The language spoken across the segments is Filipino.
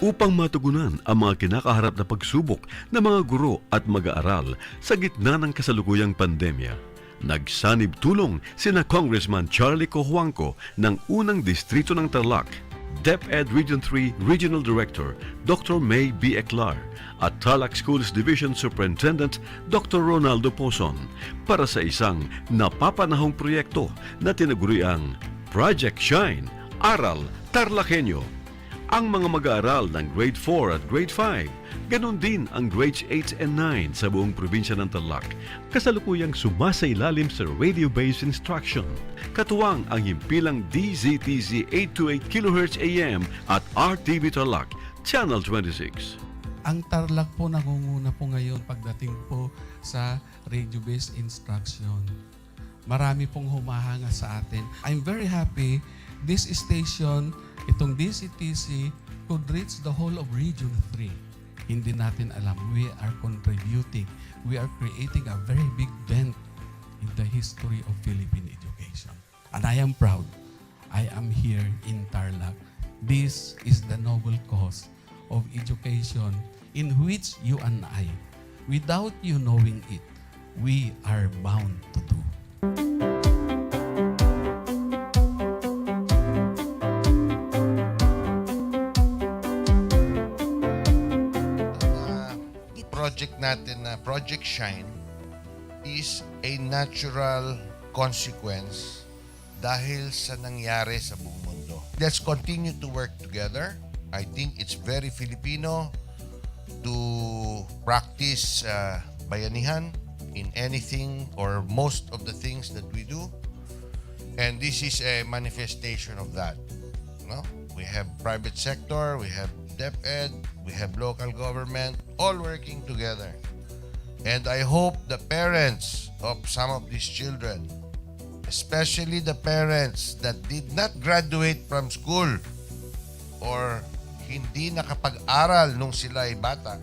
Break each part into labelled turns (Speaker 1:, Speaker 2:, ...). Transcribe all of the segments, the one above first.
Speaker 1: upang matugunan ang mga kinakaharap na pagsubok ng mga guro at mag-aaral sa gitna ng kasalukuyang pandemya. Nagsanib tulong sina Congressman Charlie Cojuangco ng unang distrito ng Tarlac, DEPED Region 3 Regional Director Dr. May B. Eclar at Tarlac Schools Division Superintendent Dr. Ronaldo Pozon para sa isang napapanahong proyekto na tinaguriang Project Shine, Aral TarlakHenyo. Ang mga mag-aaral ng Grade 4 at Grade 5, ganon din ang Grades 8 and 9 sa buong probinsya ng Tarlac, kasalukuyang sumasailalim sa radio-based instruction. Katuwang ang himpilang DZTZ 828 kHz AM at RTV Tarlac, Channel 26.
Speaker 2: Ang Tarlac po nangunguna po ngayon pagdating po sa radio-based instruction. Marami pong humahanga sa atin. I'm very happy this station, itong DCTC, could reach the whole of Region 3. Hindi natin alam, we are contributing. We are creating a very big dent in the history of Philippine education. And I am proud. I am here in Tarlac. This is the noble cause of education in which you and I, without you knowing it, we are bound to do.
Speaker 3: Project natin na Project Shine is a natural consequence dahil sa nangyari sa buong mundo. Let's continue to work together. I think it's very Filipino to practice bayanihan in anything or most of the things that we do. And this is a manifestation of that. No? We have private sector, we have DEPED, we have local government, all working together. And I hope the parents of some of these children, especially the parents that did not graduate from school or hindi nakapag-aral nung sila ay bata,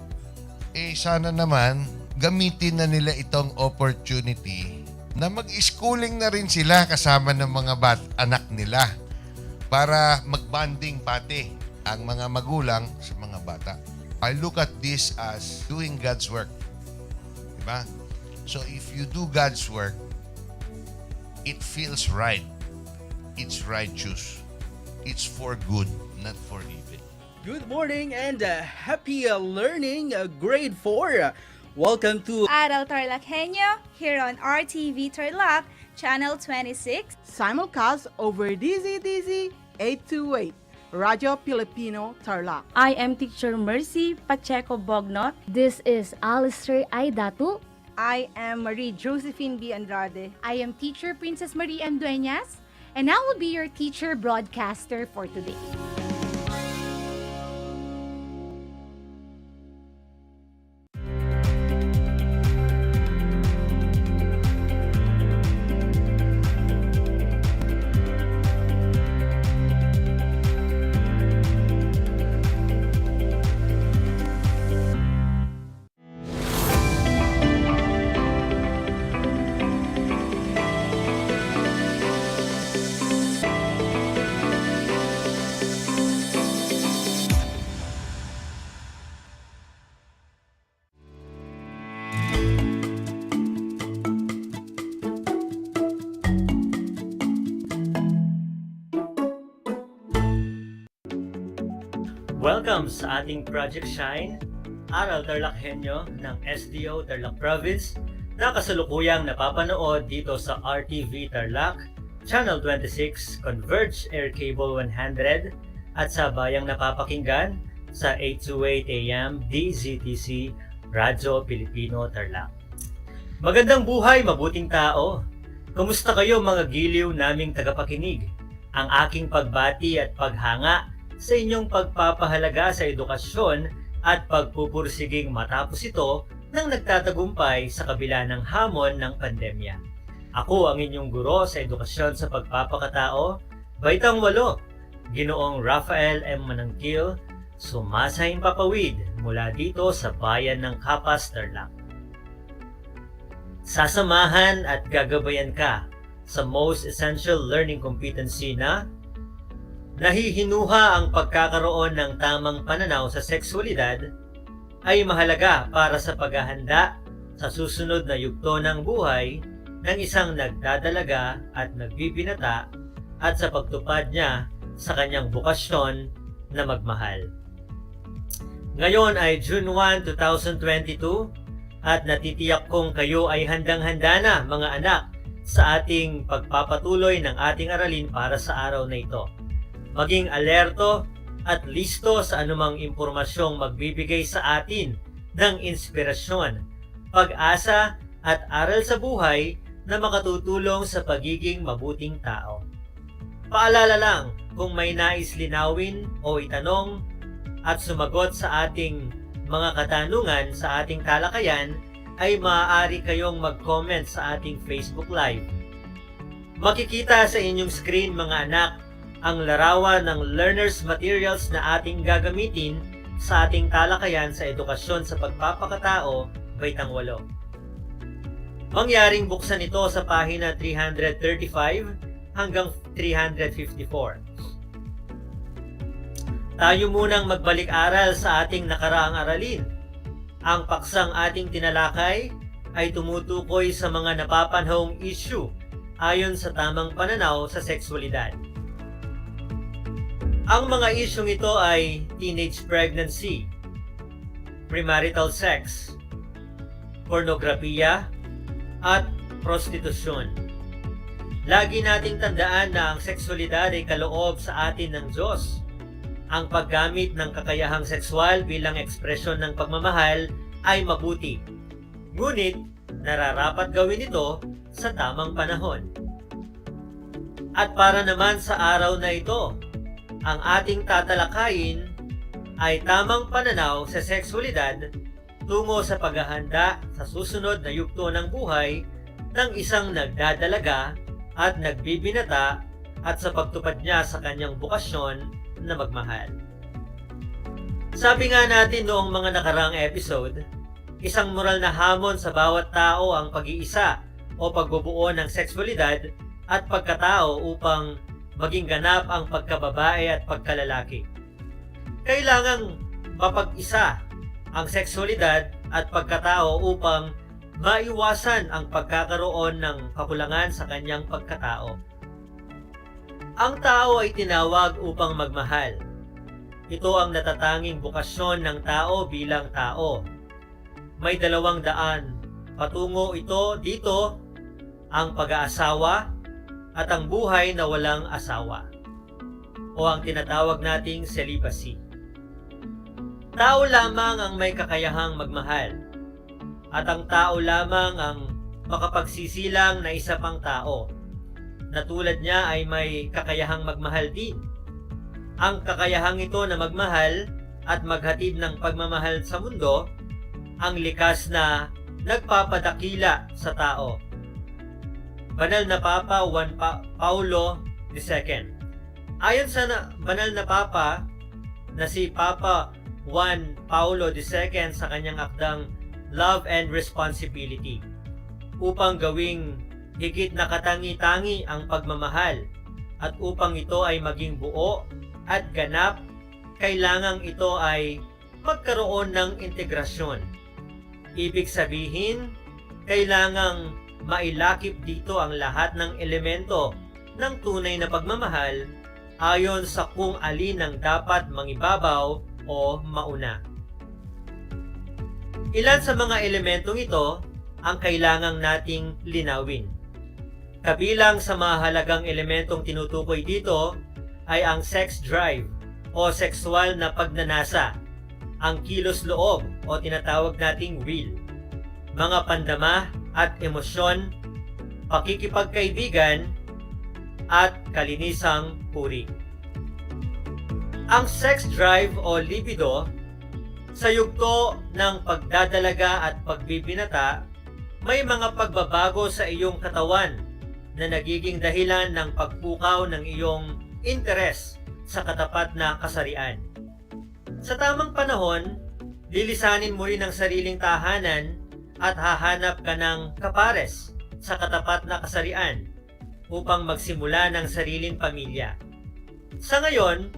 Speaker 3: sana naman gamitin na nila itong opportunity na mag-schooling na rin sila kasama ng mga anak nila para mag-bonding pati ang mga magulang sa mga bata. I look at this as doing God's work. Diba? So if you do God's work, it feels right. It's righteous. It's for good, not for evil.
Speaker 4: Good morning and happy learning, grade 4. Welcome to
Speaker 5: Aral TarlakHenyo here on RTV Tarlac, Channel 26.
Speaker 6: Simulcast over DZDZ 828, Radio Filipino Tarlac.
Speaker 7: I am Teacher Mercy Pacheco Bognot.
Speaker 8: This is Alistair Aidatu.
Speaker 6: I am Marie Josephine B. Andrade.
Speaker 7: I am Teacher Princess Marie M. Dueñas, and I will be your teacher broadcaster for today.
Speaker 9: Welcome sa ating Project Shine, Aral TarlakHenyo ng SDO Tarlac Province na kasalukuyang napapanood dito sa RTV Tarlac, Channel 26, Converge Air Cable 100 at sa bayang napapakinggan sa 828 AM DZTC Radyo Pilipino Tarlac. Magandang buhay, mabuting tao! Kumusta kayo mga giliw naming tagapakinig? Ang aking pagbati at paghanga sa inyong pagpapahalaga sa edukasyon at pagpupursiging matapos ito nang nagtatagumpay sa kabila ng hamon ng pandemya. Ako ang inyong guro sa edukasyon sa pagpapakatao, Baitang 8, Ginoong Rafael M. Manangkil, sumasahing papawid mula dito sa bayan ng Capas, Tarlac. Sasamahan at gagabayan ka sa Most Essential Learning Competency na nahihinuha ang pagkakaroon ng tamang pananaw sa sexualidad ay mahalaga para sa paghahanda sa susunod na yugto ng buhay ng isang nagdadalaga at nagbibinata at sa pagtupad niya sa kanyang bukasyon na magmahal. Ngayon ay June 1, 2022 at natitiyak kong kayo ay handang-handa na mga anak sa ating pagpapatuloy ng ating aralin para sa araw na ito. Maging alerto at listo sa anumang impormasyong magbibigay sa atin ng inspirasyon, pag-asa at aral sa buhay na makatutulong sa pagiging mabuting tao. Paalala lang, kung may nais linawin o itanong at sumagot sa ating mga katanungan sa ating talakayan, ay maaari kayong mag-comment sa ating Facebook Live. Makikita sa inyong screen mga anak ang larawan ng learners materials na ating gagamitin sa ating talakayan sa edukasyon sa pagpapakatao, baitang 8. Mangyaring buksan ito sa pahina 335 hanggang 354. Tayo munang magbalik-aral sa ating nakaraang aralin. Ang paksang ating tinalakay ay tumutukoy sa mga napapanahong issue ayon sa tamang pananaw sa sexualidad. Ang mga isyung ito ay teenage pregnancy, premarital sex, pornografiya, at prostitusyon. Lagi nating tandaan na ang sexualidad ay kaloob sa atin ng Diyos. Ang paggamit ng kakayahang sexual bilang ekspresyon ng pagmamahal ay mabuti. Ngunit, nararapat gawin ito sa tamang panahon. At para naman sa araw na ito, ang ating tatalakayin ay tamang pananaw sa sexualidad tungo sa paghahanda sa susunod na yugto ng buhay ng isang nagdadalaga at nagbibinata at sa pagtupad niya sa kanyang bukasyon na magmahal. Sabi nga natin noong mga nakaraang episode, isang moral na hamon sa bawat tao ang pag-iisa o pagbubuo ng sexualidad at pagkatao upang maging ganap ang pagkababae at pagkalalaki. Kailangang mapag-isa ang sexualidad at pagkatao upang maiwasan ang pagkakaroon ng kakulangan sa kanyang pagkatao. Ang tao ay tinawag upang magmahal. Ito ang natatanging bukasyon ng tao bilang tao. May 200 patungo ito dito, ang pag-aasawa at ang buhay na walang asawa, o ang tinatawag nating celibacy. Tao lamang ang may kakayahang magmahal, at ang tao lamang ang makapagsisilang na isa pang tao, na tulad niya ay may kakayahang magmahal din. Ang kakayahang ito na magmahal at maghatid ng pagmamahal sa mundo, ang likas na nagpapadakila sa tao. Banal na Papa Juan Paulo II. Ayon sa Banal na Papa na si Papa Juan Paulo II sa kanyang akdang Love and Responsibility, upang gawing higit na katangi-tangi ang pagmamahal at upang ito ay maging buo at ganap, kailangang ito ay magkaroon ng integrasyon. Ibig sabihin, kailangang mailakip dito ang lahat ng elemento ng tunay na pagmamahal ayon sa kung alin ang dapat mangibabaw o mauna. Ilan sa mga elementong ito ang kailangang nating linawin. Kabilang sa mahalagang elementong tinutukoy dito ay ang sex drive o sexual na pagnanasa, ang kilos loob o tinatawag nating will, mga pandama at emosyon, pakikipagkaibigan, at kalinisang puri. Ang sex drive o libido sa yugto ng pagdadalaga at pagbibinata, may mga pagbabago sa iyong katawan na nagiging dahilan ng pagpukaw ng iyong interes sa katapat na kasarian. Sa tamang panahon, lilisanin mo rin ang sariling tahanan at hahanap ka ng kapares sa katapat na kasarian upang magsimula ng sariling pamilya. Sa ngayon,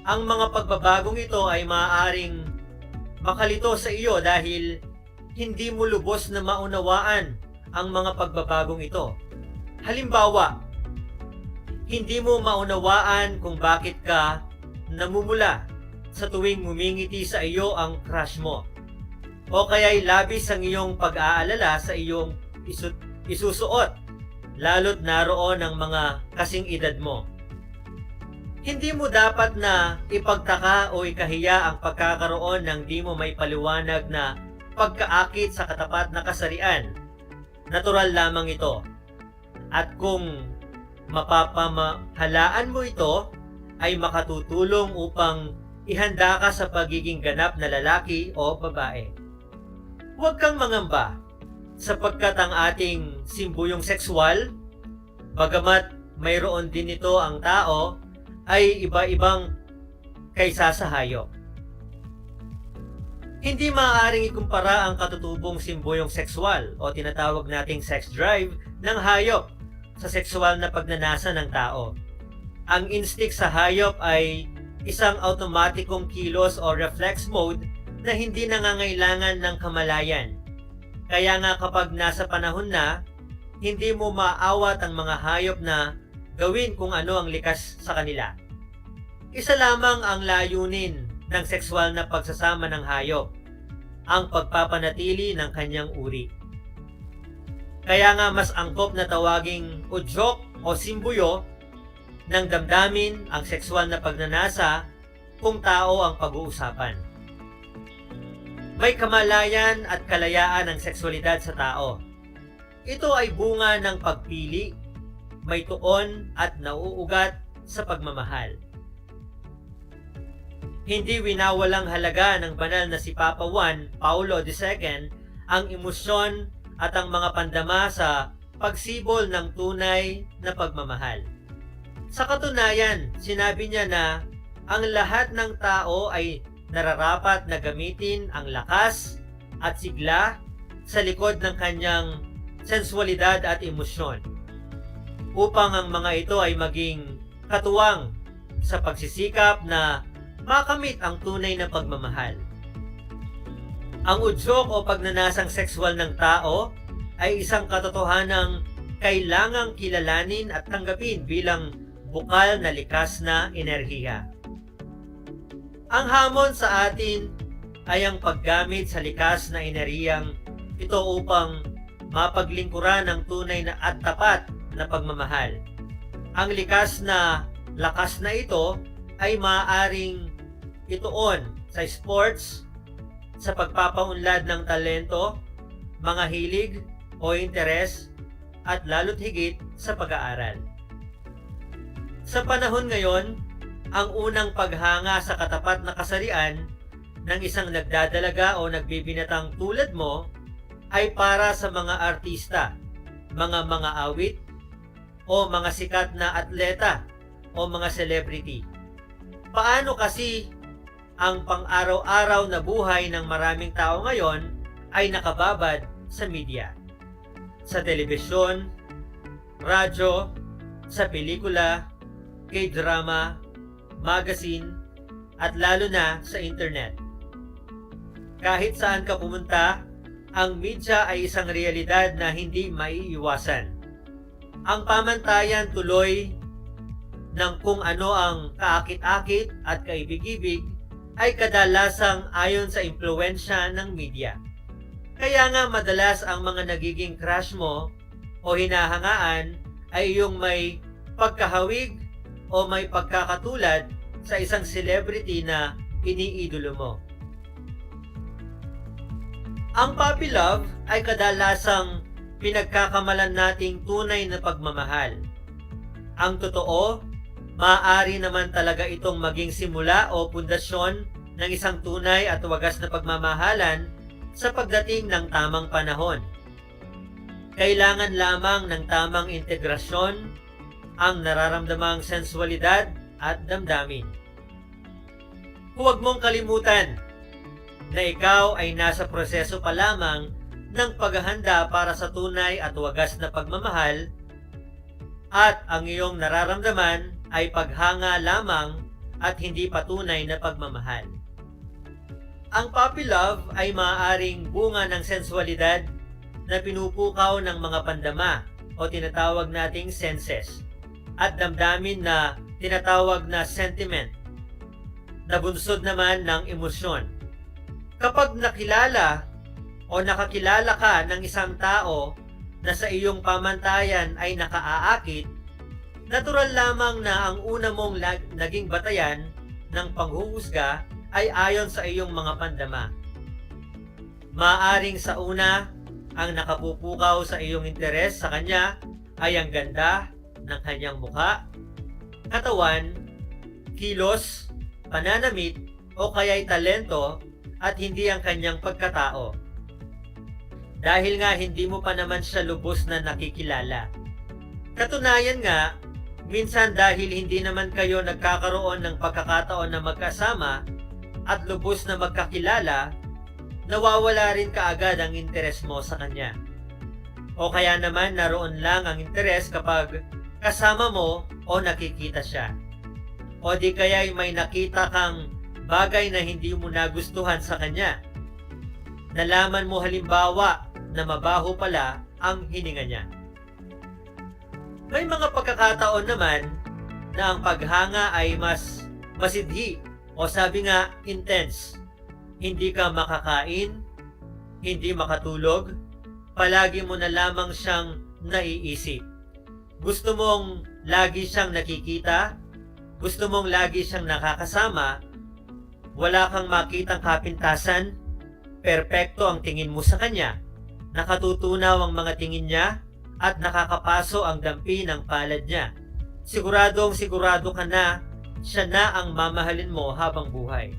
Speaker 9: ang mga pagbabagong ito ay maaaring makalito sa iyo dahil hindi mo lubos na maunawaan ang mga pagbabagong ito. Halimbawa, hindi mo maunawaan kung bakit ka namumula sa tuwing ngumingiti sa iyo ang crush mo. O kaya'y labis ang iyong pag-aalala sa iyong isusuot, lalo't naroon ang mga kasing edad mo. Hindi mo dapat na ipagtaka o ikahiya ang pagkakaroon ng di mo may paliwanag na pagkaakit sa katapat na kasarian. Natural lamang ito. At kung mapapamahalaan mo ito, ay makatutulong upang ihanda ka sa pagiging ganap na lalaki o babae. Huwag kang mangamba, sapagkat ang ating simbuyong sexual, bagamat mayroon din ito ang tao, ay iba-ibang kaysa sa hayop. Hindi maaaring ikumpara ang katutubong simbuyong sexual o tinatawag nating sex drive ng hayop sa sexual na pagnanasa ng tao. Ang instinct sa hayop ay isang automatikong kilos o reflex mode na hindi nangangailangan ng kamalayan. Kaya nga kapag nasa panahon na, hindi mo maawat ang mga hayop na gawin kung ano ang likas sa kanila. Isa lamang ang layunin ng sexual na pagsasama ng hayop, ang pagpapanatili ng kanyang uri. Kaya nga mas angkop na tawaging udyok o simbuyo ng damdamin ang sexual na pagnanasa kung tao ang pag-uusapan. May kamalayan at kalayaan ang sexualidad sa tao. Ito ay bunga ng pagpili, may tuon at nauugat sa pagmamahal. Hindi winawalang halaga ng banal na si Papa Juan Paulo II ang emosyon at ang mga pandama sa pagsibol ng tunay na pagmamahal. Sa katunayan, sinabi niya na ang lahat ng tao ay nararapat na gamitin ang lakas at sigla sa likod ng kanyang sensualidad at emosyon upang ang mga ito ay maging katuwang sa pagsisikap na makamit ang tunay na pagmamahal. Ang udyok o pagnanasang sexual ng tao ay isang katotohanang kailangang kilalanin at tanggapin bilang bukal na likas na enerhiya. Ang hamon sa atin ay ang paggamit sa likas na enerhiyang ito upang mapaglingkuran ng tunay na at tapat na pagmamahal. Ang likas na lakas na ito ay maaaring ituon sa sports, sa pagpapaunlad ng talento, mga hilig o interes, at lalo't higit sa pag-aaral. Sa panahon ngayon, ang unang paghanga sa katapat na kasarian ng isang nagdadalaga o nagbibinatang tulad mo ay para sa mga artista, mga awit, o mga sikat na atleta o mga celebrity. Paano kasi ang pang-araw-araw na buhay ng maraming tao ngayon ay nakababad sa media, sa telebisyon, radyo, sa pelikula, K-drama, magazine, at lalo na sa internet. Kahit saan ka pumunta, ang media ay isang realidad na hindi maiiwasan. Ang pamantayan tuloy ng kung ano ang kaakit-akit at kaibig-ibig ay kadalasang ayon sa impluwensya ng media. Kaya nga madalas ang mga nagiging crush mo o hinahangaan ay yung may pagkahawig o may pagkakatulad sa isang celebrity na iniidolo mo. Ang puppy love ay kadalasang pinagkakamalan nating tunay na pagmamahal. Ang totoo, maaari naman talaga itong maging simula o pundasyon ng isang tunay at wagas na pagmamahalan sa pagdating ng tamang panahon. Kailangan lamang ng tamang integrasyon ang nararamdamang sensualidad at damdamin. Huwag mong kalimutan na ikaw ay nasa proseso pa lamang ng paghahanda para sa tunay at wagas na pagmamahal at ang iyong nararamdaman ay paghanga lamang at hindi patunay na pagmamahal. Ang puppy love ay maaaring bunga ng sensualidad na pinupukaw ng mga pandama o tinatawag nating senses at damdamin na tinatawag na sentiment na bunsod naman ng emosyon. Kapag nakilala o nakakilala ka ng isang tao na sa iyong pamantayan ay nakaaakit, natural lamang na ang una mong naging batayan ng panghuhusga ay ayon sa iyong mga pandama. Maaring sa una, ang nakapupukaw sa iyong interes sa kanya ay ang ganda ng kanyang mukha, katawan, kilos, pananamit o kaya'y talento at hindi ang kanyang pagkatao. Dahil nga hindi mo pa naman siya lubos na nakikilala. Katunayan nga, minsan dahil hindi naman kayo nagkakaroon ng pagkakataon na magkasama at lubos na magkakilala, nawawala rin kaagad ang interes mo sa kanya. O kaya naman naroon lang ang interes kapag kasama mo o nakikita siya. O di kaya'y may nakita kang bagay na hindi mo nagustuhan sa kanya. Nalaman mo halimbawa na mabaho pala ang hininga niya. May mga pagkakataon naman na ang paghanga ay mas masidhi o sabi nga intense. Hindi ka makakain, hindi makatulog, palagi mo na lamang siyang naiisip. Gusto mong lagi siyang nakikita, gusto mong lagi siyang nakakasama, wala kang makitang kapintasan, perpekto ang tingin mo sa kanya, nakatutunaw ang mga tingin niya, at nakakapaso ang dampi ng palad niya. Siguradong sigurado ka na siya na ang mamahalin mo habang buhay.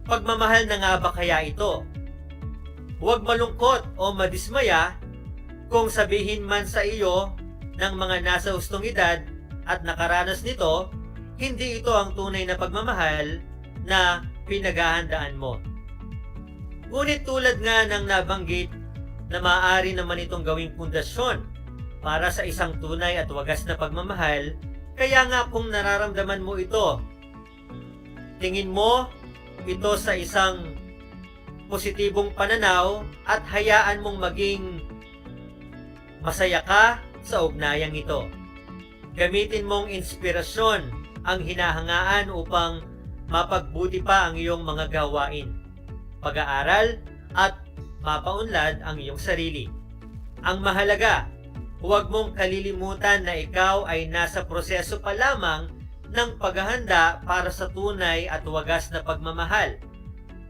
Speaker 9: Pagmamahal na nga ba kaya ito? Huwag malungkot o madismaya kung sabihin man sa iyo ng mga nasa hustong edad at nakaranas nito, hindi ito ang tunay na pagmamahal na pinaghahandaan mo. Ngunit tulad nga ng nabanggit na maaari naman itong gawing pundasyon para sa isang tunay at wagas na pagmamahal, kaya nga kung nararamdaman mo ito, tingin mo ito sa isang positibong pananaw at hayaan mong maging masaya ka sa ugnayang ito. Gamitin mong inspirasyon ang hinahangaan upang mapagbuti pa ang iyong mga gawain, pag-aaral at mapaunlad ang iyong sarili. Ang mahalaga, huwag mong kalilimutan na ikaw ay nasa proseso pa lamang ng paghahanda para sa tunay at wagas na pagmamahal.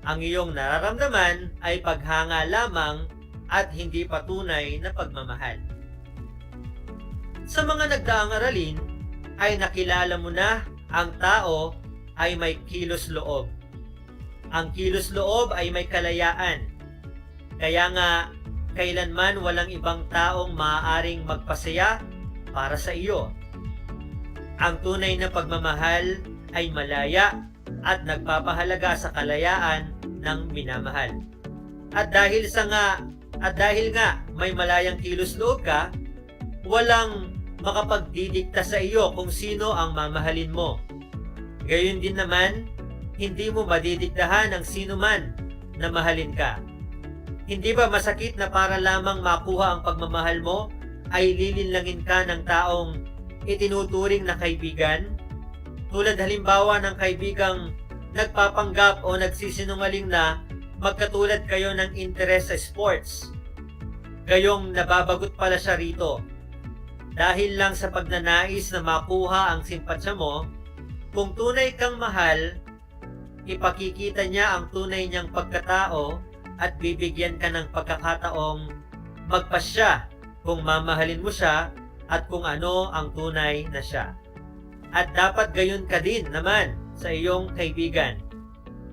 Speaker 9: Ang iyong nararamdaman ay paghanga lamang at hindi patunay na pagmamahal. Sa mga nagdaang aralin, ay nakilala mo na ang tao ay may kilos loob. Ang kilos loob ay may kalayaan. Kaya nga, kailanman walang ibang taong maaaring magpasaya para sa iyo. Ang tunay na pagmamahal ay malaya at nagpapahalaga sa kalayaan ng minamahal. At dahil nga may malayang kilos loob ka, walang makapagdidikta sa iyo kung sino ang mamahalin mo. Gayon din naman, hindi mo madidiktahan ang sino man na mahalin ka. Hindi ba masakit na para lamang makuha ang pagmamahal mo ay lilinlangin ka ng taong itinuturing na kaibigan? Tulad halimbawa ng kaibigang nagpapanggap o nagsisinungaling na magkatulad kayo ng interes sa sports. Gayong nababagot pala siya rito. Dahil lang sa pagnanais na makuha ang simpatsya mo, kung tunay kang mahal, ipakikita niya ang tunay niyang pagkatao at bibigyan ka ng pagkakataong magpasya kung mamahalin mo siya at kung ano ang tunay na siya. At dapat gayon ka din naman sa iyong kaibigan.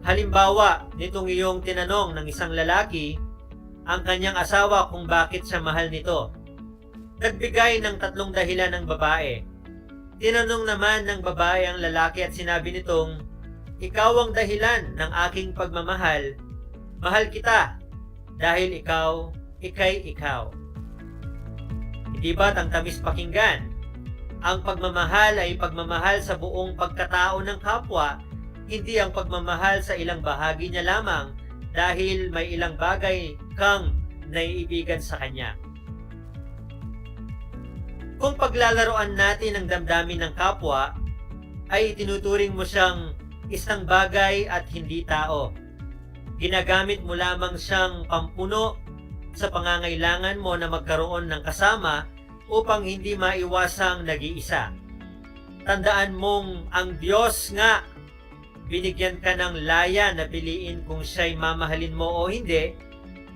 Speaker 9: Halimbawa, nitong iyong tinanong ng isang lalaki ang kanyang asawa kung bakit siya mahal nito. Nagbigay ng 3 dahilan ng babae. Tinanong naman ng babae ang lalaki at sinabi nitong, "Ikaw ang dahilan ng aking pagmamahal. Mahal kita dahil ikaw, ikay ikaw." Hindi ba't ang tamis pakinggan? Ang pagmamahal ay pagmamahal sa buong pagkatao ng kapwa, hindi ang pagmamahal sa ilang bahagi niya lamang dahil may ilang bagay kang naiibigan sa kanya. Kung paglalaroan natin ang damdamin ng kapwa, ay tinuturing mo siyang isang bagay at hindi tao. Ginagamit mo lamang siyang pampuno sa pangangailangan mo na magkaroon ng kasama upang hindi maiwasang nag-iisa. Tandaan mong ang Diyos nga, binigyan ka ng laya na piliin kung siya'y mamahalin mo o hindi.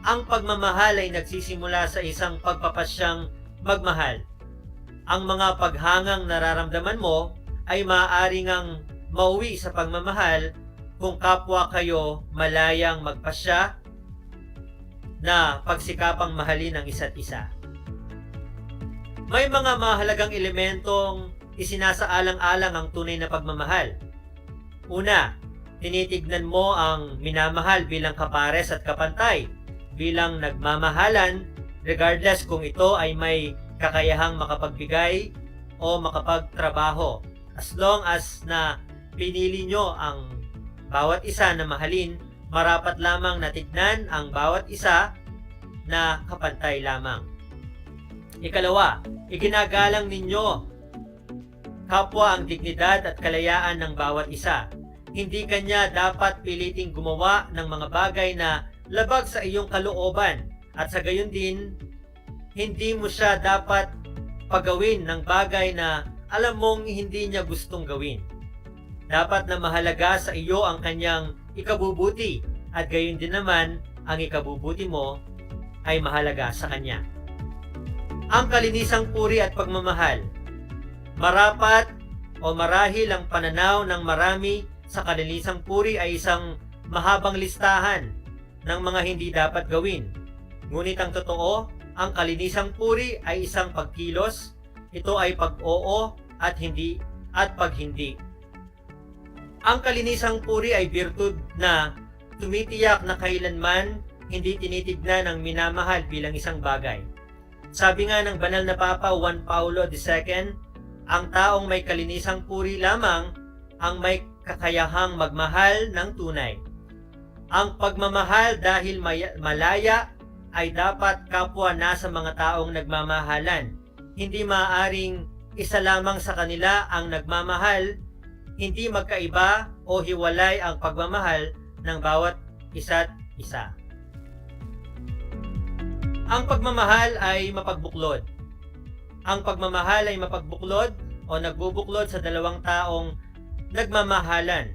Speaker 9: Ang pagmamahal ay nagsisimula sa isang pagpapasyang magmahal. Ang mga paghangang nararamdaman mo ay maaaring ang mauwi sa pagmamahal kung kapwa kayo malayang magpasya na pagsikapang mahalin ang isa't isa. May mga mahalagang elementong isinasaalang-alang ang tunay na pagmamahal. Una, tinitignan mo ang minamahal bilang kapares at kapantay, bilang nagmamahalan regardless kung ito ay may kakayahang makapagbigay o makapagtrabaho. As long as na pinili nyo ang bawat isa na mahalin, marapat lamang natignan ang bawat isa na kapantay lamang. Ikalawa, iginagalang ninyo kapwa ang dignidad at kalayaan ng bawat isa. Hindi kanya dapat piliting gumawa ng mga bagay na labag sa iyong kalooban at sa gayon din, hindi mo siya dapat pagawin ng bagay na alam mong hindi niya gustong gawin. Dapat na mahalaga sa iyo ang kanyang ikabubuti at gayon din naman ang ikabubuti mo ay mahalaga sa kanya. Ang kalinisang puri at pagmamahal. Marapat o marahil ang pananaw ng marami sa kalinisang puri ay isang mahabang listahan ng mga hindi dapat gawin. Ngunit ang totoo, ang kalinisang puri ay isang pagkilos. Ito ay pag-oo at hindi at pag-hindi. Ang kalinisang puri ay birtud na tumitiyak na kailanman hindi tinitignan ang minamahal bilang isang bagay. Sabi nga ng banal na Papa Juan Paulo II, ang taong may kalinisang puri lamang ang may kakayahang magmahal ng tunay. Ang pagmamahal dahil malaya ay dapat kapwa nasa mga taong nagmamahalan. Hindi maaaring isa lamang sa kanila ang nagmamahal, hindi magkaiba o hiwalay ang pagmamahal ng bawat isa't isa. Ang pagmamahal ay mapagbuklod. Ang pagmamahal ay mapagbuklod o nagbubuklod sa dalawang taong nagmamahalan.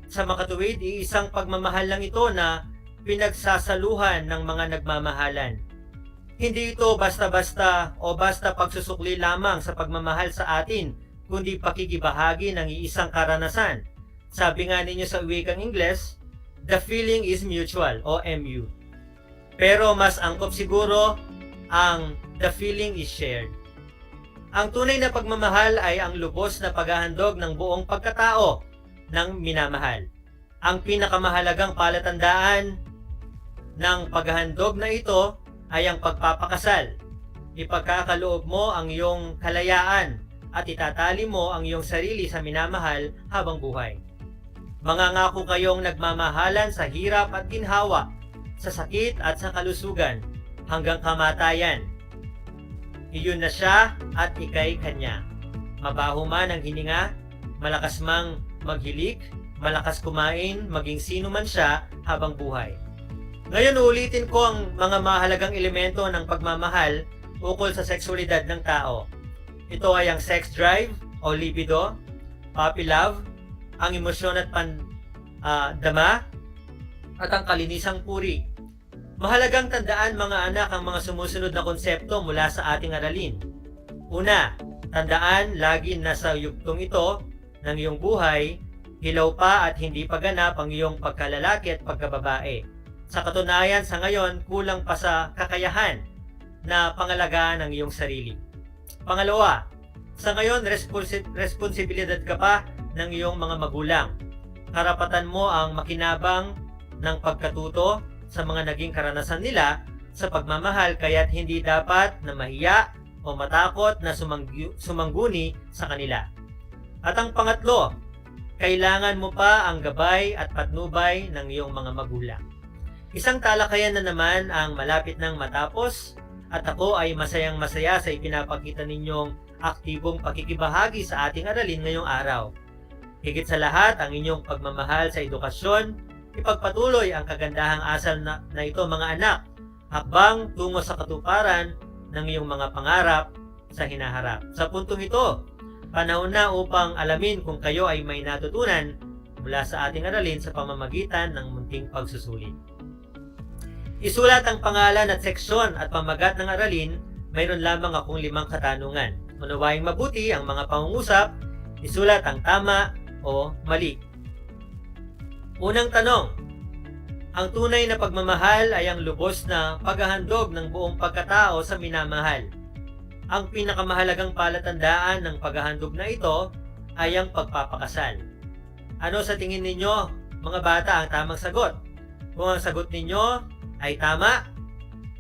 Speaker 9: Sa makatuwid, iisang pagmamahal lang ito na pinagsasaluhan ng mga nagmamahalan. Hindi ito basta-basta o basta pagsusukli lamang sa pagmamahal sa atin, kundi pakikibahagi ng iisang karanasan. Sabi nga ninyo sa wikang Ingles, the feeling is mutual o MU. Pero mas angkop siguro ang the feeling is shared. Ang tunay na pagmamahal ay ang lubos na paghahandog ng buong pagkatao ng minamahal. Ang pinakamahalagang palatandaan ng paghahandog na ito ay ang pagpapakasal. Ipagkakaloob mo ang iyong kalayaan at itatali mo ang iyong sarili sa minamahal habang buhay. Mangangako kayong nagmamahalan sa hirap at ginhawa, sa sakit at sa kalusugan, hanggang kamatayan. Iyon na siya at ikay kanya. Mabaho man ang hininga, malakas mang maghilik, malakas kumain, maging sino man siya habang buhay. Ngayon ulitin ko ang mga mahalagang elemento ng pagmamahal ukol sa sexualidad ng tao. Ito ay ang sex drive o libido, puppy love, ang emosyon at dama, at ang kalinisang puri. Mahalagang tandaan mga anak ang mga sumusunod na konsepto mula sa ating aralin. Una, tandaan lagi na sa yugtong ito ng iyong buhay, hilaw pa at hindi pa ganap ang iyong pagkalalaki at pagkababae. Sa katunayan, sa ngayon, kulang pa sa kakayahan na pangalagaan ang iyong sarili. Pangalawa, sa ngayon, responsibilidad ka pa ng iyong mga magulang. Karapatan mo ang makinabang ng pagkatuto sa mga naging karanasan nila sa pagmamahal, kaya't hindi dapat na mahiya o matakot na sumangguni sa kanila. At ang pangatlo, kailangan mo pa ang gabay at patnubay ng iyong mga magulang. Isang talakayan na naman ang malapit nang matapos at ako ay masayang-masaya sa ipinapakita ninyong aktibong pakikibahagi sa ating aralin ngayong araw. Higit sa lahat, ang inyong pagmamahal sa edukasyon, ipagpatuloy ang kagandahang asal na ito mga anak, hakbang tungo sa katuparan ng iyong mga pangarap sa hinaharap. Sa puntong ito, panahon na upang alamin kung kayo ay may natutunan mula sa ating aralin sa pamamagitan ng munting pagsusulit. Isulat ang pangalan at seksyon at pamagat ng aralin, mayroon lamang akong 5 katanungan. Unawaing mabuti ang mga pangungusap, isulat ang tama o mali. Unang tanong, ang tunay na pagmamahal ay ang lubos na paghahandog ng buong pagkatao sa minamahal. Ang pinakamahalagang palatandaan ng paghahandog na ito ay ang pagpapakasal. Ano sa tingin ninyo, mga bata, ang tamang sagot? Kung ang sagot ninyo ay tama,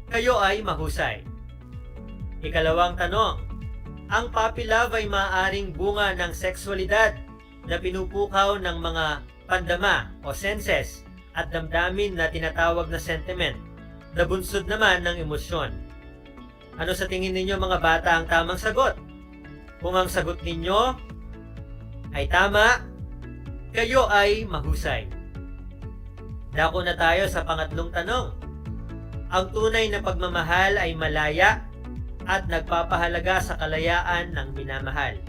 Speaker 9: kayo ay mahusay. Ikalawang tanong, ang puppy love ay maaaring bunga ng sexualidad na pinupukaw ng mga pandama o senses at damdamin na tinatawag na sentiment, na bunsod naman ng emosyon. Ano sa tingin ninyo mga bata ang tamang sagot? Kung ang sagot ninyo ay tama, kayo ay mahusay. Dako na tayo sa pangatlong tanong. Ang tunay na pagmamahal ay malaya at nagpapahalaga sa kalayaan ng minamahal.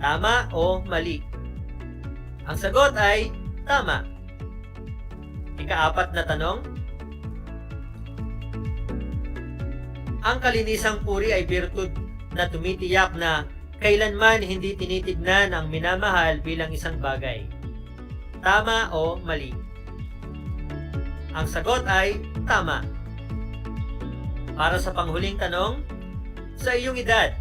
Speaker 9: Tama o mali? Ang sagot ay tama. Ika-4 na tanong. Ang kalinisang puri ay birtud na tumitiyak na kailanman hindi tinitignan ang minamahal bilang isang bagay. Tama o mali? Ang sagot ay tama. Para sa panghuling tanong, sa iyong edad,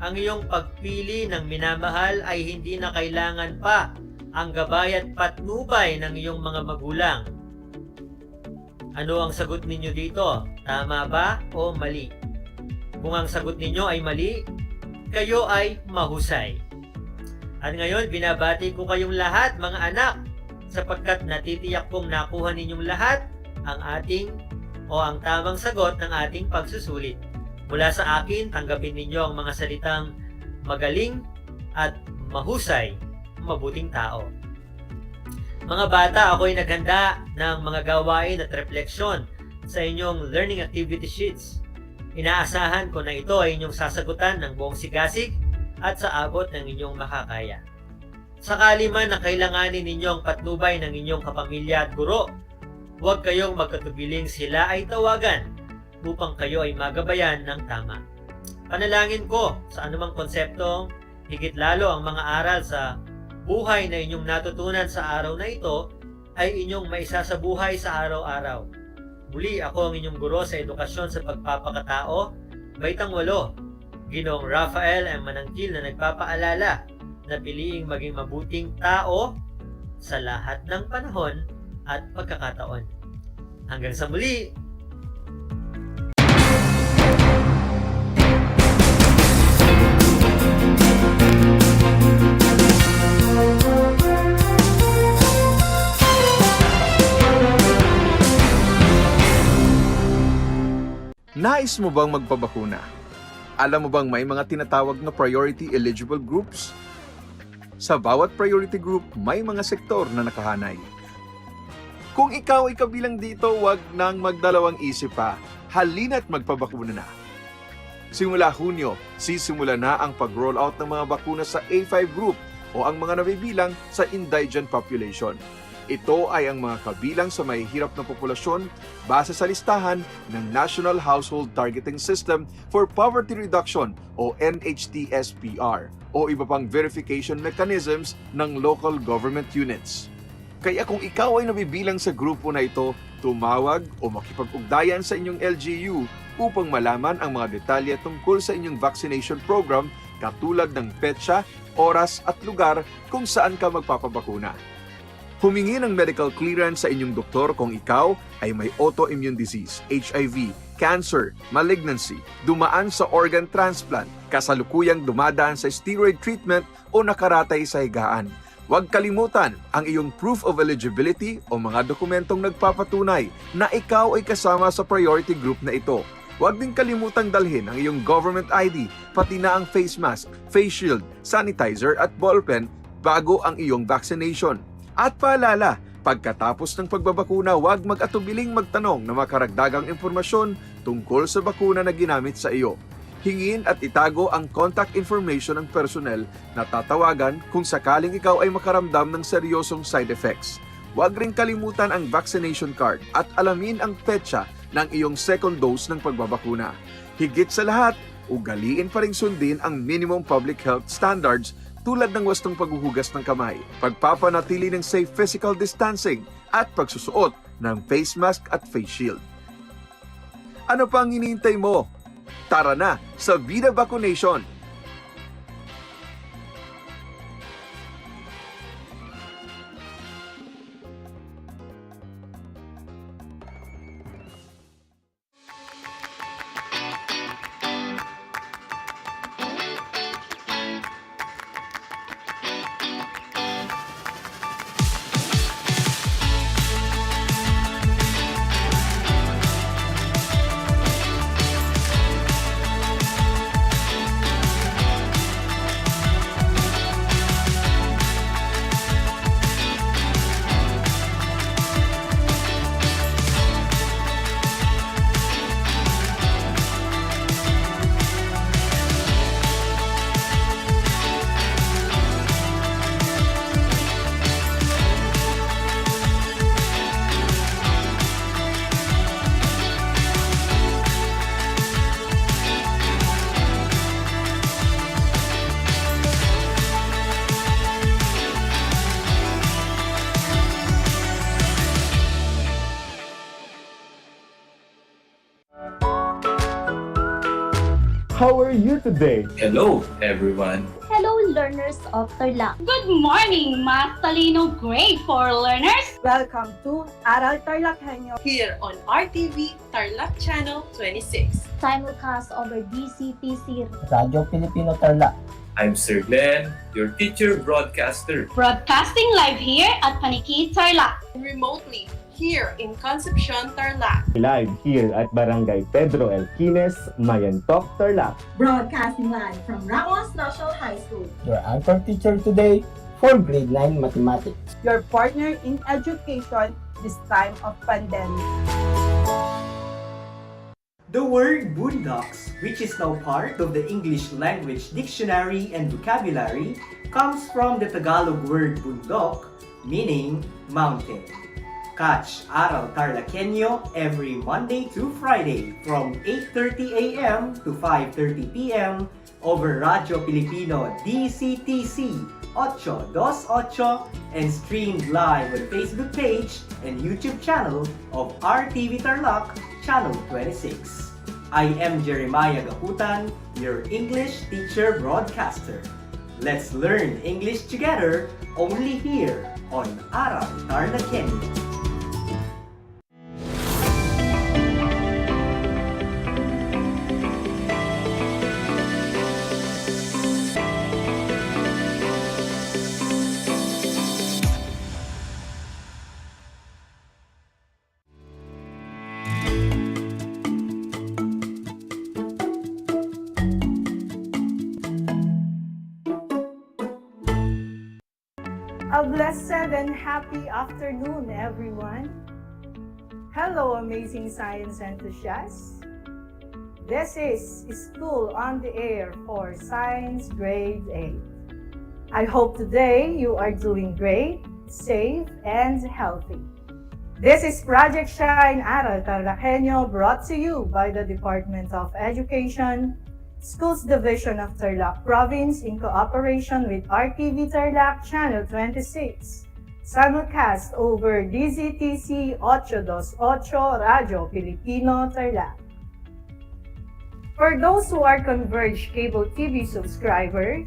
Speaker 9: ang iyong pagpili ng minamahal ay hindi na kailangan pa ang gabay at patnubay ng iyong mga magulang. Ano ang sagot ninyo dito? Tama ba o mali? Kung ang sagot ninyo ay mali, kayo ay mahusay. At ngayon, binabati ko kayong lahat mga anak sapagkat natitiyak kong nakuha ninyong lahat ang ang tamang sagot ng ating pagsusulit. Mula sa akin, tanggapin ninyo ang mga salitang magaling at mahusay, mabuting tao. Mga bata, ako'y naghanda ng mga gawain at refleksyon sa inyong learning activity sheets. Inaasahan ko na ito ay inyong sasagutan ng buong sigasig at sa abot ng inyong makakaya. Sakali man na kailanganin ninyo ang patnubay ng inyong kapamilya at guro, huwag kayong magkatubiling sila ay tawagan upang kayo ay magabayan ng tama. Panalangin ko sa anumang konseptong higit lalo ang mga aral sa buhay na inyong natutunan sa araw na ito ay inyong maisasabuhay sa araw-araw. Muli ako ang inyong guro sa edukasyon sa pagpapakatao, Baitang 8, Ginoong Rafael M. Manangkil na nagpapaalala na piliing maging mabuting tao sa lahat ng panahon at pagkakataon. Hanggang sa muli!
Speaker 10: Nais mo bang magpabakuna? Alam mo bang may mga tinatawag na priority eligible groups? Sa bawat priority group, may mga sektor na nakahanay. Kung ikaw ay kabilang dito, wag nang magdalawang isip pa. Halina't magpabakuna na. Simula Hunyo, sisimula na ang pag-roll out ng mga bakuna sa A5 group o ang mga nabibilang sa indigent population. Ito ay ang mga kabilang sa mahihirap na populasyon base sa listahan ng National Household Targeting System for Poverty Reduction o NHTSPR o iba pang verification mechanisms ng local government units. Kaya kung ikaw ay nabibilang sa grupo na ito, tumawag o makipag-ugnayan sa inyong LGU upang malaman ang mga detalye tungkol sa inyong vaccination program katulad ng petsa, oras at lugar kung saan ka magpapabakuna. Humingi ng medical clearance sa inyong doktor kung ikaw ay may autoimmune disease, HIV, cancer, malignancy, dumaan sa organ transplant, kasalukuyang dumadaan sa steroid treatment o nakaratay sa higaan. Huwag kalimutan ang iyong proof of eligibility o mga dokumentong nagpapatunay na ikaw ay kasama sa priority group na ito. Huwag din kalimutang dalhin ang iyong government ID, pati na ang face mask, face shield, sanitizer at ballpen bago ang iyong vaccination. At paalala, pagkatapos ng pagbabakuna, huwag mag-atubiling magtanong na makaragdagang impormasyon tungkol sa bakuna na ginamit sa iyo. Hingin at itago ang contact information ng personnel na tatawagan kung sakaling ikaw ay makaramdam ng seryosong side effects. Huwag rin kalimutan ang vaccination card at alamin ang petsa ng iyong second dose ng pagbabakuna. Higit sa lahat, ugaliin pa rin sundin ang minimum public health standards tulad ng wastong paghuhugas ng kamay, pagpapanatili ng safe physical distancing at pagsusuot ng face mask at face shield. Ano pang hinihintay mo? Tara na sa Vida Vaccination!
Speaker 11: How are you today?
Speaker 12: Hello, everyone.
Speaker 8: Hello, learners of Tarlac.
Speaker 13: Good morning, Math Talino Grade 4 learners!
Speaker 6: Welcome to Aral TarlakHenyo
Speaker 14: here on RTV Tarlac Channel 26.
Speaker 8: Simulcast over DCTC
Speaker 15: Radio Filipino Tarlac.
Speaker 12: I'm Sir Glenn, your teacher broadcaster.
Speaker 13: Broadcasting live here at Paniki Tarlac.
Speaker 14: Remotely here in Concepcion, Tarlac.
Speaker 11: Live here at Barangay Pedro Elquines, Mayantok, Tarlac.
Speaker 16: Broadcasting live from Ramos National High School.
Speaker 15: Your anchor teacher today for grade 9 mathematics.
Speaker 6: Your partner in education this time of pandemic.
Speaker 17: The word boondocks, which is now part of the English Language Dictionary and Vocabulary, comes from the Tagalog word bundok, meaning mountain. Catch Aral TarlakHenyo every Monday to Friday from 8:30 a.m. to 5:30 p.m. over Radio Filipino DCTC 828 and streamed live on the Facebook page and YouTube channel of RTV Tarlac Channel 26. I am Jeremiah Gahutan, your English teacher broadcaster. Let's learn English together only here on Aral TarlakHenyo.
Speaker 6: A blessed and happy afternoon, everyone. Hello, amazing science enthusiasts. This is School on the Air for Science Grade 8. I hope today you are doing great, safe, and healthy. This is Project Shine Aral TarlakHenyo, brought to you by the Department of Education, Schools Division of Tarlac Province in cooperation with RTV Tarlac Channel 26. Simulcast over DZTC 828 Radio Filipino Tarlac. For those who are Converge Cable TV subscribers,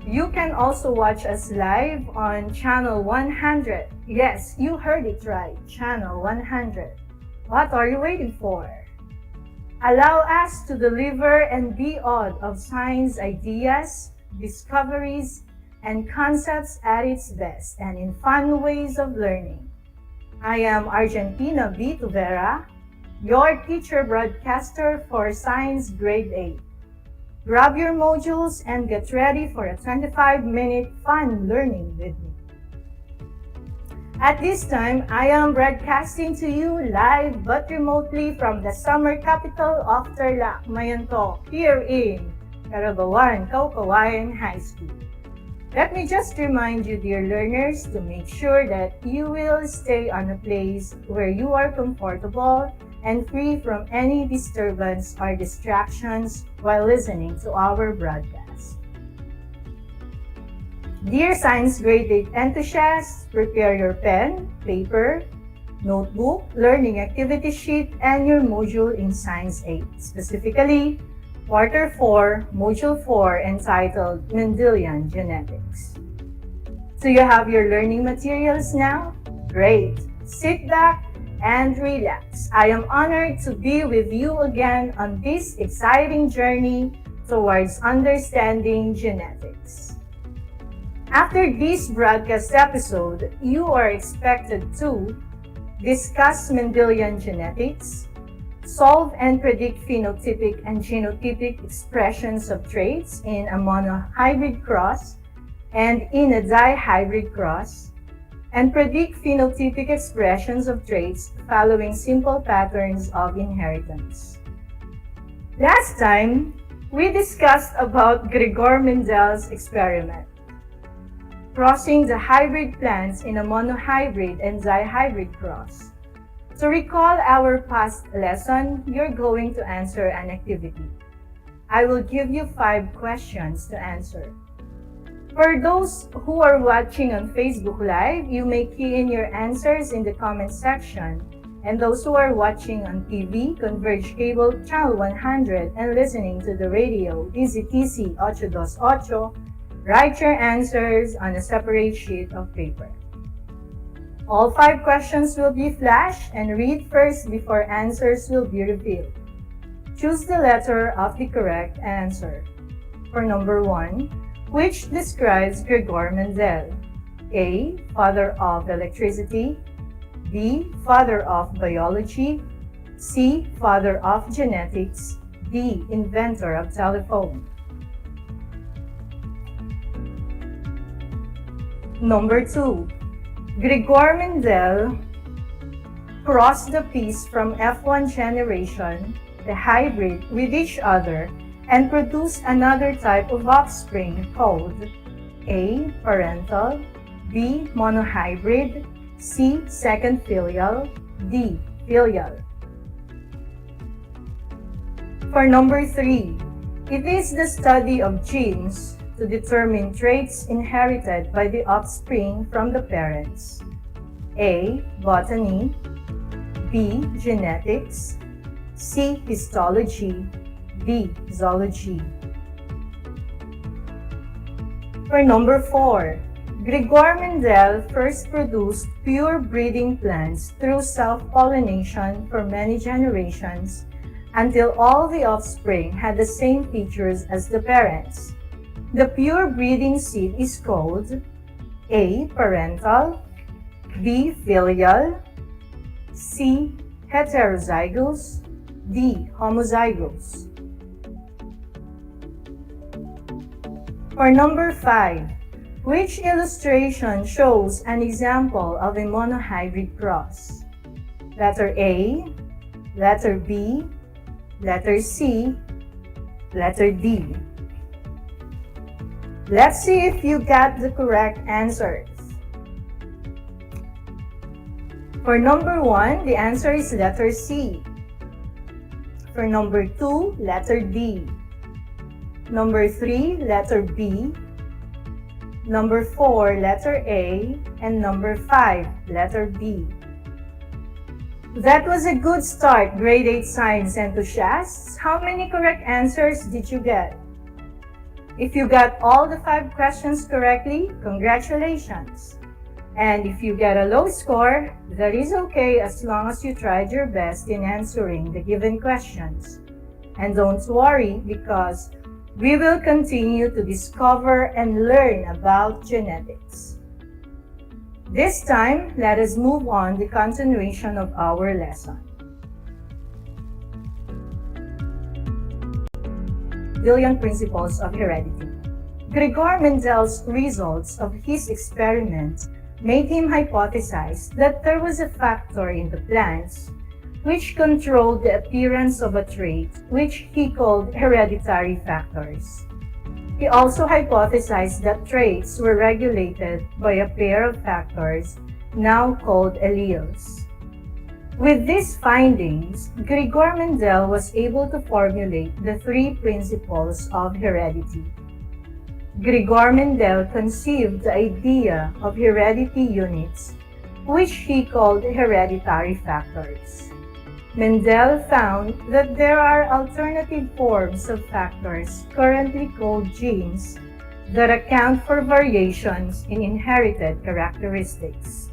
Speaker 6: you can also watch us live on Channel 100. Yes, you heard it right, Channel 100. What are you waiting for? Allow us to deliver and be awed of science ideas, discoveries, and concepts at its best and in fun ways of learning. I am Argentina B. Tuvera, your teacher broadcaster for Science Grade 8. Grab your modules and get ready for a 25-minute fun learning with me. At this time, I am broadcasting to you live but remotely from the summer capital of Tarlac, Mayantok, here in Carabawan, Caucawayan High School. Let me just remind you, dear learners, to make sure that you will stay on a place where you are comfortable and free from any disturbance or distractions while listening to our broadcast. Dear Science Grade 8 enthusiasts, prepare your pen, paper, notebook, learning activity sheet, and your module in Science 8, specifically Quarter 4, Module 4, entitled Mendelian Genetics. Do you have your learning materials now? Great! Sit back and relax. I am honored to be with you again on this exciting journey towards understanding genetics. After this broadcast episode, you are expected to discuss Mendelian genetics, solve and predict phenotypic and genotypic expressions of traits in a monohybrid cross and in a dihybrid cross, and predict phenotypic expressions of traits following simple patterns of inheritance. Last time, we discussed about Gregor Mendel's experiment, crossing the hybrid plants in a monohybrid and dihybrid cross. To recall our past lesson, you're going to answer an activity. I will give you 5 questions to answer. For those who are watching on Facebook Live, you may key in your answers in the comment section. And those who are watching on TV, Converge Cable Channel 100 and listening to the radio, DZTC 828, write your answers on a separate sheet of paper. All 5 questions will be flashed and read first before answers will be revealed. Choose the letter of the correct answer. For number 1, which describes Gregor Mendel? A. Father of electricity. B. Father of biology. C. Father of genetics. D. Inventor of telephone. Number 2. Gregor Mendel crossed the piece from F1 generation, the hybrid, with each other and produced another type of offspring called A. Parental, B. Monohybrid, C. Second filial, D. Filial. For number 3, it is the study of genes to determine traits inherited by the offspring from the parents. A. Botany, B. Genetics, C. Histology, D. Zoology. For number 4, Gregor Mendel first produced pure breeding plants through self-pollination for many generations until all the offspring had the same features as the parents. The pure breeding seed is called A. Parental, B. Filial, C. Heterozygous, D. Homozygous. For number 5, which illustration shows an example of a monohybrid cross? Letter A, letter B, letter C, letter D. Let's see if you got the correct answers. For number 1, the answer is letter C. For number 2, letter D. Number 3, letter B. Number 4, letter A. And number 5, letter B. That was a good start, grade 8 science enthusiasts. How many correct answers did you get? If you got all the 5 questions correctly, congratulations. And if you get a low score, that is okay as long as you tried your best in answering the given questions. And don't worry because we will continue to discover and learn about genetics. This time, let us move on the continuation of our lesson. Brilliant principles of heredity. Gregor Mendel's results of his experiment made him hypothesize that there was a factor in the plants which controlled the appearance of a trait, which he called hereditary factors. He also hypothesized that traits were regulated by a pair of factors now called alleles. With these findings, Gregor Mendel was able to formulate the three principles of heredity. Gregor Mendel conceived the idea of heredity units, which he called hereditary factors. Mendel found that there are alternative forms of factors currently called genes that account for variations in inherited characteristics.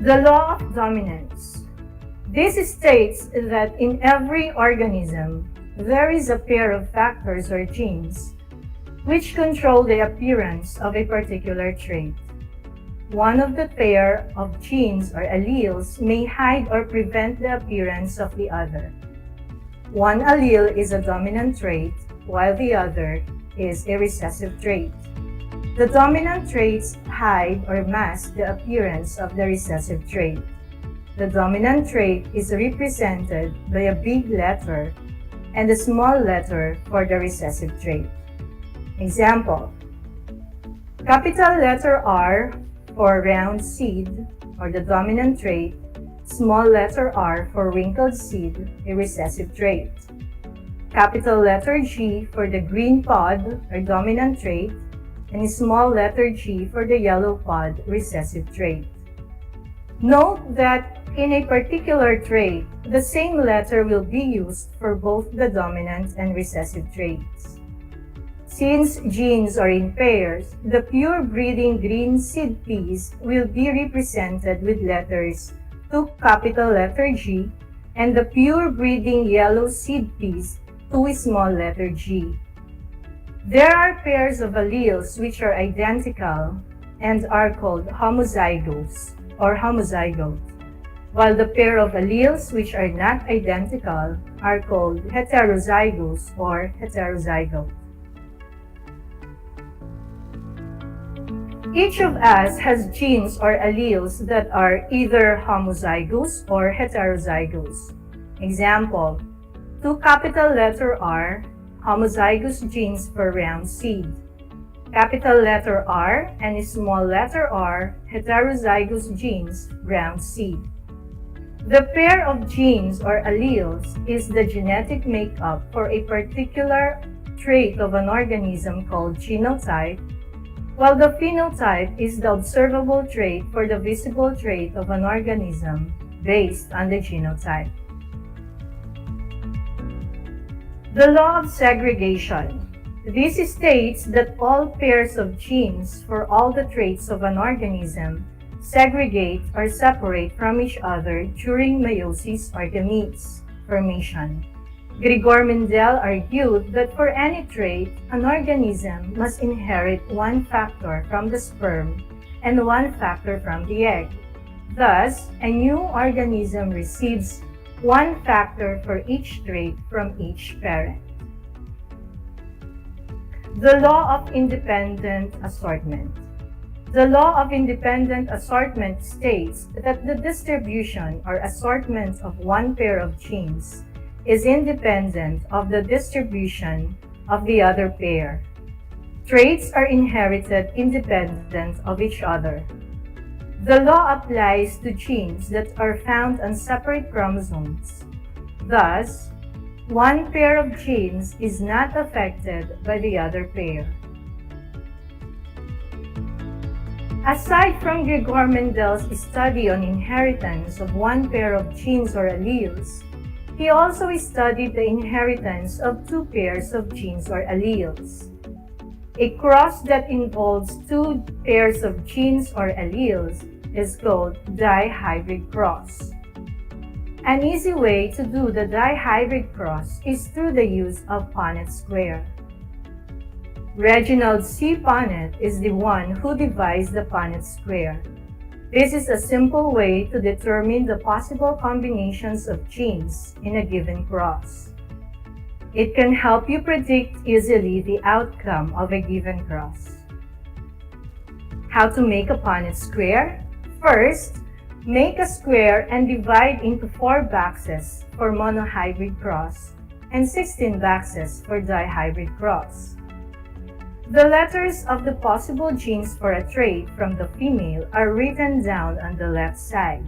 Speaker 6: The law of dominance. This states that in every organism, there is a pair of factors or genes which control the appearance of a particular trait. One of the pair of genes or alleles may hide or prevent the appearance of the other. One allele is a dominant trait, while the other is a recessive trait. The dominant traits hide or mask the appearance of the recessive trait. The dominant trait is represented by a big letter and a small letter for the recessive trait. Example: capital letter R for round seed, or the dominant trait, small letter r for wrinkled seed, a recessive trait. Capital letter G for the green pod, or dominant trait, and a small letter G for the yellow pod, recessive trait. Note that in a particular trait, the same letter will be used for both the dominant and recessive traits. Since genes are in pairs, the pure breeding green seed peas will be represented with letters 2 capital letter G, and the pure breeding yellow seed peas 2 small letter G. There are pairs of alleles which are identical and are called homozygous or homozygote, while the pair of alleles which are not identical are called heterozygous or heterozygote. Each of us has genes or alleles that are either homozygous or heterozygous. Example: 2 capital letter R, homozygous genes for round seed. Capital letter R and small letter r, heterozygous genes, round seed. The pair of genes or alleles is the genetic makeup for a particular trait of an organism called genotype, while the phenotype is the observable trait for the visible trait of an organism based on the genotype. The law of segregation. This states that all pairs of genes for all the traits of an organism segregate or separate from each other during meiosis or gametes formation. Gregor Mendel argued that for any trait, an organism must inherit one factor from the sperm and one factor from the egg. Thus, a new organism receives one factor for each trait from each parent. The law of independent assortment. The law of independent assortment states that the distribution or assortment of one pair of genes is independent of the distribution of the other pair. Traits are inherited independent of each other. The law applies to genes that are found on separate chromosomes. Thus, one pair of genes is not affected by the other pair. Aside from Gregor Mendel's study on inheritance of one pair of genes or alleles, he also studied the inheritance of two pairs of genes or alleles. A cross that involves two pairs of genes or alleles is called dihybrid cross. An easy way to do the dihybrid cross is through the use of Punnett square. Reginald C. Punnett is the one who devised the Punnett square. This is a simple way to determine the possible combinations of genes in a given cross. It can help you predict easily the outcome of a given cross. How to make a Punnett square? First, make a square and divide into 4 boxes for monohybrid cross and 16 boxes for dihybrid cross. The letters of the possible genes for a trait from the female are written down on the left side.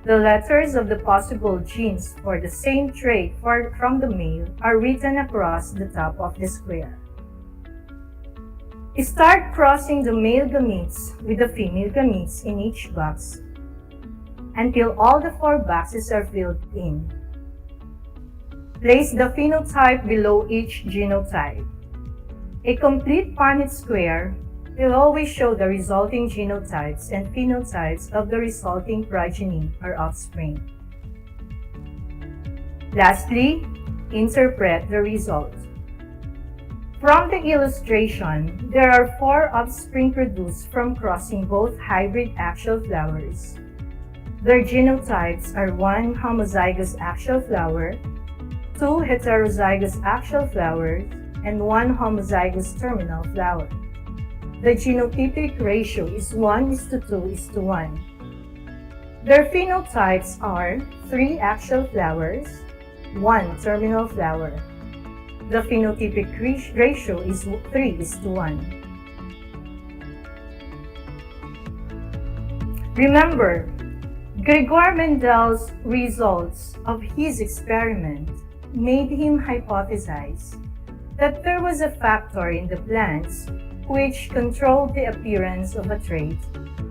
Speaker 6: The letters of the possible genes for the same trait from the male are written across the top of the square. Start crossing the male gametes with the female gametes in each box until all the 4 boxes are filled in. Place the phenotype below each genotype. A complete Punnett square will always show the resulting genotypes and phenotypes of the resulting progeny or offspring. Lastly, interpret the result. From the illustration, there are 4 offspring produced from crossing both hybrid axial flowers. Their genotypes are 1 homozygous axial flower, 2 heterozygous axial flowers, and 1 homozygous terminal flower. The genotypic ratio is 1:2:1. Their phenotypes are 3 axial flowers, 1 terminal flower. The phenotypic ratio is 3:1. Remember, Gregor Mendel's results of his experiment made him hypothesize that there was a factor in the plants which controlled the appearance of a trait,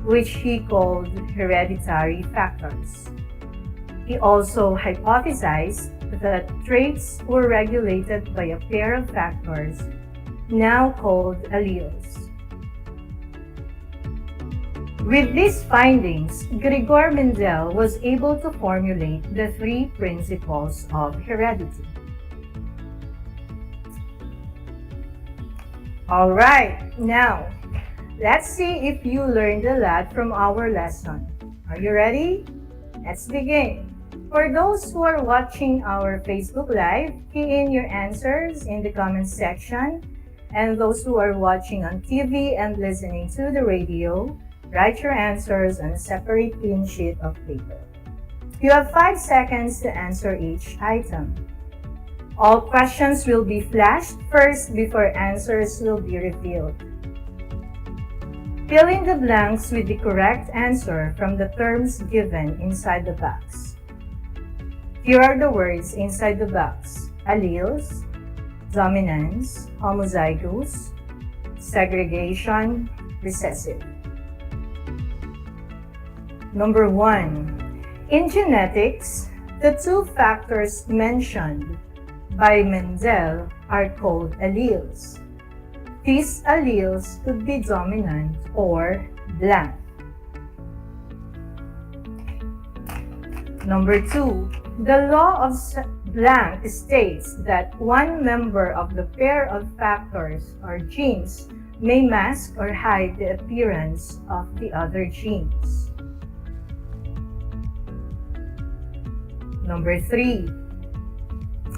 Speaker 6: which he called hereditary factors. He also hypothesized that traits were regulated by a pair of factors, now called alleles. With these findings, Gregor Mendel was able to formulate the 3 principles of heredity. Alright, now, let's see if you learned a lot from our lesson. Are you ready? Let's begin. For those who are watching our Facebook Live, key in your answers in the comments section. And those who are watching on TV and listening to the radio, write your answers on a separate clean sheet of paper. You have 5 seconds to answer each item. All questions will be flashed first before answers will be revealed. Fill in the blanks with the correct answer from the terms given inside the box. Here are the words inside the box: alleles, dominance, homozygous, segregation, recessive. Number 1. In genetics, the 2 factors mentioned by Mendel are called alleles. These alleles could be dominant or blank. Number 2. The law of blank states that one member of the pair of factors or genes may mask or hide the appearance of the other genes. Number 3.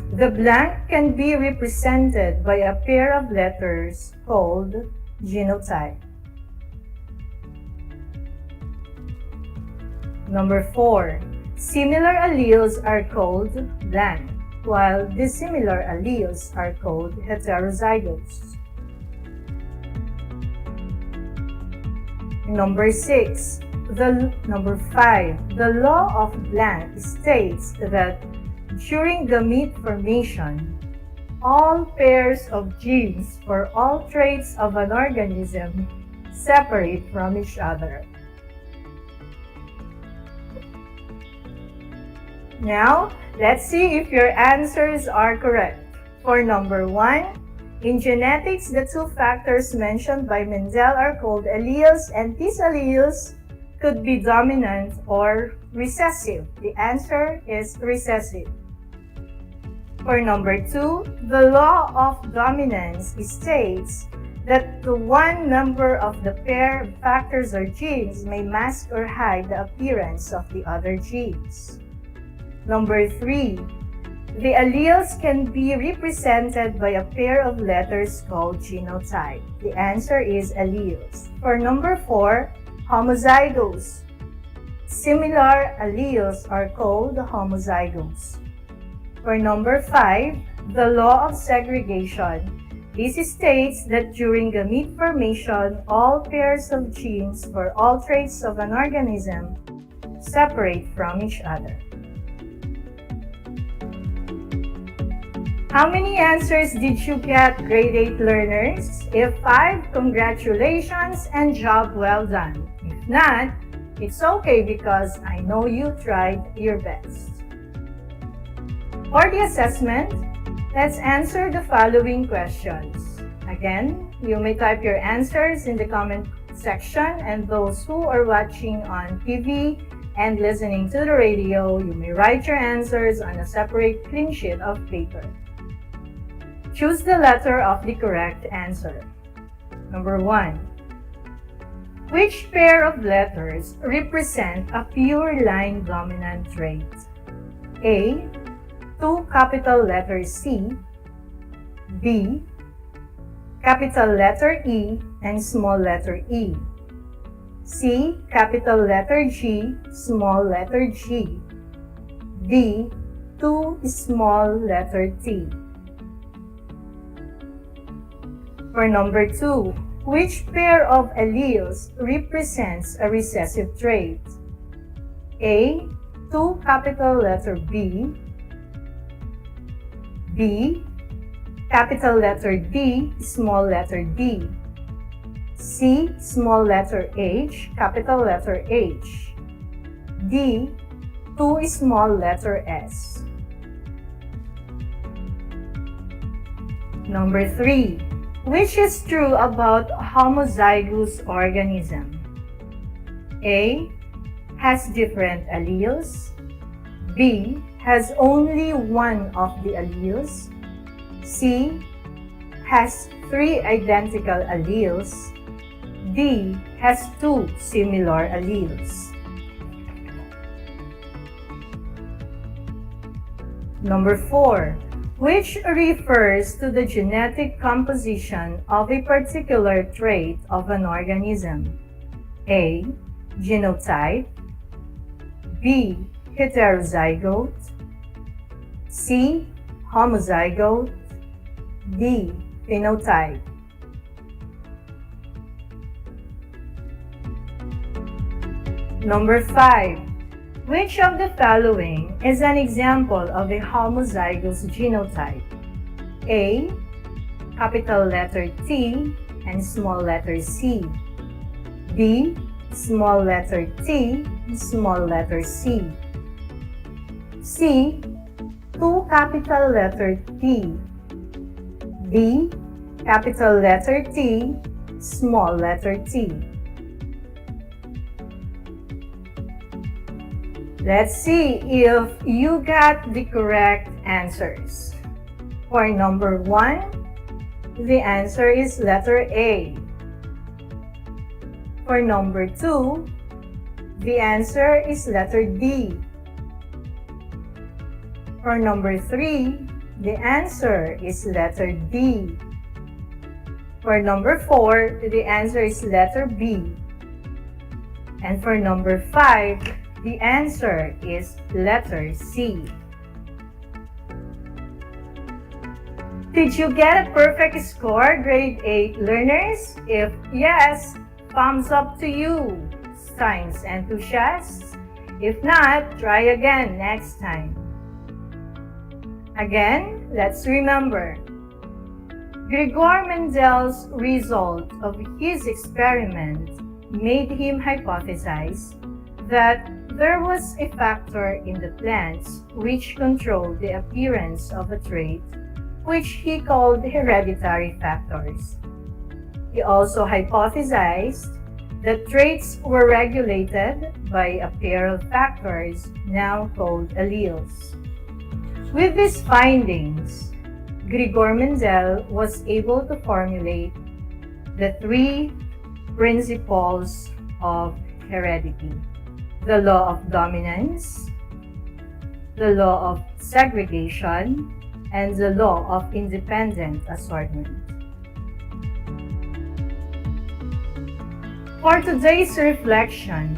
Speaker 6: The blank can be represented by a pair of letters called genotype. Number 4. Similar alleles are called blank, while dissimilar alleles are called heterozygous. Number 6. Number 5. The law of blank states that during gamete formation, all pairs of genes for all traits of an organism separate from each other. Now, let's see if your answers are correct. For number 1, In genetics, the two factors mentioned by Mendel are called alleles, and these alleles could be dominant or recessive. The answer is recessive. For number 2, the law of dominance states that the one member of the pair of factors or genes may mask or hide the appearance of the other genes. Number 3, the alleles can be represented by a pair of letters called genotype. The answer is alleles. For number 4, homozygous. Similar alleles are called homozygous. For number 5, the law of segregation. This states that during gamete formation, all pairs of genes for all traits of an organism separate from each other. How many answers did you get, grade 8 learners? If 5, congratulations and job well done. If not, it's okay because I know you tried your best. For the assessment, let's answer the following questions. Again, you may type your answers in the comment section, and those who are watching on TV and listening to the radio, you may write your answers on a separate clean sheet of paper. Choose the letter of the correct answer. Number 1. Which pair of letters represent a pure line dominant trait? A. 2 capital letter C, B, capital letter E and small letter E, C, capital letter G, small letter G, D, 2 small letter T. For number 2, which pair of alleles represents a recessive trait? A, 2 capital letter B, B, capital letter D, small letter D, C, small letter H, capital letter H, D, 2 small letter S. Number 3, which is true about homozygous organism? A, has different alleles, B, has only one of the alleles, C, has 3 identical alleles, D, has 2 similar alleles. Number 4, which refers to the genetic composition of a particular trait of an organism? A, genotype, B, heterozygote, C, homozygote, D, phenotype. Number 5. Which of the following is an example of a homozygous genotype? A, capital letter T and small letter C. B, small letter T and small letter C. C, 2 capital letter T. D, capital letter T, small letter T. Let's see if you got the correct answers. For number 1, the answer is letter A. For number 2, the answer is letter D. For number 3, the answer is letter D. For number 4, the answer is letter B. And for number 5, the answer is letter C. Did you get a perfect score, grade 8 learners? If yes, thumbs up to you, science enthusiasts. If not, try again next time. Again, let's remember. Gregor Mendel's result of his experiment made him hypothesize that there was a factor in the plants which controlled the appearance of a trait which he called hereditary factors. He also hypothesized that traits were regulated by a pair of factors now called alleles. With these findings, Gregor Mendel was able to formulate the three principles of heredity: the law of dominance, the law of segregation, and the law of independent assortment. For today's reflection,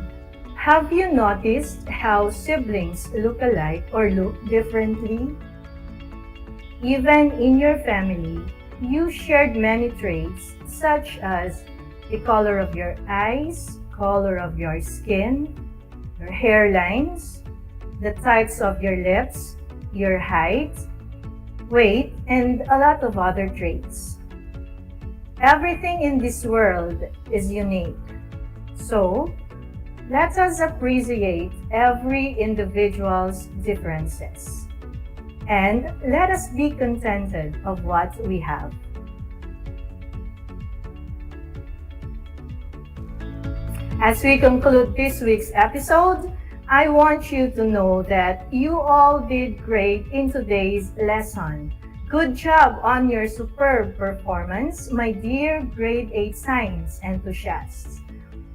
Speaker 6: have you noticed how siblings look alike or look differently? Even in your family, you shared many traits such as the color of your eyes, color of your skin, your hairlines, the types of your lips, your height, weight, and a lot of other traits. Everything in this world is unique. So, let us appreciate every individual's differences. And let us be contented of what we have. As we conclude this week's episode, I want you to know that you all did great in today's lesson. Good job on your superb performance, my dear grade 8 science enthusiasts.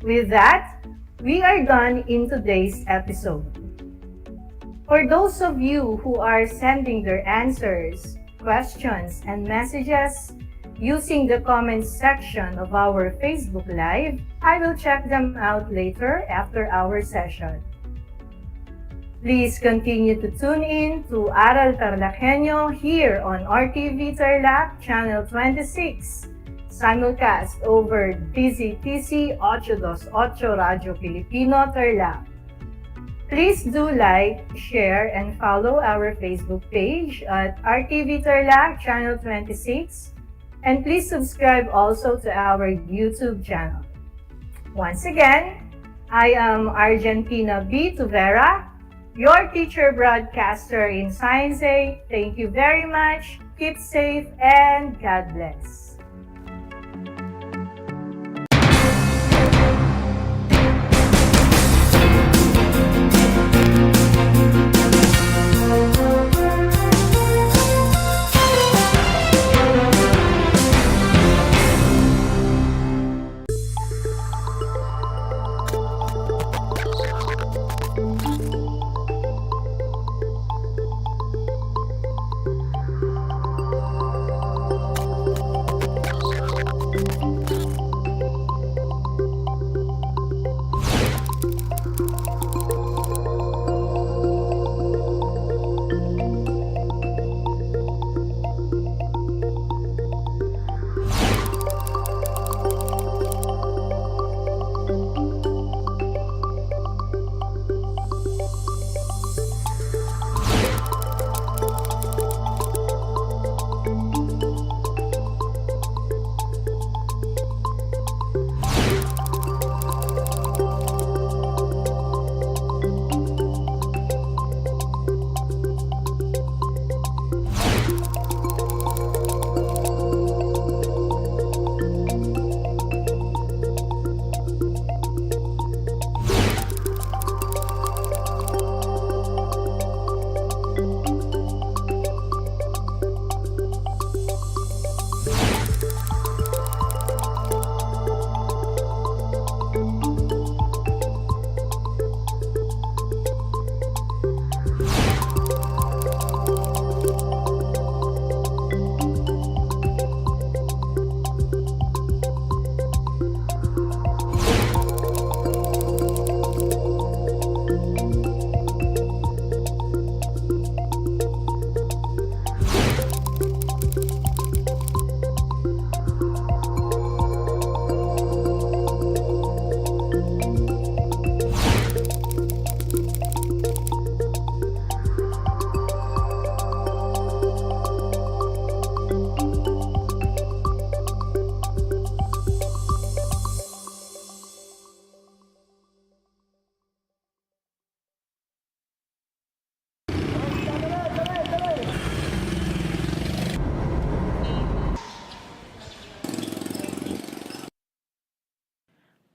Speaker 6: With that, we are done in today's episode. For those of you who are sending their answers, questions, and messages using the comments section of our Facebook Live, I will check them out later after our session. Please continue to tune in to Aral TarlakHenyo here on RTV Tarlac, Channel 26, simulcast over DZTC 828 Radio Filipino Tarlac. Please do like, share, and follow our Facebook page at RTV Tarlac, Channel 26, and please subscribe also to our YouTube channel. Once again, I am Argentina B. Tuvera, your teacher broadcaster in Science A. Thank you very much, keep safe, and God bless.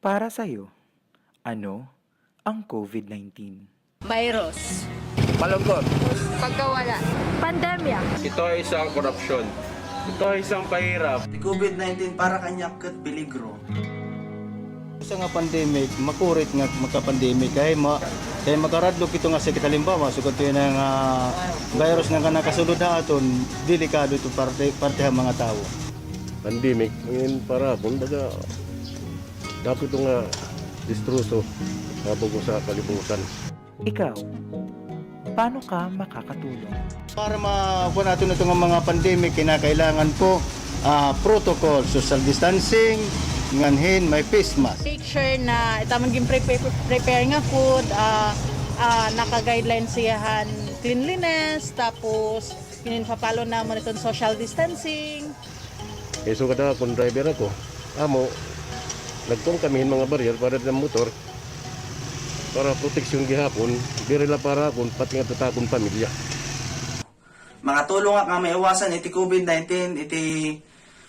Speaker 18: Para sa'yo, ano ang COVID-19?
Speaker 19: Virus.
Speaker 18: Malungkot.
Speaker 19: Pagkawala. Pandemya.
Speaker 18: Ito ay isang korupsyon. Ito ay isang pahirap.
Speaker 20: COVID-19 para kanya kat peligro.
Speaker 21: Sa nga pandemic, makurit nga magka-pandemic kay makaradlok ito nga sakit halimbawa sugod ito nga virus nga nakasulod na aton, delikado ito parte ang mga tao.
Speaker 22: Pandemic, ngayon para bundaga dapat ito nga distruso habang sa kalibutan.
Speaker 18: Ikaw, paano ka makakatulong?
Speaker 21: Para makuha natin ito nga mga pandemic, kinakailangan po protocol, social distancing, nganhin may face mask.
Speaker 19: Make sure na itamang prepare nga food, naka-guidelines siyahan cleanliness, tapos pinapalo na mo itong social distancing.
Speaker 22: So kada kung driver ako, amo, nagtong kami mga barrier para ng motor para proteksyon gihapon, dirila para kung pati nga tatakon pamilya.
Speaker 20: Makatulong nga may iwasan iti COVID-19, iti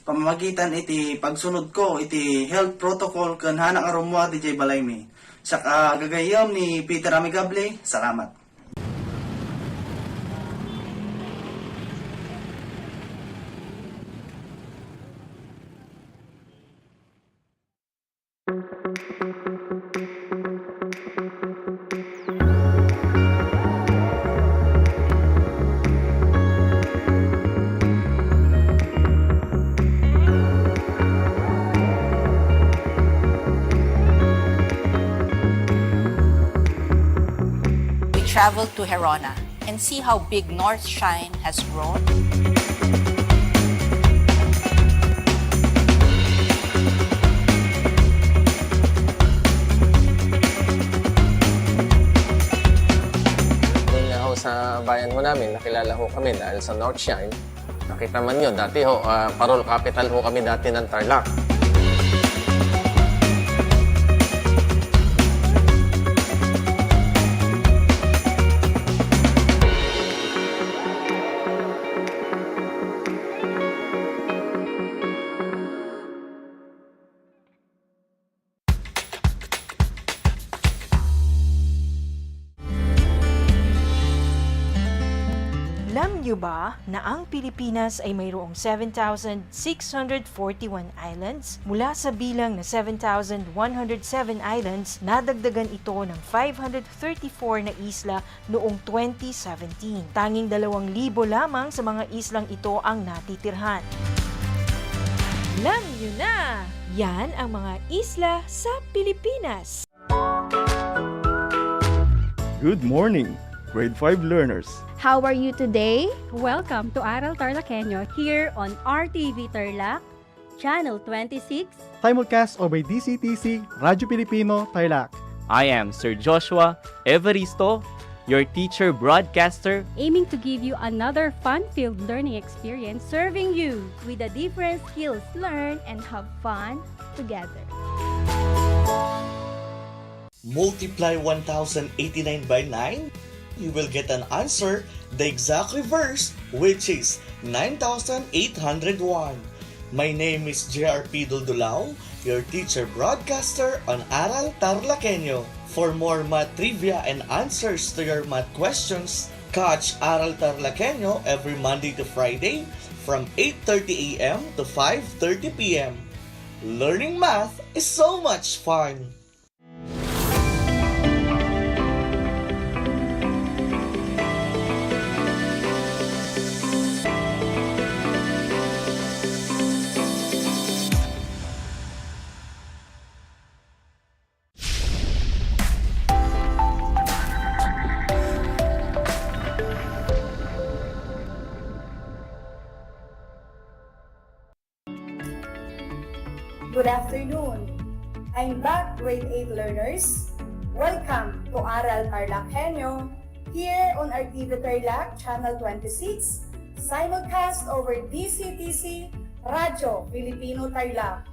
Speaker 20: pamamagitan iti pagsunod ko, iti health protocol kan hanak arumwa DJ Balaymi. Sa gagayam ni Peter Amigable, salamat.
Speaker 23: Travel to Herona and see how big North Shine has grown.
Speaker 24: Doon ho sa bayan ho namin, nakilala ho kami dahil sa North Shine. Nakita man yun, dati ho, parol capital ho kami dati ng Tarlac.
Speaker 25: Alam niyo ba na ang Pilipinas ay mayroong 7,641 islands? Mula sa bilang na 7,107 islands, nadagdagan ito ng 534 na isla noong 2017. Tanging 2,000 lamang sa mga islang ito ang natitirhan. Alam niyo na! Yan ang mga isla sa Pilipinas.
Speaker 11: Good morning, grade 5 learners.
Speaker 7: How are you today? Welcome to Aral TarlakHenyo here on RTV Tarlac, Channel 26.
Speaker 26: Simulcast over DCTC, Radyo Pilipino, Tarlac.
Speaker 27: I am Sir Joshua Evaristo, your teacher broadcaster,
Speaker 7: Aiming to give you another fun-filled learning experience, serving you with the different skills learned and have fun together.
Speaker 28: Multiply 1089 by 9. You will get an answer, the exact reverse, which is 9,801. My name is JRP Duldulao, your teacher broadcaster on Aral TarlakHenyo. For more math trivia and answers to your math questions, catch Aral TarlakHenyo every Monday to Friday from 8:30 a.m. to 5:30 p.m. Learning math is so much fun!
Speaker 6: Good afternoon. I'm back, grade 8 learners. Welcome to Aral TarlakHenyo here on RTV Tarlac, Channel 26, simulcast over DCTC, Radyo Pilipino Tarlac.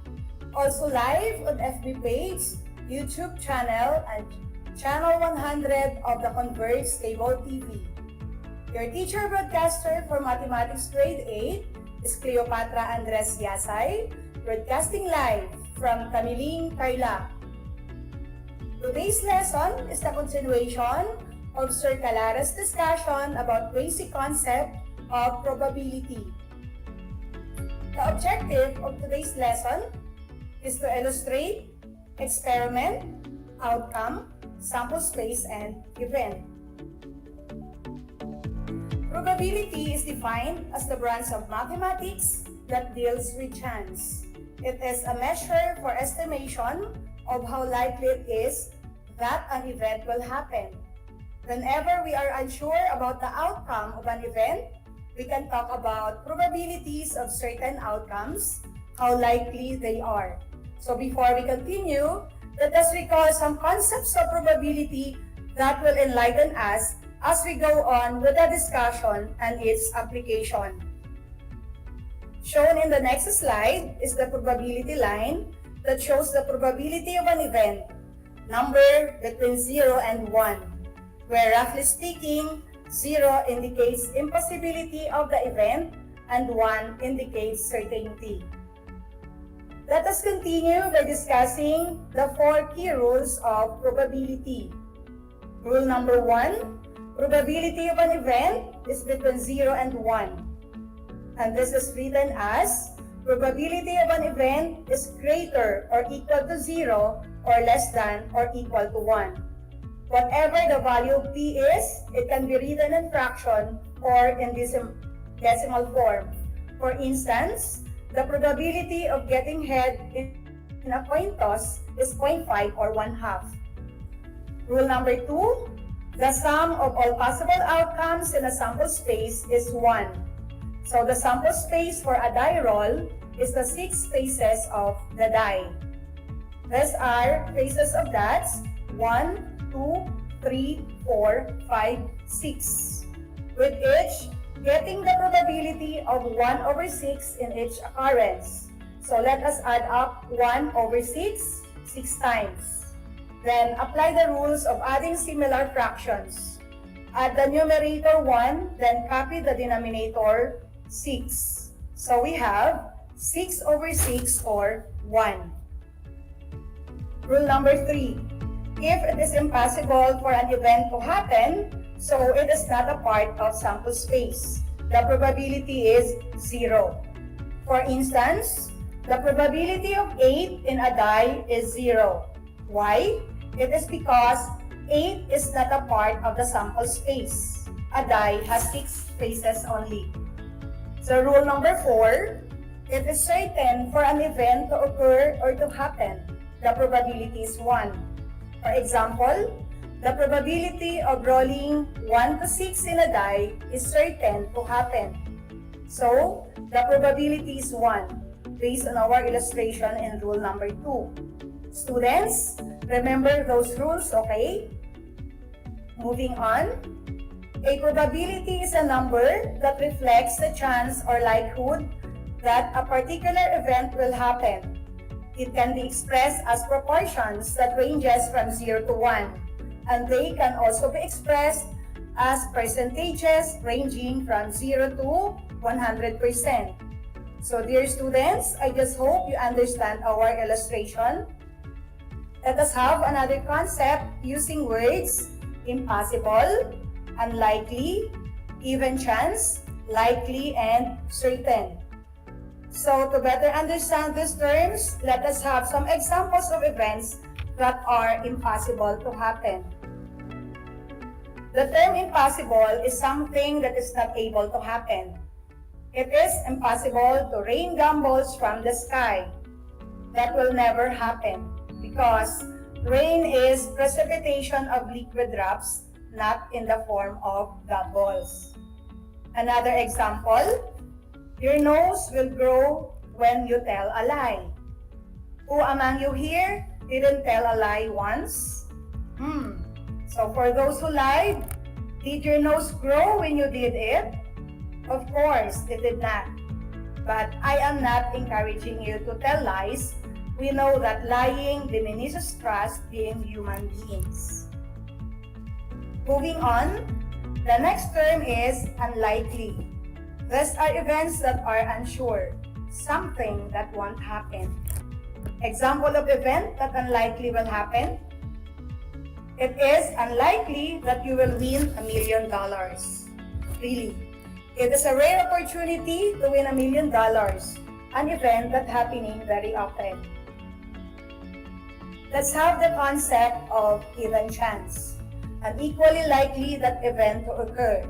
Speaker 6: Also live on FB page, YouTube channel, and Channel 100 of the Converge Cable TV. Your teacher broadcaster for Mathematics Grade 8 is Cleopatra Andres Yasay, broadcasting live from Tamiling, Tarlac. Today's lesson is the continuation of Sir Calara's discussion about basic concept of probability. The objective of today's lesson is to illustrate experiment, outcome, sample space, and event. Probability is defined as the branch of mathematics that deals with chance. It is a measure for estimation of how likely it is that an event will happen. Whenever we are unsure about the outcome of an event, we can talk about probabilities of certain outcomes, how likely they are. So before we continue, let us recall some concepts of probability that will enlighten us as we go on with the discussion and its application. Shown in the next slide is the probability line that shows the probability of an event, number between 0 and 1, where roughly speaking, 0 indicates impossibility of the event and 1 indicates certainty. Let us continue by discussing the 4 key rules of probability. Rule number 1, probability of an event is between 0 and 1. And this is written as probability of an event is greater or equal to 0 or less than or equal to 1. Whatever the value of P is, it can be written in fraction or in decimal form. For instance, the probability of getting head in a coin toss is 0.5 or 1/2. Rule number 2, the sum of all possible outcomes in a sample space is 1. So the sample space for a die roll is the 6 faces of the die. These are faces of dots, 1, 2, 3, 4, 5, 6. With each getting the probability of 1/6 in each occurrence. So let us add up 1/6 6 times. Then apply the rules of adding similar fractions. Add the numerator 1, then copy the denominator 6. So we have 6/6 or 1. Rule number 3. If it is impossible for an event to happen, so it is not a part of sample space. The probability is 0. For instance, the probability of 8 in a die is 0. Why? It is because 8 is not a part of the sample space. A die has 6 faces only. So rule number 4, it is certain for an event to occur or to happen. The probability is 1. For example, the probability of rolling 1 to 6 in a die is certain to happen. So, the probability is 1, based on our illustration in rule number 2. Students, remember those rules, okay? Moving on, a probability is a number that reflects the chance or likelihood that a particular event will happen. It can be expressed as proportions that ranges from 0 to 1, and they can also be expressed as percentages ranging from 0 to 100%. So dear students, I just hope you understand our illustration. Let us have another concept using words impossible, unlikely, even chance, likely, and certain. So to better understand these terms, let us have some examples of events that are impossible to happen. The term impossible is something that is not able to happen. It is impossible to rain gumballs from the sky. That will never happen because rain is precipitation of liquid drops, not in the form of gumballs. Another example, your nose will grow when you tell a lie. Who among you here didn't tell a lie once? So for those who lied, did your nose grow when you did it? Of course, it did not. But I am not encouraging you to tell lies. We know that lying diminishes trust being human beings. Moving on, the next term is unlikely. These are events that are unsure, something that won't happen. Example of event that unlikely will happen, It is unlikely that you will win $1 million. Really. It is a rare opportunity to win $1 million, an event that's happening very often. Let's have the concept of even chance, an equally likely that event to occur.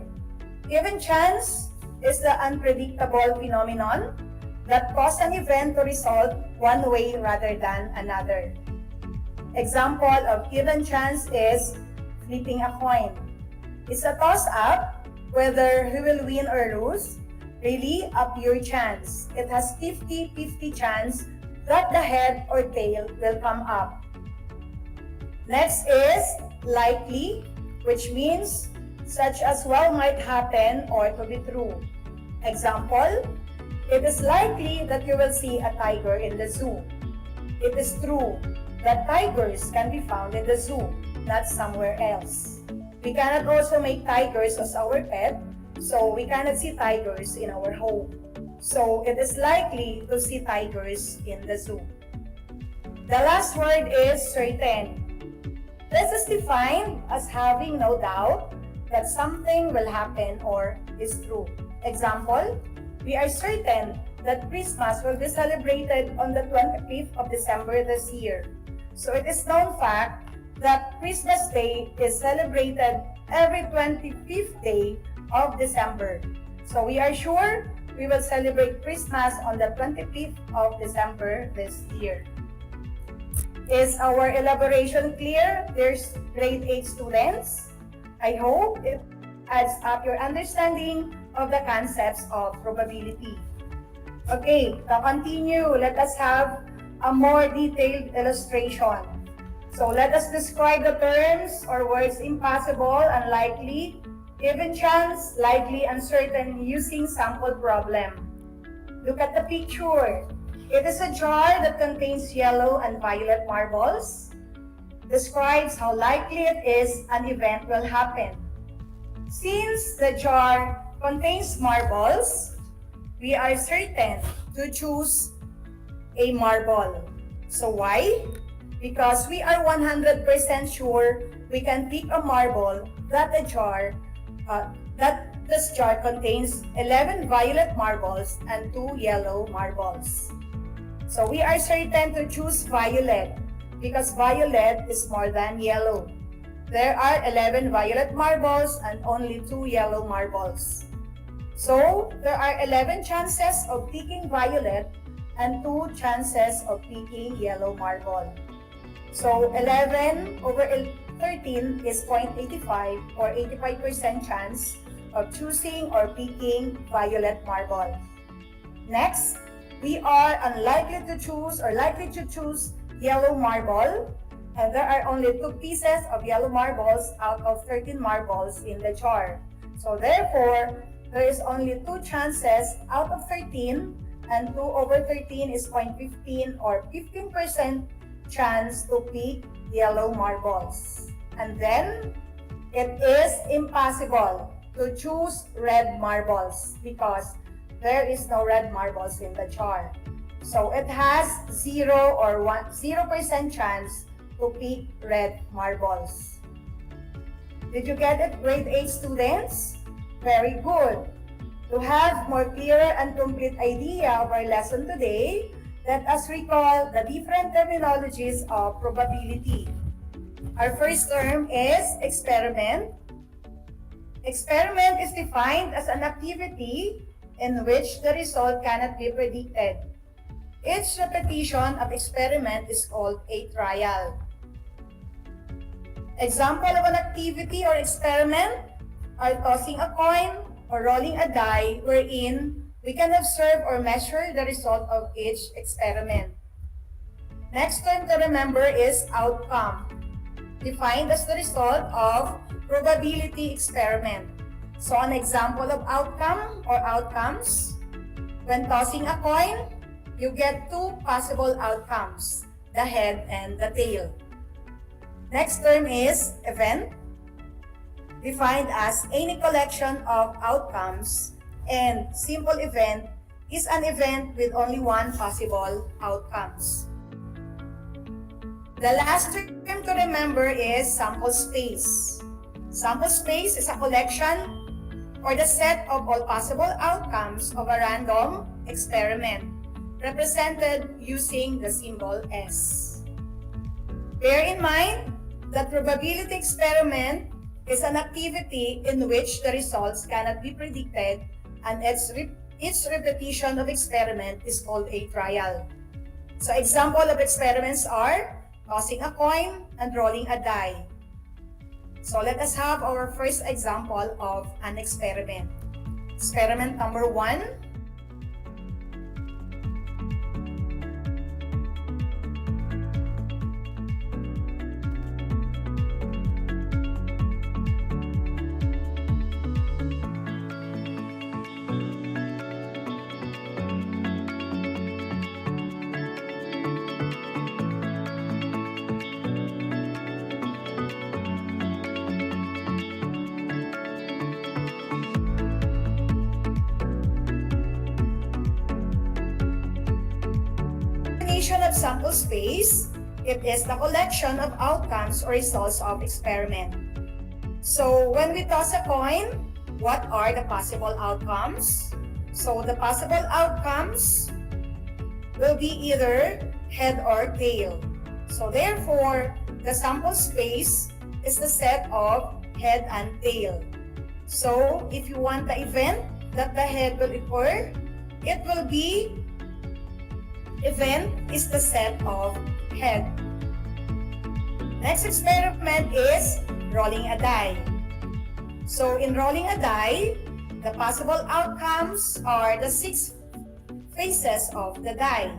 Speaker 6: Even chance is the unpredictable phenomenon that causes an event to result one way rather than another. Example of even chance is flipping a coin. It's a toss-up whether who will win or lose, really a pure chance. It has 50-50 chance that the head or tail will come up. Next is likely, which means such as well might happen or to be true. Example, it is likely that you will see a tiger in the zoo. It is true that tigers can be found in the zoo, not somewhere else. We cannot also make tigers as our pet, so we cannot see tigers in our home. So it is likely to see tigers in the zoo. The last word is certain. This is defined as having no doubt that something will happen or is true. Example, we are certain that Christmas will be celebrated on the 25th of December this year. So it is known fact that Christmas Day is celebrated every 25th day of December. So we are sure we will celebrate Christmas on the 25th of December this year. Is our elaboration clear? There's grade 8 students. I hope it adds up your understanding of the concepts of probability. Okay, to continue, let us have a more detailed illustration. So let us describe the terms or words impossible, unlikely, even chance, likely, uncertain using sample problem. Look at the picture. It is a jar that contains yellow and violet marbles. Describes how likely it is an event will happen. Since the jar contains marbles, we are certain to choose a marble. So why? Because we are 100% sure we can pick a marble that this jar contains 11 violet marbles and 2 yellow marbles. So we are certain to choose violet because violet is more than yellow. There are 11 violet marbles and only 2 yellow marbles. So there are 11 chances of picking violet and 2 chances of picking yellow marble. So 11 over 13 is 0.85 or 85% chance of choosing or picking violet marble. Next, we are unlikely to choose or likely to choose yellow marble, and there are only 2 pieces of yellow marbles out of 13 marbles in the jar. So therefore, there is only 2 chances out of 13, and 2 over 13 is 0.15 or 15% chance to pick yellow marbles. And then, it is impossible to choose red marbles because there is no red marbles in the jar. So it has 0% chance to pick red marbles. Did you get it, grade 8 students? Very good. To have more clearer and complete idea of our lesson today, let us recall the different terminologies of probability. Our first term is experiment. Experiment is defined as an activity in which the result cannot be predicted. Each repetition of experiment is called a trial. Example of an activity or experiment are tossing a coin or rolling a die wherein we can observe or measure the result of each experiment. Next term to remember is outcome, defined as the result of probability experiment. So an example of outcome or outcomes, when tossing a coin, you get 2 possible outcomes, the head and the tail. Next term is event, defined as any collection of outcomes, and simple event is an event with only 1 possible outcomes. The last term to remember is sample space. Sample space is a collection or the set of all possible outcomes of a random experiment, represented using the symbol S. Bear in mind that probability experiment is an activity in which the results cannot be predicted, and its repetition of experiment is called a trial. So example of experiments are tossing a coin and rolling a die. So let us have our first example of an experiment. Experiment number 1. Of sample space, it is the collection of outcomes or results of experiment. So when we toss a coin, what are the possible outcomes? So the possible outcomes will be either head or tail. So therefore, the sample space is the set of head and tail. So if you want the event that the head will occur, it will be event is the set of head. Next experiment is rolling a die. So in rolling a die, the possible outcomes are the 6 faces of the die.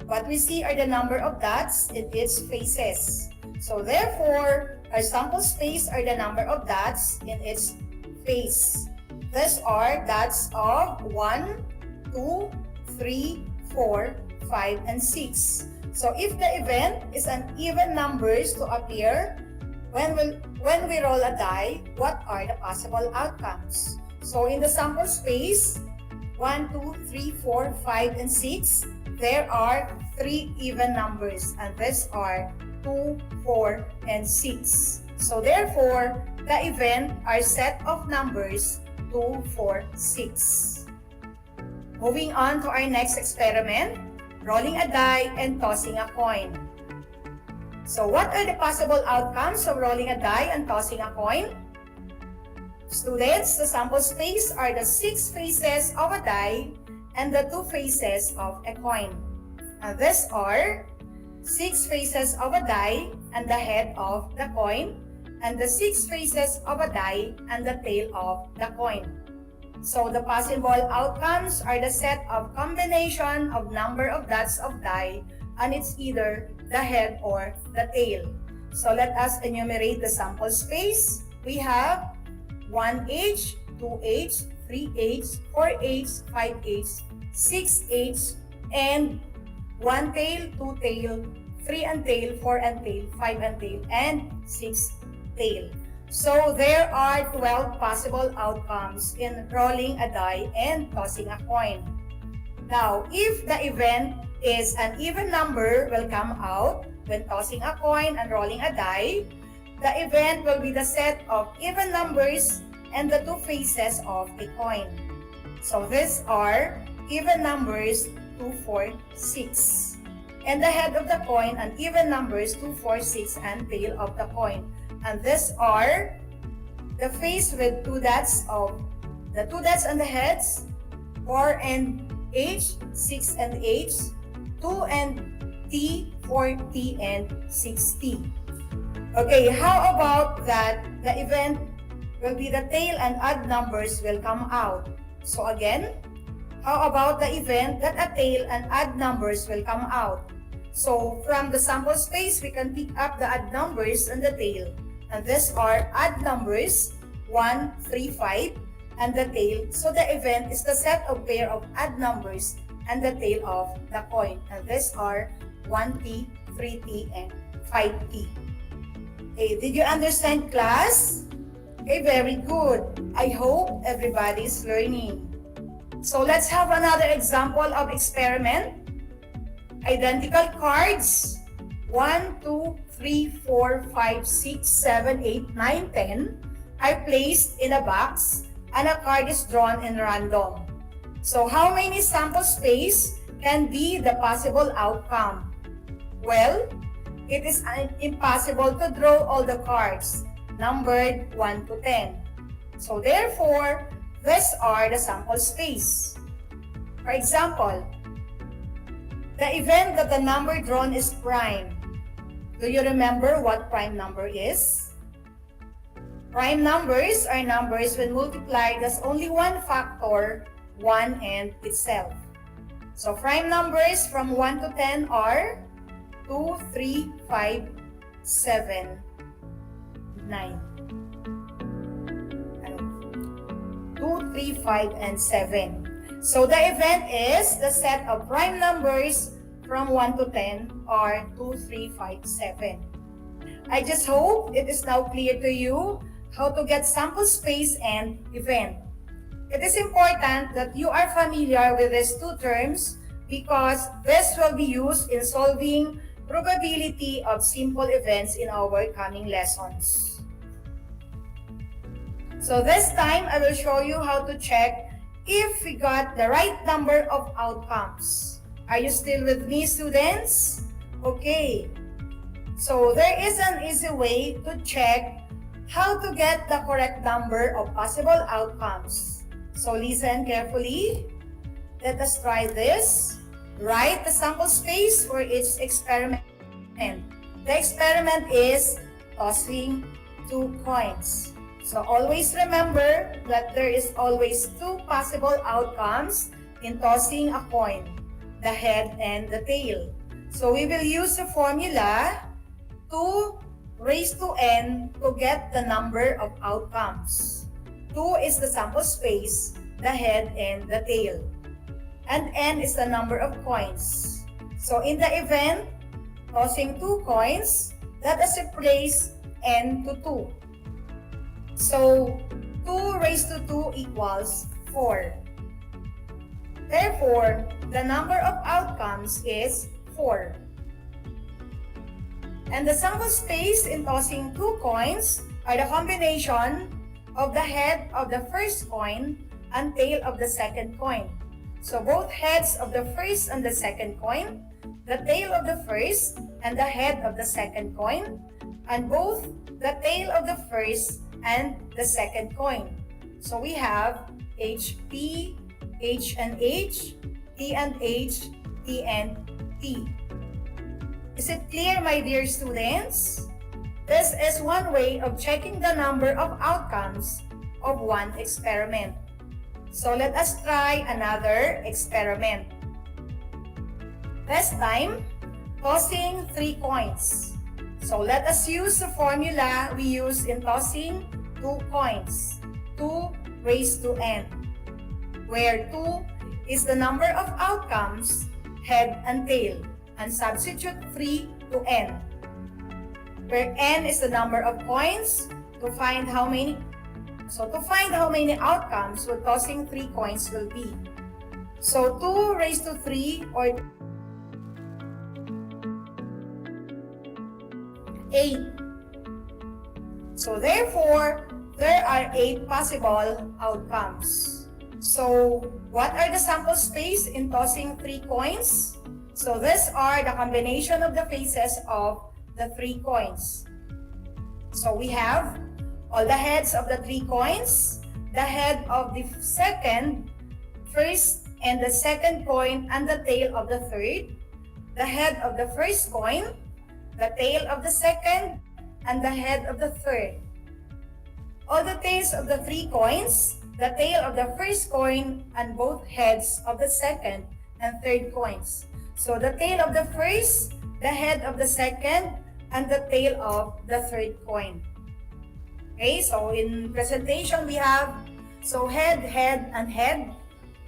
Speaker 6: What we see are the number of dots in its faces. So therefore, our sample space are the number of dots in its face. These are dots of 1, 2, 3, 4, 5, and 6. So if the event is an even numbers to appear when we roll a die, what are the possible outcomes? So in the sample space, 1, 2, 3, 4, 5, and 6, there are 3 even numbers, and these are 2, 4, and 6. So therefore, the event are set of numbers 2, 4, 6. Moving on to our next experiment, rolling a die and tossing a coin. So what are the possible outcomes of rolling a die and tossing a coin? Students, the sample space are the 6 faces of a die and the 2 faces of a coin. And these are 6 faces of a die and the head of the coin, and the 6 faces of a die and the tail of the coin. So the possible outcomes are the set of combination of number of dots of die, and it's either the head or the tail. So let us enumerate the sample space. We have 1H, 2H, 3H, 4H, 5H, 6H, and 1 tail, 2 tail, 3 and tail, 4 and tail, 5 and tail, and 6 tail. So there are 12 possible outcomes in rolling a die and tossing a coin. Now, if the event is an even number will come out when tossing a coin and rolling a die, the event will be the set of even numbers and the 2 faces of a coin. So these are even numbers 2, 4, 6. And the head of the coin and even numbers 2, 4, 6 and tail of the coin. And these are the face with 2 dots of the 2 dots on the heads, 4 and H, 6 and H, 2 and T, 4 T, and 6 T. Okay, how about that the event will be the tail and odd numbers will come out? So again, how about the event that a tail and odd numbers will come out? So from the sample space, we can pick up the odd numbers and the tail. And these are odd numbers 1, 3, 5, and the tail. So the event is the set of pair of odd numbers and the tail of the coin. And these are 1T, 3T, and 5T. Okay, did you understand, class? Okay, very good. I hope everybody's learning. So let's have another example of experiment. Identical cards 1, 2, 3, 4, 5, 6, 7, 8, 9, 10 are placed in a box and a card is drawn in random. So how many sample space can be the possible outcome? Well, it is impossible to draw all the cards numbered 1 to 10. So therefore, these are the sample space. For example, the event that the number drawn is prime. Do you remember what prime number is? Prime numbers are numbers when multiplied as only one factor, 1 and itself. So prime numbers from 1 to 10 are 2, 3, 5, 7, 9. 2, 3, 5, and 7. So the event is the set of prime numbers from 1 to 10 are 2, 3, 5, 7. I just hope it is now clear to you how to get sample space and event. It is important that you are familiar with these two terms because this will be used in solving probability of simple events in our coming lessons. So this time, I will show you how to check if we got the right number of outcomes. Are you still with me, students? Okay. So there is an easy way to check how to get the correct number of possible outcomes. So listen carefully. Let us try this. Write the sample space for each experiment. The experiment is tossing 2 coins. So always remember that there is always 2 possible outcomes in tossing a coin, the head and the tail. So we will use the formula 2 raised to n to get the number of outcomes. 2 is the sample space, the head and the tail. And n is the number of coins. So in the event, tossing 2 coins, let us replace n to 2. So 2 raised to 2 equals 4. Therefore, the number of outcomes is 4. And the sample space in tossing 2 coins are the combination of the head of the first coin and tail of the second coin. So both heads of the first and the second coin, the tail of the first and the head of the second coin, and both the tail of the first and the second coin. So we have HP, H and H, T and H, T and T. Is it clear, my dear students? This is one way of checking the number of outcomes of one experiment. So let us try another experiment. This time, tossing 3 coins. So let us use the formula we use in tossing 2 coins, 2 raised to n, where 2 is the number of outcomes, head and tail, and substitute 3 to n, where n is the number of coins to find how many. So to find how many outcomes with tossing 3 coins will be. So 2 raised to 3 or 8. So therefore, there are 8 possible outcomes. So what are the sample space in tossing 3 coins? So these are the combination of the faces of the 3 coins. So we have all the heads of the 3 coins, the head of the second, first and the second coin, and the tail of the third, the head of the first coin, the tail of the second, and the head of the third. All the tails of the 3 coins, the tail of the first coin, and both heads of the second and third coins. So the tail of the first, the head of the second, and the tail of the third coin. Okay, so in presentation we have head, head, and head,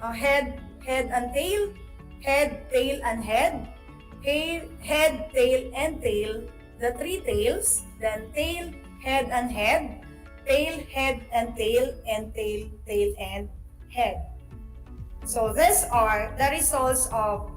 Speaker 6: head, head, and tail, head, tail, and head, head, tail, and tail, the 3 tails, then tail, head, and head, tail, head, and tail, and tail, tail, and head. So these are the results of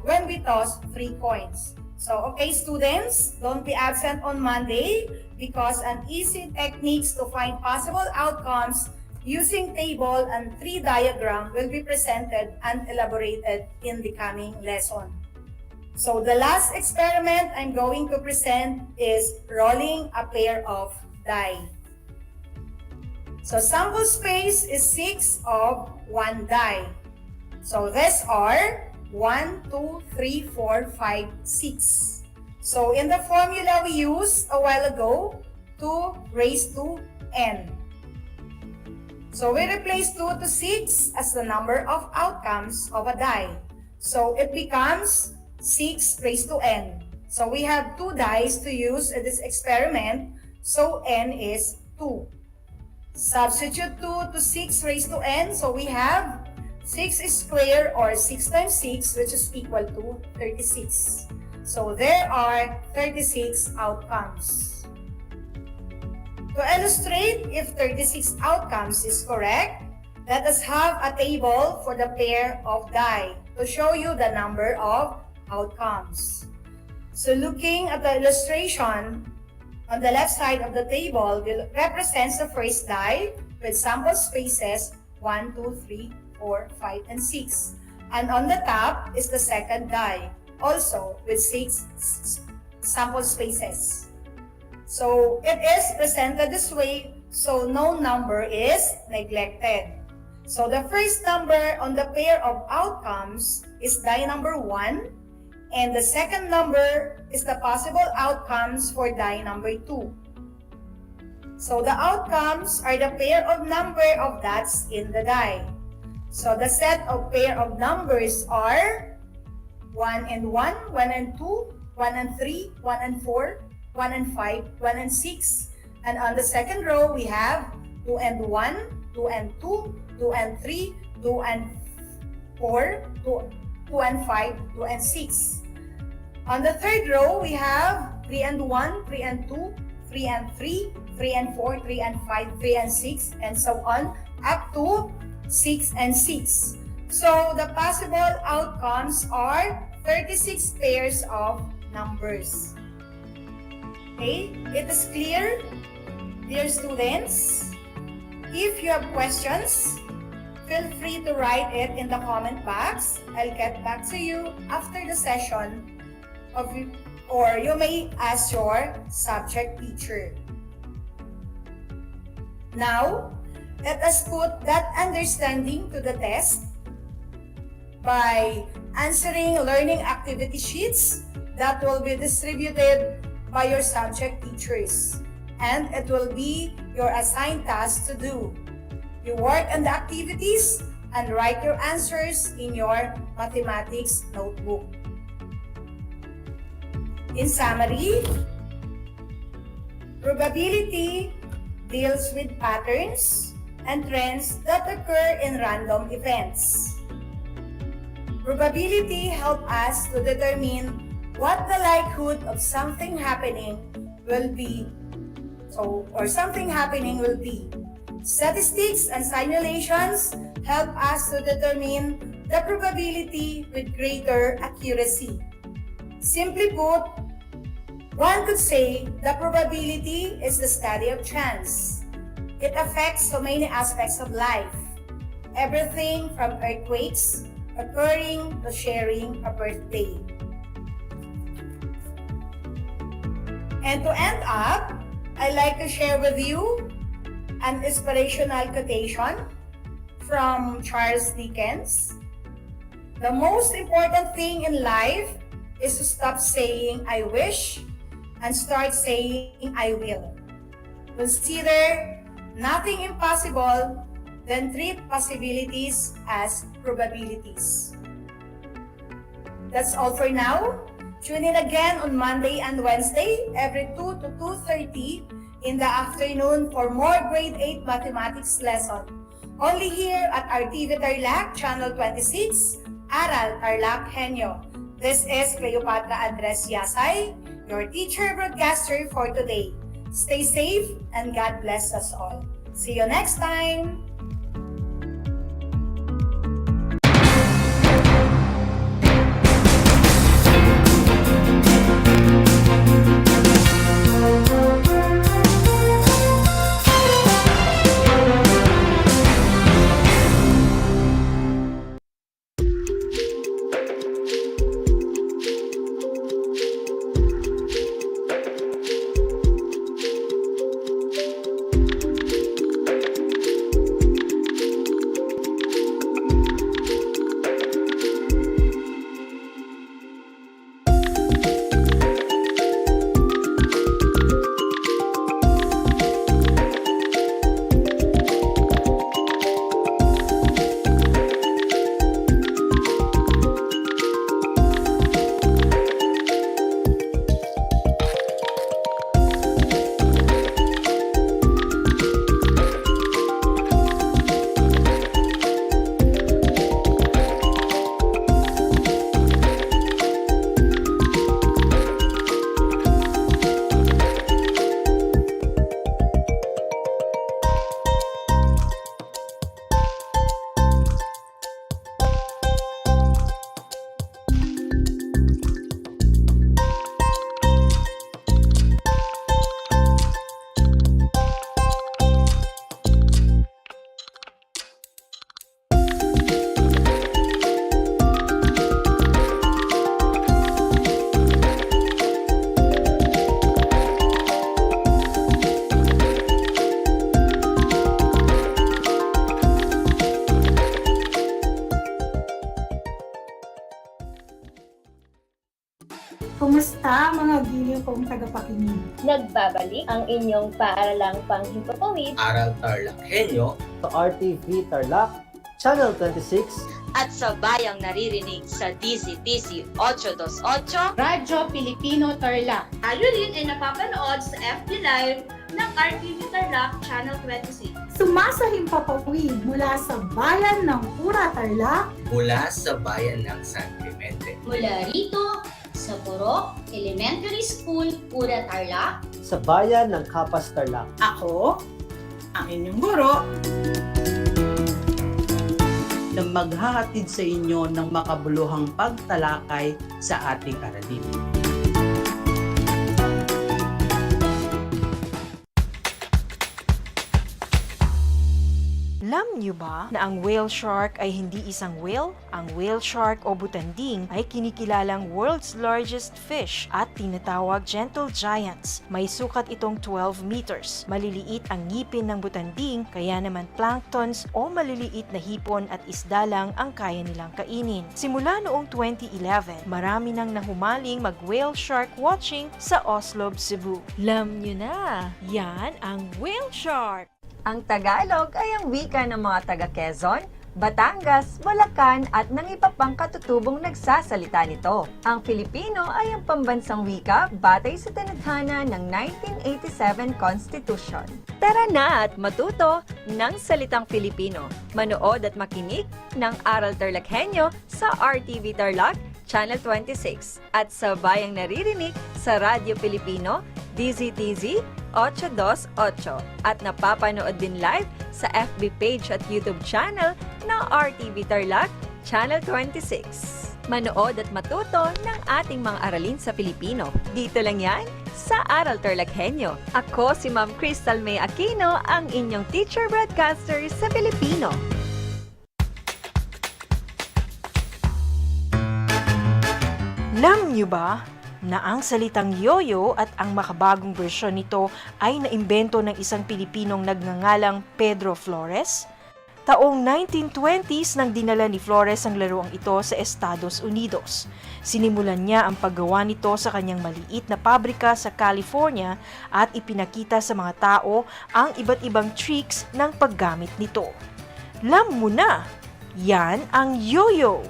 Speaker 6: when we toss 3 coins. So, okay students, don't be absent on Monday because an easy techniques to find possible outcomes using table and tree diagram will be presented and elaborated in the coming lesson. So the last experiment I'm going to present is rolling a pair of die. So sample space is 6 of 1 die. So these are 1, 2, 3, 4, 5, 6. So in the formula we used a while ago, 2 raised to n. So we replace 2 to 6 as the number of outcomes of a die. So it becomes 6 raised to n. So we have 2 dice to use in this experiment, so n is 2. Substitute 2 to 6 raised to n, so we have 6 squared or 6 times 6, which is equal to 36. So there are 36 outcomes. To illustrate if 36 outcomes is correct, let us have a table for the pair of die to show you the number of outcomes. So looking at the illustration, on the left side of the table represents the first die with sample spaces 1, 2, 3, 4, 5, and 6. And on the top is the second die, also with 6 sample spaces. So it is presented this way, so no number is neglected. So the first number on the pair of outcomes is die number 1, and the second number is the possible outcomes for die number 2. So the outcomes are the pair of number of dots in the die. So the set of pair of numbers are 1 and 1, 1 and 2, 1 and 3, 1 and 4, 1 and 5, 1 and 6. And on the second row, we have 2 and 1, 2 and 2, 2 and 3, 2 and 4, 2 and 5, 2 and 6. On the third row, we have 3 and 1, 3 and 2, 3 and 3, 3 and 4, 3 and 5, 3 and 6, and so on, up to 6 and 6. So the possible outcomes are 36 pairs of numbers. Okay, it is clear, dear students? If you have questions, feel free to write it in the comment box. I'll get back to you after the session, or you may ask your subject teacher. Now, let us put that understanding to the test by answering learning activity sheets that will be distributed by your subject teachers, and it will be your assigned task to do. You work on the activities and write your answers in your mathematics notebook. In summary, probability deals with patterns and trends that occur in random events. Probability helps us to determine what the likelihood of something happening will be, or something happening will be. Statistics and simulations help us to determine the probability with greater accuracy. Simply put, one could say the probability is the study of chance. It affects so many aspects of life, everything from earthquakes occurring to sharing a birthday. And to end up, I'd like to share with you an inspirational quotation from Charles Dickens. The most important thing in life is to stop saying I wish and start saying I will. Consider nothing impossible, then treat possibilities as probabilities. That's all for now. Tune in again on Monday and Wednesday, every 2 to 2:30 in the afternoon for more grade 8 mathematics lesson. Only here at RTV Tarlac, Channel 26, Aral TarlakHenyo. This is Cleopatra Andres Yasay, your teacher broadcaster for today. Stay safe and God bless us all. See you next time!
Speaker 1: Nagbabalik ang inyong paaralang panghimpapawid,
Speaker 2: Aral TarlakHenyo,
Speaker 3: sa RTV Tarlac, Channel 26,
Speaker 4: at sa bayang naririnig sa DZTC 828,
Speaker 5: Radyo Pilipino Tarlac.
Speaker 8: Tayo rin ay napapanood sa FB Live ng RTV Tarlac Channel 26.
Speaker 16: Sumasahimpapawid mula sa bayan ng Pura Tarlac,
Speaker 2: mula sa bayan ng San Clemente,
Speaker 13: mula rito sa Purok Elementary School, Pura Tarlac,
Speaker 3: sa bayan ng Kapas Tarlac.
Speaker 16: Ako, ang inyong guro,
Speaker 9: na maghahatid sa inyo ng makabuluhang pagtalakay sa ating aralin.
Speaker 25: Alam niyo ba na ang whale shark ay hindi isang whale? Ang whale shark o butanding ay kinikilalang world's largest fish at tinatawag gentle giants. May sukat itong 12 meters. Maliliit ang ngipin ng butanding, kaya naman planktons o maliliit na hipon at isda lang ang kaya nilang kainin. Simula noong 2011, marami nang nahumaling mag-whale shark watching sa Oslo, Cebu. Alam niyo na, yan ang whale shark!
Speaker 10: Ang Tagalog ay ang wika ng mga taga Quezon, Batangas, Bulacan at ng iba pang katutubong nagsasalita nito. Ang Filipino ay ang pambansang wika batay sa tinadhana ng 1987 Constitution. Tara na at matuto ng salitang Filipino. Manood at makinig ng Aral TarlakHenyo sa RTV Tarlac, Channel 26 at sa bayang naririnig sa Radyo Pilipino, DZTZ 828 at napapanood din live sa FB page at YouTube channel ng RTV Tarlac, Channel 26. Manood at matuto ng ating mga aralin sa Filipino. Dito lang yan sa Aral TarlakHenyo. Ako si Ma'am Crystal May Aquino, ang inyong teacher broadcaster sa Filipino.
Speaker 25: Alam niyo ba na ang salitang yoyo at ang makabagong bersyon nito ay naimbento ng isang Pilipinong nagngangalang Pedro Flores? Taong 1920s nang dinala ni Flores ang laruang ito sa Estados Unidos. Sinimulan niya ang paggawa nito sa kanyang maliit na pabrika sa California at ipinakita sa mga tao ang iba't ibang tricks ng paggamit nito. Alam mo na, yan ang yoyo!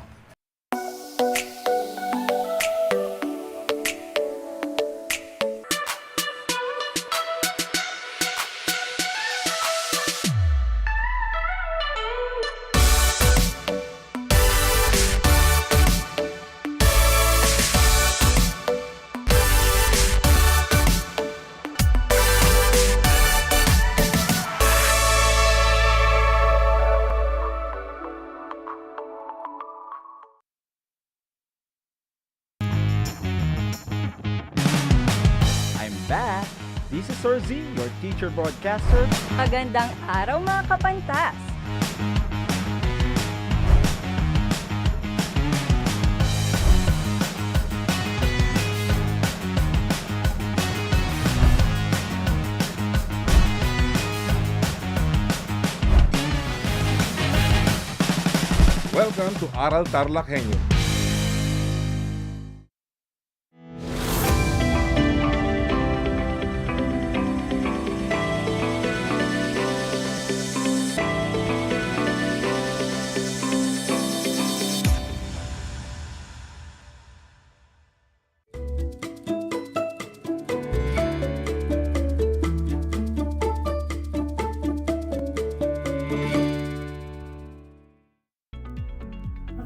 Speaker 26: Back. This is Sir Z, your teacher broadcaster.
Speaker 10: Magandang araw mga kapantas!
Speaker 26: Welcome to Aral TarlakHenyo.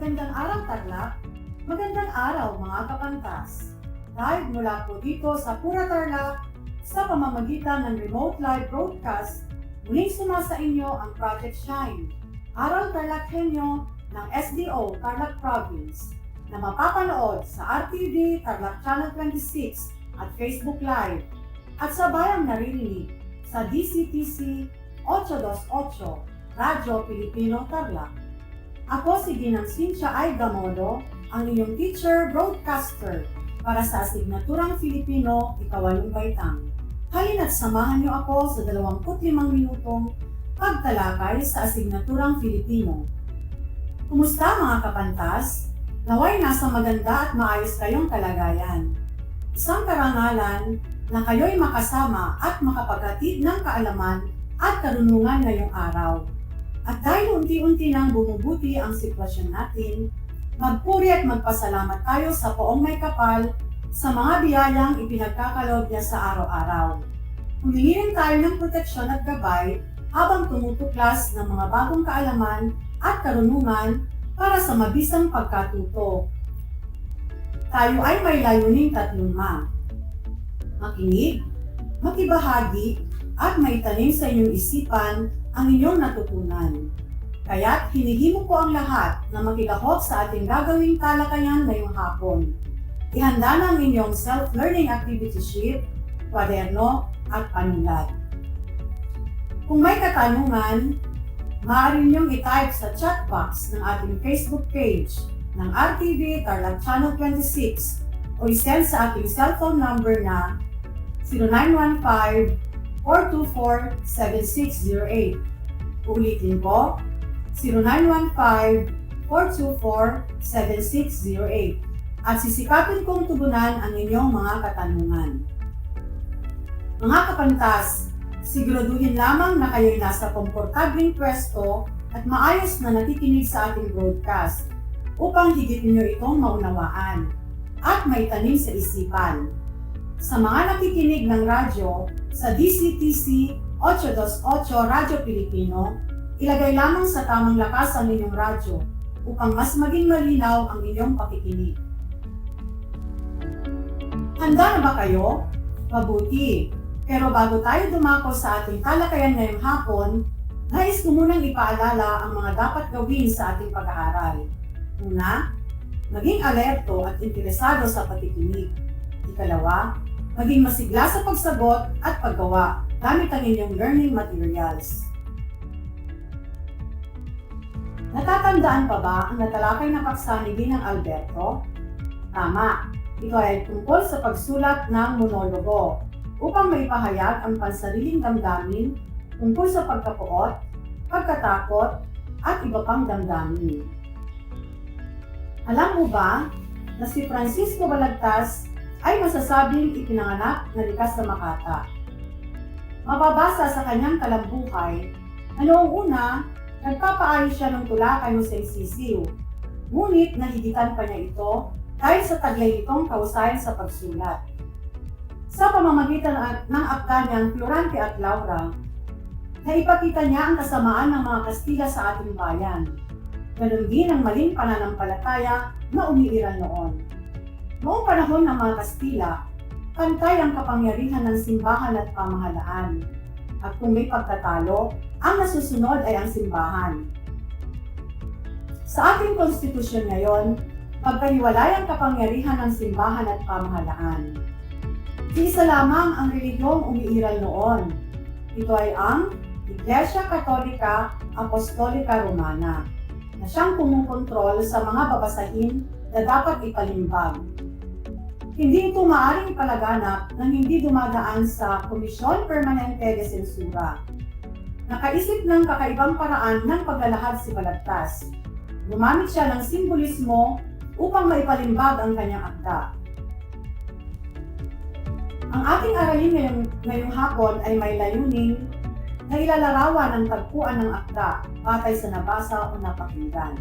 Speaker 6: Magandang araw, Tarlac! Magandang araw, mga kapantas! Live mula po dito sa Pura Tarlac, sa pamamagitan ng remote live broadcast, muling sumasa inyo ang Project Shine, Aral TarlakHenyo ng SDO Tarlac Province, na mapapanood sa RTV Tarlac Channel 26 at Facebook Live, at sa bayang naririnig sa DCTC 828 Radyo Pilipino Tarlac. Ako si Ginang Cynthia I. Gamodo, ang inyong teacher broadcaster para sa asignaturang Filipino, Ika-8 Baitang. Halina't samahan niyo ako sa 25 minutong pagtalakay sa asignaturang Filipino. Kumusta mga kapantas? Naway nasa maganda at maayos kayong kalagayan. Isang karangalan na kayo'y makasama at makapaghatid ng kaalaman at karunungan ngayong araw. At dahil unti-unti nang bumubuti ang sitwasyon natin, magpuri at magpasalamat tayo sa Poong May Kapal sa mga biyayang ipinagkakaloob niya sa araw-araw. Humingi rin tayo ng proteksyon at gabay habang tumutuklas ng mga bagong kaalaman at karunungan para sa mabisang pagkatuto. Tayo ay may layuning 3: makinig, makibahagi, at maitanim sa inyong isipan ang inyong natutunan. Kaya't hinihimo ko ang lahat na makilahok sa ating gagawing talakayan ngayong hapon. Ihanda na ang inyong self-learning activity sheet, kwaderno, at panulat. Kung may katanungan, maaari niyong i-type sa chat box ng ating Facebook page ng RTV Tarlac Channel 26 o i-send sa ating cellphone number na 0915-424-7608. Ulitin ko, 0915-424-7608 at sisikapin kong tugunan ang inyong mga katanungan. Mga kapantas, siguraduhin lamang na kayo'y nasa komportabling pwesto at maayos na nakikinig sa ating broadcast upang higit ninyo itong maunawaan at maitanim sa isipan. Sa mga nakikinig ng radyo sa DCTC 828 Radyo Pilipino, ilagay lamang sa tamang lakas ang inyong radyo upang mas maging malinaw ang inyong pakikinig. Handa na ba kayo? Mabuti! Pero bago tayo dumako sa ating talakayan ngayong hapon, nais ko munang ipaalala ang mga dapat gawin sa ating pag-aaral. Una, maging alerto at interesado sa pakikinig. Ikalawa, maging masigla sa pagsagot at paggawa gamit ang inyong learning materials. Natatandaan pa ba ang natalakay na paksa ni Ginang Alberto? Tama, ito ay tungkol sa pagsulat ng monologo upang maipahayag ang pansariling damdamin tungkol sa pagkapuot, pagkatakot, at iba pang damdamin. Alam mo ba na si Francisco Balagtas ay masasabing ipinanganak na likas na makata? Mababasa sa kanyang talambuhay na noong una, nagpapaayos siya ng tula kay Jose Sisiw, ngunit nahigitan pa niya ito dahil sa taglay nitong kahusayan sa pagsulat. Sa pamamagitan ng akda niyang Florante at Laura, naipakita niya ang kasamaan ng mga Kastila sa ating bayan. Ganon din ang maling pananampalataya na umiiral noon. Noong panahon ng mga Kastila, pantay ang kapangyarihan ng simbahan at pamahalaan. At kung may pagtatalo, ang nasusunod ay ang simbahan. Sa ating konstitusyon ngayon, pagkahiwalay ang kapangyarihan ng simbahan at pamahalaan. Isa lamang ang relihiyong umiiral noon. Ito ay ang Iglesia Katolika Apostolika Romana, na siyang kumukontrol sa mga babasahin na dapat ipalimbag. Hindi ito maaaring palaganap nang hindi dumadaan sa Komisyon Permanente de Censura. Nakaisip ng kakaibang paraan ng paglalahad si Balagtas. Gumamit siya ng simbolismo upang maipalimbag ang kanyang akda. Ang ating aralin ngayong hapon ay may layuning na ilalarawan ang tagpuan ng akda batay sa nabasa o napakinggan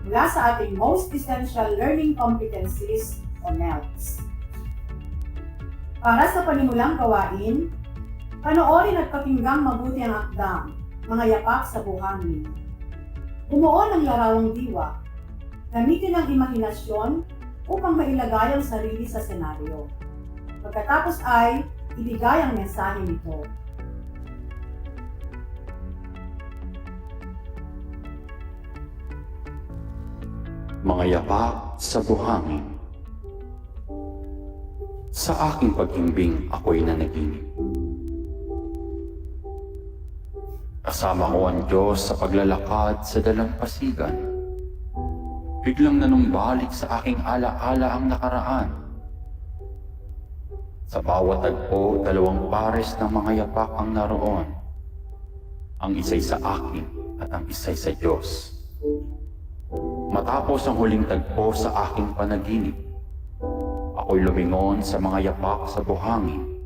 Speaker 6: mula sa ating Most Essential Learning Competencies o MELCs. Para sa panimulang gawain, panoorin at pakinggang mabuti ang akda, mga yapak sa buhangin. Bumuo ng larawang diwa, gamitin ang imahinasyon upang mailagay ang sarili sa senaryo. Pagkatapos ay ibigay ang mensahe nito.
Speaker 12: Mga yapak sa buhangin. Sa aking paghimbing ako'y nanaginip. Kasama ko ang Diyos sa paglalakad sa dalampasigan. Biglang nanumbalik sa aking alaala ang nakaraan. Sa bawat tagpo, 2 pares ng mga yapak ang naroon. Ang isa'y sa akin at ang isa'y sa Diyos. Matapos ang huling tagpo sa aking panaginip, ako'y lumingon sa mga yapak sa buhangin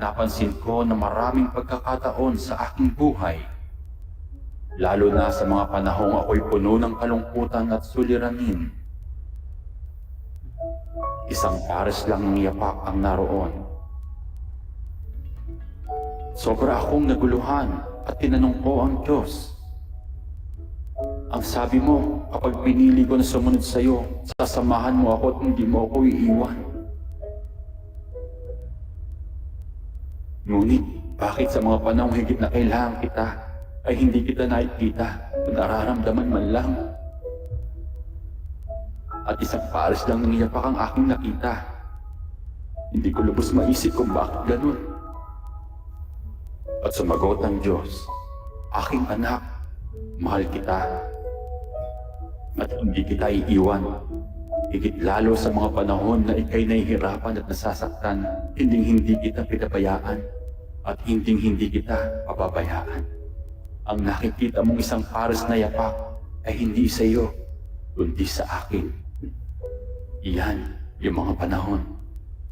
Speaker 12: napansin ko na maraming pagkakataon sa aking buhay, lalo na sa mga panahong ako'y puno ng kalungkutan at suliranin. Isang pares lang ng yapak ang naroon. Sobra akong naguluhan at tinanong ko ang Diyos. Ang sabi mo, kapag pinili ko na sumunod sa iyo, sasamahan mo ako at hindi mo ako iiwan. Ngunit, bakit sa mga panahong higit na kailangan kita, ay hindi kita nakikita o nararamdaman man lang? At isang pares lang ng yapak ang aking nakita. Hindi ko lubos maisip kung bakit ganun. At sumagot ang Diyos, aking anak, mahal kita. At hindi kita iiwan. Higit lalo sa mga panahon na ikay nahihirapan at nasasaktan, hindi kita pinabayaan at hindi kita pababayaan. Ang nakikita mong isang pares na yapak ay hindi sa iyo, kundi sa akin. Iyan yung mga panahon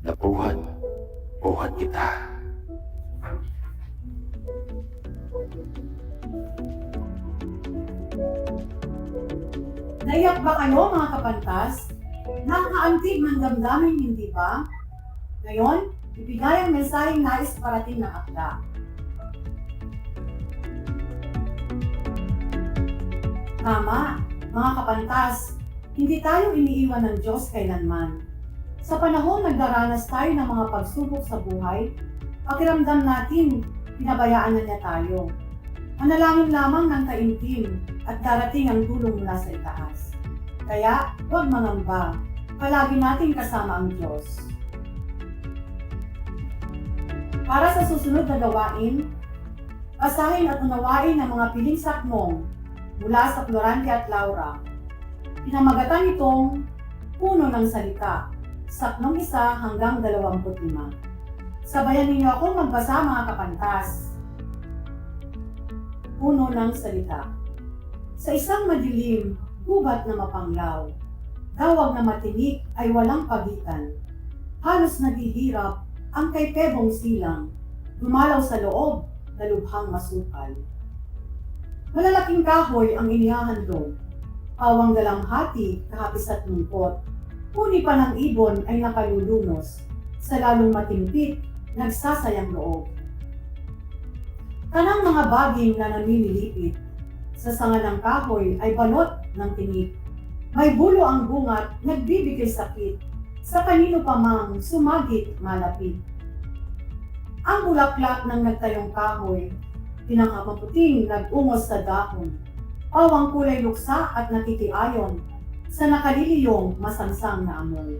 Speaker 12: na buhat kita.
Speaker 16: Naiyak ba kayo mga kapantas? Nakakaantig ng damdamin, hindi ba? Ngayon, ibigay ang mensaheng nais parating ng akda. Tama, mga kapantas, hindi tayo iniiwan ng Diyos kailanman. Sa panahon nagdaranas tayo ng mga pagsubok sa buhay, pakiramdam natin, pinabayaan na niya tayo. Manalangin lamang ng kaimtim at darating ang tulong mula sa itaas. Kaya, huwag mangamba, palagi natin kasama ang Diyos. Para sa susunod na gawain, basahin at unawain ang mga piling sakmong mula sa Florante at Laura. Pinamagatan itong Puno ng Salita, sakmong 1 hanggang 25. Sabayan ninyo akong magbasa mga kapantas. Puno ng Salita. Sa isang madilim, gubat na mapanglaw, dawag na matinik ay walang pagitan. Halos naghihirap ang kay Pebong silang, dumalaw sa loob na lubhang masukal. Malalaking kahoy ang inihahandog, pawang dalamhati, kahapis at lungkot. Puni pa ng ibon ay nakalulunos, sa lalong matimpit, nagsasayang loob. Kanang mga baging na naninilipit, sa sanga ng kahoy ay balot ng tinik. May bulo ang bungat, nagbibigay sakit, sa kanino pa mang sumagit malapit. Ang bulaklak ng nagtayong kahoy, pinangamaputing nag-ungos sa dahon, pawang kulay luksa at nakikiayon, sa nakaliliyong masangsang na amoy.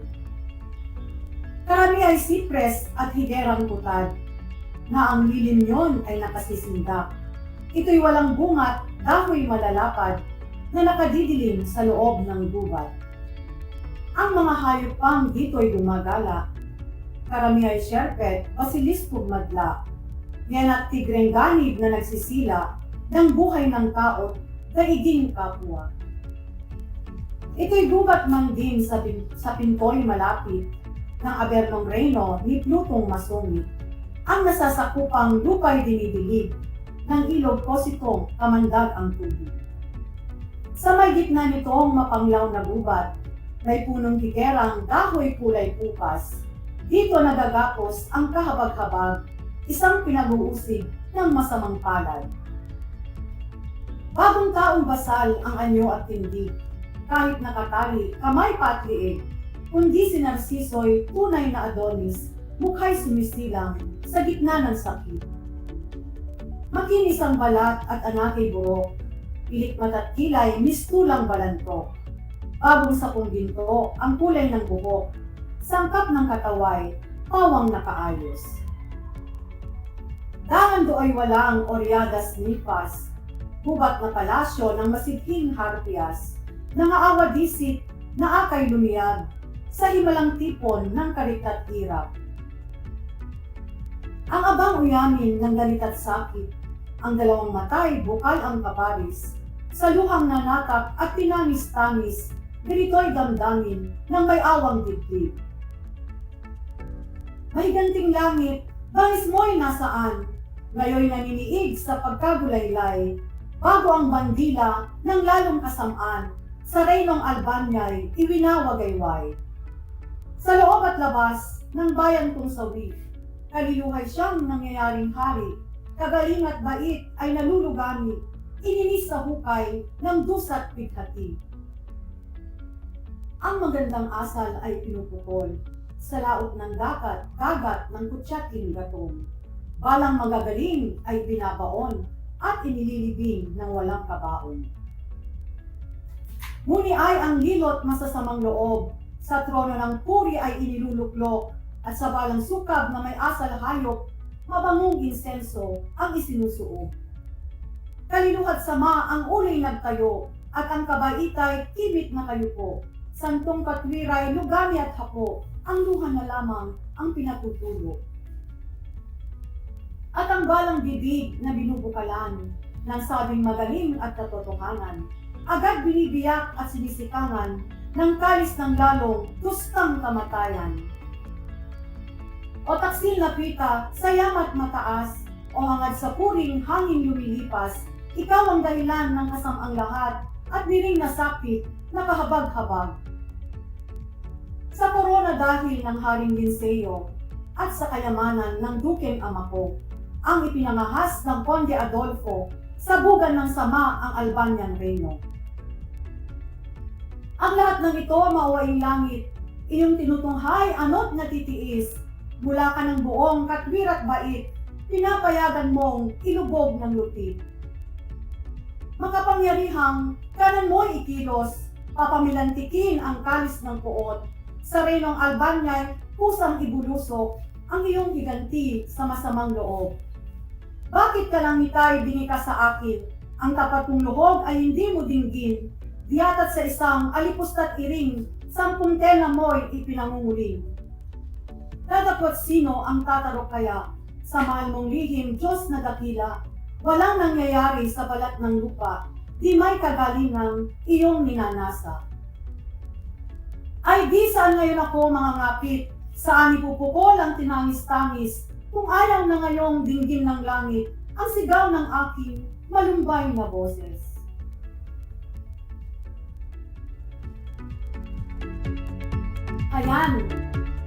Speaker 16: Karami ay sipres at hiderang putad, na ang lilim niyon ay nakasisindak. Ito'y walang bungat, dahoy malalapad, na nakadidilim sa loob ng gubat. Ang mga hayop pang dito'y gumagala, karami ay siyerpet, basiliskog madla, yan at tigreng ganib na nagsisila, ng buhay ng taot, daiging kapwa. Ito'y gubat man din sa pintoy malapit, ng abernong reyno ni Plutong masungit, ang nasasakupang lupa'y dinidilig, ng ilog positong kamandag ang tubig. Sa may gitna nitong mapanglaw na gubat, may punong higerang dahoy kulay pupas. Dito nagagapos ang kahabag-habag, isang pinag-uusig ng masamang palad. Bagong taong basal ang anyo at tindig, kahit nakatali, kamay pa at liig, kundi si Narciso'y tunay na Adonis, mukha'y sumisilang sa gitna ng sakit. Makinis ang balat at anakay burok, pilik mata't kilay, mistulang balanto. Bagong sa ginto ang kulay ng buhok, sangkap ng kataway, pawang nakaayos. Dangan do'y walang oryadas nipas, gubat na palasyo ng masidhing harpias, nangaawa disit na akay lumiyag, sa himalang tipon ng karit at hirap. Ang abang uyamin ng galit at sakit, ang dalawang matay bukal ang kaparis, sa luhang nanakap at tinanis-tanis, ganito'y damdamin ng may awang dibdib. May ganting langit Bangis mo'y nasaan? Ngayon naniniig sa pagkagulaylay, bago ang bandila ng lalong kasamaan, sa reynong Albanya'y iwinawagayway. Sa loob at labas ng bayan kong sawi, kaliluhay siyang nangyayaring hari, kagaling at bait ay nalulugani, ininis sa hukay ng dusa't bighati. Ang magandang asal ay pinupukol, sa laot ng dagat ng kutsating gatong. Balang magagaling ay binabaon at inililibing ng walang kabaon. Muni ay ang lilot masasamang loob, sa trono ng puri ay iniluluklok, at sa balang sukab na may asal hayop, mabangong insenso ang isinusuog. Kaliluhat sama ang ulo'y nagtayo, at ang kabaitay kibit na kayupo. Santong katwiray lugami at hapo, ang luha na lamang ang pinatutulo. At ang balang bibig na binubukalan, ng sabing magaling at katotohanan, agad binibiyak at sinisikangan, ng kalis ng lalong gustang kamatayan. O taksil na pita, sa yamat mataas, o hangad sa puring hangin lumilipas, ikaw ang dahilan ng kasamang lahat, at niring nasakit na kahabag-habag. Sa korona dahil ng Haring Linceo, at sa kayamanan ng Dukeng ama ko, ang ipinangahas ng Conde Adolfo, sa bugan ng sama ang Albanyang Reyno. Ang lahat ng ito mauwaing langit, iyong tinutunghay ano't natitiis, mula ka ng buong katwir at bait, pinapayagan mong ilubog ng lupit. Makapangyarihang kanan mo'y ikilos, papamilantikin ang kalis ng puot, sa reynong Albanya'y kusang ibulusok ang iyong higanti sa masamang loob. Bakit ka lang itay binika sa akin? Ang tapat mong luhog ay hindi mo dinggin, diyatat sa isang alipusta't iring, 10 tela mo'y ipinangunguling. Dadapot sino ang tatarok kaya, sa mahal mong lihim Diyos na dakila, walang nangyayari sa balat ng lupa, di may kagalingang iyong ninanasa. Ay di saan ngayon ako mga ngapit, saan ipupukol ang tinangis-tangis, kung ayaw na ngayong dinggin ng langit, ang sigaw ng aking malumbay na boses. Ayan,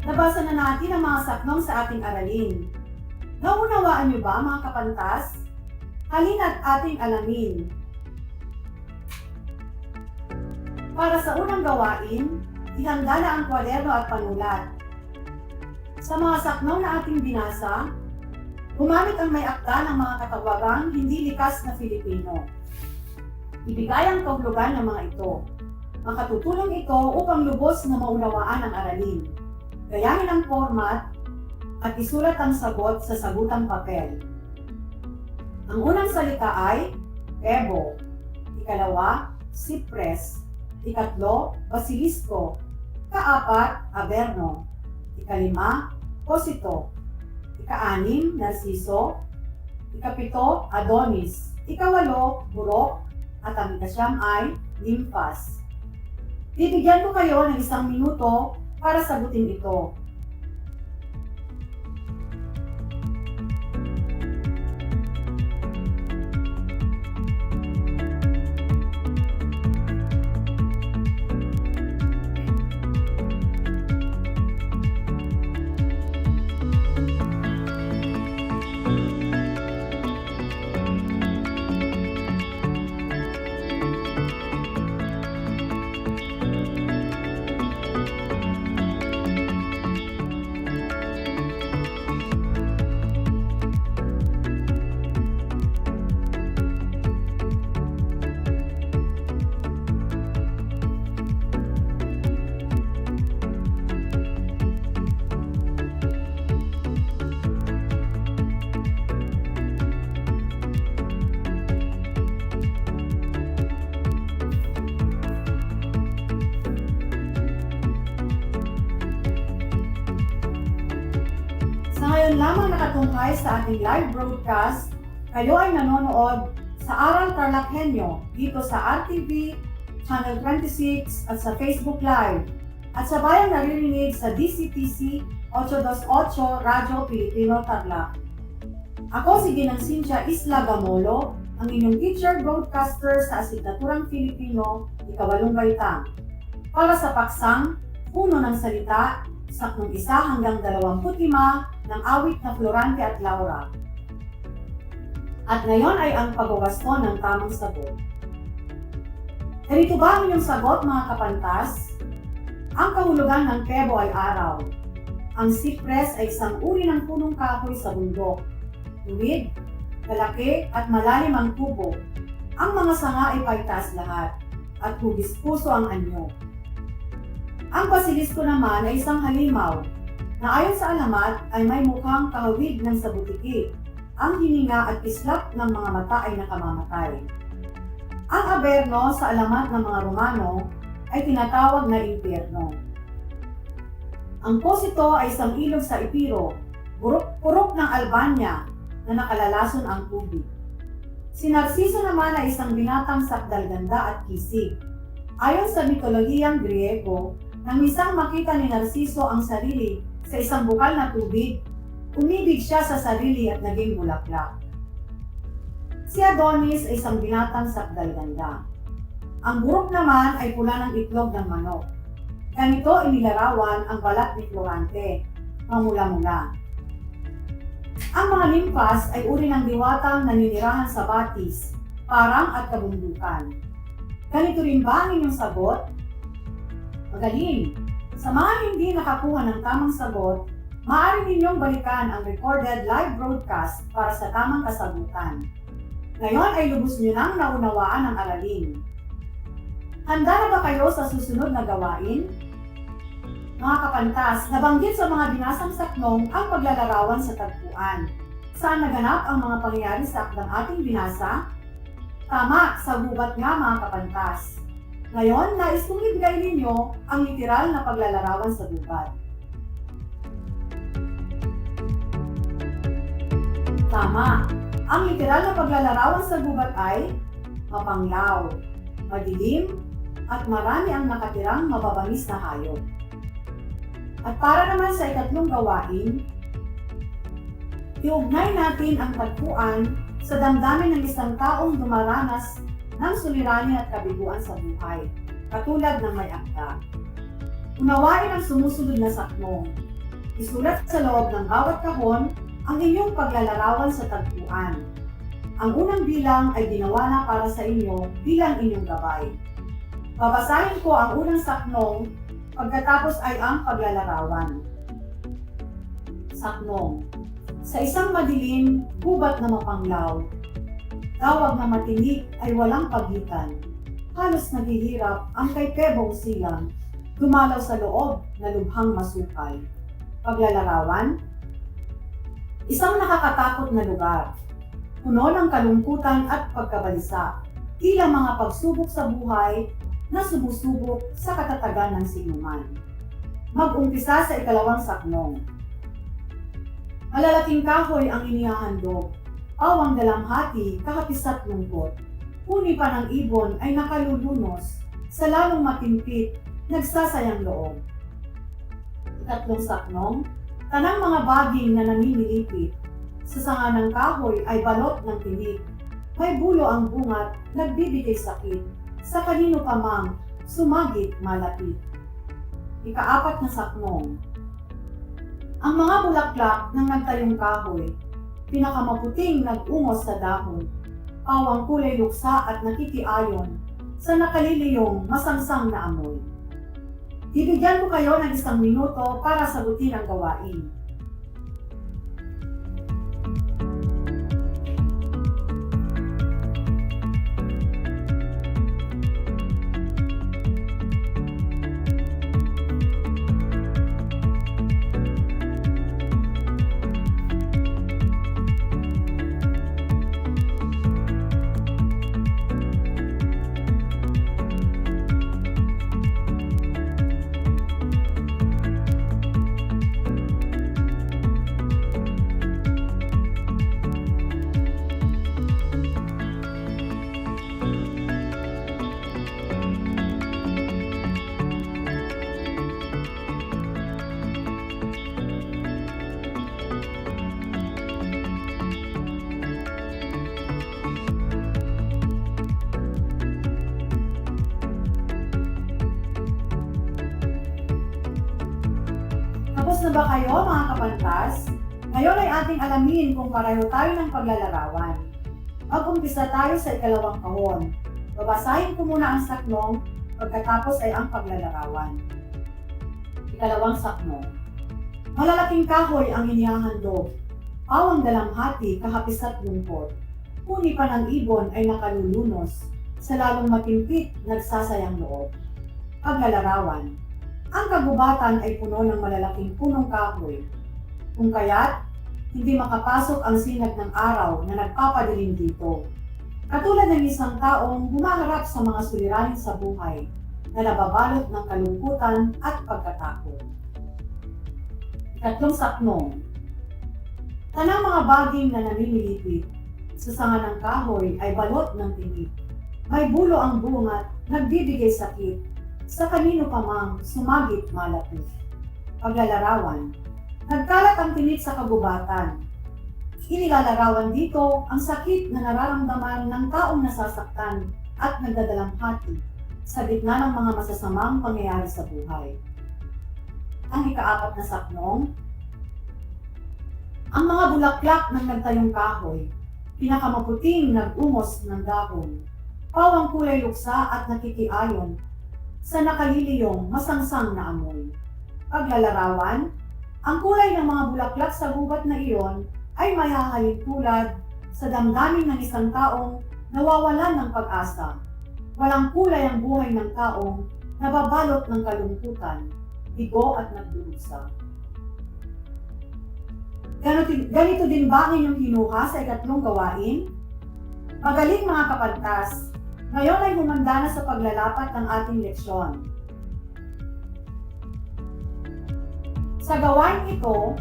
Speaker 16: nabasa na natin ang mga saknong sa ating aralin. Naunawaan niyo ba mga kapantas? Halina't ating alamin. Para sa unang gawain, ihanda na ang kwaderno at panulat. Sa mga saknong na ating binasa, gumamit ang may akda ng mga katawagang hindi likas na Filipino. Ibigay ang kahulugan ng mga ito. Makatutulong ito upang lubos na maunawaan ang aralin. Gayahin ang format at isulat ang sagot sa sagutang papel. Ang unang salita ay pebo, ikalawa, sipres, ikatlo, basilisko, kaapat, averno, ikalima, posito, ika-6, narsiso, ikapito, adonis, ikawalo, burok, at ang ika-9 ay limpas. Bibigyan ko kayo ng 1 minuto para sagutin ito. Ngayon lamang nakatungkay sa ating live broadcast, kayo ay nanonood sa Aral TarlakHenyo dito sa RTV Channel 26 at sa Facebook Live at sa bayang naririnig sa DCTC 828 Radyo Pilipino Tarlac. Ako si Ginang Cynthia Isla Gamolo, ang inyong teacher broadcaster sa asignaturang Filipino, ikawalong baitang. Para sa paksang, puno ng salita, saknong 1 hanggang 25 ng awit na Florante at Laura. At ngayon ay ang pagwawasto ng tamang sagot. Ganito ba ang inyong sagot, mga kapantas? Ang kahulugan ng pebo ay araw. Ang cypress ay isang uri ng punong kahoy sa bundok. Tuwid, malaki at malalim ang tubo. Ang mga sanga ay paitaas lahat, at hugis puso ang anyo. Ang basilisco naman ay isang halimaw, na ayon sa alamat ay may mukhang kahawig ng sabutiki. Ang hininga at kislap ng mga mata ay nakamamatay. Ang aberno sa alamat ng mga Romano ay tinatawag na impyerno. Ang posito ay isang ilog sa Epiro, purok ng Albania na nakalalason ang tubig. Si Narciso naman ay isang binatang sakdalganda at kisig. Ayon sa mitolohiyang Griego, nang minsan makita ni Narciso ang sarili sa isang bukal na tubig, umibig siya sa sarili at naging bulaklak. Si Adonis ay isang binatang sakdalganda. Ang burok naman ay pula ng itlog ng manok. Ganito inilarawan ang balat ni Florante, mamula-mula. Ang mga limpas ay uri ng diwatang naninirahan sa batis, parang at kabundukan. Ganito rin ba ang inyong sagot? Magaling! Sa mga hindi nakakuha ng tamang sagot, maaari ninyong balikan ang recorded live broadcast para sa tamang kasagutan. Ngayon ay lubos nyo nang naunawaan ang aralin. Handa na ba kayo sa susunod na gawain? Mga kapantas, nabanggit sa mga binasang saknong ang paglalarawan sa tagpuan. Saan naganap ang mga pangyayari sa akdang ating binasa? Tama, sa gubat nga mga kapantas. Ngayon, nais kong ibigay ninyo ang literal na paglalarawan sa gubat. Tama, ang literal na paglalarawan sa gubat ay mapanglaw, madilim, at marami ang nakatirang mababangis na hayop. At para naman sa ikatlong gawain, iugnay natin ang tagpuan sa damdamin ng isang taong dumaranas ng suliranin at kabiguan sa buhay, katulad ng may akda. Unawain ang sumusunod na saknong. Isulat sa loob ng bawat kahon ang inyong paglalarawan sa tagpuan. Ang unang bilang ay ginawa na para sa inyo bilang inyong gabay. Babasahin ko ang unang saknong, pagkatapos ay ang paglalarawan. Saknong. Sa isang madilim, gubat na mapanglaw, tawag na matinik ay walang pagitan. Halos naghihirap ang kay Pebong silang, dumalaw sa loob na lubhang masukal. Paglalarawan. Isang nakakatakot na lugar, puno ng kalungkutan at pagkabalisa, tila mga pagsubok sa buhay na sumusubok sa katatagan ng sinuman. Mag-umpisa sa ikalawang saknong. Malalaking kahoy ang inihahandog, pawang dalamhati, kahapis at lungkot. Huni pa ng ibon ay nakalulunos, sa lalong matimpit, nagsasayang loob. Ikatlong saknong. Tanang mga baging na namimilipit, sa sanga ng kahoy ay balot ng tinik. May bulo ang bungat, nagbibigay sakit, sa kanino pa mang sumagit malapit. Ikaapat na saknong. Ang mga bulaklak ng nagtayong kahoy, pinakamaputing nag-ungos sa dahon, pawang kulay luksa at nakikiayon, sa nakaliliyong masangsang na amoy. Ibigyan ko kayo ng 1 minuto para sagutin ang gawain. na ba kayo mga kapantas? Ngayon ay ating alamin kung pareho tayo ng paglalarawan. Mag-umpisa tayo sa ikalawang kahon. Babasahin ko muna ang saknong, pagkatapos ay ang paglalarawan. Ikalawang saknong. Malalaking kahoy ang inihahandog. Pawang dalamhati, kahapis at lungkot. Huni pa ng ibon ay nakalulunos. Sa lalong matimpit, nagsasayang loob. Paglalarawan. Ang kagubatan ay puno ng malalaking punong kahoy. Kung kaya't, hindi makapasok ang sinag ng araw na nagpapadilim dito. Katulad ng isang taong humaharap sa mga suliranin sa buhay na nababalot ng kalungkutan at pagkatakot. Ikatlong saknong. Tanang mga baging na namimilipit sa sanga ng kahoy ay balot ng tinik. May bulo ang bungat, nagbibigay sakit. Sa kanino pa mang sumagit malapit. Paglalarawan. Nagkalat ang tinik sa kagubatan. Inilalarawan dito ang sakit na nararamdaman ng taong nasasaktan at nagdadalamhati sa gitna ng mga masasamang pangyayari sa buhay. Ang ikaapat na saknong. Ang mga bulaklak ng nagtayong kahoy, pinakamaputing nag-umos ng dahon, pawang kulay luksa at nakikiayon sa nakaliliyong masangsang na amoy. Paglalarawan, ang kulay ng mga bulaklak sa gubat na iyon ay mahahalin tulad sa damdamin ng isang taong nawawalan ng pag-asa. Walang kulay ang buhay ng taong nababalot ng kalungkutan, bigo at nagdurusa. Ganito din ba ang inyong kinuha sa ikatlong gawain? Magaling mga kapantas, ngayon ay humanda na sa paglalapat ng ating leksyon. Sa gawain ito,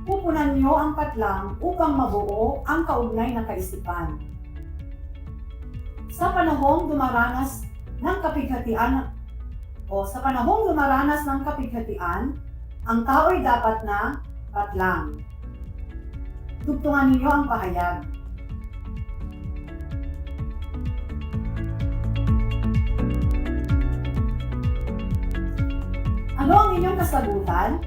Speaker 16: pupunan niyo ang patlang upang mabuo ang kaugnay na kaisipan. Sa panahong dumaranas ng kapighatian, ang tao'y dapat na patlang. Tugtungan ninyo ang pahayag. Ano ang inyong kasagutan?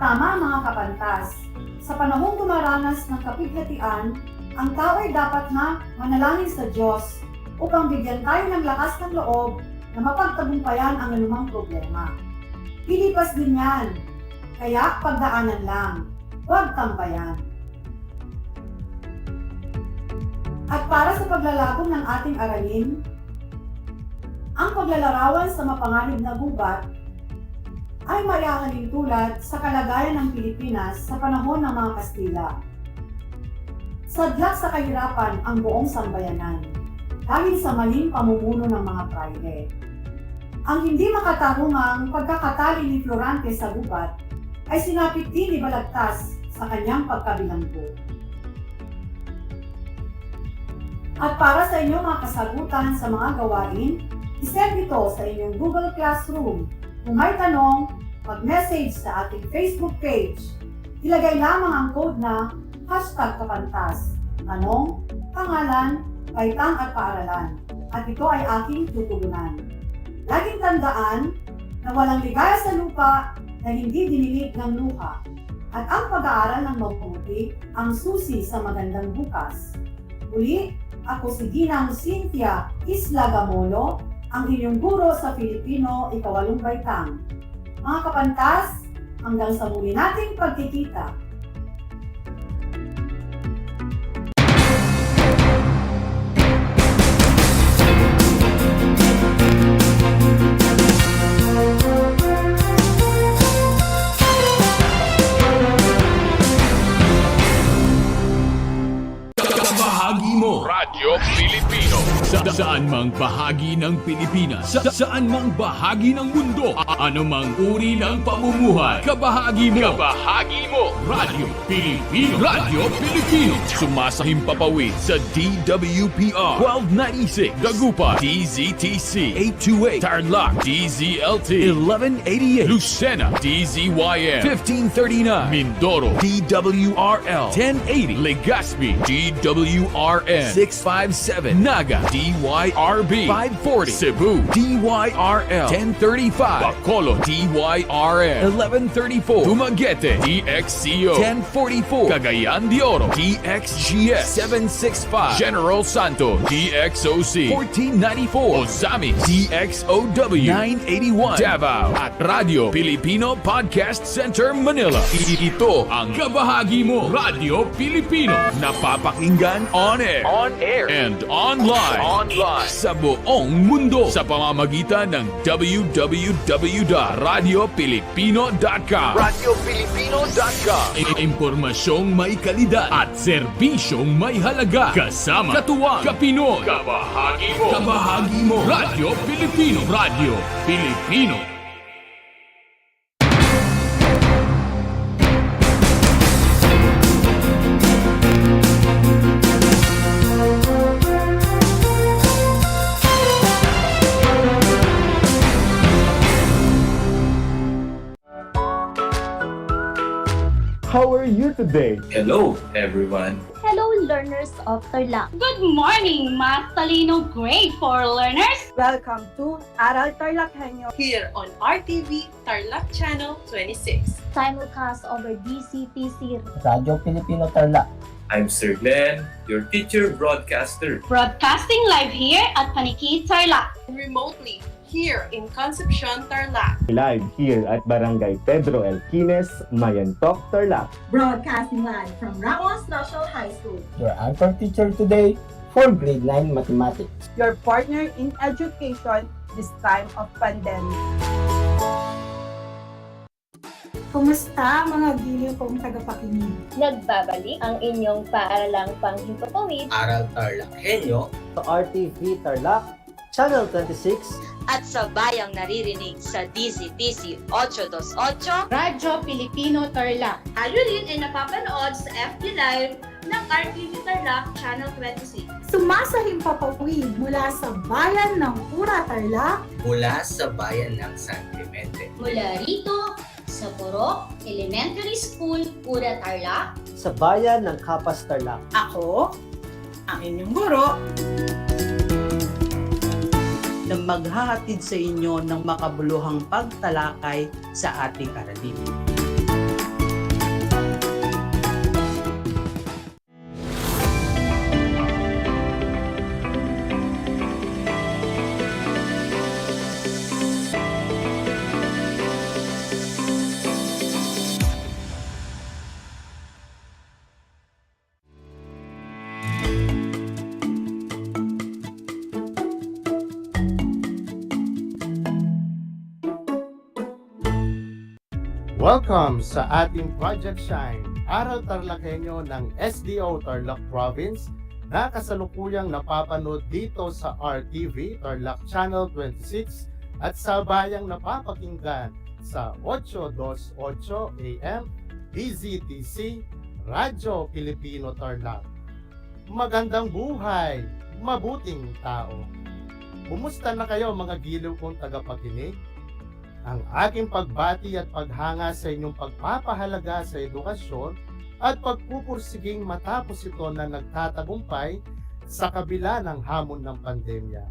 Speaker 16: Tama mga kapantas. Sa panahong dumaranas ng kapighatian, ang tao ay dapat na manalangin sa Diyos upang bigyan tayo ng lakas ng loob na mapagtagumpayan ang anumang problema. Pilipas din yan, kaya pagdaanan lang, huwag tampayan. At para sa paglalagom ng ating aralin, ang paglalarawan sa mapanganib na gubat ay maihahalin tulad sa kalagayan ng Pilipinas sa panahon ng mga Kastila. Sadlak sa kahirapan ang buong sambayanan dahil sa maling pamumuno ng mga prayle. Ang hindi makatarungang pagkakatali ni Florante sa gubat ay sinapit din ni Balagtas sa kanyang pagkabilanggo. At para sa inyong mga kasagutan sa mga gawain, isend ito sa inyong Google Classroom. Kung may tanong, mag-message sa ating Facebook page. Ilagay lamang ang code na #kapantas. Tanong, pangalan, baitang at paaralan. At ito ay aking tutugunan. Laging tandaan na walang ligaya sa lupa na hindi dinilig ng luha. At ang pag-aaral ng mabuti ang susi sa magandang bukas. Uli, ako si Ginang Cynthia Isla Gamolo, ang inyong guro sa Filipino, ika-8 baitang. Mga kapantas, hanggang sa muli nating pagkikita.
Speaker 14: Bahagi mo Radyo Pilipino saan mang bahagi ng Pilipinas, saan mang bahagi ng mundo, anumang uri ng pamumuhay, kabahagi mo Radyo Pilipino. Radyo Pilipino sumasahim papawid sa DWPR 1296 Dagupan, DZTC 828 Tarlac, DZLT 1188 Lucena, DZYM 1539 Mindoro, DWRL 1080 Legazpi, DWRN 657 Naga, DY DYRB 540, Cebu DYRL 1035, Bacolod DYRL 1134, Dumaguete DXCO 1044, Cagayan de Oro DXGS 765, General Santo DXOC 1494, Ozamis DXOW 981, Davao at Radio Filipino Podcast Center Manila. Ito ang kabahagi mo, Radio Filipino, napapakinggan on air and online sa buong mundo sa pamamagitan ng www.radiofilipino.com. Impormasyong may kalidad at serbisyong may halaga, kasama katuwang, kapinoy, kabahagi mo, Radio Filipino, Radio Filipino.
Speaker 11: How are you today?
Speaker 15: Hello, everyone.
Speaker 13: Hello, learners of Tarlac.
Speaker 8: Good morning, Math Talino Grade 4 learners!
Speaker 6: Welcome to Aral TarlakHenyo
Speaker 17: here on RTV Tarlac Channel 26.
Speaker 13: Simulcast over DCTC
Speaker 3: Radio Filipino Tarlac.
Speaker 15: I'm Sir Glenn, your teacher broadcaster.
Speaker 8: Broadcasting live here at Paniki Tarlac.
Speaker 17: Remotely here in Concepcion, Tarlac.
Speaker 11: Live here at Barangay Pedro Elquines, Mayantok, Tarlac.
Speaker 18: Broadcasting live from Ramos National High School.
Speaker 3: Your anchor teacher today for grade 9 mathematics.
Speaker 6: your partner in education this time of pandemic.
Speaker 16: Kumusta mga giliw kong tagapakinig?
Speaker 1: Nagbabalik ang inyong paaralang panghimpapawid,
Speaker 2: Aral TarlakHenyo,
Speaker 3: Sa RTV Tarlac, Channel 26,
Speaker 4: at sa bayang naririnig sa DZTC 828,
Speaker 5: Radyo Pilipino Tarlac.
Speaker 8: Tayo rin ay napapanood sa FB Live ng RTV Tarlac Channel 26.
Speaker 16: Sumasahimpapawid mula sa bayan ng Pura Tarlac,
Speaker 2: mula sa bayan ng San Clemente.
Speaker 13: Mula rito, sa Purok Elementary School, Pura Tarlac.
Speaker 3: sa bayan ng Capas Tarlac.
Speaker 5: Ako, ang inyong guro,
Speaker 9: na maghahatid sa inyo ng makabuluhang pagtalakay sa ating aralin.
Speaker 26: Welcome sa ating Project Shine, Aral TarlakHenyo ng SDO Tarlac Province na kasalukuyang napapanood dito sa RTV Tarlac Channel 26 at sa bayang napapakinggan sa 828 AM DZTC Radyo Filipino Tarlac. Magandang buhay, mabuting tao. Kumusta na kayo mga giliw kong tagapakinig? Ang aking pagbati at paghanga sa inyong pagpapahalaga sa edukasyon at pagpupursiging matapos ito na nagtatagumpay sa kabila ng hamon ng pandemya.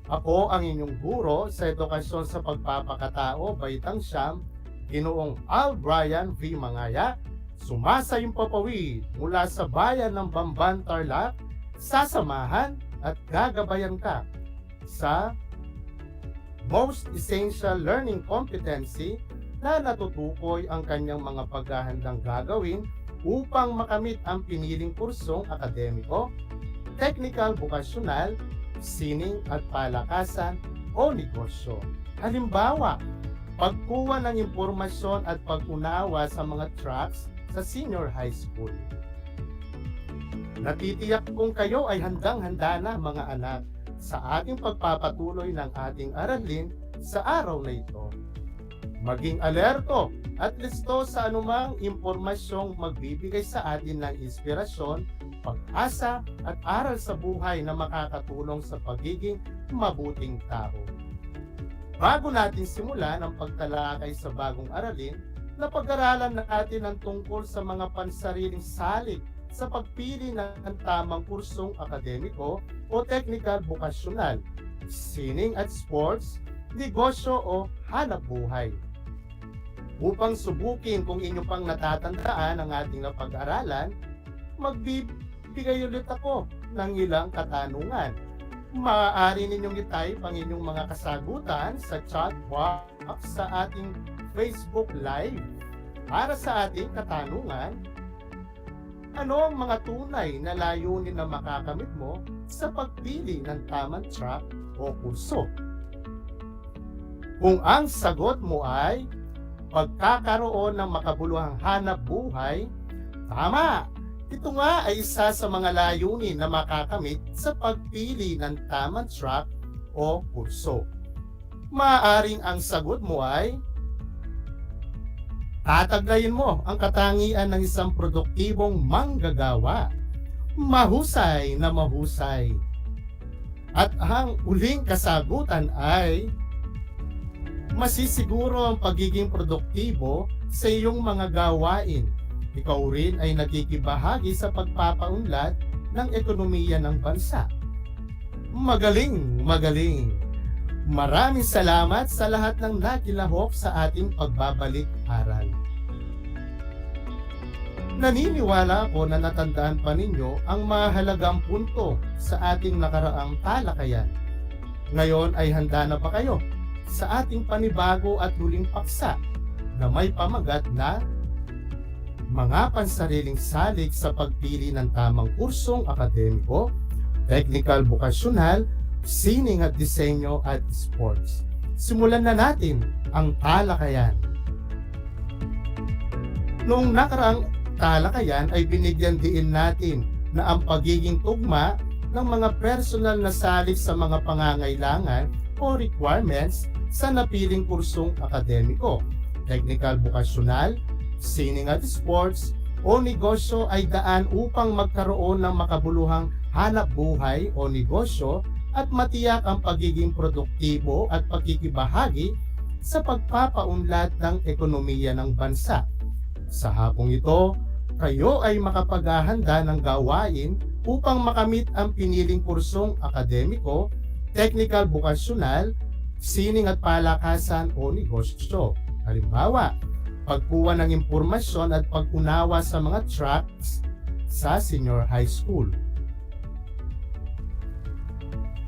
Speaker 26: Ako ang inyong guro sa edukasyon sa pagpapakatao, Baitang Siyam, Ginoong Al Brian V. Mangaya, sumasayimpapawid mula sa bayan ng Bamban, Tarlac, sasamahan at gagabayan ka sa Most Essential Learning Competency na natutukoy ang kanyang mga paghahandang gagawin upang makamit ang piniling kursong akademiko, technical, vocational, sining at palakasan o negosyo. Halimbawa, pagkuha ng impormasyon at pag-unawa sa mga tracks sa senior high school. Natitiyak kung kayo ay handang-handa na mga anak sa ating pagpapatuloy ng ating aralin sa araw na ito. Maging alerto at listo sa anumang impormasyong magbibigay sa atin ng inspirasyon, pag-asa at aral sa buhay na makakatulong sa pagiging mabuting tao. Bago natin simulan ang pagtalakay sa bagong aralin, napag-aralan natin ang tungkol sa mga pansariling salik sa pagpili ng tamang kursong akademiko o technical vocational, sining at sports, negosyo o hanap buhay. Upang subukin kung inyo pang natatandaan ang ating napag-aralan, magbibigay ulit ako ng ilang katanungan. Maaari ninyong i-type ang inyong mga kasagutan sa chat box sa ating Facebook Live. Para sa ating katanungan, ano ang mga tunay na layunin na makakamit mo sa pagpili ng tamang track o kurso? Kung ang sagot mo ay pagkakaroon ng makabuluhang hanap buhay, tama! Ito nga ay isa sa mga layunin na makakamit sa pagpili ng tamang track o kurso. Maaaring ang sagot mo ay tataglayin mo ang katangian ng isang produktibong manggagawa. Mahusay na mahusay. At ang uling kasagutan ay masisiguro ang pagiging produktibo sa iyong mga gawain. Ikaw rin ay nakikibahagi sa pagpapaunlad ng ekonomiya ng bansa. Magaling, magaling! Maraming salamat sa lahat ng nakilahok sa ating pagbabalik-aral. Naniniwala ako na natandaan pa ninyo ang mahalagang punto sa ating nakaraang talakayan. Ngayon ay handa na ba kayo sa ating panibago at huling paksa na may pamagat na mga pansariling salik sa pagpili ng tamang kursong akademiko, technical vocational, sining at disenyo at sports. Simulan na natin ang talakayan. Noong nakaraang talakayan ay binigyan diin natin na ang pagiging tugma ng mga personal na salik sa mga pangangailangan o requirements sa napiling kursong akademiko, technical vocational, sining at sports o negosyo ay daan upang magkaroon ng makabuluhang hanap buhay o negosyo at matiyak ang pagiging produktibo at pagkikibahagi sa pagpapaunlad ng ekonomiya ng bansa. Sa hapong ito, kayo ay makapaghahanda ng gawain upang makamit ang piniling kursong akademiko, technical vocational, sining at palakasan o negosyo. Halimbawa, pagkuha ng impormasyon at pag-unawa sa mga tracks sa senior high school.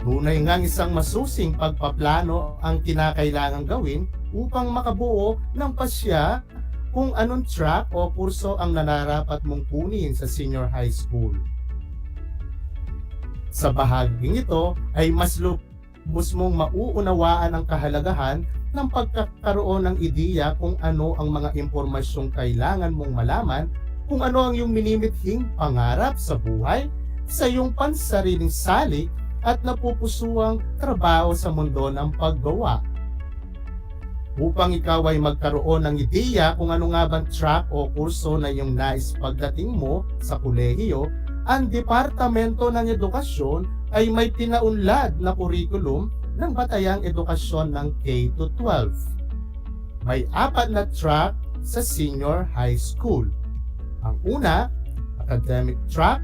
Speaker 26: Tunay ngang isang masusing pagpaplano ang kinakailangang gawin upang makabuo ng pasya kung anong track o kurso ang nanarapat mong kunin sa senior high school. Sa bahaging ito ay mas lubos mong mauunawaan ang kahalagahan ng pagkakaroon ng ideya kung ano ang mga impormasyong kailangan mong malaman, kung ano ang iyong minimithing pangarap sa buhay, sa iyong pansariling salik at napupusuang trabaho sa mundo ng paggawa. Upang ikaw ay magkaroon ng ideya kung ano nga bang track o kurso na iyong nais pagdating mo sa kolehiyo, ang Departamento ng Edukasyon ay may pinaunlad na kurikulum ng batayang edukasyon ng K-12. May 4 na track sa senior high school. Ang una, academic track.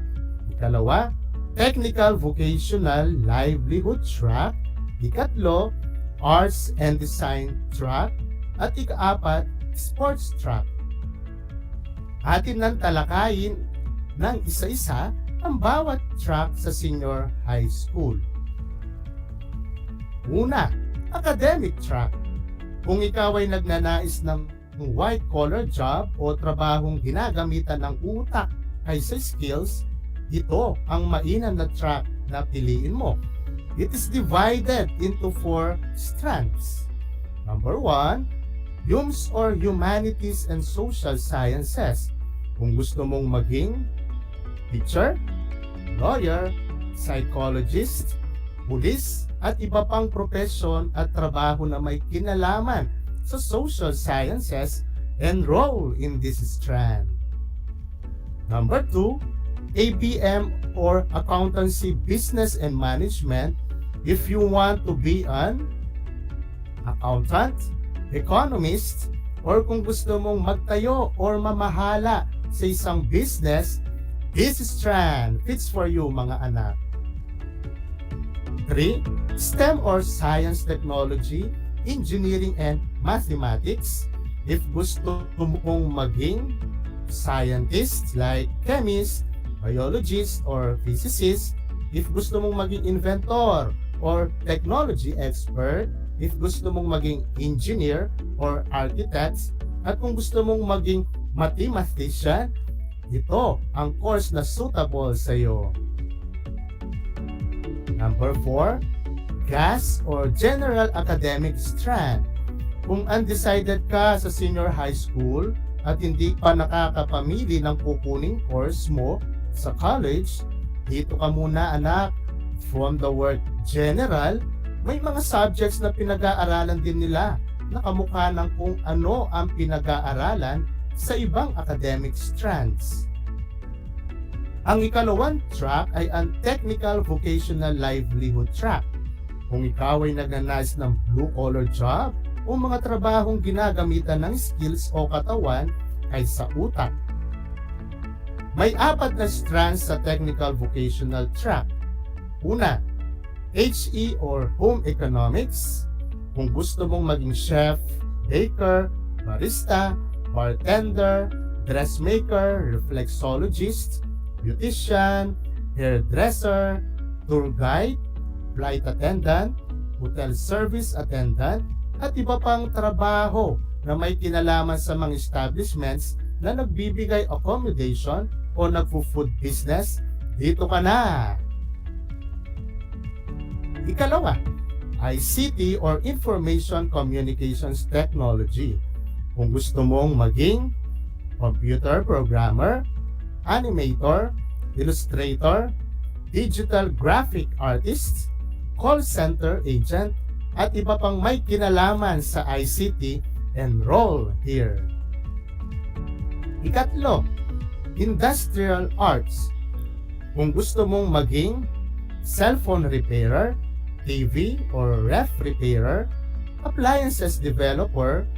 Speaker 26: Ikalawa, technical vocational livelihood track. Ikatlo, arts and design track. At ika-4, sports track. Atin nang talakayin ng isa-isa ang bawat track sa senior high school. Una, academic track. Kung ikaw ay nagnanais ng white-collar job o trabahong ginagamitan ng utak kaysa skills, ito ang mainam na track na piliin mo. It is divided into 4 strands. Number 1, HUMS or Humanities and Social Sciences. Kung gusto mong maging teacher, lawyer, psychologist, pulis, at iba pang profesyon at trabaho na may kinalaman sa social sciences, enroll in this strand. Number 2, ABM or Accountancy, Business and Management. If you want to be an accountant, economist, or kung gusto mong magtayo or mamahala sa isang business, This strand fits for you mga anak. 3. STEM or Science, Technology, Engineering, and Mathematics. If gusto mong maging scientist like chemist, biologist, or physicist, if gusto mong maging inventor or technology expert, if gusto mong maging engineer or architect, at kung gusto mong maging mathematician, ito ang course na suitable sa iyo. Number 4, GAS or General Academic Strand. Kung undecided ka sa senior high school at hindi pa nakakapamili ng kukuning course mo sa college, dito ka muna anak. From the word general, may mga subjects na pinag-aaralan din nila na kamukha ng kung ano ang pinag-aaralan sa ibang academic strands. Ang ikalawang track ay ang Technical Vocational Livelihood Track. Kung ikaw ay nagnanais ng blue-collar job o mga trabahong ginagamitan ng skills o katawan kaysa utak. May 4 na strands sa Technical Vocational Track. Una, HE or Home Economics. Kung gusto mong maging chef, baker, barista, bartender, dressmaker, reflexologist, beautician, hairdresser, tour guide, flight attendant, hotel service attendant, at iba pang trabaho na may kinalaman sa mga establishments na nagbibigay accommodation o nagpo-food business, dito ka na. Ikalawa, ICT or Information Communications Technology. Kung gusto mong maging computer programmer, animator, illustrator, digital graphic artist, call center agent, at iba pang may kinalaman sa ICT, enroll here. Ikatlo, Industrial Arts. Kung gusto mong maging cellphone repairer, TV or ref repairer, appliances developer,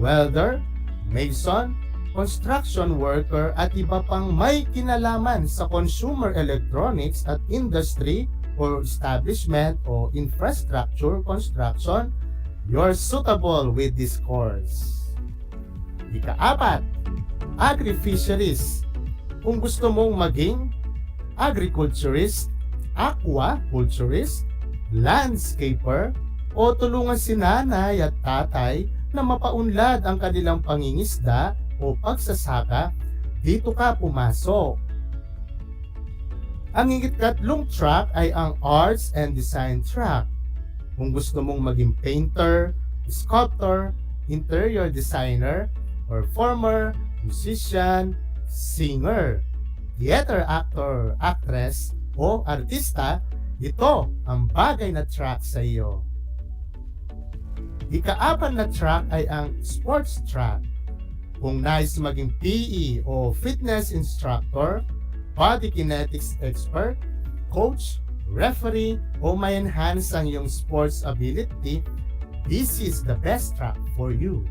Speaker 26: welder, mason, construction worker, at iba pang may kinalaman sa consumer electronics at industry or establishment o infrastructure construction, you're suitable with this course. Ika-4, Agri-fisheries. Kung gusto mong maging agriculturist, aquaculturist, landscaper, o tulungan si nanay at tatay na mapaunlad ang kanilang pangingisda o pagsasaka, dito ka pumasok. Ang ikatlong track ay ang Arts and Design track. Kung gusto mong maging painter, sculptor, interior designer, performer, musician, singer, theater actor, actress, o artista, ito ang bagay na track sa iyo. Ika-4 na track ay ang sports track. Kung nais maging PE o fitness instructor, body kinetics expert, coach, referee, o may enhance ang iyong sports ability, this is the best track for you.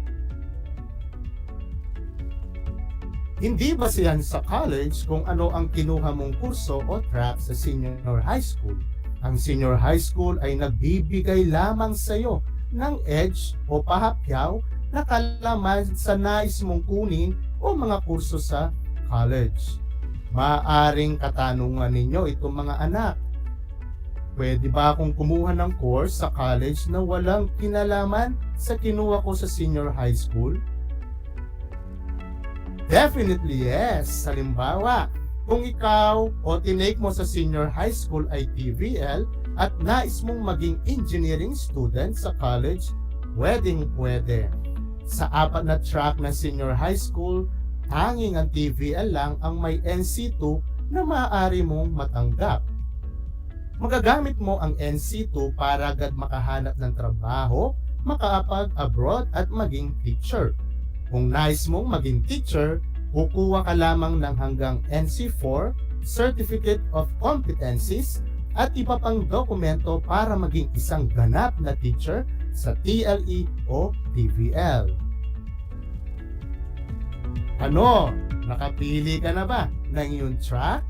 Speaker 26: Hindi basehan sa college kung ano ang kinuha mong kurso o track sa senior high school. Ang senior high school ay nagbibigay lamang sa iyo ng edge o pahapyaw na kalaman sa nais mong kunin o mga kurso sa college. Maaring katanungan ninyo itong mga anak, pwede ba akong kumuha ng course sa college na walang kinalaman sa kinuha ko sa senior high school? Definitely yes. Halimbawa, kung ikaw o tinake mo sa senior high school ay TVL at nais mong maging engineering student sa college, pwede. Sa 4 na track ng senior high school, tanging ang TVL lang ang may NC2 na maaari mong matanggap. Magagamit mo ang NC2 para agad makahanap ng trabaho, makapag-abroad at maging teacher. Kung nais mong maging teacher, kukuha ka lamang ng hanggang NC4, Certificate of Competencies, at iba pang dokumento para maging isang ganap na teacher sa TLE o TVL. Ano? Nakapili ka na ba ng iyong track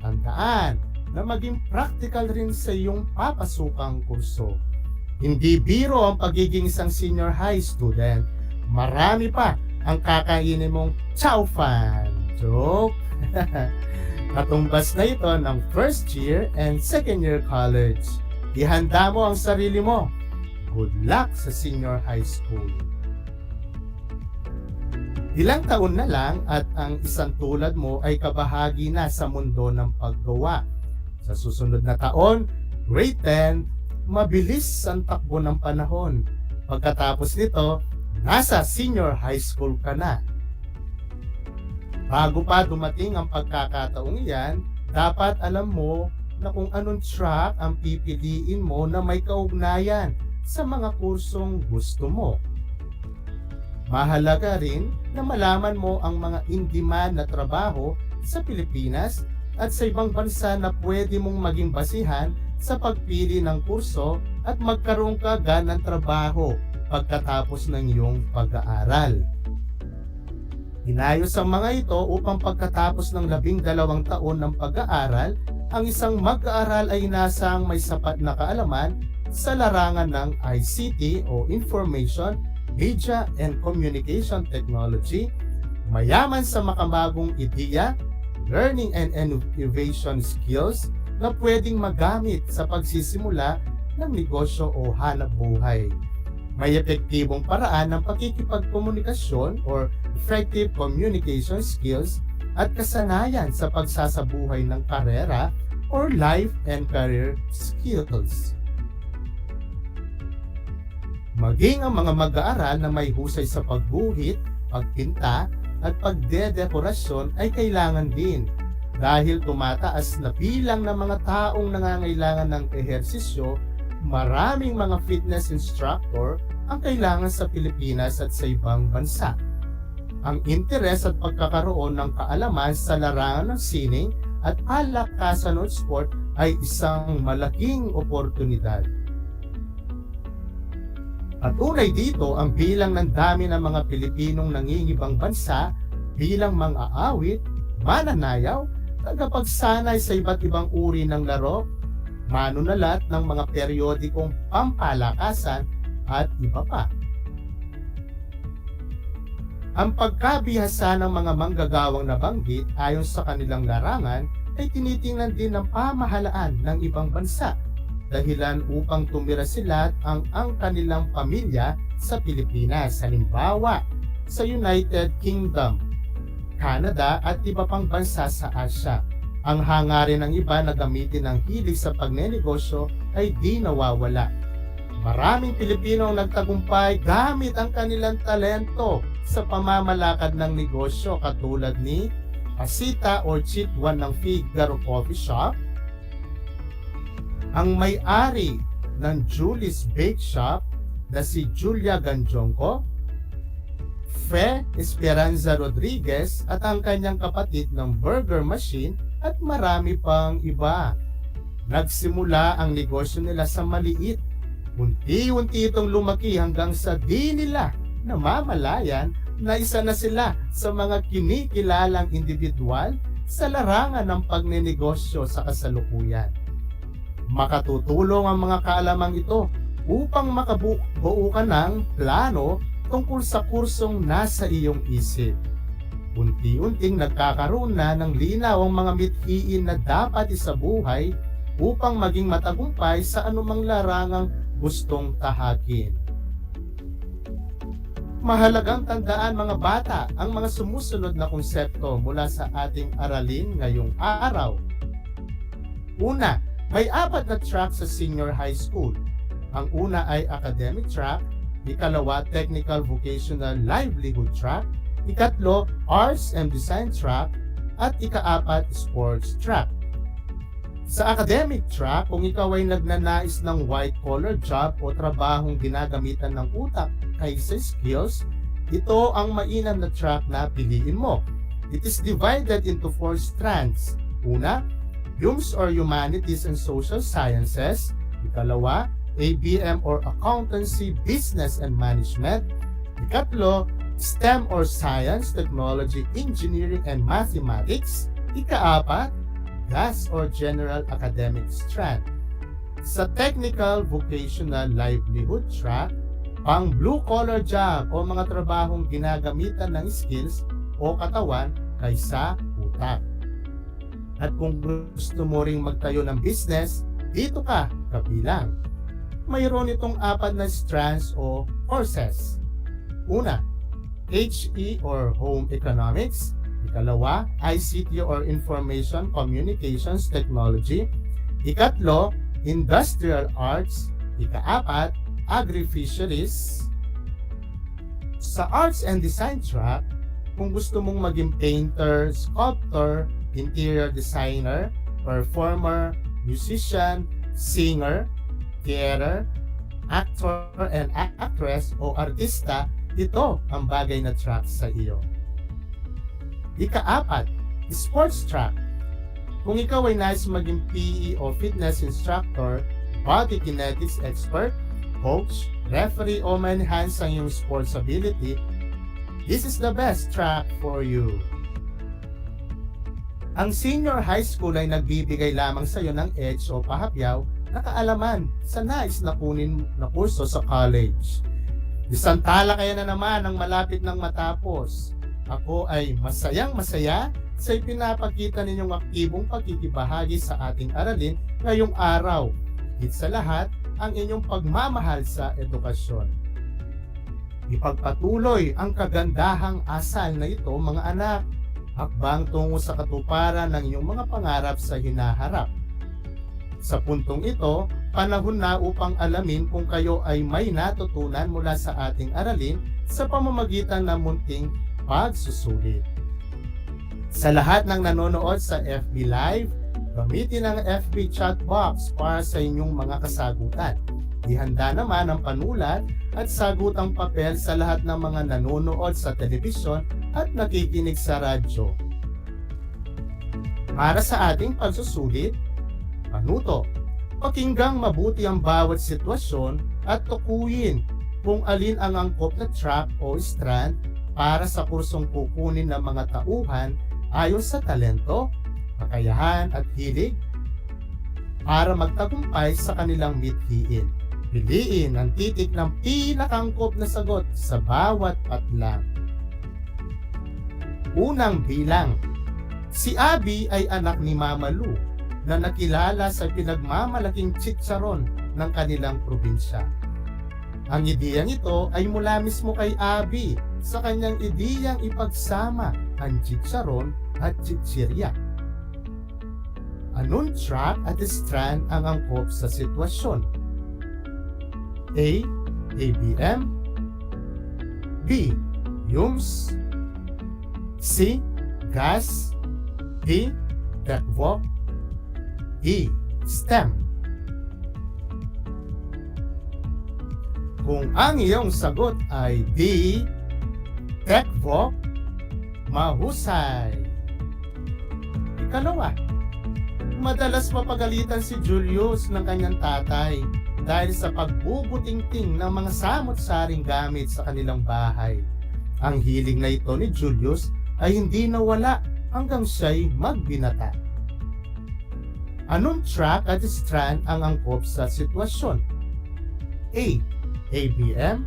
Speaker 26: Tandaan na maging practical rin sa iyong papasukang kurso. Hindi biro ang pagiging isang senior high student. Marami pa ang kakainin mong chow fan. Joke! Katumbas na ito ng first year and second year college. Ihanda mo ang sarili mo. Good luck sa senior high school. Ilang taon na lang at ang isang tulad mo ay kabahagi na sa mundo ng paggawa. Sa susunod na taon, grade 10, mabilis ang takbo ng panahon. Pagkatapos nito, nasa senior high school ka na. Bago pa dumating ang pagkakataong iyan, dapat alam mo na kung anong track ang pipiliin mo na may kaugnayan sa mga kursong gusto mo. Mahalaga rin na malaman mo ang mga in-demand na trabaho sa Pilipinas at sa ibang bansa na pwede mong maging basihan sa pagpili ng kurso at magkaroon ka agad ng trabaho pagkatapos ng iyong pag-aaral. Inayos ang mga ito upang pagkatapos ng 12 taon ng pag-aaral, ang isang mag-aaral ay inasang may sapat na kaalaman sa larangan ng ICT o Information, Media and Communication Technology, mayaman sa makabagong ideya, learning and innovation skills na pwedeng magamit sa pagsisimula ng negosyo o hanap buhay. May epektibong paraan ng pakikipagkomunikasyon or effective communication skills at kasanayan sa pagsasabuhay ng karera or life and career skills. Maging ang mga mag-aaral na may husay sa pagguhit, pagpinta, at pagdedekorasyon ay kailangan din dahil tumataas na bilang ng mga taong nangangailangan ng ehersisyo, maraming mga fitness instructor ang kailangan sa Pilipinas at sa ibang bansa. Ang interes at pagkakaroon ng kaalaman sa larangan ng sining at palakasan o sport ay isang malaking oportunidad. Patunay dito ang bilang ng dami ng mga Pilipinong nangingibang bansa bilang mang-aawit, mananayaw, tagapagsanay sa iba't ibang uri ng laro, manunulat ng mga periodikong pampalakasan at iba pa. Ang pagkabihasa ng mga manggagawang nabanggit ayon sa kanilang larangan ay tinitingnan din ng pamahalaan ng ibang bansa dahilan upang tumira sila at ang kanilang pamilya sa Pilipinas, halimbawa sa United Kingdom, Canada at iba pang bansa sa Asia. Ang hangarin ng iba na gamitin ang hilig sa pagnenegosyo ay di nawawala. Maraming Pilipino ang nagtagumpay gamit ang kanilang talento sa pamamalakad ng negosyo katulad ni Pasita or Chit Juan ng Figaro Coffee Shop, ang may-ari ng Julie's Bake Shop na si Julia Ganjonco, Fe Esperanza Rodriguez at ang kanyang kapatid ng burger machine at marami pang iba. Nagsimula ang negosyo nila sa maliit. Unti-unti itong lumaki hanggang sa di nila namamalayan na isa na sila sa mga kinikilalang individual sa larangan ng pagnenegosyo sa kasalukuyan. Makatutulong ang mga kaalamang ito upang makabuo ka ng plano tungkol sa kursong nasa iyong isip. Unti-unting nagkakaroon na ng linaw ang mga mithiin na dapat isabuhay upang maging matagumpay sa anumang larangang gustong tahakin. Mahalagang tandaan mga bata ang mga sumusunod na konsepto mula sa ating aralin ngayong araw. Una, may 4 na track sa senior high school. Ang una ay academic track, ikalawa technical vocational livelihood track, ikatlo arts and design track, at ika-4 sports track. Sa academic track, kung ikaw ay nagnanais ng white-collar job o trabahong ginagamitan ng utak kaysa skills, ito ang mainam na track na piliin mo. It is divided into 4 strands. Una, Humanities or Humanities and Social Sciences. Ikalawa, ABM or Accountancy, Business and Management. Ikatlo, STEM or Science, Technology, Engineering and Mathematics. Ika-4, GAS or General Academic Strand. Sa Technical Vocational Livelihood Track, pang blue-collar job o mga trabahong ginagamitan ng skills o katawan kaysa utak. At kung gusto mo ring magtayo ng business, dito ka kabilang. Mayroon itong 4 na strands o courses. Una, HE or Home Economics. Ikalawa, ICT or Information Communications Technology. Ikatlo, Industrial Arts. Ika-4, Agri-Fisheries. Sa Arts and Design track, kung gusto mong maging painter, sculptor, interior designer, performer, musician, singer, theater, actor and actress o artista, ito ang bagay na track sa iyo. Ika-4, sports track. Kung ikaw ay nais maging PE o fitness instructor, body kinetics expert, coach, referee o ma-enhance ang iyong sports ability, this is the best track for you. Ang senior high school ay nagbibigay lamang sa iyo ng edge o pahapyaw na kaalaman sa nais na kunin na kurso sa college. Isang talakayan na naman ang malapit ng matapos. Ako ay masayang-masaya sa ipinapakita ninyong aktibong pagkikibahagi sa ating aralin ngayong araw. Higit sa lahat, ang inyong pagmamahal sa edukasyon. Ipagpatuloy ang kagandahang asal na ito, mga anak, hakbang tungo sa katuparan ng inyong mga pangarap sa hinaharap. Sa puntong ito, panahon na upang alamin kung kayo ay may natutunan mula sa ating aralin sa pamamagitan ng munting pagsusulit. Sa lahat ng nanonood sa FB Live, gamitin ang FB chat box para sa inyong mga kasagutan. Ihanda naman ang panulat at sagutang papel sa lahat ng mga nanonood sa telebisyon at nakikinig sa radyo. Para sa ating pagsusulit, panuto, pakinggang mabuti ang bawat sitwasyon at tukuyin kung alin ang angkop na track o strand para sa kursong kukunin ng mga tauhan ayon sa talento, kakayahan at hilig para magtagumpay sa kanilang mithiin. Piliin ang titik ng pinakangkop na sagot sa bawat patlang. Unang bilang. Si Abby ay anak ni Mama Lu na nakilala sa pinagmamalaking chicharon ng kanilang probinsya. Ang ideyang ito ay mula mismo kay Abby sa kanyang ideyang ipagsama ang chicharon at chichirya. Anong track at strand ang angkop sa sitwasyon? A. ABM. B. Yums. C. Gas. D. Dekvok. E. STEM. Kung ang iyong sagot ay D. Dekvok, mahusay. Ikalawa, madalas mapagalitan si Julius ng kanyang tatay dahil sa pagbubutingting ng mga samot-saring gamit sa kanilang bahay. Ang hilig na ito ni Julius ay hindi nawala hanggang siya'y magbinata. Anong track at strand ang angkop sa sitwasyon? A. ABM.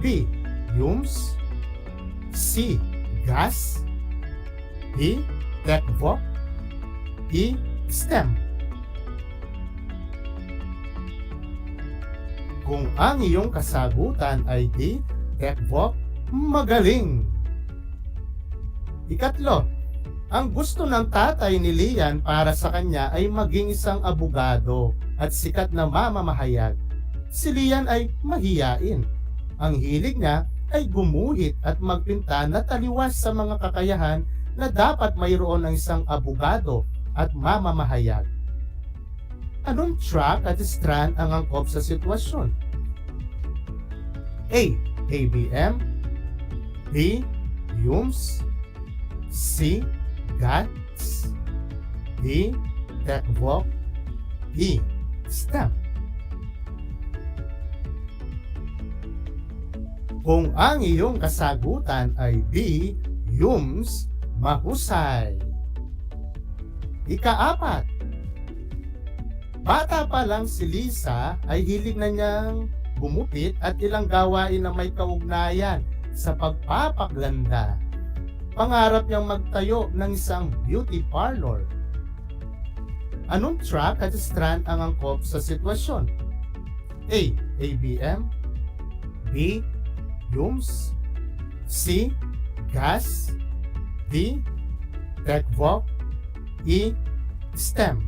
Speaker 26: B. Yums. C. Gas. D. Dekvok. E. STEM. Kung ang iyong kasagutan ay D. Dekvok, magaling! Ikatlo, ang gusto ng tatay ni Lian para sa kanya ay maging isang abogado at sikat na mamamahayag. Si Lian ay mahiyain. Ang hilig niya ay gumuhit at magpinta na taliwas sa mga kakayahan na dapat mayroon ng isang abogado at mamamahayag. Anong track at strand ang angkop sa sitwasyon? A. ABM. B. Yums. C. Gats. D. Dekvok. E. STEM. Kung ang iyong kasagutan ay B. Yums, mahusay. Ika-4, bata pa lang si Lisa ay hilig na niyang gumupit at ilang gawain na may kaugnayan sa pagpapaganda. Pangarap niyang magtayo ng isang beauty parlor. Anong track at strand ang angkop sa sitwasyon? A. ABM, B. Fumes, C. Gas, D. TechVoc, E. STEM.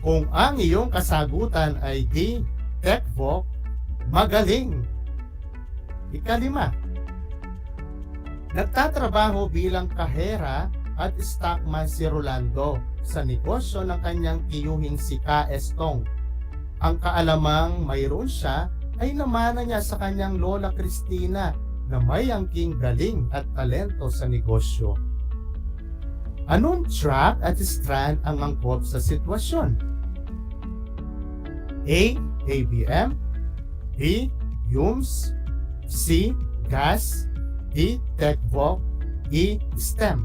Speaker 26: Kung ang iyong kasagutan ay D. TechVoc, magaling! Ika-5, nagtatrabaho bilang kahera at stockman si Rolando sa negosyo ng kanyang tiyuhing si Ka Estong. Ang kaalamang mayroon siya ay namana niya sa kanyang lola Cristina na may angking galing at talento sa negosyo. Anong track at strand ang angkop sa sitwasyon? A. ABM, B. Fumes, C. Gas, D. TechVoc, E. STEM.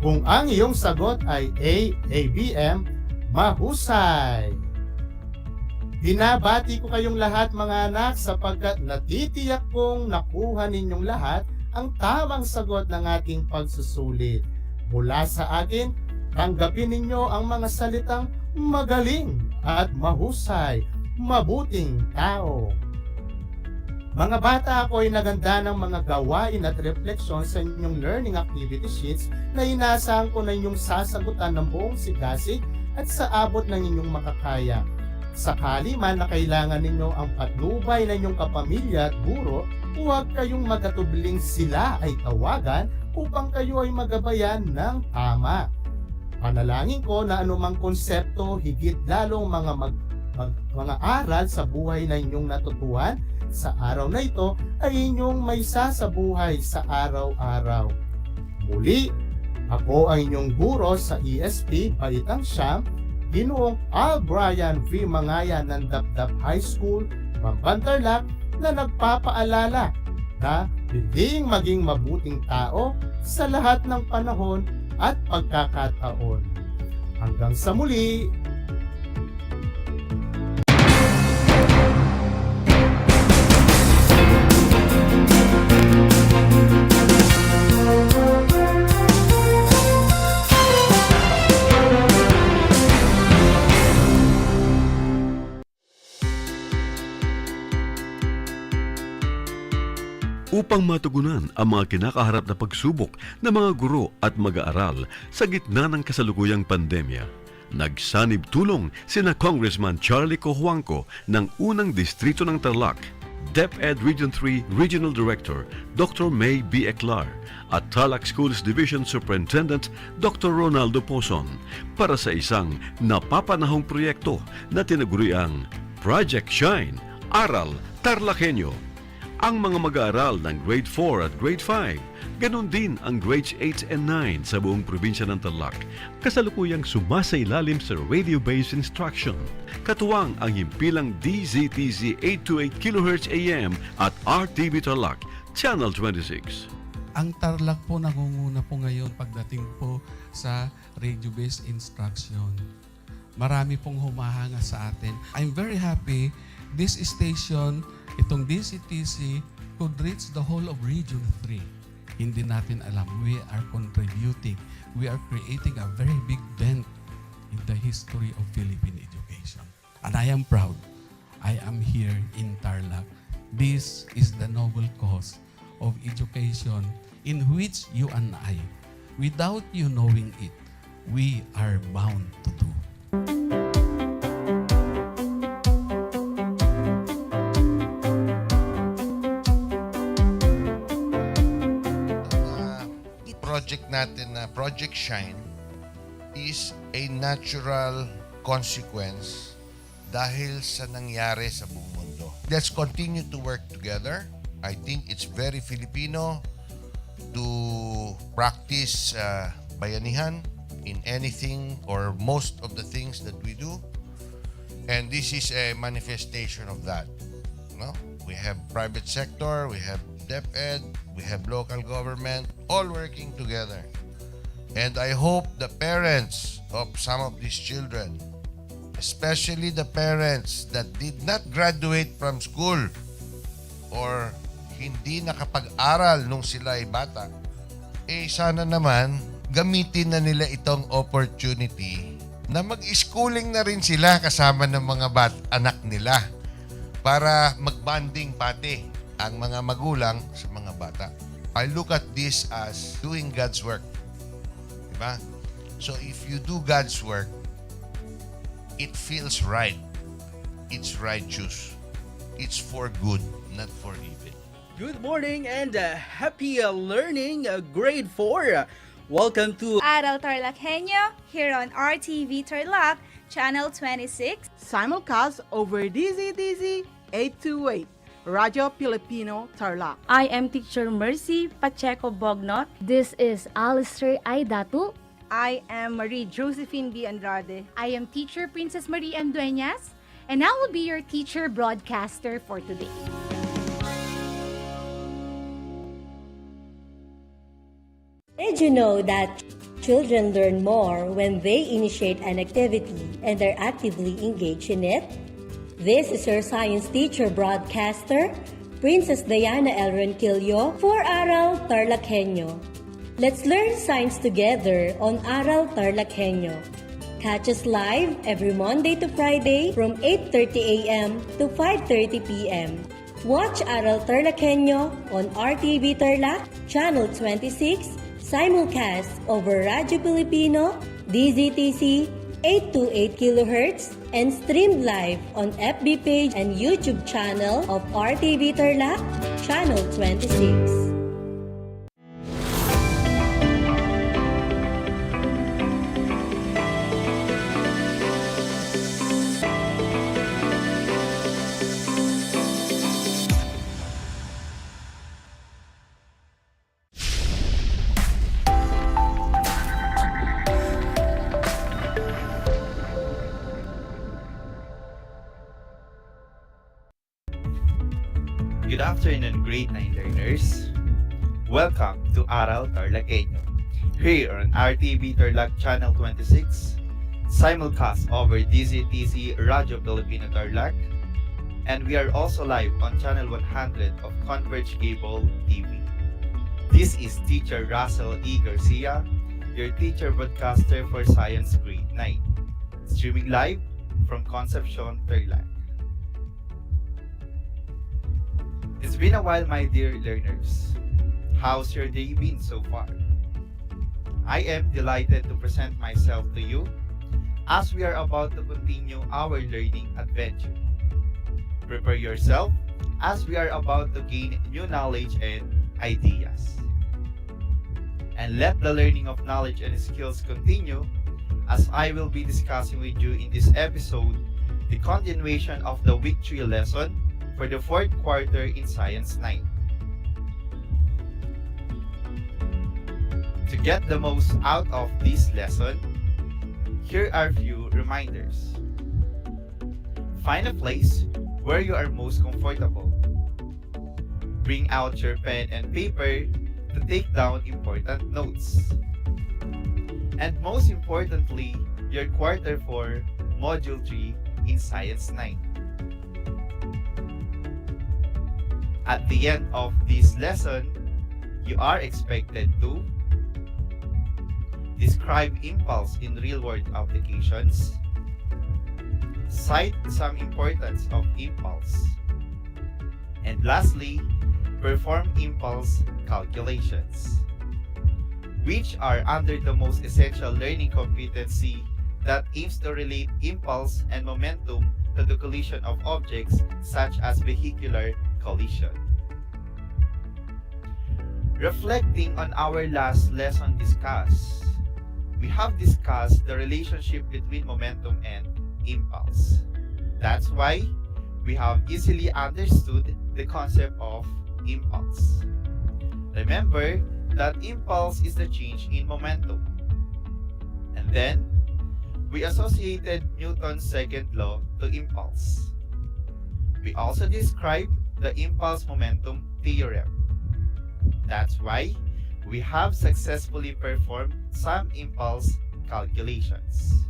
Speaker 26: Kung ang iyong sagot ay A. ABM, mahusay! Binabati ko kayong lahat mga anak sapagkat natitiyak kong nakuha ninyong lahat ang tamang sagot ng ating pagsusulit. Mula sa akin, tanggapin ninyo ang mga salitang magaling at mahusay, mabuting tao. Mga bata, ako ay naganda ng mga gawain at refleksyon sa inyong learning activity sheets na inaasahan ko na inyong sasagutan ng buong sigasig at sa abot ng inyong makakaya. Sakali man na kailangan ninyo ang patnubay ng inyong kapamilya at guro, huwag kayong magatubling sila ay tawagan upang kayo ay magabayan ng tama. Panalangin ko na anumang konsepto, higit lalong mga aral sa buhay na inyong natutuhan sa araw na ito ay inyong may sasabuhay sa araw-araw. Muli, ako ang inyong guro sa ESP Balitang Siyam, Ginoong Al Brian V. Mangayan ng Dapdap High School, Bamban Tarlac, na nagpapaalala na piling maging mabuting tao sa lahat ng panahon at pagkakataon. Hanggang sa muli!
Speaker 7: Upang matugunan ang mga kinakaharap na pagsubok ng mga guro at mag-aaral sa gitna ng kasalukuyang pandemya, nagsanib tulong sina Congressman Charlie Cojuangco ng unang distrito ng Tarlac, DEPED Region 3 Regional Director Dr. May B. Eclar at Tarlac Schools Division Superintendent Dr. Ronaldo Pozon para sa isang napapanahong proyekto na tinaguriang Project Shine, Aral TarlakHenyo. Ang mga mag-aaral ng Grade 4 at Grade 5, ganon din ang Grades 8 and 9 sa buong probinsya ng Tarlac, kasalukuyang sumasailalim sa radio-based instruction. Katuwang ang himpilang DZTZ 828 kHz AM at RTV Tarlac, Channel 26.
Speaker 19: Ang Tarlac po nangunguna po ngayon pagdating po sa radio-based instruction. Marami pong humahanga sa atin. I'm very happy this station, itong DCTC, could reach the whole of Region 3. Hindi natin alam, we are contributing. We are creating a very big dent in the history of Philippine education. And I am proud. I am here in Tarlac. This is the noble cause of education in which you and I, without you knowing it, we are bound to do.
Speaker 20: Project natin na Project Shine is a natural consequence dahil sa nangyari sa buong mundo. Let's continue to work together. I think it's very Filipino to practice bayanihan in anything or most of the things that we do. And this is a manifestation of that. No? We have private sector, we have DEPED, we have local government, all working together. And I hope the parents of some of these children, especially the parents that did not graduate from school or hindi nakapag-aral nung sila ay bata, sana naman gamitin na nila itong opportunity na mag-schooling na rin sila kasama ng mga anak nila para mag-bonding pati ang mga magulang sa mga bata. I look at this as doing God's work. Diba? So if you do God's work, it feels right. It's righteous. It's for good, not for evil.
Speaker 10: Good morning and happy learning, grade 4. Welcome to
Speaker 21: Aral TarlakHenyo here on RTV Tarlac, Channel 26.
Speaker 6: Simulcast over DZDZ 828, Radio Filipino Tarlac.
Speaker 22: I am Teacher Mercy Pacheco Bognot.
Speaker 23: This is Alistair Aidatu.
Speaker 21: I am Marie Josephine B. Andrade.
Speaker 22: I am Teacher Princess Marie M. Dueñas, and I will be your teacher broadcaster for today.
Speaker 23: Did you know that children learn more when they initiate an activity and are actively engaged in it? This is your science teacher broadcaster, Princess Diana L. Ronquillo for Aral TarlakHenyo. Let's learn science together on Aral TarlakHenyo. Catch us live every Monday to Friday from 8:30 a.m. to 5:30 p.m. Watch Aral TarlakHenyo on RTV Tarlac, Channel 26, simulcast over Radio Filipino, DZTC 828 kHz, and streamed live on FB page and YouTube channel of RTV Tarlac, Channel 26.
Speaker 24: Good afternoon, grade 9 learners. Welcome to Aral TarlakHenyo, here on RTV Tarlac Channel 26, simulcast over DZTC Radio Filipino Tarlac, and we are also live on Channel 100 of Converge Cable TV. This is Teacher Russell E. Garcia, your teacher broadcaster for Science Grade 9, streaming live from Concepcion, Tarlac. It's been a while, my dear learners. How's your day been so far? I am delighted to present myself to you as we are about to continue our learning adventure. Prepare yourself as we are about to gain new knowledge and ideas. And let the learning of knowledge and skills continue as I will be discussing with you in this episode the continuation of the Week 3 lesson for the 4th quarter in Science 9. To get the most out of this lesson, here are a few reminders. Find a place where you are most comfortable. Bring out your pen and paper to take down important notes. And most importantly, your quarter 4, Module 3 in Science 9. At the end of this lesson, you are expected to describe impulse in real-world applications, cite some importance of impulse, and lastly, perform impulse calculations, which are under the most essential learning competency that aims to relate impulse and momentum to the collision of objects such as vehicular collision. Reflecting on our last lesson discussed, we have discussed the relationship between momentum and impulse. That's why we have easily understood the concept of impulse. Remember that impulse is the change in momentum. And then, we associated Newton's second law to impulse. We also described the impulse momentum theorem. That's why we have successfully performed some impulse calculations.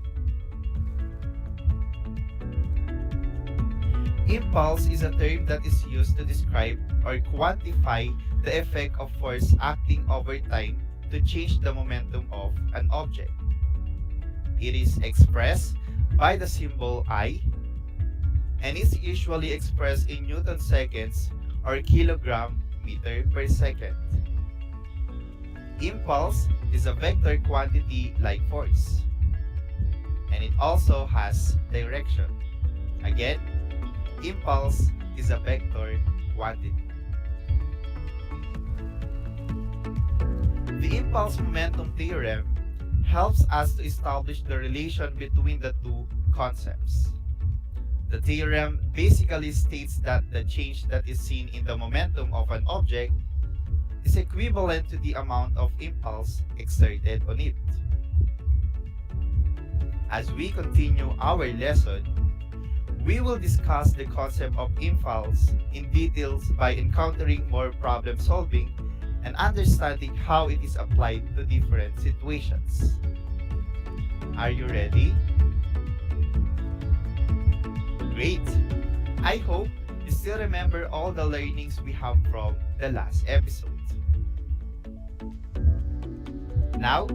Speaker 24: Impulse is a term that is used to describe or quantify the effect of force acting over time to change the momentum of an object. It is expressed by the symbol I and is usually expressed in Newton seconds or kilogram meter per second. Impulse is a vector quantity like force, and it also has direction. Again, impulse is a vector quantity. The impulse momentum theorem helps us to establish the relation between the two concepts. The theorem basically states that the change that is seen in the momentum of an object is equivalent to the amount of impulse exerted on it. As we continue our lesson, we will discuss the concept of impulse in details by encountering more problem solving and understanding how it is applied to different situations. Are you ready? Great! I hope you still remember all the learnings we have from the last episode. Now,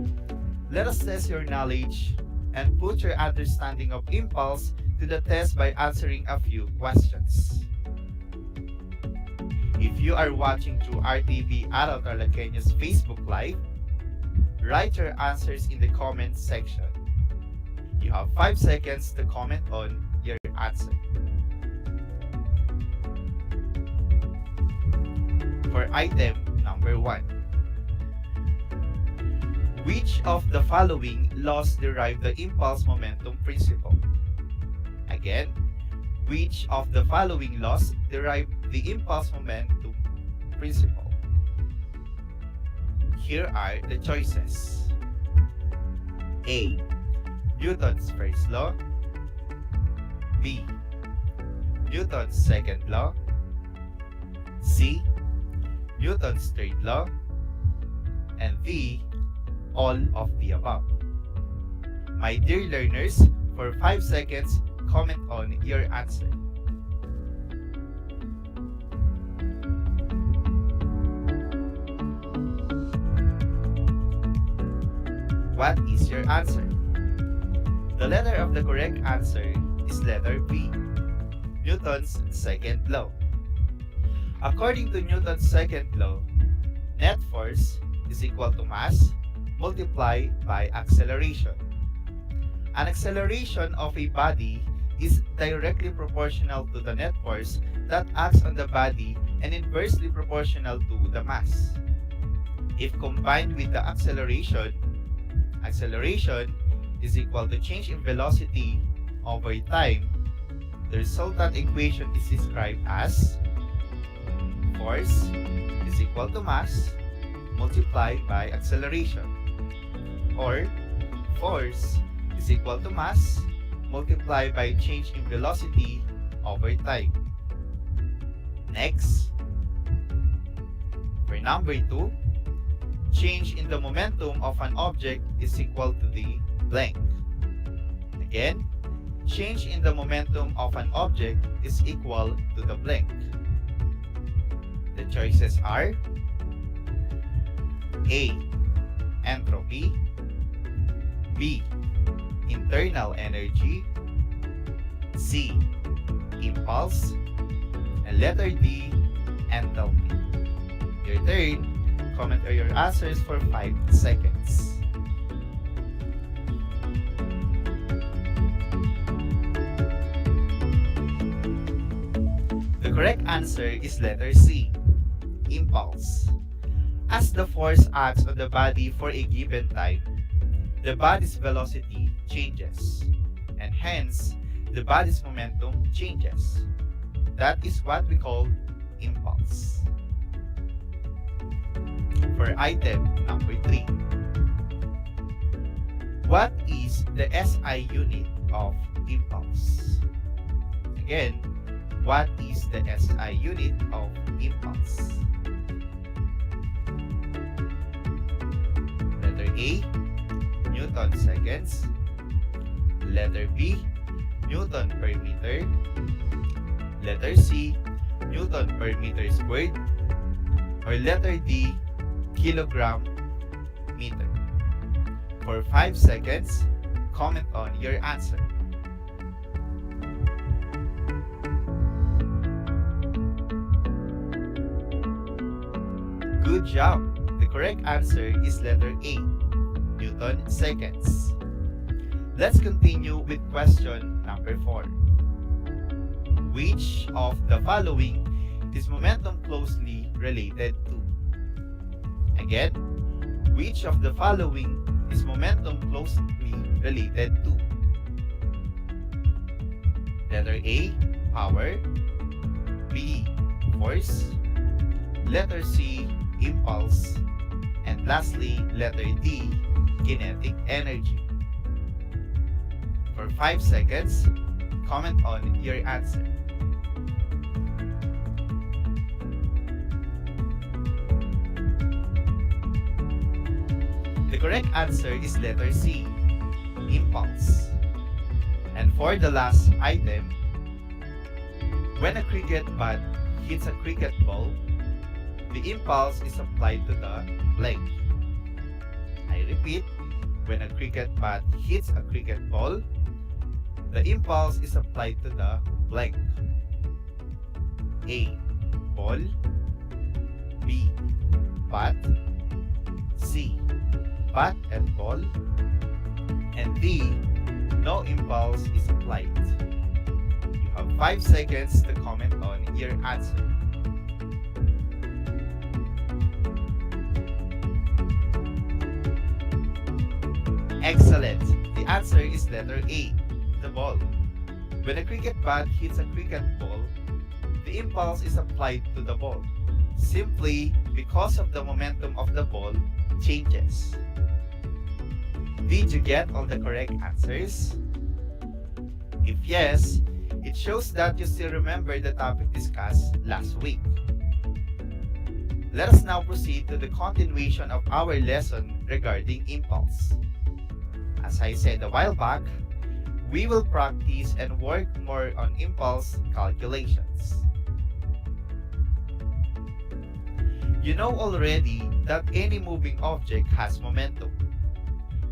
Speaker 24: let us test your knowledge and put your understanding of impulse to the test by answering a few questions. If you are watching through RTV Aral TarlakHenyo's Facebook Live, write your answers in the comments section. You have 5 seconds to comment on your answer. For item number 1, which of the following laws derive the impulse momentum principle? Again, which of the following laws derive the impulse momentum principle? Here are the choices. A. Newton's first law. B. Newton's second law. C. Newton's third law. And D. All of the above. My dear learners, for 5 seconds, comment on your answer. What is your answer? The letter of the correct answer is letter B, Newton's second law. According to Newton's second law, net force is equal to mass multiplied by acceleration. An acceleration of a body is directly proportional to the net force that acts on the body and inversely proportional to the mass. If combined with the acceleration is equal to change in velocity over time, the resultant equation is described as force is equal to mass multiplied by acceleration, or force is equal to mass multiplied by change in velocity over time. Next, for number 2, change in the momentum of an object is equal to the blank. Again, change in the momentum of an object is equal to the blank. The choices are A. Entropy. B. Internal energy. C. Impulse. And letter D. Enthalpy. Your turn. Comment your answers for 5 seconds. The correct answer is letter C, impulse. As the force acts on the body for a given time, the body's velocity changes, and hence, the body's momentum changes. That is what we call impulse. For item number 3, what is the SI unit of impulse? Again, what is the SI unit of impulse? A, Newton seconds. Letter B, Newton per meter. Letter C, Newton per meter squared. Or letter D, kilogram meter. For 5 seconds, comment on your answer. Good job! The correct answer is letter A, Newton seconds. Let's continue with question number 4. Which of the following is momentum closely related to? Again, which of the following is momentum closely related to? Letter A, power. B, force. Letter C, impulse. And lastly, letter D, kinetic energy. For 5 seconds, comment on your answer. The correct answer is letter C, impulse. And for the last item, when a cricket bat hits a cricket ball, the impulse is applied to the leg. I repeat, when a cricket bat hits a cricket ball, the impulse is applied to the leg. A, ball. B, bat. C, bat and ball. And D, no impulse is applied. You have 5 seconds to comment on your answer. Excellent! The answer is letter A, the ball. When a cricket bat hits a cricket ball, the impulse is applied to the ball, simply because of the momentum of the ball changes. Did you get all the correct answers? If yes, it shows that you still remember the topic discussed last week. Let us now proceed to the continuation of our lesson regarding impulse. As I said a while back, we will practice and work more on impulse calculations. You know already that any moving object has momentum.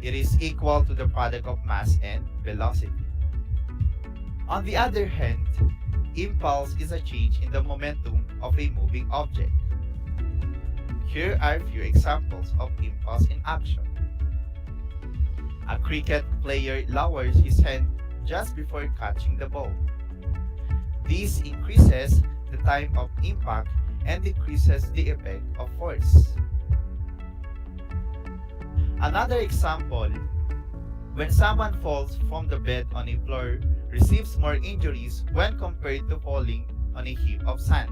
Speaker 24: It is equal to the product of mass and velocity. On the other hand, impulse is a change in the momentum of a moving object. Here are a few examples of impulse in action. A cricket player lowers his hand just before catching the ball. This increases the time of impact and decreases the effect of force. Another example, when someone falls from the bed on a floor, receives more injuries when compared to falling on a heap of sand.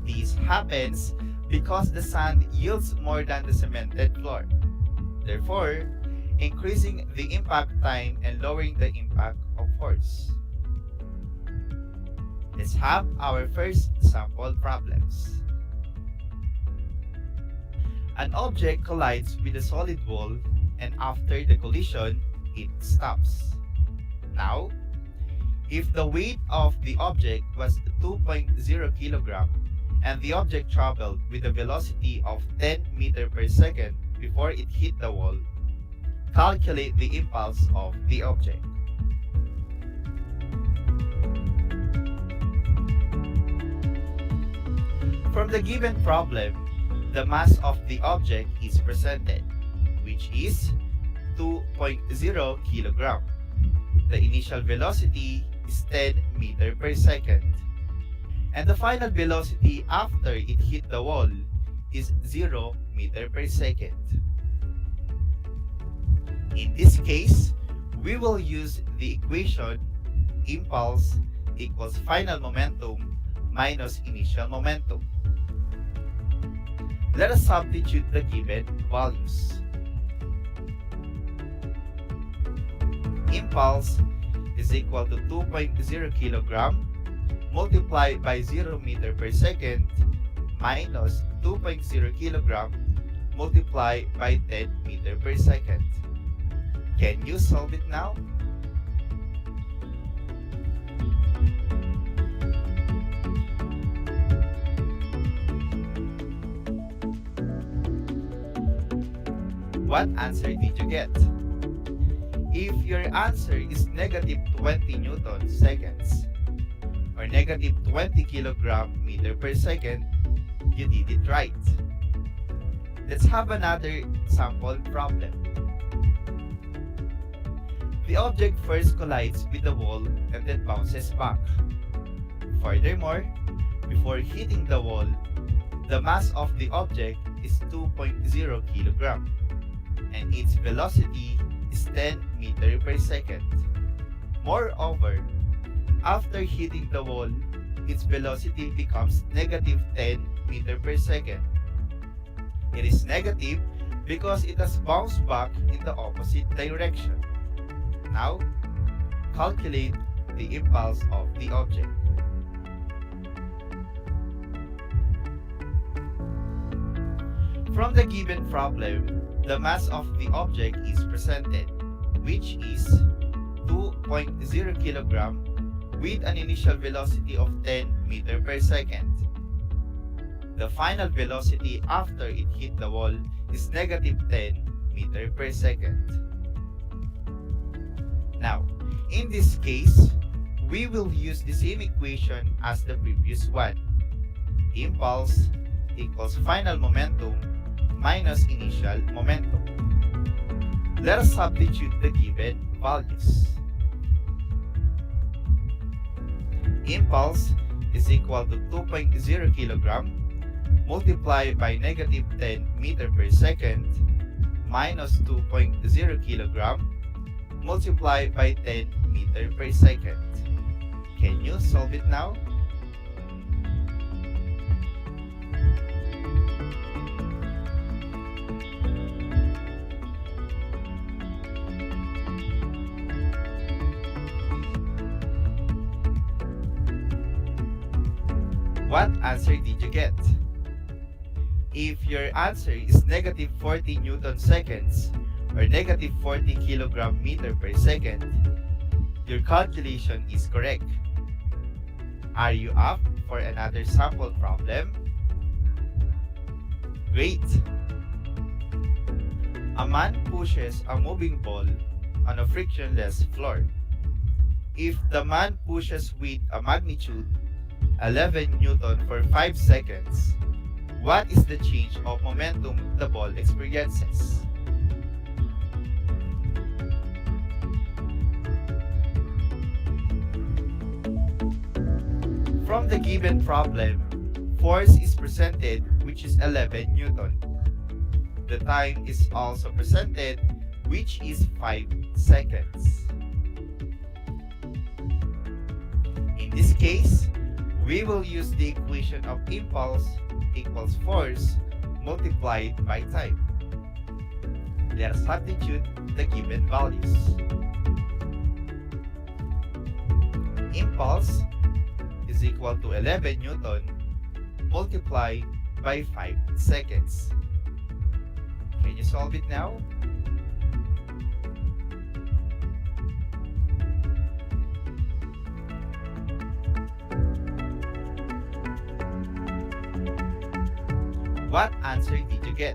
Speaker 24: This happens because the sand yields more than the cemented floor, therefore increasing the impact time and lowering the impact of force. Let's have our first sample problems. An object collides with a solid wall, and after the collision, it stops. Now, if the weight of the object was 2.0 kg and the object traveled with a velocity of 10 meters per second before it hit the wall, calculate the impulse of the object. From the given problem, the mass of the object is presented, which is 2.0 kg. The initial velocity is 10 meters per second. And the final velocity after it hit the wall is 0 meters per second. In this case, we will use the equation impulse equals final momentum minus initial momentum. Let us substitute the given values. Impulse is equal to 2.0 kg multiplied by 0 meter per second minus 2.0 kg multiplied by 10 meter per second. Can you solve it now? What answer did you get? If your answer is negative 20 Newton seconds or negative 20 kilogram meter per second, you did it right. Let's have another sample problem. The object first collides with the wall and then bounces back. Furthermore, before hitting the wall, the mass of the object is 2.0 kilogram and its velocity is 10 meter per second. Moreover, after hitting the wall, its velocity becomes negative 10 meter per second. It is negative because it has bounced back in the opposite direction. Now, calculate the impulse of the object. From the given problem, the mass of the object is presented, which is 2.0 kilogram with an initial velocity of 10 meter per second. The final velocity after it hit the wall is negative 10 meter per second. Now, in this case, we will use the same equation as the previous one. Impulse equals final momentum minus initial momentum. Let us substitute the given values. Impulse is equal to 2.0 kilogram multiplied by negative 10 meter per second minus 2.0 kilogram multiplied by 10 meter per second. Can you solve it now? What answer did you get? If your answer is negative 40 Newton seconds or negative 40 kilogram meter per second, your calculation is correct. Are you up for another sample problem? Great! A man pushes a moving ball on a frictionless floor. If the man pushes with a magnitude 11 Newton for 5 seconds, what is the change of momentum the ball experiences? From the given problem, force is presented, which is 11 Newton. The time is also presented, which is 5 seconds. In this case, we will use the equation of impulse equals force multiplied by time. Let us substitute the given values. Impulse is equal to 11 Newton multiplied by 5 seconds. Can you solve it now? What answer did you get?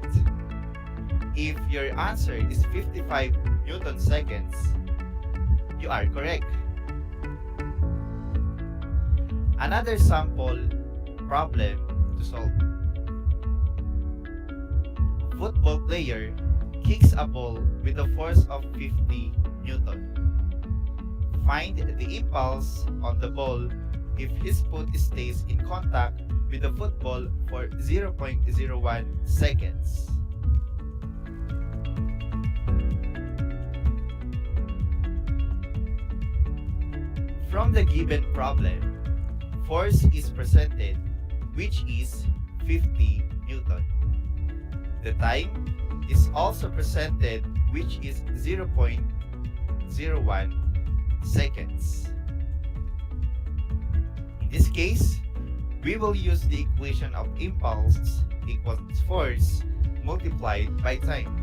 Speaker 24: If your answer is 55 Newton seconds, you are correct. Another sample problem to solve. A football player kicks a ball with a force of 50 Newton. Find the impulse on the ball if his foot stays in contact with the football for 0.01 seconds. From the given problem, force is presented, which is 50 Newton. The time is also presented, which is 0.01 seconds. In this case, we will use the equation of impulse equals force multiplied by time.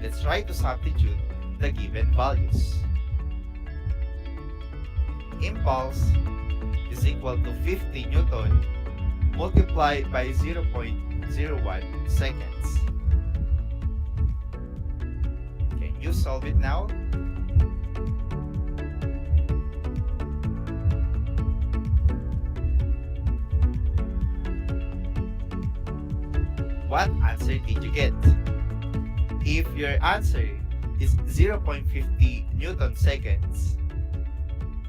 Speaker 24: Let's try to substitute the given values. Impulse is equal to 50 Newton multiplied by 0.01 seconds. Can you solve it now? What answer did you get? If your answer is 0.50 Newton seconds,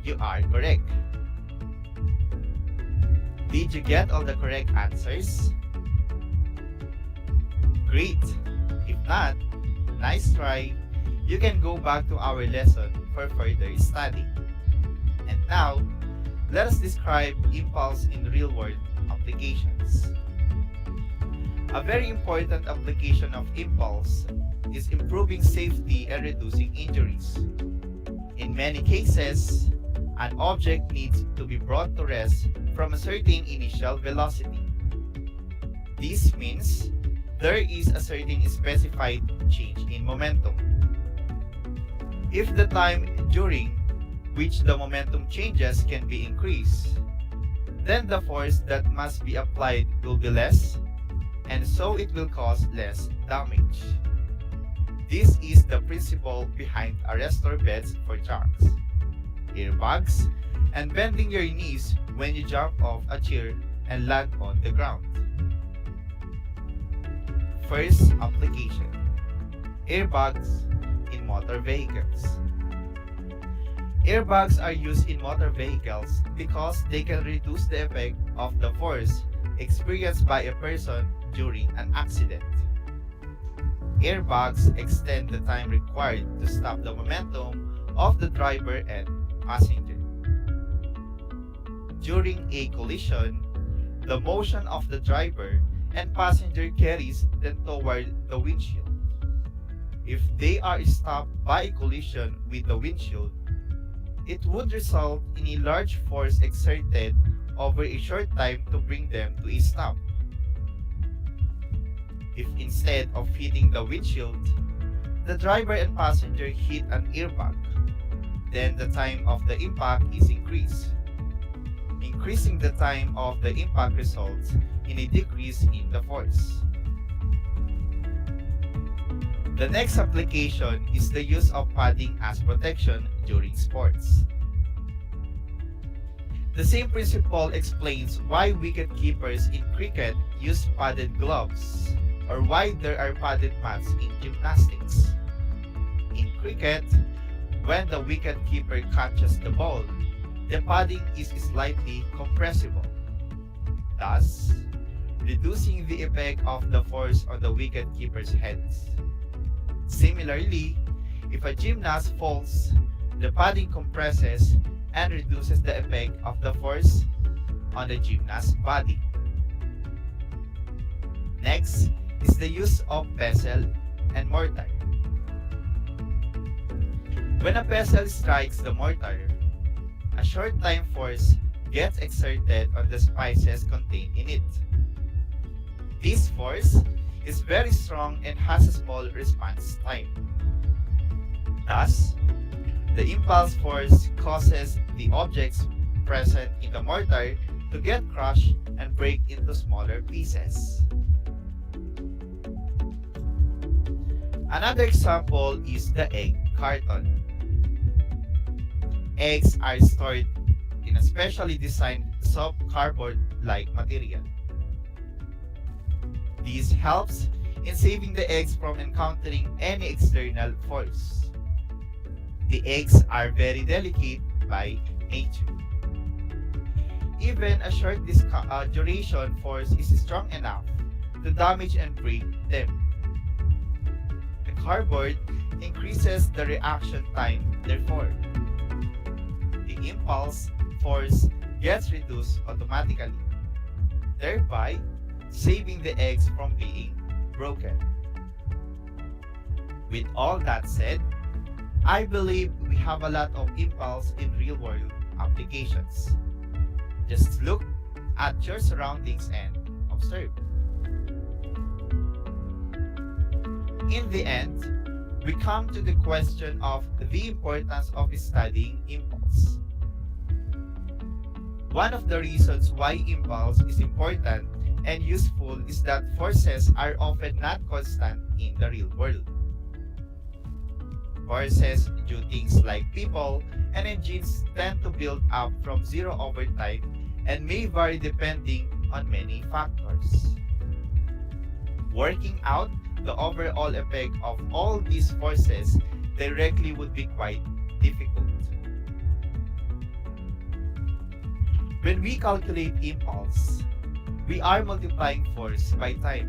Speaker 24: you are correct. Did you get all the correct answers? Great! If not, nice try. You can go back to our lesson for further study. And now, let us describe impulse in real-world applications. A very important application of impulse is improving safety and reducing injuries. In many cases, an object needs to be brought to rest from a certain initial velocity. This means there is a certain specified change in momentum. If the time during which the momentum changes can be increased, then the force that must be applied will be less, and so it will cause less damage. This is the principle behind arrestor beds for trucks, airbags, and bending your knees when you jump off a chair and land on the ground. First application: airbags in motor vehicles. Airbags are used in motor vehicles because they can reduce the effect of the force experienced by a person during an accident. Airbags extend the time required to stop the momentum of the driver and passenger. During a collision, the motion of the driver and passenger carries them toward the windshield. If they are stopped by a collision with the windshield, it would result in a large force exerted over a short time to bring them to a stop. If instead of hitting the windshield, the driver and passenger hit an airbag, then the time of the impact is increased. Increasing the time of the impact results in a decrease in the force. The next application is the use of padding as protection during sports. The same principle explains why wicket-keepers in cricket use padded gloves, or why there are padded mats in gymnastics. In cricket, when the wicket-keeper catches the ball, the padding is slightly compressible, thus reducing the effect of the force on the wicket-keeper's heads. Similarly, if a gymnast falls, the padding compresses and reduces the effect of the force on the gymnast's body. Next is the use of pestle and mortar. When a pestle strikes the mortar, a short time force gets exerted on the spices contained in it. This force is very strong and has a small response time. Thus, the impulse force causes the objects present in the mortar to get crushed and break into smaller pieces. Another example is the egg carton. Eggs are stored in a specially designed soft cardboard-like material. This helps in saving the eggs from encountering any external force. The eggs are very delicate by nature. Even a short duration force is strong enough to damage and break them. The cardboard increases the reaction time, therefore. The impulse force gets reduced automatically, thereby saving the eggs from being broken. With all that said, I believe we have a lot of impulse in real-world applications. Just look at your surroundings and observe. In the end, we come to the question of the importance of studying impulse. One of the reasons why impulse is important and useful is that forces are often not constant in the real world. Forces do things like people and engines tend to build up from zero over time and may vary depending on many factors. Working out the overall effect of all these forces directly would be quite difficult. When we calculate impulse, we are multiplying force by time.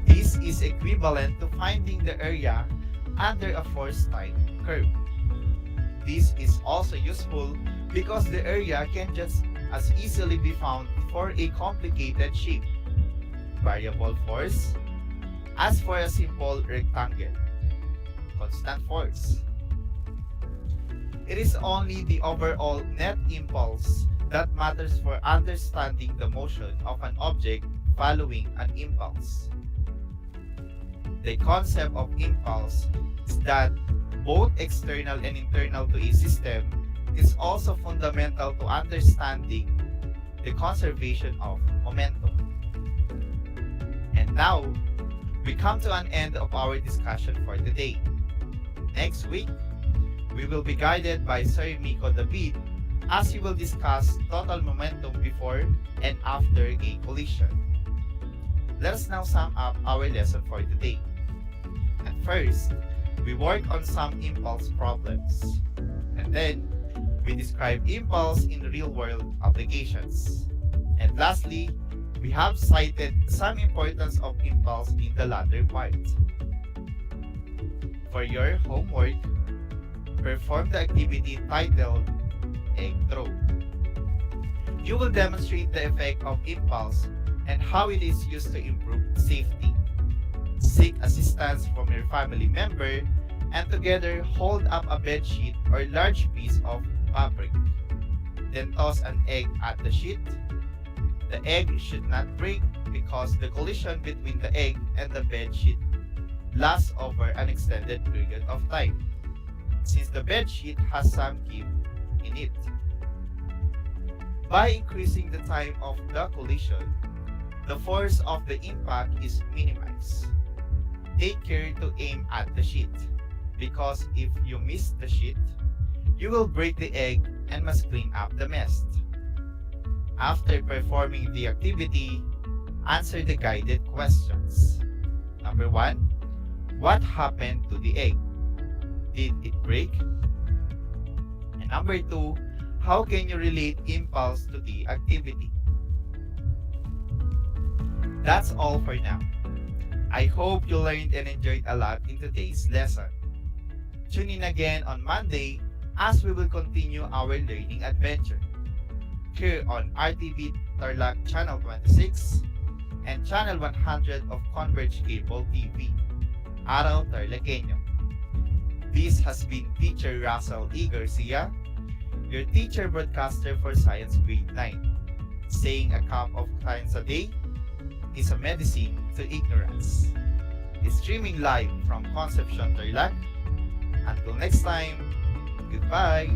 Speaker 24: This is equivalent to finding the area under a force-time curve. This is also useful because the area can just as easily be found for a complicated shape, variable force, as for a simple rectangle, constant force. It is only the overall net impulse that matters for understanding the motion of an object following an impulse. The concept of impulse is that both external and internal to a system is also fundamental to understanding the conservation of momentum. And now, we come to an end of our discussion for today. Next week, we will be guided by Sir Miko David as he will discuss total momentum before and after a collision. Let us now sum up our lesson for today. At first, we work on some impulse problems. And then, we describe impulse in real-world applications. And lastly, we have cited some importance of impulse in the latter part. For your homework, perform the activity titled Egg Throw. You will demonstrate the effect of impulse and how it is used to improve safety. Seek assistance from your family member and together hold up a bed sheet or large piece of fabric. Then toss an egg at the sheet. The egg should not break because the collision between the egg and the bed sheet lasts over an extended period of time, since the bed sheet has some give in it. By increasing the time of the collision, the force of the impact is minimized. Take care to aim at the sheet, because if you miss the sheet, you will break the egg and must clean up the mess. After performing the activity, answer the guided questions. Number 1, what happened to the egg? Did it break? And number 2, how can you relate impulse to the activity? That's all for now. I hope you learned and enjoyed a lot in today's lesson. Tune in again on Monday as we will continue our learning adventure here on RTV Tarlac Channel 26 and Channel 100 of Converge Cable TV, Aral TarlakHenyo. This has been Teacher Russell E. Garcia, your teacher broadcaster for Science Grade 9, saying a cup of science a day is a medicine to ignorance. Streaming live from Concepcion, Tarlac. Until next time, goodbye!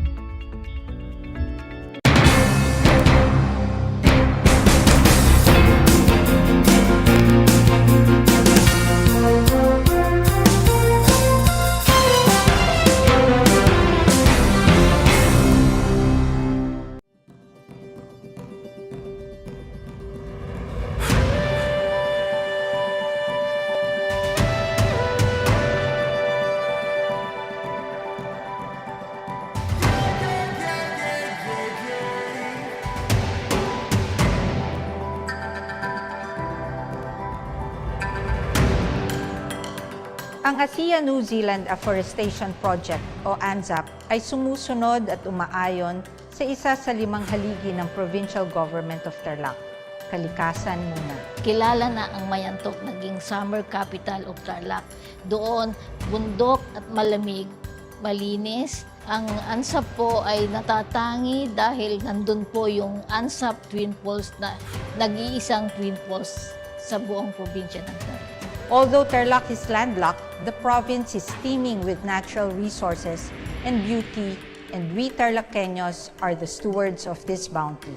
Speaker 11: Ang ASEAN-New Zealand Afforestation Project o ANZAP ay sumusunod at umaayon sa isa sa 5 haligi ng Provincial Government of Tarlac, Kalikasan muna.
Speaker 12: Kilala na ang Mayantok naging summer capital of Tarlac. Doon, bundok at malamig, malinis. Ang ANZAP po ay natatangi dahil nandun po yung ANZAP Twin Falls na nag-iisang Twin Falls sa buong probinsya ng Tarlac.
Speaker 11: Although Tarlac is landlocked, the province is teeming with natural resources and beauty, and we TarlakHenyos are the stewards of this bounty.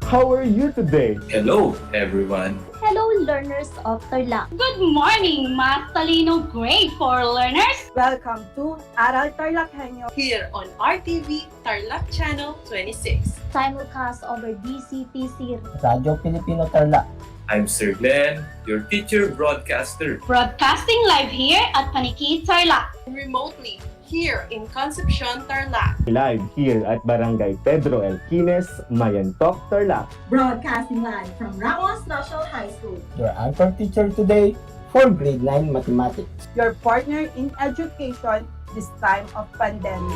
Speaker 26: How are you today?
Speaker 1: Hello, everyone.
Speaker 13: Hello, learners of Tarlac.
Speaker 14: Good morning, Math Talino Grade 4 learners!
Speaker 6: Welcome to Aral TarlakHenyo
Speaker 5: Here on RTV Tarlac Channel 26.
Speaker 13: Simulcast over DCTC.
Speaker 3: Radyo Pilipino Tarlac.
Speaker 1: I'm Sir Glenn, your teacher broadcaster.
Speaker 14: Broadcasting live here at Paniki Tarlac.
Speaker 5: Remotely here in Concepcion, Tarlac.
Speaker 26: Live here at Barangay Pedro Elquines, Mayantok, Tarlac.
Speaker 15: Broadcasting live from Ramos National High School.
Speaker 3: Your anchor teacher today for grade 9 mathematics.
Speaker 6: your partner in education this time of pandemic.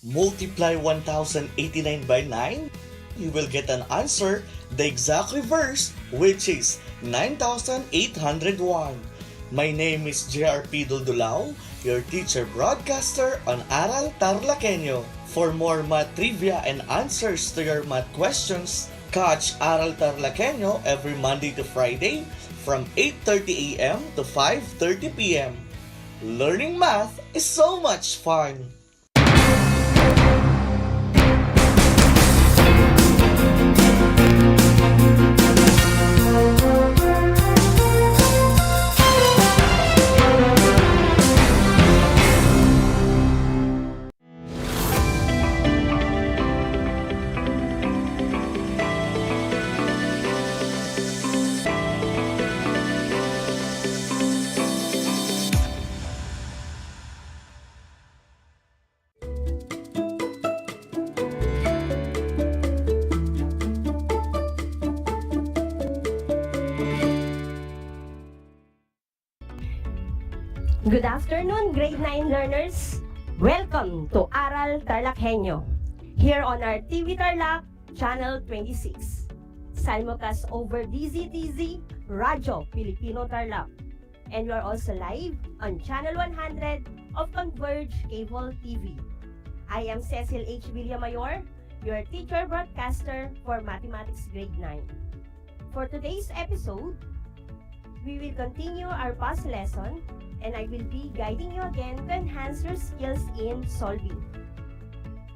Speaker 17: Multiply 1089 by 9, you will get an answer, the exact reverse, which is 9,801. My name is JRP Duldulao, your teacher broadcaster on Aral TarlakHenyo. For more math trivia and answers to your math questions, catch Aral TarlakHenyo every Monday to Friday from 8:30 a.m. to 5:30 p.m. Learning math is so much fun!
Speaker 23: Good afternoon, grade 9 learners. Welcome to Aral TarlakHenyo, here on our TV Tarlac, Channel 26. Simulcast over DZTZ, Radyo Pilipino Tarlac. And we are also live on Channel 100 of Converge Cable TV. I am Cecil H. Villamayor, your teacher broadcaster for Mathematics Grade 9. For today's episode, we will continue our past lesson, and I will be guiding you again to enhance your skills in solving,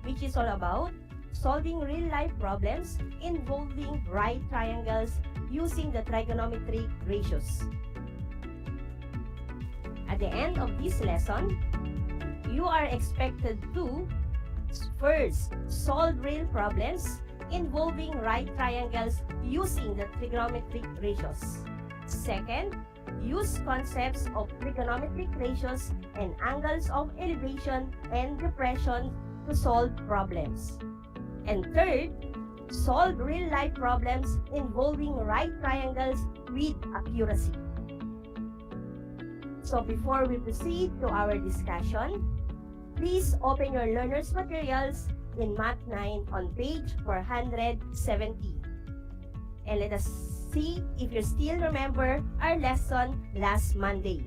Speaker 23: which is all about solving real-life problems involving right triangles using the trigonometric ratios. At the end of this lesson, you are expected to first solve real problems involving right triangles using the trigonometric ratios. Second, use concepts of trigonometric ratios and angles of elevation and depression to solve problems. And third, solve real-life problems involving right triangles with accuracy. So before we proceed to our discussion, please open your learner's materials in Math 9 on page 470. And let us see if you still remember our lesson last Monday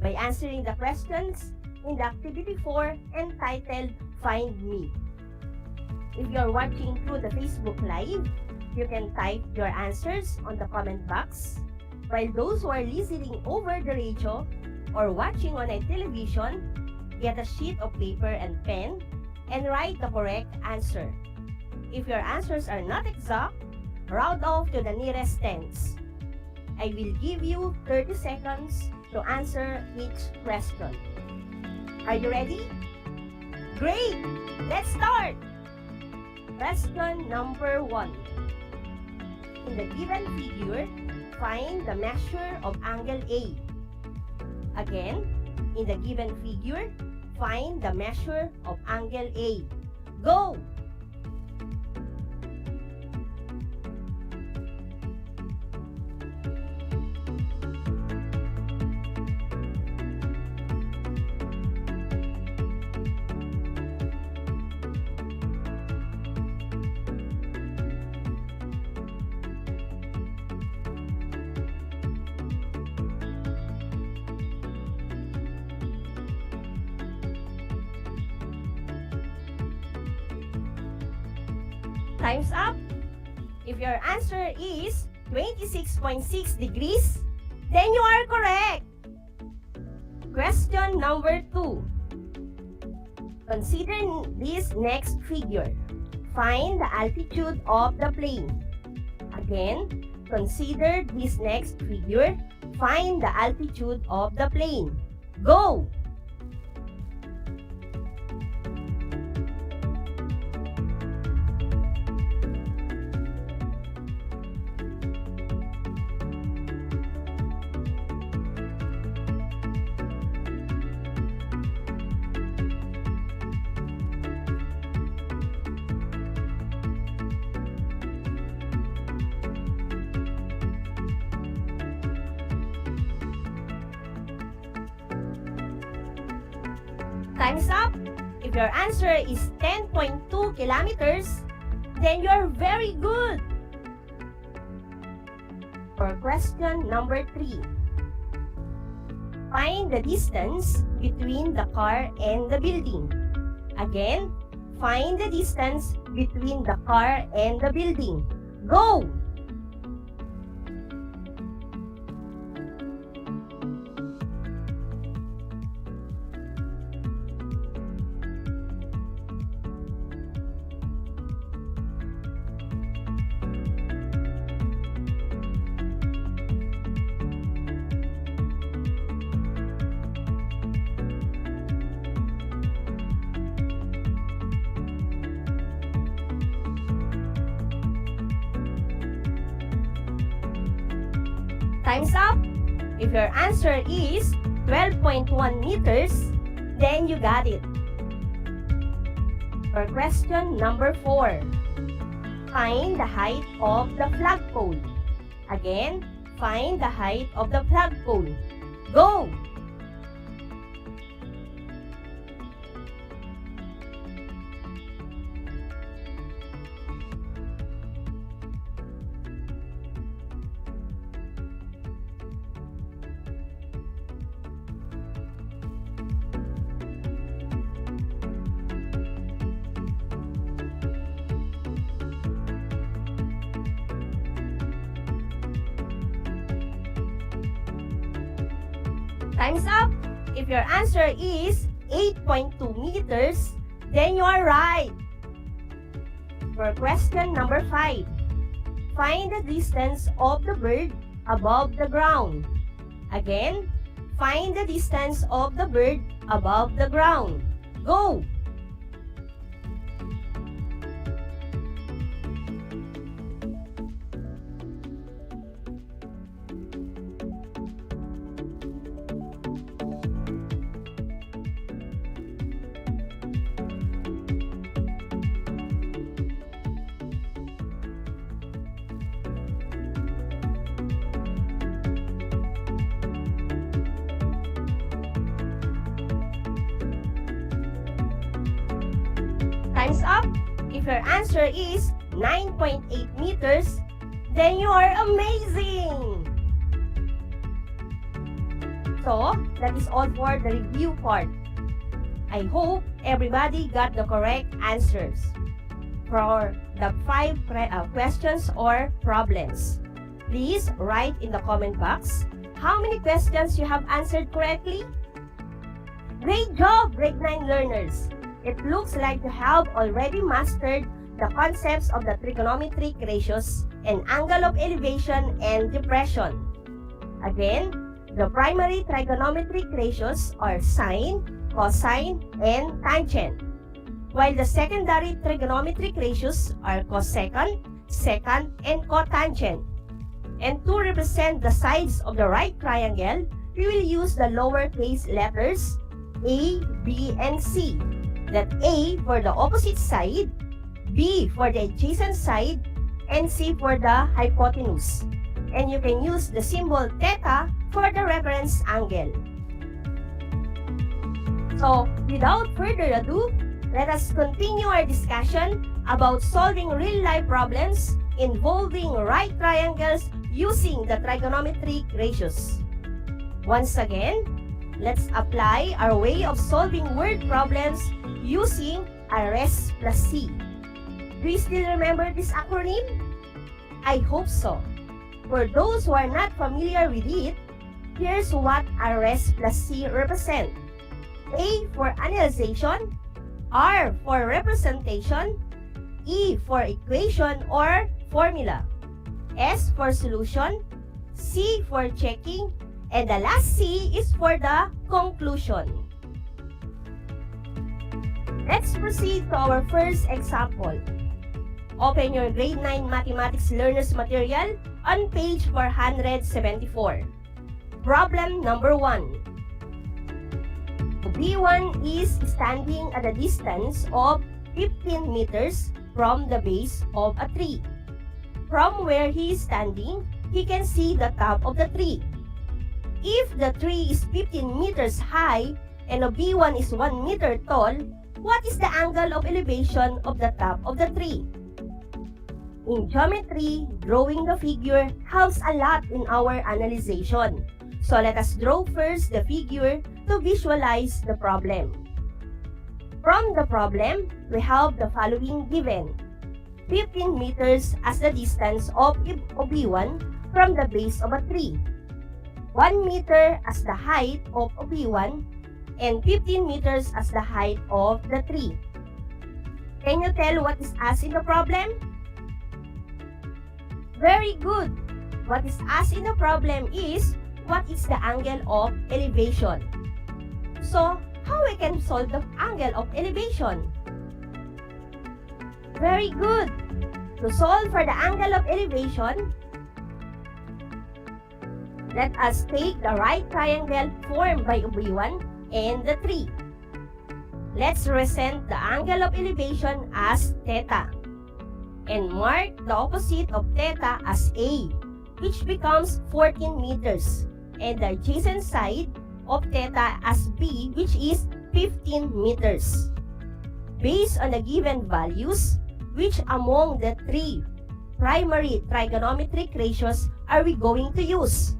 Speaker 23: by answering the questions in the activity 4 entitled Find Me. If you are watching through the Facebook Live, you can type your answers on the comment box, while those who are listening over the radio or watching on a television, get a sheet of paper and pen and write the correct answer. If your answers are not exact, round off to the nearest tens. I will give you 30 seconds to answer each question. Are you ready? Great! Let's start! Question number 1. In the given figure, find the measure of angle A. Again, in the given figure, find the measure of angle A. Go!
Speaker 2: Time's up. If your answer is 26.6 degrees, then you are correct. Question number 2. Consider this next figure. Find the altitude of the plane. Again, consider this next figure. Find the altitude of the plane. Go! Time's up. If your answer is 10.2 kilometers, then you're very good. For question number 3. Find the distance between the car and the building. Again, find the distance between the car and the building. Go! Time's up. If your answer is 12.1 meters, then you got it. For question number 4. Find the height of the flagpole. Again, find the height of the flagpole. Go! Time's up. If your answer is 8.2 meters, then you are right. For question number 5. Find the distance of the bird above the ground. Again, find the distance of the bird above the ground. Go! Time's up. If your answer is 9.8 meters, then you are amazing! So, that is all for the review part. I hope everybody got the correct answers for the 5 questions or problems. Please write in the comment box how many questions you have answered correctly. Great job, grade 9 learners! It looks like you have already mastered the concepts of the trigonometric ratios and angle of elevation and depression. Again, the primary trigonometric ratios are sine, cosine, and tangent, while the secondary trigonometric ratios are cosecant, secant, and cotangent. And to represent the sides of the right triangle, we will use the lowercase letters A, B, and C. That A for the opposite side, B for the adjacent side, and C for the hypotenuse. And you can use the symbol theta for the reference angle. So, without further ado, let us continue our discussion about solving real-life problems involving right triangles using the trigonometric ratios. Once again, let's apply our way of solving word problems using a res plus C. Do you still remember this acronym? I hope so. For those who are not familiar with it, here's what RS plus C represent. A for analyzation, R for representation, E for equation or formula, S for solution, C for checking, and the last C is for the conclusion. Let's proceed to our first example. Open your grade 9 mathematics learners material on page 474. Problem number 1. B1 is standing at a distance of 15 meters from the base of a tree. From where he is standing, he can see the top of the tree. If the tree is 15 meters high and B1 is 1 meter tall, what is the angle of elevation of the top of the tree? In geometry, drawing the figure helps a lot in our analyzation. So let us draw first the figure to visualize the problem. From the problem, we have the following given. 15 meters as the distance of B1 from the base of a tree. 1 meter as the height of B1 and 15 meters as the height of the tree. Can you tell what is asked in the problem? Very good. What is asked in the problem is what is the angle of elevation. So, how we can solve the angle of elevation? Very good. To solve for the angle of elevation, let us take the right triangle formed by B1 and the tree. Let's represent the angle of elevation as theta and mark the opposite of theta as A, which becomes 14 meters, and the adjacent side of theta as B, which is 15 meters. Based on the given values, which among the three primary trigonometric ratios are we going to use?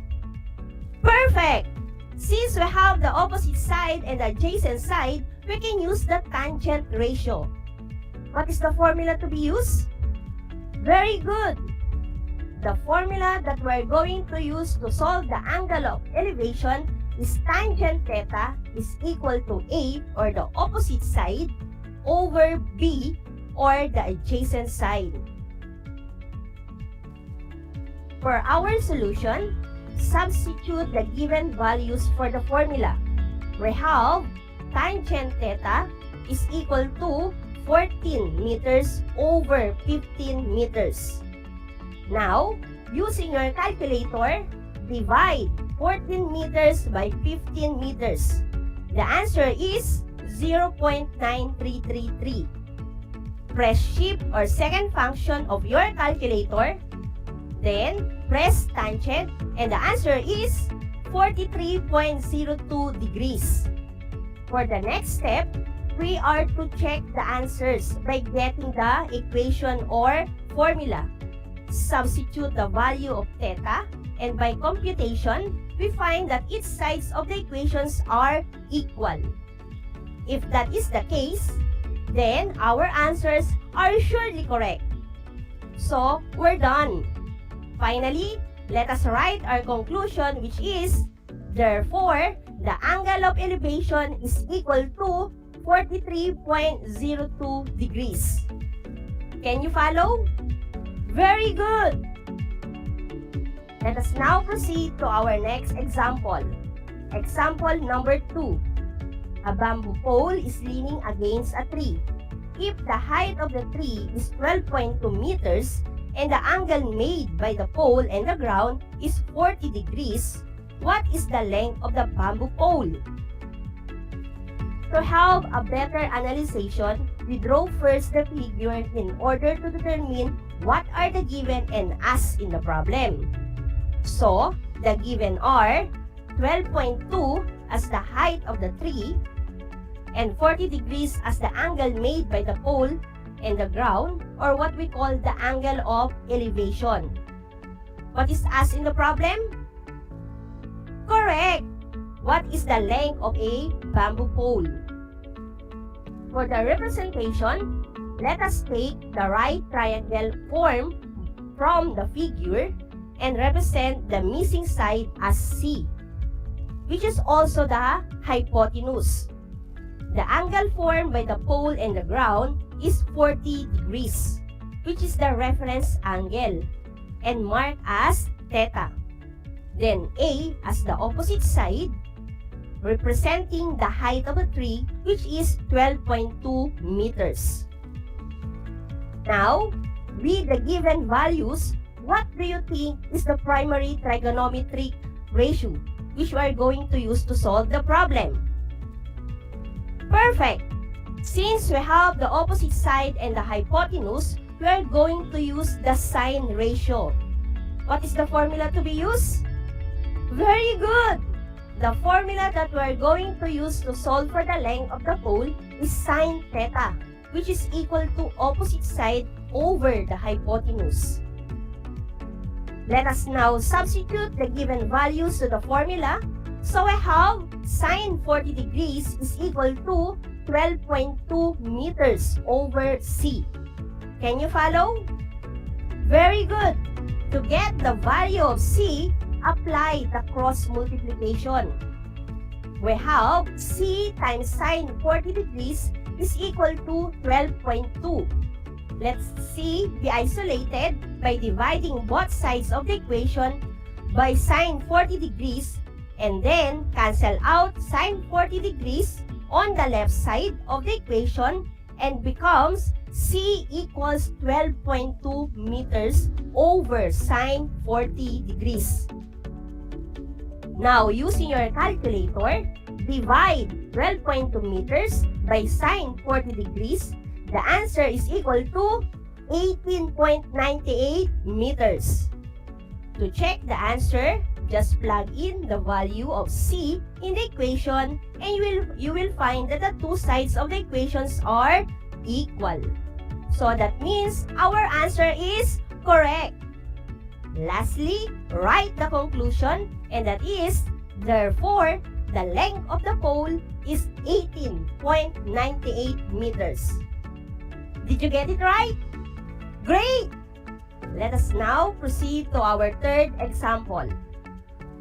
Speaker 2: Perfect! Since we have the opposite side and the adjacent side, we can use the tangent ratio. What is the formula to be used? Very good! The formula that we're going to use to solve the angle of elevation is tangent theta is equal to A, or the opposite side, over B, or the adjacent side. For our solution, substitute the given values for the formula. We have tangent theta is equal to 14 meters over 15 meters. Now, using your calculator, divide 14 meters by 15 meters. The answer is 0.9333. Press shift or second function of your calculator, then press tangent, and the answer is 43.02 degrees. For the next step, we are to check the answers by getting the equation or formula. Substitute the value of theta, and by computation, we find that each sides of the equations are equal. If that is the case, then our answers are surely correct. So, we're done. Finally, let us write our conclusion, which is, therefore, the angle of elevation is equal to 43.02 degrees. Can you follow? Very good! Let us now proceed to our next example. Example number 2. A bamboo pole is leaning against a tree. If the height of the tree is 12.2 meters and the angle made by the pole and the ground is 40 degrees, what is the length of the bamboo pole? To have a better analyzation, we draw first the figure in order to determine what are the given and asked in the problem. So, the given are 12.2 as the height of the tree and 40 degrees as the angle made by the pole and the ground, or what we call the angle of elevation. What is asked in the problem? Correct! What is the length of a bamboo pole? For the representation, let us take the right triangle form from the figure and represent the missing side as C, which is also the hypotenuse. The angle formed by the pole and the ground is 40 degrees, which is the reference angle, and marked as theta. Then A as the opposite side, representing the height of a tree, which is 12.2 meters. Now, with the given values, what do you think is the primary trigonometric ratio which we are going to use to solve the problem? Perfect! Since we have the opposite side and the hypotenuse, we are going to use the sine ratio. What is the formula to be used? Very good! The formula that we are going to use to solve for the length of the pole is sine theta, which is equal to opposite side over the hypotenuse. Let us now substitute the given values to the formula. So I have sine 40 degrees is equal to 12.2 meters over C. Can you follow? Very good. To get the value of C, apply the cross multiplication. We have C times sine 40 degrees is equal to 12.2. Let's C be isolated by dividing both sides of the equation by sine 40 degrees and then cancel out sine 40 degrees on the left side of the equation and becomes C equals 12.2 meters over sine 40 degrees. Now, using your calculator, divide 12.2 meters by sine 40 degrees. The answer is equal to 18.98 meters. To check the answer, just plug in the value of C in the equation and you will find that the two sides of the equations are equal. So that means our answer is correct. Lastly, write the conclusion, and that is, therefore, the length of the pole is 18.98 meters. Did you get it right? Great! Let us now proceed to our third example.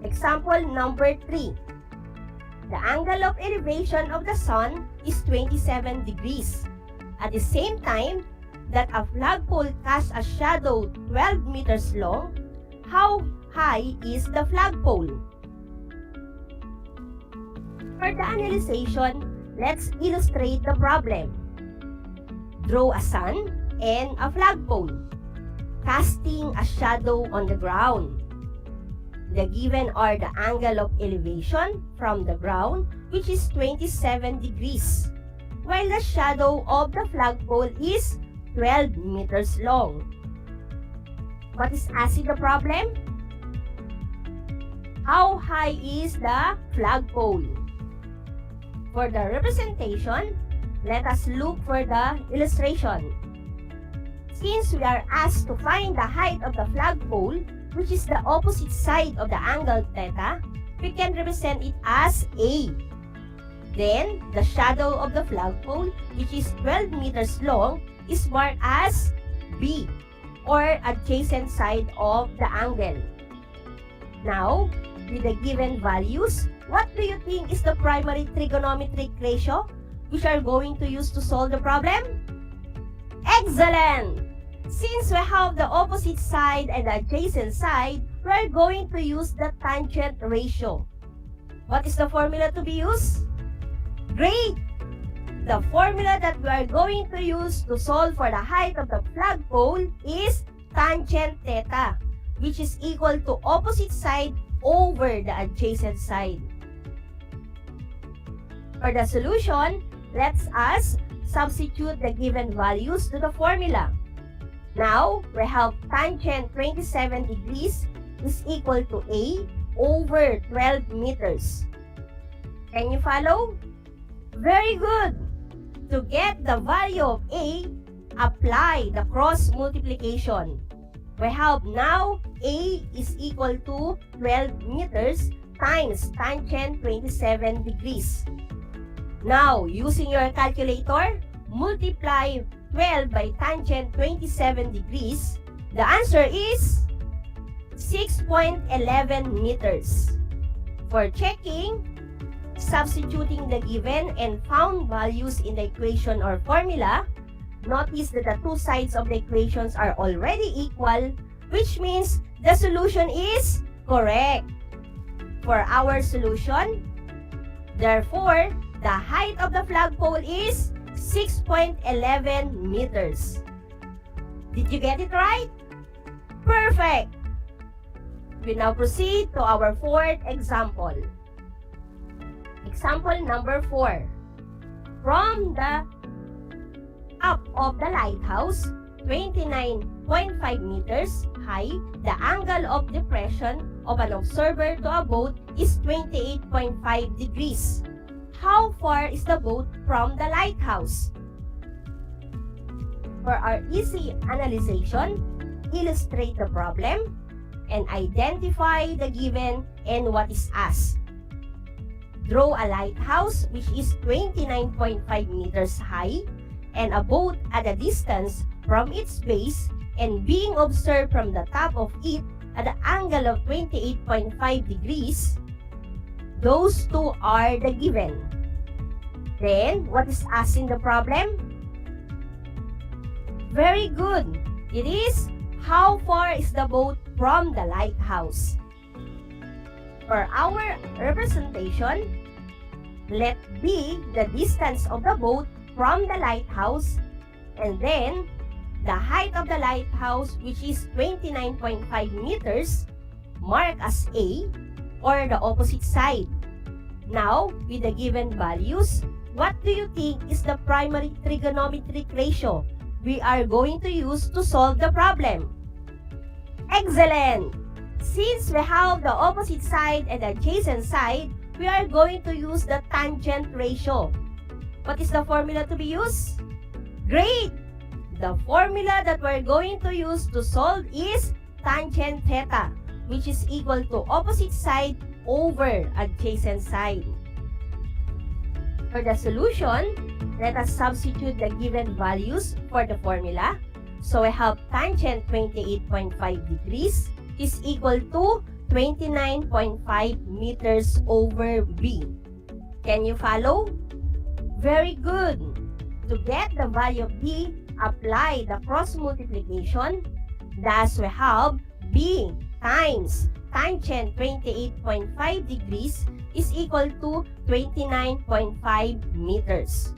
Speaker 2: Example number 3. The angle of elevation of the sun is 27 degrees. At the same time that a flagpole casts a shadow 12 meters long, how high is the flagpole? For the analyzation, let's illustrate the problem. Draw a sun and a flagpole, casting a shadow on the ground. The given are the angle of elevation from the ground, which is 27 degrees, while the shadow of the flagpole is 12 meters long. What is asking the problem? How high is the flagpole? For the representation, let us look for the illustration. Since we are asked to find the height of the flagpole, which is the opposite side of the angle theta, we can represent it as A. Then, the shadow of the flagpole, which is 12 meters long, is marked as B, or adjacent side of the angle. Now, with the given values, what do you think is the primary trigonometric ratio which are going to use to solve the problem? Excellent! Since we have the opposite side and the adjacent side, we are going to use the tangent ratio. What is the formula to be used? Great! The formula that we are going to use to solve for the height of the flagpole is tangent theta, which is equal to opposite side over the adjacent side. For the solution, let's us substitute the given values to the formula. Now, we have tangent 27 degrees is equal to A over 12 meters. Can you follow? Very good! To get the value of A, apply the cross multiplication. We have now A is equal to 12 meters times tangent 27 degrees. Now, using your calculator, multiply 12 by tangent 27 degrees, the answer is 6.11 meters. For checking, substituting the given and found values in the equation or formula, notice that the two sides of the equations are already equal, which means the solution is correct. For our solution, therefore, the height of the flagpole is 6.11 meters. Did you get it right? Perfect! We now proceed to our fourth example. Example number 4. From the up of the lighthouse, 29.5 meters high, the angle of depression of an observer to a boat is 28.5 degrees. How far is the boat from the lighthouse? For our easy analyzation, illustrate the problem and identify the given and what is asked. Draw a lighthouse which is 29.5 meters high and a boat at a distance from its base and being observed from the top of it at an angle of 28.5 degrees. Those two are the given. Then, what is asked in the problem? Very good. It is, how far is the boat from the lighthouse? For our representation, let B the distance of the boat from the lighthouse, and then the height of the lighthouse, which is 29.5 meters, mark as A, or the opposite side. Now, with the given values, what do you think is the primary trigonometric ratio we are going to use to solve the problem? Excellent! Since we have the opposite side and the adjacent side, we are going to use the tangent ratio. What is the formula to be used? Great! The formula that we're going to use to solve is tangent theta, which is equal to opposite side over adjacent side. For the solution, let us substitute the given values for the formula. So we have tangent 28.5 degrees is equal to 29.5 meters over B. Can you follow? Very good. To get the value of B, apply the cross multiplication. Thus, we have B times tangent 28.5 degrees is equal to 29.5 meters.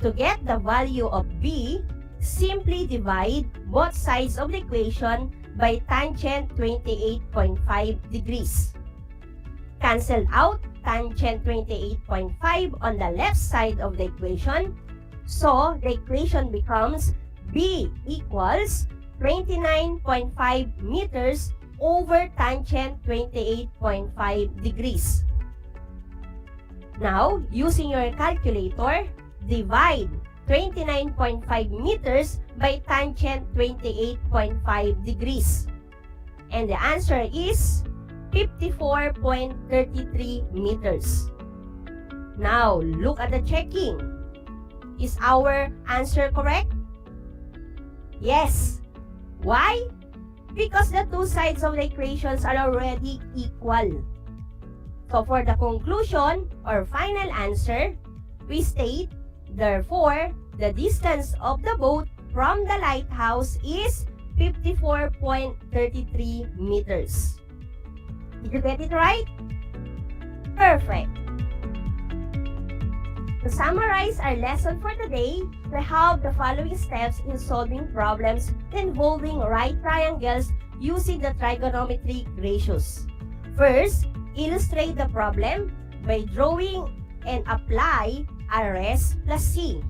Speaker 2: To get the value of B, simply divide both sides of the equation by tangent 28.5 degrees. Cancel out tangent 28.5 on the left side of the equation. So, the equation becomes B equals 29.5 meters over tangent 28.5 degrees. Now, using your calculator, divide 29.5 meters by tangent 28.5 degrees. And the answer is 54.33 meters. Now, look at the checking. Is our answer correct? Yes. Why? Because the two sides of the equations are already equal. So for the conclusion or final answer, we state, therefore, the distance of the boat from the lighthouse is 54.33 meters. Did you get it right? Perfect. To summarize our lesson for today, we have the following steps in solving problems involving right triangles using the trigonometric ratios. First, illustrate the problem by drawing and apply RS plus C.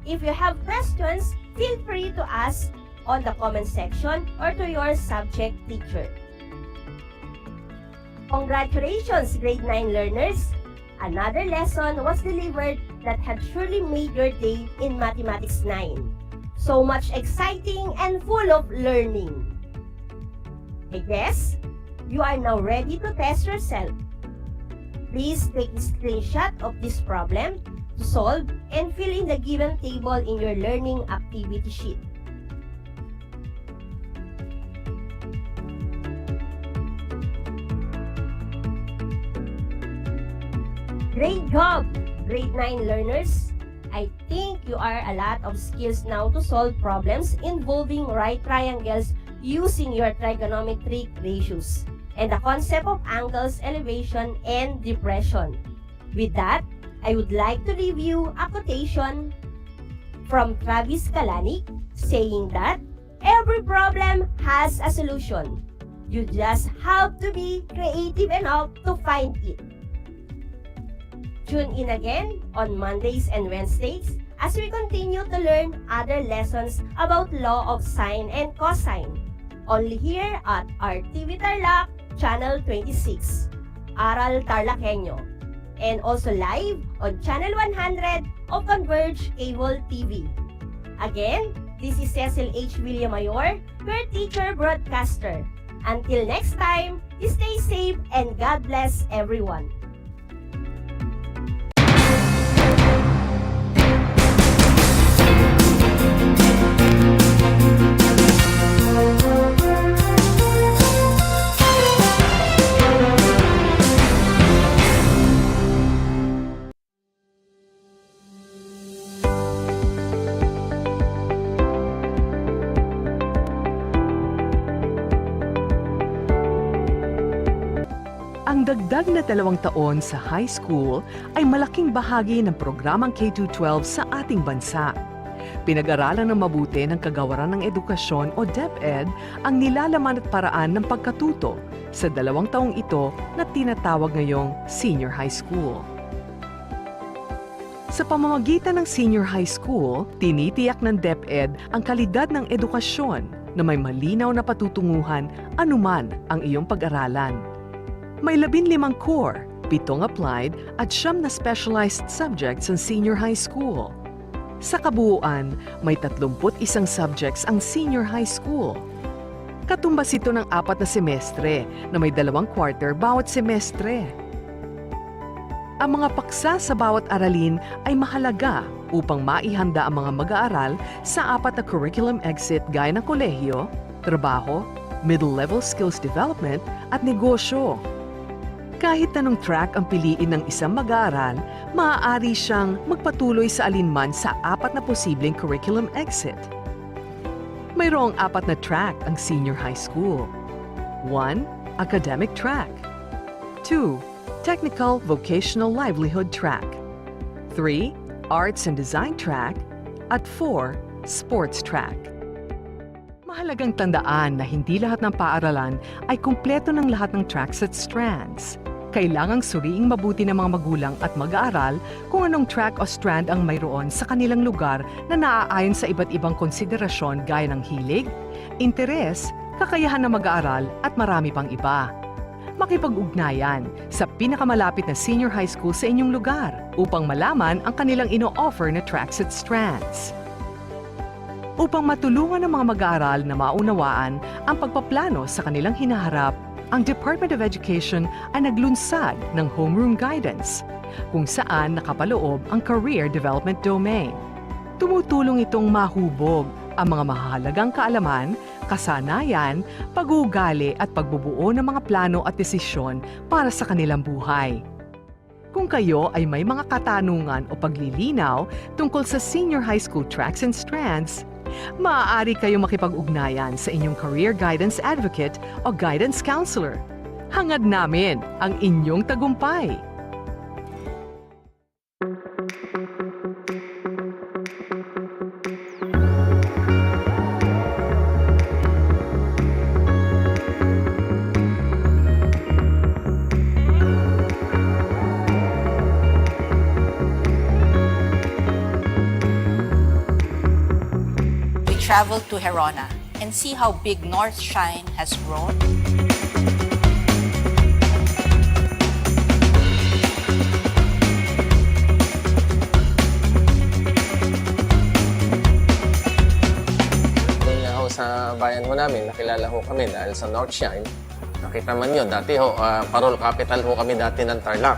Speaker 2: If you have questions, feel free to ask on the comment section or to your subject teacher. Congratulations, grade 9 learners! Another lesson was delivered that had surely made your day in Mathematics 9. So much exciting and full of learning. I guess you are now ready to test yourself. Please take a screenshot of this problem, to solve and fill in the given table in your learning activity sheet. Great job, grade 9 learners! I think you are a lot of skills now to solve problems involving right triangles using your trigonometric ratios and the concept of angles, elevation, and depression. With that, I would like to review a quotation from Travis Kalanick saying that every problem has a solution. You just have to be creative enough to find it. Tune in again on Mondays and Wednesdays as we continue to learn other lessons about law of sine and cosine. Only here at RTV Tarlac, Channel 26, Aral TarlakHenyo, and also live on Channel 100 of Converge Cable TV. Again, this is Cecil H. Villamayor, your teacher broadcaster. Until next time, stay safe and God bless everyone.
Speaker 4: Ang dagdag na 2 taon sa high school ay malaking bahagi ng programang K-12 sa ating bansa. Pinag-aralan ng mabuti ng Kagawaran ng Edukasyon o DEPED ang nilalaman at paraan ng pagkatuto sa 2 taong ito na tinatawag ngayong senior high school. Sa pamamagitan ng senior high school, tinitiyak ng DEPED ang kalidad ng edukasyon na may malinaw na patutunguhan anuman ang iyong pag-aralan. May 15 core, 7 applied at 9 na specialized subjects ang senior high school. Sa kabuuan, may 31 subjects ang senior high school. Katumbas ito ng 4 na semestre na may 2 quarter bawat semestre. Ang mga paksa sa bawat aralin ay mahalaga upang maihanda ang mga mag-aaral sa 4 na curriculum exit gaya ng kolehiyo, trabaho, middle-level skills development at negosyo. Kahit anong track ang piliin ng isang mag-aaral, maaari siyang magpatuloy sa alinman sa 4 na posibleng curriculum exit. Mayroong 4 na track ang senior high school. 1. Academic track. 2. Technical Vocational Livelihood track. 3. Arts and Design track. At 4. Sports track. Mahalagang tandaan na hindi lahat ng paaralan ay kumpleto ng lahat ng tracks at strands. Kailangang suriing mabuti ng mga magulang at mag-aaral kung anong track o strand ang mayroon sa kanilang lugar na naaayon sa iba't ibang konsiderasyon gaya ng hilig, interes, kakayahan ng mag-aaral at marami pang iba. Makipag-ugnayan sa pinakamalapit na senior high school sa inyong lugar upang malaman ang kanilang ino-offer na tracks at strands. Upang matulungan ng mga mag-aaral na maunawaan ang pagpaplano sa kanilang hinaharap, ang Department of Education ay naglunsad ng Homeroom Guidance, kung saan nakapaloob ang Career Development Domain. Tumutulong itong mahubog ang mga mahalagang kaalaman, kasanayan, pag-uugali at pagbubuo ng mga plano at desisyon para sa kanilang buhay. Kung kayo ay may mga katanungan o paglilinaw tungkol sa senior high school tracks and strands, maaari kayong makipag-ugnayan sa inyong career guidance advocate o guidance counselor. Hangad namin ang inyong tagumpay.
Speaker 8: Travel to Herona and see how big North Shine has grown.
Speaker 9: Doon na ho sa bayan ho namin, nakilala ho kami dahil sa North Shine. Nakita man yun, dati ho, parol capital ho kami dati ng Tarlac.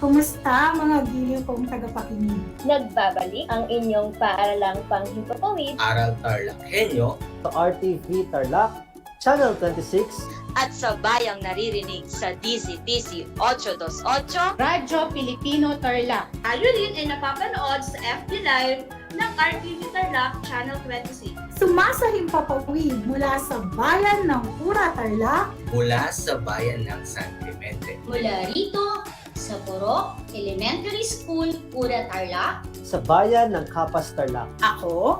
Speaker 6: Kumusta mga giliw kong tagapakinig?
Speaker 13: Nagbabalik ang inyong paaralang panghimpapawid
Speaker 7: Aral TarlakHenyo
Speaker 16: sa RTV Tarlac, Channel 26
Speaker 18: at sa bayang naririnig sa DCTC 828
Speaker 21: Radyo Pilipino Tarlac.
Speaker 5: Tayo rin ay napapanood sa FB Live ng RTV Tarlac Channel 26.
Speaker 6: Sumasahimpapawid mula sa bayan ng Pura Tarlac,
Speaker 7: mula sa bayan ng San Clemente.
Speaker 13: Mula rito sa Purok Elementary School, Pura Tarlac.
Speaker 16: sa bayan ng Kapas Tarlac.
Speaker 5: Ako,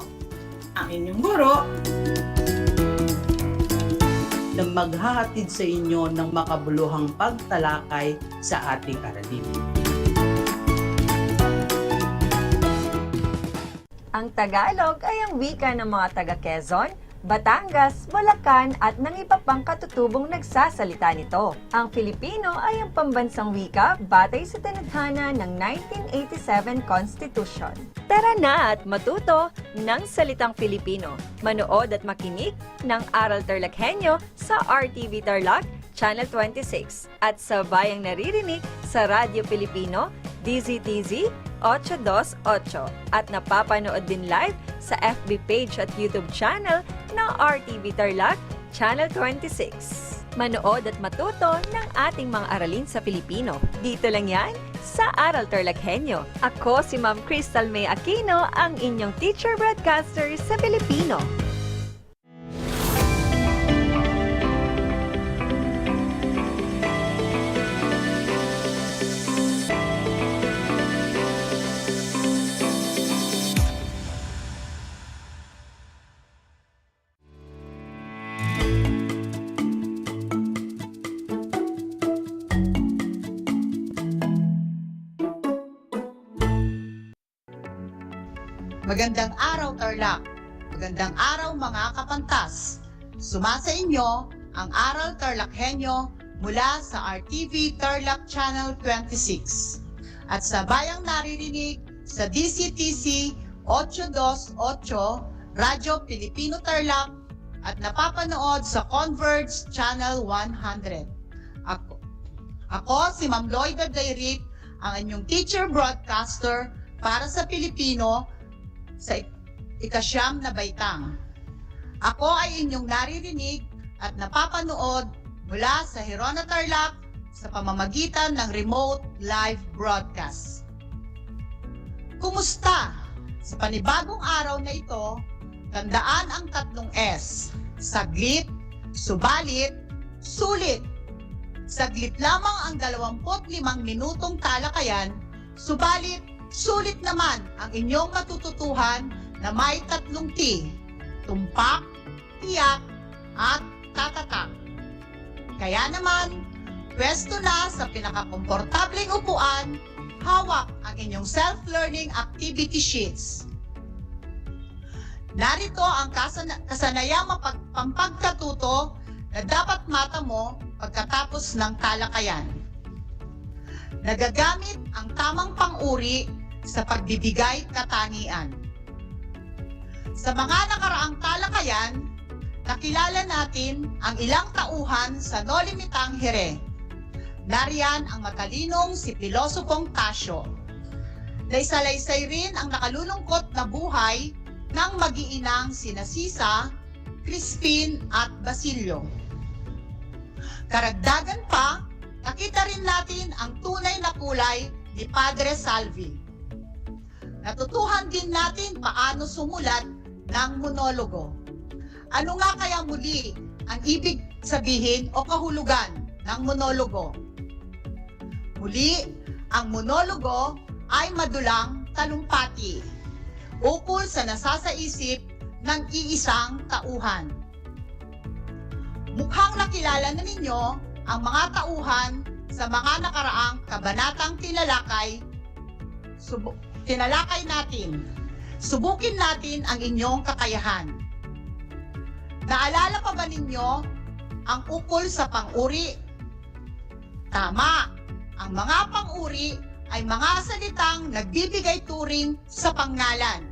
Speaker 5: ang inyong guro,
Speaker 19: na maghahatid sa inyo ng makabuluhang pagtalakay sa ating aralin.
Speaker 20: Ang Tagalog ay ang wika ng mga taga-Quezon, Batangas, Bulacan at ng iba pang katutubong nagsasalita nito. Ang Filipino ay ang pambansang wika batay sa tinadhana ng 1987 Constitution. Tara na at matuto ng salitang Filipino. Manood at makinig ng Aral TarlakHenyo sa RTV Tarlac, Channel 26 at sa bayang naririnig sa Radyo Pilipino, DZTZ 828 at napapanood din live sa FB page at YouTube channel ng RTV Tarlac, Channel 26. Manood at matuto ng ating mga aralin sa Filipino. Dito lang yan sa Aral TarlakHenyo. Ako si Ma'am Crystal May Aquino, ang inyong teacher broadcaster sa Filipino.
Speaker 25: Magandang araw, Tarlac! Magandang araw, mga kapantas! Sumasa inyo ang Aral TarlakHenyo mula sa RTV Tarlac Channel 26 at sa bayang naririnig sa DCTC 828 Radyo Pilipino Tarlac at napapanood sa Converge Channel 100. Ako si Ma'am Lloyda Dayrit, ang inyong teacher broadcaster para sa Pilipino sa ikasyam na baitang. Ako ay inyong naririnig at napapanood mula sa Hirona Tarlac sa pamamagitan ng remote live broadcast. Kumusta? Sa panibagong araw na ito, tandaan ang 3 S. Saglit, subalit, sulit. Saglit lamang ang 25 minutong talakayan, subalit sulit naman ang inyong matututuhan na may 3 T, tumpak, tiyak, at tatatak. Kaya naman, pwesto na sa pinakakomportableng upuan, hawak ang inyong self-learning activity sheets. Narito ang kasanayang pampagkatuto na dapat mata mo pagkatapos ng talakayan. Nagagamit ang tamang pang-uri sa pagbibigay katangian. Sa mga nakaraang talakayan, nakilala natin ang ilang tauhan sa nolimitang here. Nariyan ang matalinong si Pilosopong Tasyo. Laysay-laysay rin ang nakalulungkot na buhay ng mag-iinang sina Sisa, Crispin at Basilio. Karagdagan pa, nakita rin natin ang tunay na kulay ni Padre Salvi. Natutuhan din natin paano sumulat ng monologo. Ano nga kaya muli ang ibig sabihin o kahulugan ng monologo? Muli, ang monologo ay madulang talumpati, ukol sa nasasaisip ng iisang tauhan. Mukhang nakilala na ninyo ang mga tauhan sa mga nakaraang kabanatang tinalakay natin. Subukin natin ang inyong kakayahan. Naalala pa ba ninyo ang ukol sa pang-uri? Tama! Ang mga pang-uri ay mga salitang nagbibigay turing sa pangalan.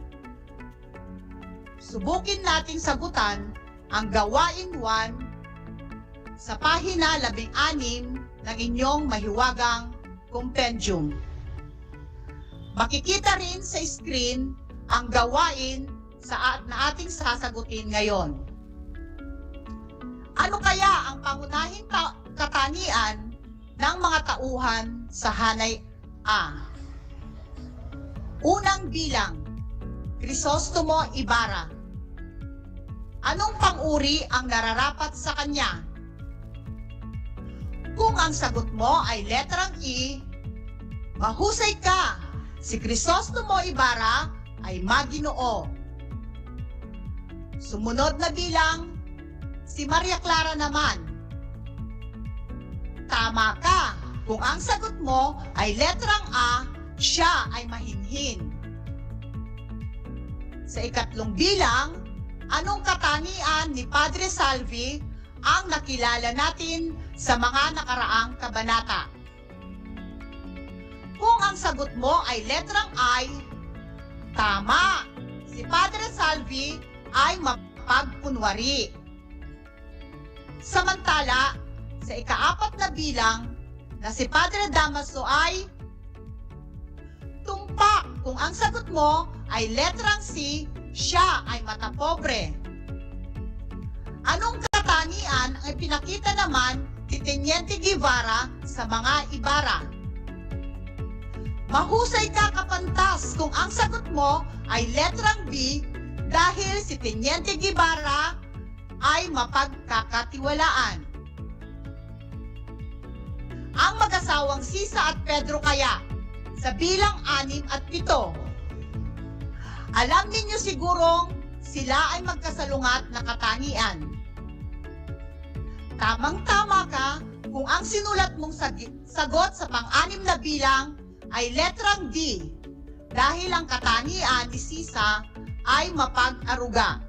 Speaker 25: Subukin nating sagutan ang gawain 1 sa pahina 16 ng inyong mahiwagang compendium. Makikita rin sa screen ang gawain na ating sasagutin ngayon. Ano kaya ang pangunahing katangian ng mga tauhan sa hanay A? Unang bilang, Crisostomo Ibarra. Anong pang-uri ang nararapat sa kanya? Kung ang sagot mo ay letrang E, mahusay ka! Si Crisostomo Ibarra ay Maginoo. Sumunod na bilang, si Maria Clara naman. Tama ka! Kung ang sagot mo ay letrang A, siya ay mahinhin. Sa ikatlong bilang, anong katangian ni Padre Salvi ang nakilala natin sa mga nakaraang kabanata? Kung ang sagot mo ay letrang I, tama! Si Padre Salvi ay mapagkunwari. Samantala, sa ikaapat na bilang na si Padre Damaso ay tumpak. Kung ang sagot mo ay letrang C, siya ay matapobre. Anong katangian ang ipinakita naman ni Teniente Guevara sa mga Ibarra? Mahusay ka, kapantas, kung ang sagot mo ay letrang B dahil si Teniente Guevara ay mapagkakatiwalaan. Ang mag-asawang Sisa at Pedro kaya sa bilang 6 at 7. Alam ninyo sigurong sila ay magkasalungat na katangian. Tamang-tama ka kung ang sinulat mong sagot sa pang-6 na bilang ay letrang D dahil ang katangian ni Sisa ay mapag-aruga.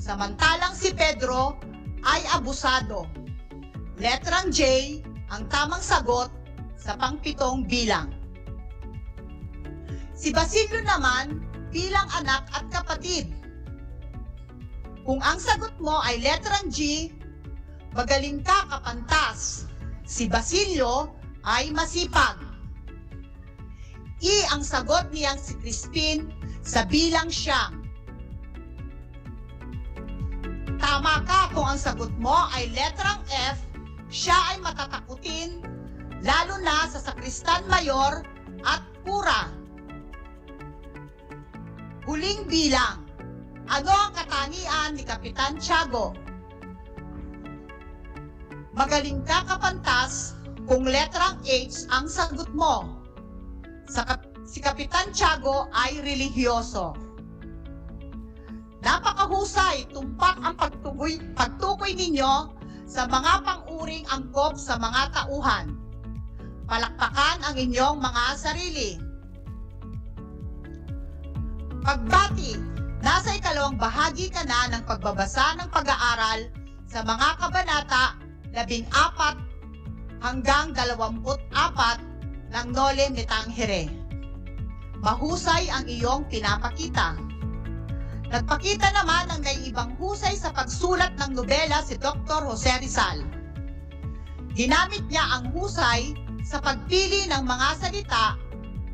Speaker 25: Samantalang si Pedro ay abusado. Letrang J ang tamang sagot sa pang-7 bilang. Si Basilio naman bilang anak at kapatid. Kung ang sagot mo ay letrang G, magaling ka, kapantas. Si Basilio ay masipag. I ang sagot niyang si Crispin sa bilang 9. Tama ka kung ang sagot mo ay letrang F, siya ay matatakutin, lalo na sa sakristan mayor at kura. Huling bilang, ano ang katangian ni Kapitan Tiago? Magaling ka, kapantas, kung letrang H ang sagot mo. Si Kapitan Tiago ay relihiyoso. Napakahusay, tumpak ang pagtukoy ninyo sa mga pang-uring angkop sa mga tauhan. Palakpakan ang inyong mga sarili. Pagbati, nasa ikalawang bahagi ka na ng pagbabasa ng pag-aaral sa mga kabanata 14 hanggang 24 ng Nole ni Tangere. Mahusay ang iyong pinapakita. Nagpakita naman ng naiibang husay sa pagsulat ng nobela si Dr. Jose Rizal. Ginamit niya ang husay sa pagpili ng mga salita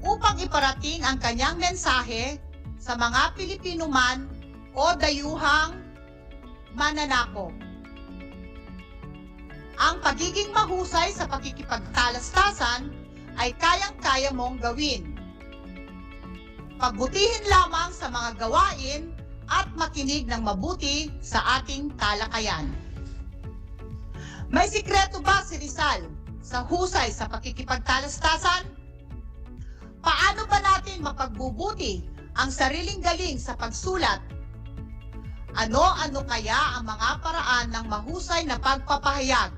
Speaker 25: upang iparating ang kanyang mensahe sa mga Pilipino man o dayuhang mananakop. Ang pagiging mahusay sa pakikipagtalastasan ay kayang-kaya mong gawin. Pagbutihin lamang sa mga gawain at makinig ng mabuti sa ating talakayan. May sikreto ba si Rizal sa husay sa pakikipagtalastasan? Paano ba natin mapagbubuti ang sariling galing sa pagsulat? Ano-ano kaya ang mga paraan ng mahusay na pagpapahayag?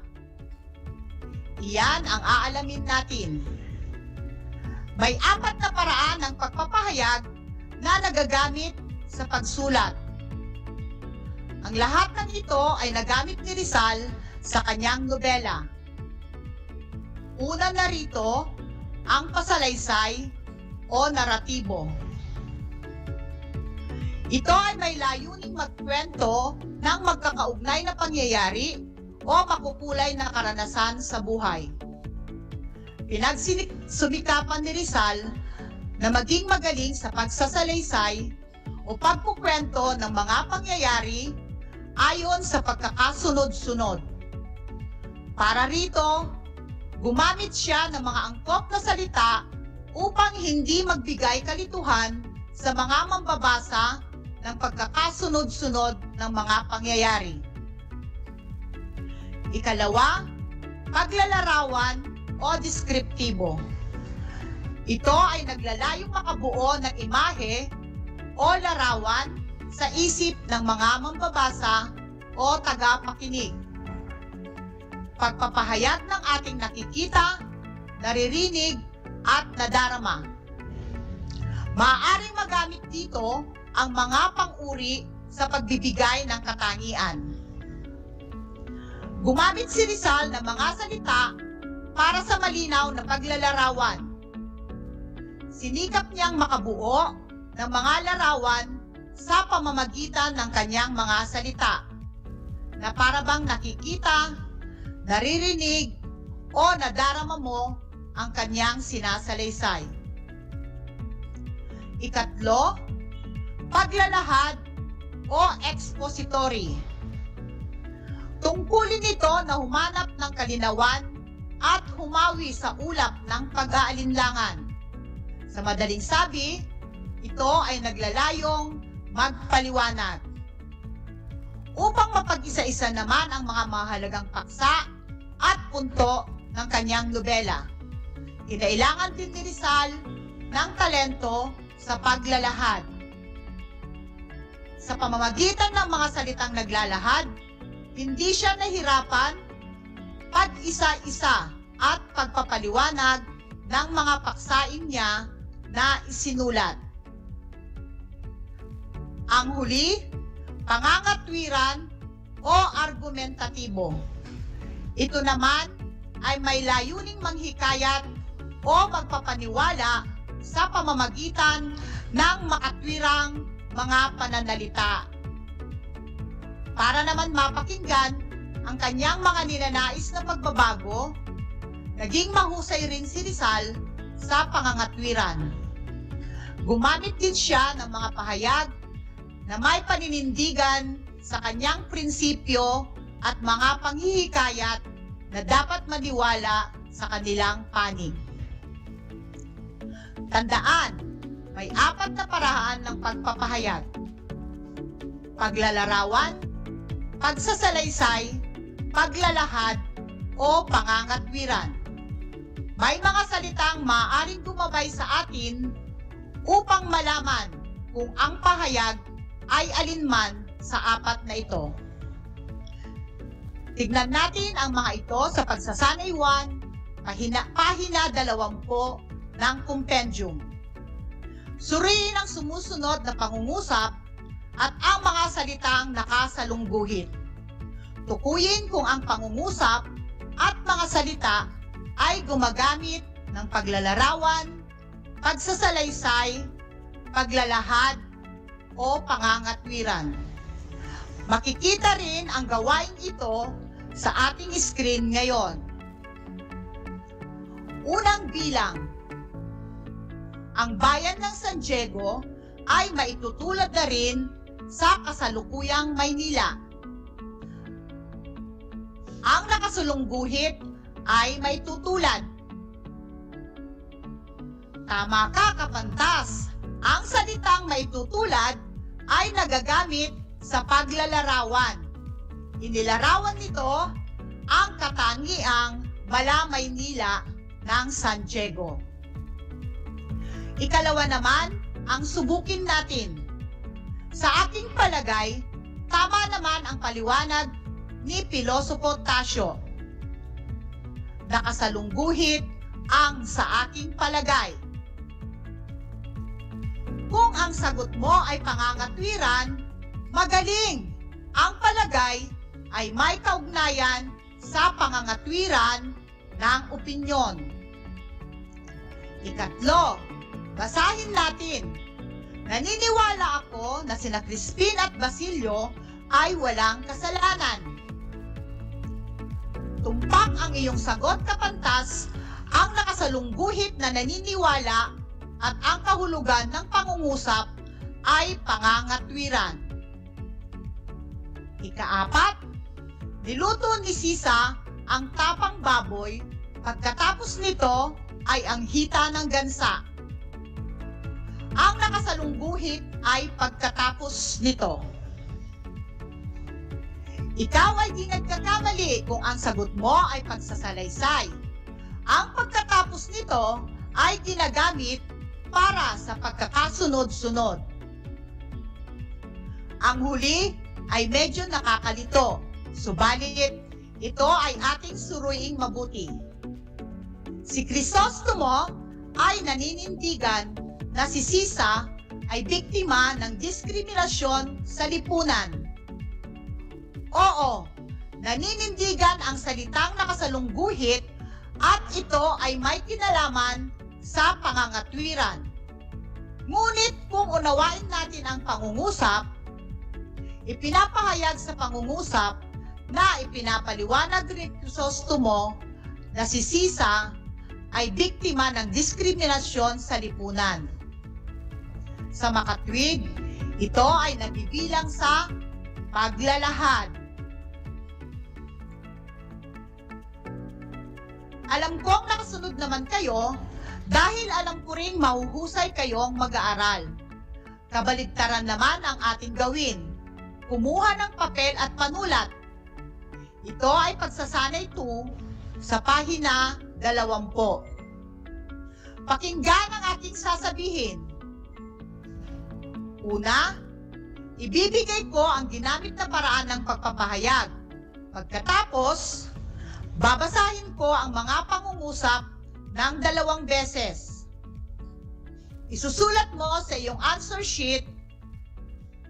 Speaker 25: Iyan ang aalamin natin. May 4 na paraan ng pagpapahayag na nagagamit sa pagsulat. Ang lahat ng ito ay nagamit ni Rizal sa kanyang nobela. Una na rito, ang pasalaysay o naratibo. Ito ay may layuning magkwento ng magkakaugnay na pangyayari o makukulay na karanasan sa buhay. Pinagsumikapan ni Rizal na maging magaling sa pagsasalaysay o pagkukwento ng mga pangyayari ayon sa pagkakasunod-sunod. Para rito, gumamit siya ng mga angkop na salita upang hindi magbigay kalituhan sa mga mambabasa ng pagkakasunod-sunod ng mga pangyayari. Ikalawa, paglalarawan o deskriptibo. Ito ay naglalayong makabuo ng imahe o larawan sa isip ng mga mambabasa o tagapakinig. Pagpapahayag ng ating nakikita, naririnig, at nadarama. Maaaring magamit dito ang mga pang-uri sa pagbibigay ng katangian. Gumamit si Rizal ng mga salita para sa malinaw na paglalarawan. Sinikap niyang makabuo ng mga larawan sa pamamagitan ng kanyang mga salita na para bang nakikita, naririnig, o nadarama mo ang kanyang sinasalaysay. Ikatlo, paglalahad o expository. Tungkulin ito na humanap ng kalinawan at humawi sa ulap ng pag-aalinlangan. Sa madaling sabi, ito ay naglalayong magpaliwanag. Upang mapag-isa-isa naman ang mga mahalagang paksa at punto ng kanyang nobela, kinailangan din ni Rizal ng talento sa paglalahad. Sa pamamagitan ng mga salitang naglalahad, hindi siya nahirapan pag-isa-isa at pagpapaliwanag ng mga paksain niya na isinulat. Ang huli, pangangatwiran o argumentatibo. Ito naman ay may layuning manghikayat o magpapaniwala sa pamamagitan ng makatwirang mga pananalita. Para naman mapakinggan ang kanyang mga ninanais na pagbabago, naging mahusay rin si Rizal sa pangangatwiran. Gumamit din siya ng mga pahayag na may paninindigan sa kanyang prinsipyo at mga panghihikayat na dapat maniwala sa kanilang panig. Tandaan, may 4 na paraan ng pagpapahayag: paglalarawan, pagsasalaysay, paglalahad, o pangangatwiran. May mga salitang maaaring gumabay sa atin upang malaman kung ang pahayag ay alinman sa 4 na ito. Tignan natin ang mga ito sa pagsasanay 1, pahina 20 ng compendium. Suriin ang sumusunod na pangungusap at ang mga salitang nakasalungguhit. Tukuyin kung ang pangungusap at mga salita ay gumagamit ng paglalarawan, pagsasalaysay, paglalahad, o pangangatwiran. Makikita rin ang gawain ito sa ating screen ngayon. Unang bilang. Ang bayan ng San Diego ay maitutulad na rin sa kasalukuyang Maynila. Ang nakasulungguhit ay maitutulad. Tama ka, kapantas. Ang salitang maitutulad ay nagagamit sa paglalarawan. Inilarawan nito ang katangiang Mala Maynila ng San Diego. Ikalawa naman, ang subukin natin. Sa aking palagay, tama naman ang paliwanag ni Pilosopo Tasio. Nakasalungguhit ang sa aking palagay. Kung ang sagot mo ay pangangatwiran, magaling! Ang palagay ay may kaugnayan sa pangangatwiran ng opinyon. Ikatlo, basahin natin. Naniniwala ako na sina Crispin at Basilio ay walang kasalanan. Tumpak ang iyong sagot, kapantas, Ang nakasalungguhit na naniniwala at ang kahulugan ng pangungusap ay pangangatwiran. Ika-4, niluto ni Sisa ang tapang baboy, pagkatapos nito ay ang hita ng gansa. Ang nakasalungguhit ay pagkatapos nito. Ikaw ay di nagkakamali kung ang sagot mo ay pagsasalaysay. Ang pagkatapos nito ay ginagamit para sa pagkakasunod-sunod. Ang huli ay medyo nakakalito, subalit ito ay ating suruing mabuti. Si Crisostomo ay naninindigan na si Sisa ay biktima ng diskriminasyon sa lipunan. Oo, naninindigan ang salitang nakasalungguhit at ito ay may kinalaman sa pangangatwiran. Ngunit kung unawain natin ang pangungusap, ipinapahayag sa pangungusap na ipinapaliwanag ni Crisostomo na si Sisa ay biktima ng diskriminasyon sa lipunan. Sa makatwid, ito ay nabibilang sa paglalahad. Alam kong nakasunod naman kayo dahil alam ko ring mahuhusay kayong mag-aaral. Kabaligtaran naman ang ating gawin. Kumuha ng papel at panulat. Ito ay pagsasanay 2 sa pahina 20. Pakinggan ang aking sasabihin. Una, ibibigay ko ang ginamit na paraan ng pagpapahayag. Pagkatapos, babasahin ko ang mga pangungusap ng 2 beses. Isusulat mo sa iyong answer sheet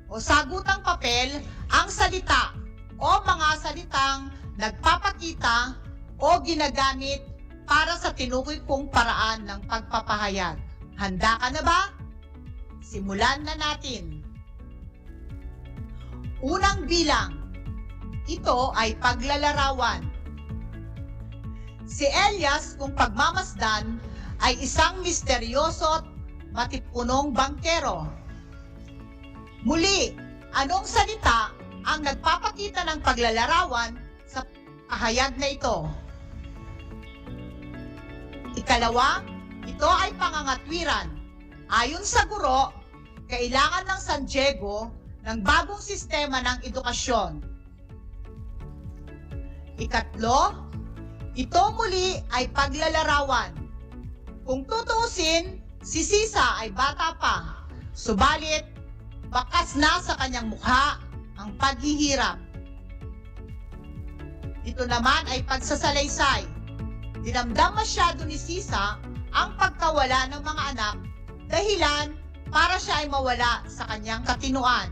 Speaker 25: o sagutang papel ang salita o mga salitang nagpapakita o ginagamit para sa tinukoy kong paraan ng pagpapahayag. Handa ka na ba? Simulan na natin. Unang bilang. Ito ay paglalarawan. Si Elias, kung pagmamasdan, ay isang misteryoso at matipunong bangkero. Muli, anong salita ang nagpapakita ng paglalarawan sa pahayag na ito? Ikalawa, ito ay pangangatwiran. Ayon sa guro, kailangan ng San Diego ng bagong sistema ng edukasyon. Ikatlo, ito muli ay paglalarawan. Kung tutuusin, si Sisa ay bata pa, subalit bakas na sa kanyang mukha ang paghihirap. Ito naman ay pagsasalaysay. Dinamdam masyado ni Sisa ang pagkawala ng mga anak dahilan para siya ay mawala sa kanyang katinuan.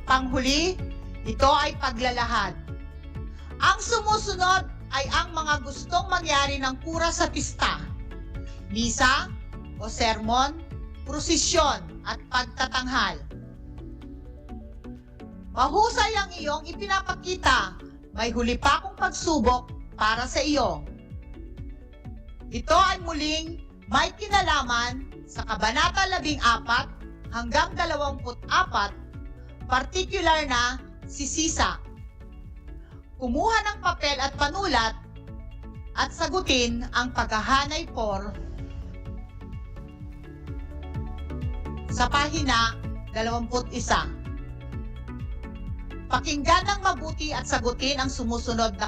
Speaker 25: Panghuli, ito ay paglalahad. Ang sumusunod ay ang mga gustong mangyari ng kura sa pista, misa o sermon, prosesyon at pagtatanghal. Mahusay ang iyong ipinapakita, may huli pa akong pagsubok para sa iyo. Ito ay muling may kinalaman sa Kabanata 14 hanggang 24, partikular na si Sisa. Kumuha ng papel at panulat at sagutin ang paghahanay por sa pahina 21. Pakinggan ng mabuti at sagutin ang sumusunod na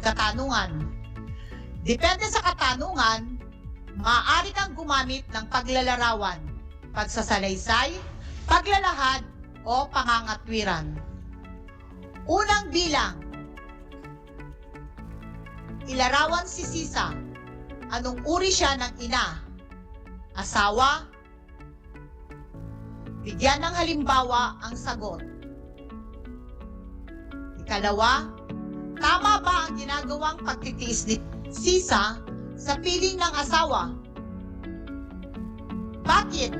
Speaker 25: katanungan. Depende sa katanungan, maaari kang gumamit ng paglalarawan, pagsasalaysay, paglalahad o pangangatwiran. Unang bilang. Ilarawan si Sisa. Anong uri siya ng ina? Asawa? Bigyan ng halimbawa ang sagot. Ikalawa, tama ba ang ginagawang pagtitiis ni Sisa sa piling ng asawa? Bakit?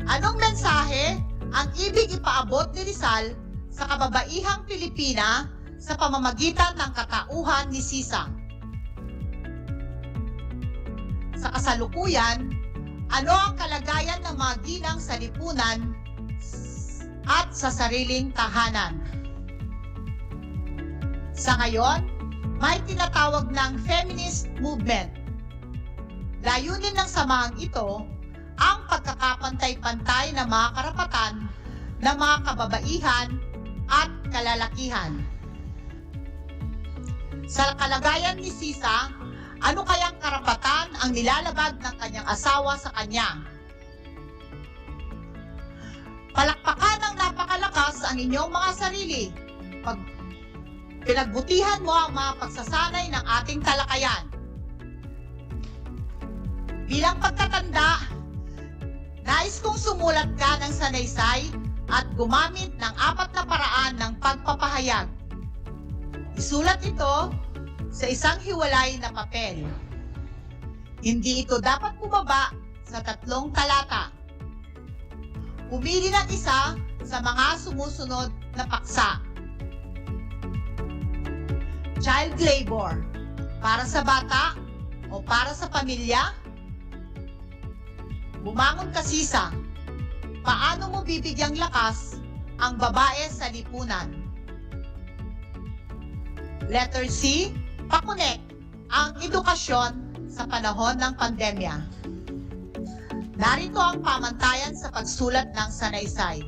Speaker 25: Anong mensahe ang ibig ipaabot ni Rizal sa kababaihang Pilipina sa pamamagitan ng katauhan ni Sisa? Sa kasalukuyan, ano ang kalagayan ng mga ginang sa lipunan at sa sariling tahanan? Sa ngayon, may tinatawag ng feminist movement. Layunin ng samahang ito ang pagkakapantay-pantay ng mga karapatan ng mga kababaihan at kalalakihan. Sa kalagayan ni Sisa, ano kayang karapatan ang nilalabag ng kanyang asawa sa kanya? Palakpakan ng napakalakas ang inyong mga sarili. Pinagbutihan mo ang mga pagsasanay ng ating talakayan. Bilang pagtatanda, nais kong sumulat ka ng sanaysay at gumamit ng 4 na paraan ng pagpapahayag. Isulat ito sa isang hiwalay na papel. Hindi ito dapat bumaba sa 3 talata. Pumili ng isa sa mga sumusunod na paksa. Child labor, para sa bata o para sa pamilya? Bumangon ka, Sisa. Paano mo bibigyang lakas ang babae sa lipunan? Letter C, pakunik ang edukasyon sa panahon ng pandemya. Narito ang pamantayan sa pagsulat ng sanaysay.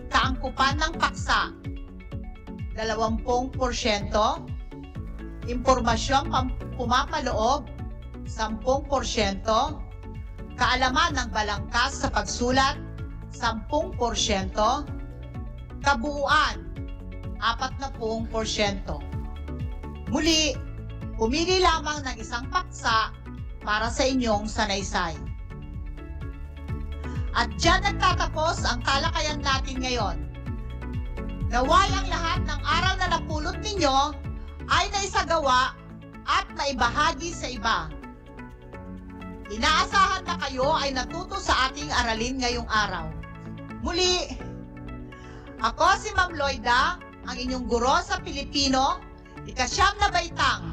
Speaker 25: Kaangkupan ng paksa, 20%. Impormasyong pumapaloob, 10%. Kaalaman ng balangkas sa pagsulat, 10%. Kabuuan, 40%. Muli, pumili lamang ng isang paksa para sa inyong sanaysay. At diyan nagtatapos ang talakayan natin ngayon. Naway ang lahat ng aral na napulot ninyo ay naisagawa at maibahagi sa iba. Inaasahan na kayo ay natuto sa ating aralin ngayong araw. Muli, ako si Ma'am Loida, ang inyong guro sa Pilipino, ika-9 na baitang,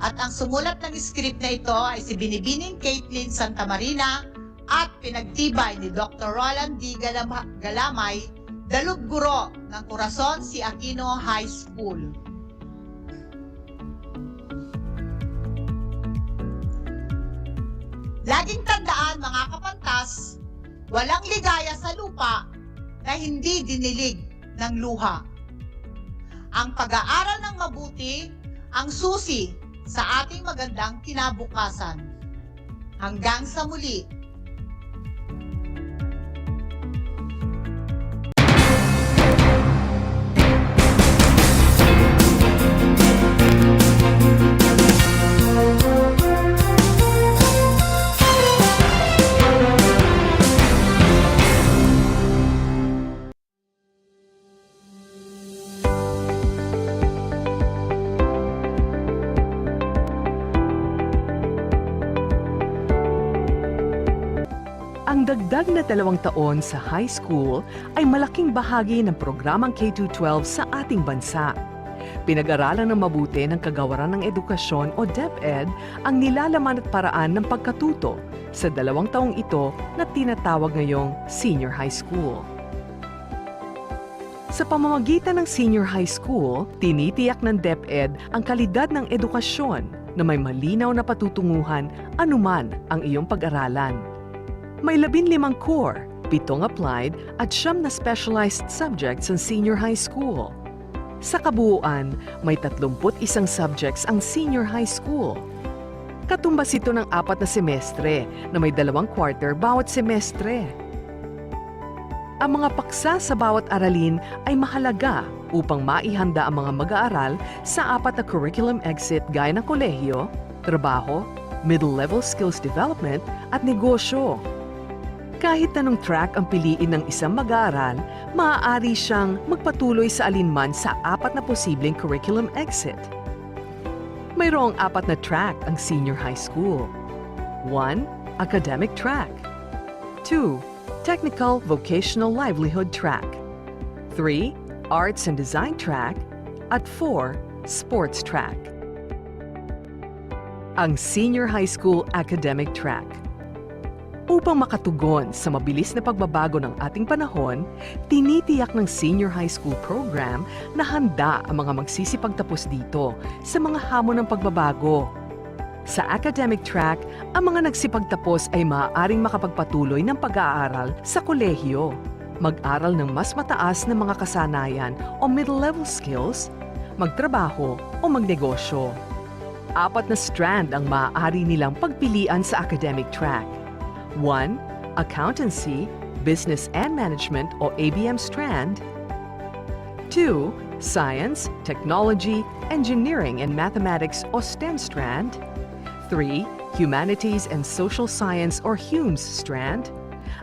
Speaker 25: at ang sumulat ng script na ito ay si Binibining Caitlin Santa Marina at pinagtibay ni Dr. Roland D. Galamay, dalub guro ng Corazon si Aquino High School. Laging tandaan, mga kapantas, walang ligaya sa lupa na hindi dinilig ng luha. Ang pag-aaral ng mabuti ang susi sa ating magandang kinabukasan. Hanggang sa muli.
Speaker 4: Ang dagdag na 2 taon sa high school ay malaking bahagi ng programang K-12 sa ating bansa. Pinag-aralan ng mabuti ng Kagawaran ng Edukasyon o DEPED ang nilalaman at paraan ng pagkatuto sa 2 taong ito na tinatawag ngayong senior high school. Sa pamamagitan ng senior high school, tinitiyak ng DEPED ang kalidad ng edukasyon na may malinaw na patutunguhan anuman ang iyong pag-aralan. May 15 core, 7 applied at 9 na specialized subjects ang senior high school. Sa kabuuan, may 31 subjects ang senior high school. Katumbas ito ng 4 na semestre na may 2 quarter bawat semestre. Ang mga paksa sa bawat aralin ay mahalaga upang maihanda ang mga mag-aaral sa 4 na curriculum exit gaya ng kolehiyo, trabaho, middle-level skills development at negosyo. Kahit anong track ang piliin ng isang mag-aaral, maaari siyang magpatuloy sa alinman sa 4 na posibleng curriculum exit. Mayroong 4 na track ang senior high school. 1. Academic track. 2. Technical Vocational Livelihood track. 3. Arts and Design track. At 4. Sports track. ang Senior High School Academic Track. Upang makatugon sa mabilis na pagbabago ng ating panahon, tinitiyak ng Senior High School Program na handa ang mga magsisipagtapos dito sa mga hamon ng pagbabago. Sa academic track, ang mga nagsipagtapos ay maaaring makapagpatuloy ng pag-aaral sa kolehiyo, mag-aral ng mas mataas na mga kasanayan o middle-level skills, magtrabaho o magnegosyo. 4 na strand ang maaari nilang pagpilian sa academic track. 1. Accountancy, Business and Management o ABM strand. 2. Science, Technology, Engineering and Mathematics o STEM strand. 3. Humanities and Social Science or HUMS strand.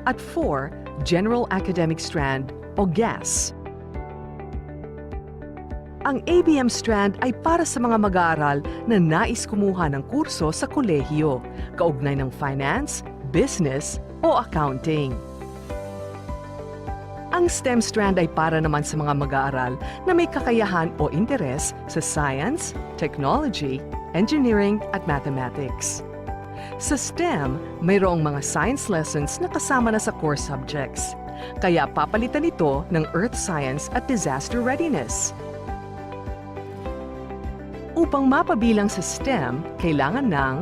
Speaker 4: At 4. General Academic strand o GAS. Ang ABM strand ay para sa mga mag-aaral na nais kumuha ng kurso sa kolehiyo, kaugnay ng finance, business, o accounting. Ang STEM strand ay para naman sa mga mag-aaral na may kakayahan o interes sa science, technology, engineering, at mathematics. Sa STEM, mayroong mga science lessons na kasama na sa core subjects, kaya papalitan ito ng earth science at disaster readiness. Upang mapabilang sa STEM, kailangan ng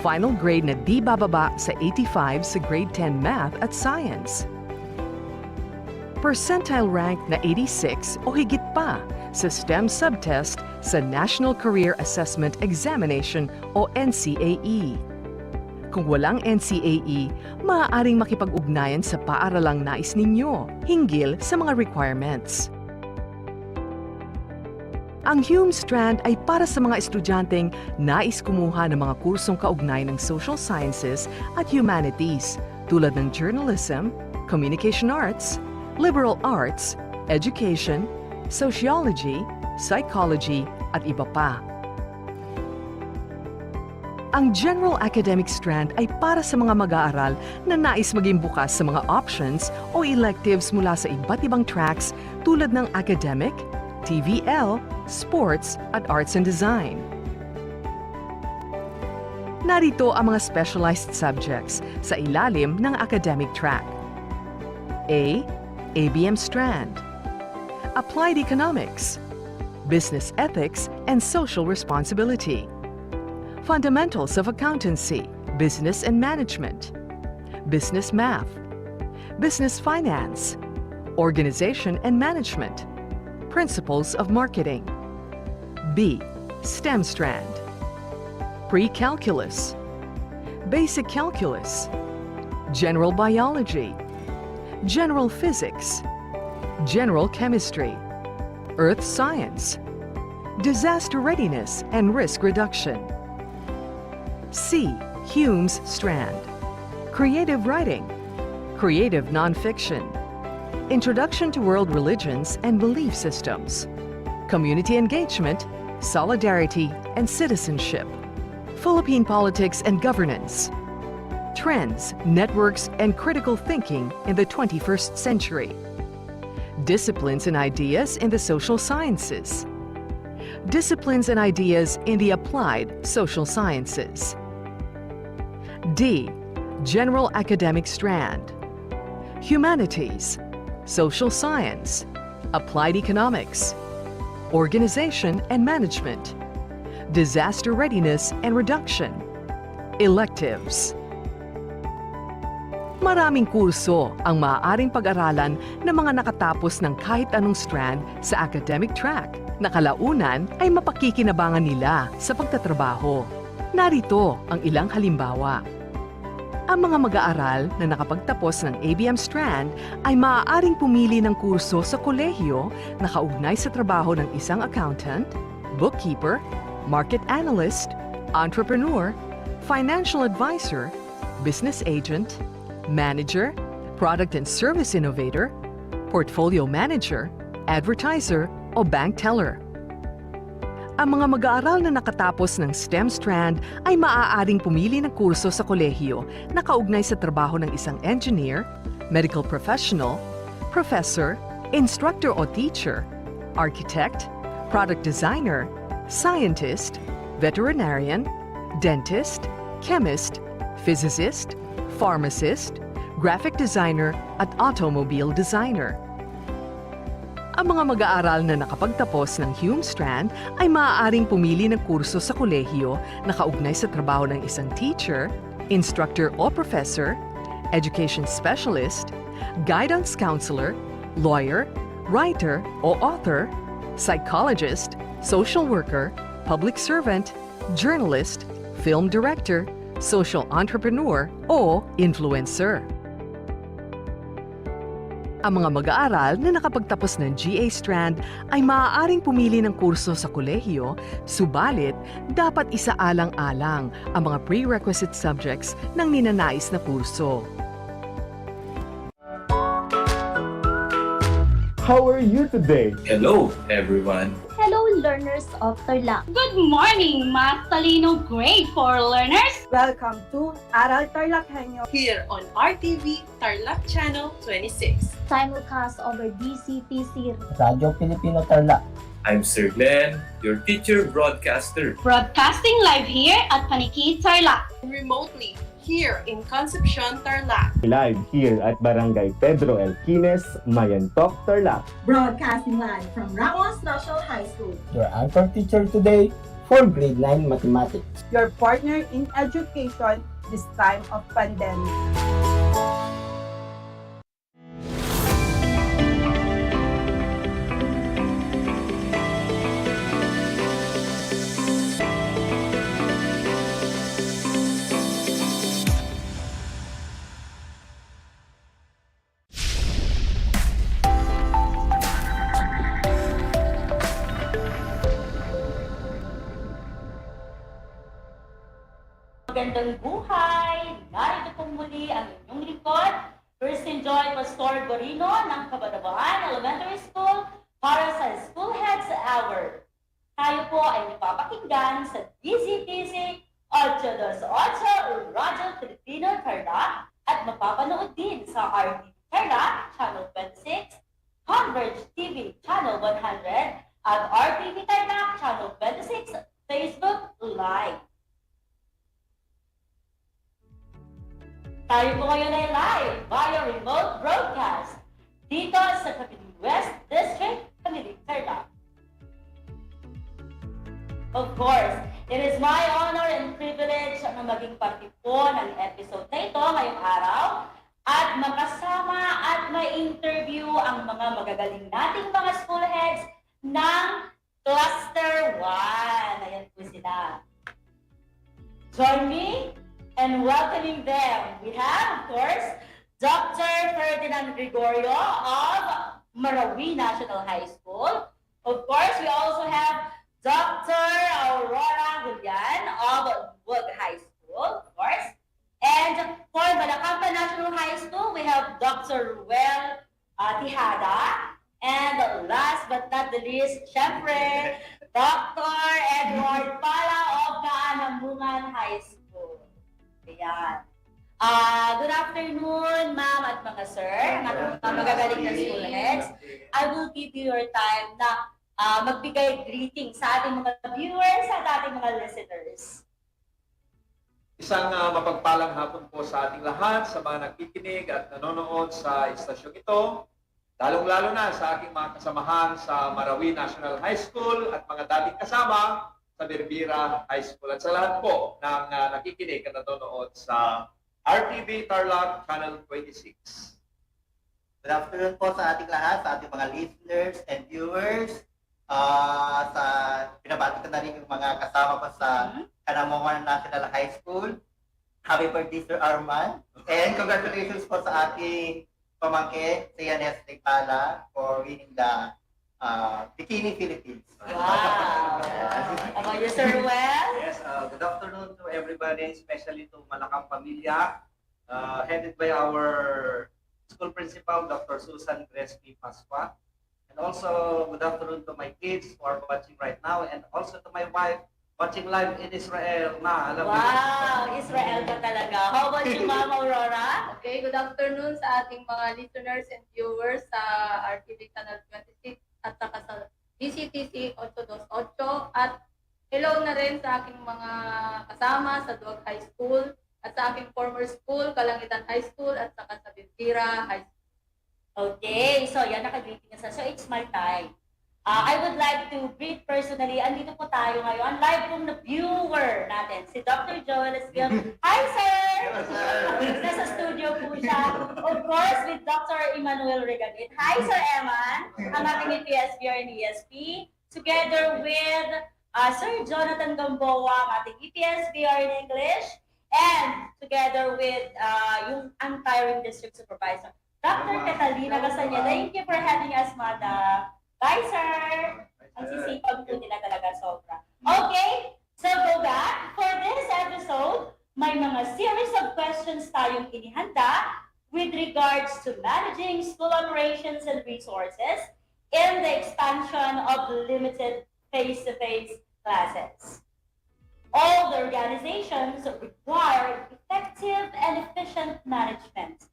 Speaker 4: final grade na di bababa sa 85 sa grade 10 math at science. Percentile rank na 86 o higit pa sa STEM subtest sa National Career Assessment Examination o NCAE. Kung walang NCAE, maaaring makipag-ugnayan sa paaralang nais ninyo hinggil sa mga requirements. Ang HUME strand ay para sa mga estudyanteng nais kumuha ng mga kursong kaugnay ng social sciences at humanities tulad ng journalism, communication arts, liberal arts, education, sociology, psychology, at iba pa. Ang General Academic strand ay para sa mga mag-aaral na nais maging bukas sa mga options o electives mula sa iba't ibang tracks tulad ng academic, TVL, sports, at arts and design. Narito ang mga specialized subjects sa ilalim ng academic track. A. ABM strand. Applied Economics, Business Ethics and Social Responsibility. Fundamentals of Accountancy, Business and Management. Business Math. Business Finance. Organization and Management. Principles of Marketing. B. STEM strand. Pre-Calculus. Basic Calculus. General Biology. General Physics. General Chemistry. Earth Science. Disaster Readiness and Risk Reduction. C. HUMES strand. Creative Writing. Creative Nonfiction. Introduction to World Religions and Belief Systems. Community Engagement, Solidarity, and Citizenship. Philippine Politics and Governance. Trends, Networks, and Critical Thinking in the 21st Century. Disciplines and Ideas in the Social Sciences. Disciplines and Ideas in the Applied Social Sciences. D. General Academic strand. Humanities, Social Science, Applied Economics, Organization and Management, Disaster Readiness and Reduction, Electives. Maraming kurso ang maaaring pag-aralan ng mga nakatapos ng kahit anong strand sa academic track na kalaunan ay mapakikinabangan nila sa pagtatrabaho. Narito ang ilang halimbawa. Ang mga mag-aaral na nakapagtapos ng ABM strand ay maaaring pumili ng kurso sa kolehiyo na kaugnay sa trabaho ng isang accountant, bookkeeper, market analyst, entrepreneur, financial advisor, business agent, manager, product and service innovator, portfolio manager, advertiser, o bank teller. Ang mga mag-aaral na nakatapos ng STEM strand ay maaaring pumili ng kurso sa kolehiyo na kaugnay sa trabaho ng isang engineer, medical professional, professor, instructor o teacher, architect, product designer, scientist, veterinarian, dentist, chemist, physicist, pharmacist, graphic designer, at automobile designer. Ang mga mag-aaral na nakapagtapos ng Hume Strand ay maaaring pumili ng kurso sa kolehiyo na kaugnay sa trabaho ng isang teacher, instructor o professor, education specialist, guidance counselor, lawyer, writer o author, psychologist, social worker, public servant, journalist, film director, social entrepreneur o influencer. Ang mga mag-aaral na nakapagtapos ng GA Strand ay maaaring pumili ng kurso sa kolehiyo, subalit dapat isaalang-alang ang mga prerequisite subjects ng ninanais na kurso.
Speaker 1: How are you today?
Speaker 10: Hello, everyone.
Speaker 14: Hello, learners of Tarlac. Good morning, Mas Talino Grade 4 learners.
Speaker 6: Welcome to Aral TarlakHenyo
Speaker 11: here on RTV Tarlac Channel 26.
Speaker 14: Simulcast over DCTC.
Speaker 3: Radyo Pilipino Tarlac.
Speaker 10: I'm Sir Glenn, your teacher broadcaster.
Speaker 14: Broadcasting live here at Paniki Tarlac.
Speaker 11: Remotely here in Concepcion, Tarlac.
Speaker 1: Live here at Barangay Pedro Elquines, Mayantok, Tarlac.
Speaker 15: Broadcasting live from Ramos Social High School.
Speaker 3: Your anchor teacher today for grade 9 mathematics.
Speaker 6: your partner in education this time of pandemic.
Speaker 12: Magandang buhay! Narito po muli ang inyong lingkod, Kirsten Joy Pastor Gorino ng Kabanabahan Elementary School para sa School Heads Hour. Tayo po ay napapakinggan sa DZTC 828 Radyo Filipino Tarlac at mapapanood din sa RTV Tarlac Channel 26, Converge TV Channel 100 at RTV Tarlac Channel 26 Facebook Live. Tayo po ngayon ay live via remote broadcast dito sa Capital West District, Camilig, Tarlac. Of course, it is my honor and privilege na maging parte po ng episode na ito ngayong araw at makasama at ma-interview ang mga magagaling nating mga school heads ng Cluster 1. Ayan po sila. Join me and welcoming them. We have, of course, Dr. Ferdinand Gregorio of Marawi National High School. Of course, we also have Dr. Aurora Julian of Wood High School, of course. And for Balacampa National High School, we have Dr. Ruel Tijada. And last but not the least, syempre, Dr. Edward Pala of Kaanambungan High School. Ayan. Good afternoon, ma'am at mga sir, mga magagaling na school heads. I will give you your time na magbigay greeting sa ating mga viewers at ating mga listeners.
Speaker 22: Isang mapagpalang hapon po sa ating lahat, sa mga nakikinig at nanonood sa istasyong ito, lalong-lalo na sa aking mga kasamahan sa Marawi National High School at mga dating kasama sa Birbira High School at sa lahat po ng nakikinig at nanonood sa RTV Tarlac Channel 26.
Speaker 24: Good afternoon po sa ating lahat, sa ating mga listeners and viewers. Pinabati ko na rin yung mga kasama ko sa Kanamongan National High School. Happy birthday, Sir Arman. And congratulations po sa ating pamangkin, si Yanes Pala, for winning the Bikini Philippines.
Speaker 12: Wow! About you, Sir Well?
Speaker 27: Yes, good afternoon to everybody, especially to Malakang Pamilya, headed by our school principal, Dr. Susan Crespi Pasqua. And also, good afternoon to my kids who are watching right now, and also to my wife, watching live in Israel.
Speaker 12: Wow! Israel ka talaga. How about you, Ma'am Aurora?
Speaker 28: Okay, good afternoon sa ating mga listeners and viewers sa RTV Channel 26 at saka sa DCTC 828 at Hello na rin sa aking mga kasama sa Duwag High School at sa aking former school, Kalangitan High School at saka sa Bintira High School.
Speaker 12: Okay, so yan, naka-greeting na sa. So it's my time. I would like to greet personally. Andito po tayo ngayon. Live pong na viewer natin, si Dr. Joel Esquiel. Hi, sir! Nasa studio po siya. Of course, with Dr. Emmanuel Regadit. Hi, Sir Eman, ang ating EPSBR and ESP. Together with Sir Jonathan Gamboa, ang ating EPSBR in English. And together with yung Antiring District Supervisor, Dr. Catalina Castañeda. Thank you for having us, Madam. Bye, sir! Ang sisipag po nila talaga sobra. Okay, so go back. For this episode, may mga series of questions tayong inihanda with regards to managing school operations and resources in the expansion of limited face-to-face classes. All the organizations require effective and efficient management.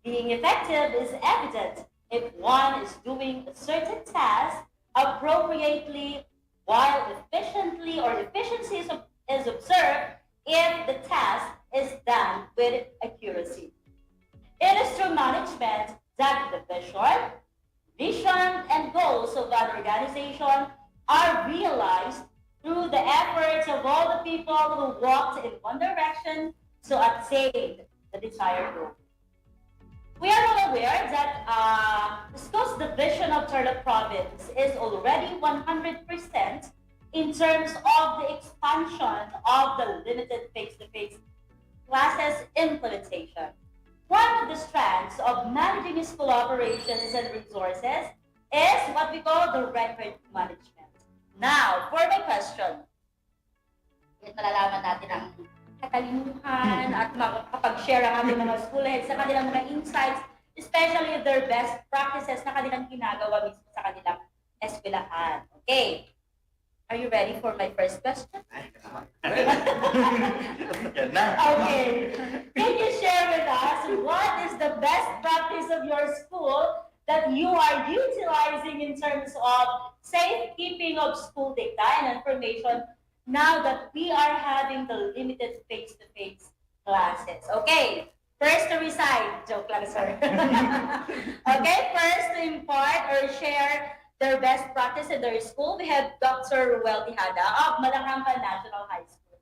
Speaker 12: Being effective is evident if one is doing a certain task appropriately, while efficiently or efficiency is observed if the task is done with accuracy. It is through management that the vision, and goals of an organization are realized through the efforts of all the people who walked in one direction to attain the desired goal. We are all aware that the school's division of Tarlac province is already 100% in terms of the expansion of the limited face-to-face classes implementation. One of the strands of managing school operations and resources is what we call the record management. Now, for my question, malalaman natin ang katalinuhan at makapag-share ang ating mga school heads sa kanilang mga insights, especially their best practices na kanilang ginagawa mismo sa kanilang eskwelahan. Okay. Are you ready for my first question? Okay. Can you share with us what is the best practice of your school that you are utilizing in terms of safekeeping of school data and information now that we are having the limited face-to-face classes? Okay, first to recite. Joke lang, sir. Okay, first to impart or share their best practice in their school, we have Dr. Ruel Tejada of Malacampan National High School.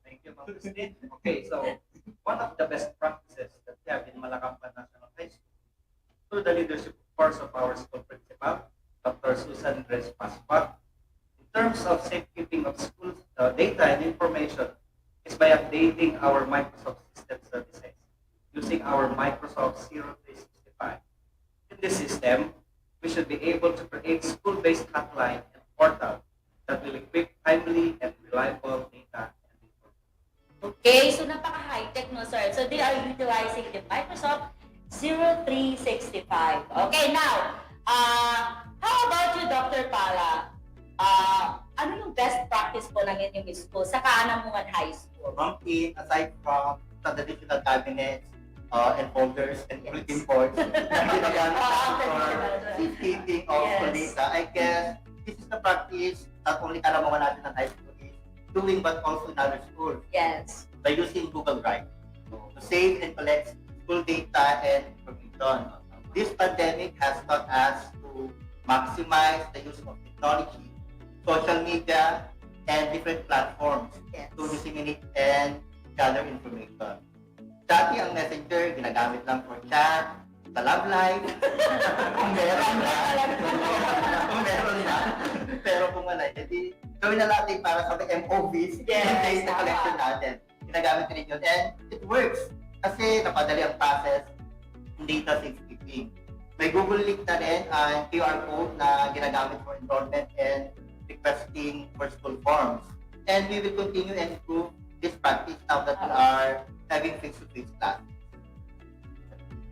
Speaker 27: Thank you, Ma'am Christine. Okay, so one of the best practices that we have in Malacampan National High School, through the leadership, of course, of our school principal, Dr. Susan Grace Pasqua, in terms of safekeeping of school data and information, is by updating our Microsoft system services using our Microsoft 0365. In this system, we should be able to create school-based hotline and portal that will equip timely and reliable data and information.
Speaker 12: Okay, so napaka-high-tech, no, sir? So they are utilizing the Microsoft 0365. Okay, now, how about you, Dr. Pala? Ano yung best practice po ng inyong school sa Kaanamungan High School?
Speaker 24: Ma'am P, aside from the traditional cabinets and folders and bulletin boards na ginagamit for safekeeping of school data, I guess this is the practice not only Kaanamungan National High School is doing but also in other schools.
Speaker 12: Yes.
Speaker 24: By using Google Drive to save and collect school data and information. This pandemic has taught us to maximize the use of technology, social media, and different platforms to disseminate and gather information. Dati ang messenger, ginagamit lang for chat, sa love life, kung meron na, pero kung wala, edi gawin na natin para sa MOVs, yung data collection natin. Ginagamit rin yun, and it works kasi napadali ang process ng data safekeeping. May Google link na rin ang QR code na ginagamit for enrollment and requesting for school forms. And we will continue and improve this practice now that we are having face-to-face class.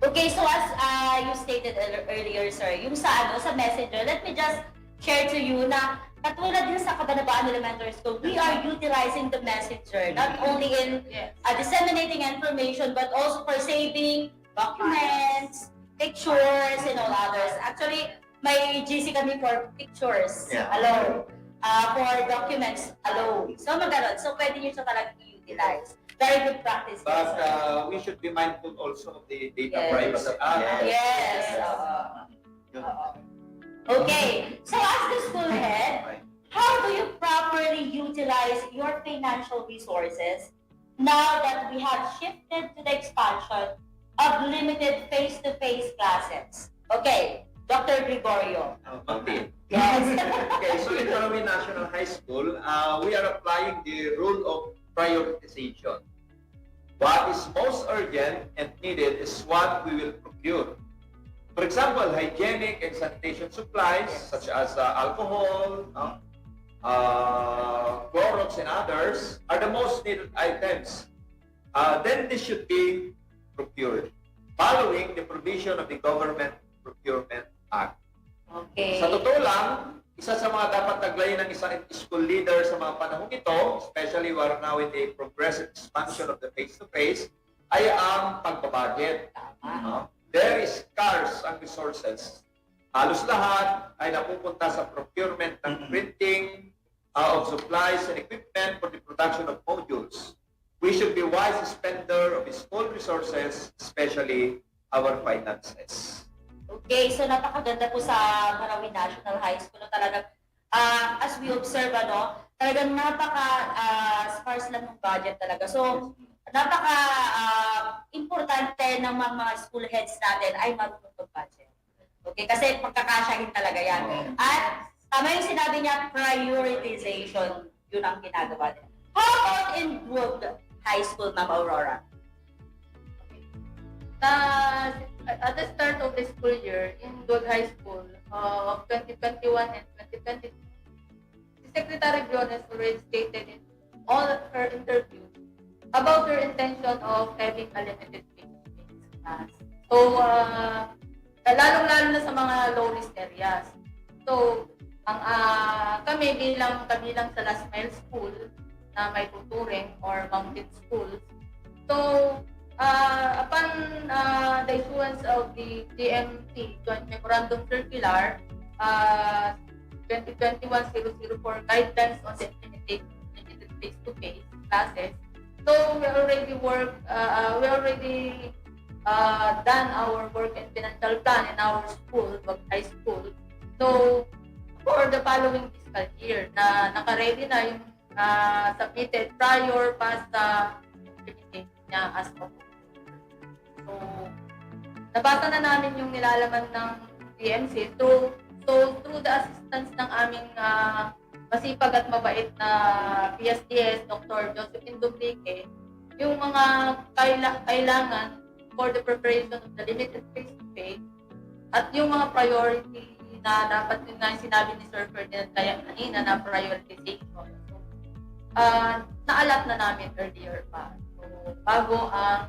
Speaker 12: Okay, so as you stated earlier, sir, yung sa Messenger, let me just share to you na katulad din sa Cabanabaan Elementary School, we are utilizing the Messenger not only in disseminating information but also for saving documents, pictures, and all others. Actually, may GC kami for pictures alone. for documents alone. So maganon. So pwede nyo siya talagang i-utilize. Very good practice.
Speaker 22: But we should be mindful also of the data
Speaker 12: Yes.
Speaker 22: privacy act.
Speaker 12: Yes. Okay. So as the school head, how do you properly utilize your financial resources now that we have shifted to the expansion of limited face-to-face classes? Okay, Dr. Gregorio.
Speaker 22: Okay.
Speaker 12: Yes.
Speaker 22: Okay, so in Marawi National High School, we are applying the rule of prioritization. What is most urgent and needed is what we will procure. For example, hygienic and sanitation supplies such as alcohol, Clorox and others are the most needed items. Then this should be procured following the provision of the Government Procurement Act.
Speaker 12: Okay.
Speaker 22: Sa totoo lang, isa sa mga dapat taglayin ng isang school leader sa mga panahong ito, especially we're now in the progressive expansion of the face-to-face, ay ang pagbabudget. There is scarce ang resources. Halos lahat ay napupunta sa procurement ng printing of supplies and equipment for the production of modules. We should be wise spender of school resources, especially our finances.
Speaker 12: Okay, so napakaganda po sa Marawi National High School. No, talagang, as we observe, talagang napaka-sparse lang ng budget talaga. So, napaka-importante ng mga school heads natin ay marunong mag-budget. Okay, kasi pagkakasyahin talaga yan. At tama yung sinabi niya, prioritization, yun ang ginagawa niya. How about in Wood High School, Ma'am Aurora?
Speaker 28: At the start of the school year in Good High School of 2021 and 2022, the Secretary Briones already stated in all her interviews about her intention of having a limited face-to-face class. So, lalong-lalo na sa mga low-risk areas. So, kami bilang kabilang sa last mile school na may tutoring or mountain schools. So, upon the issuance of the GMT, Joint Memorandum Circular 2021-004 Guidelines on the Implementation of Face-to-Face Classes, so we already done our work and financial plan in our school, high school. So, for the following fiscal year, na naka-ready na yung submitted prior pa sa implementation niya as of. So, nabasa na namin yung nilalaman ng DMC. So through the assistance ng aming masipag at mabait na PSDS, Dr. Josephine Dubrique, yung mga kailangan for the preparation of the limited face-to-face at yung mga priority na dapat yun nga yung sinabi ni Sir Ferdinand kanina na prioritization. So, naalat na namin earlier pa. So, bago ang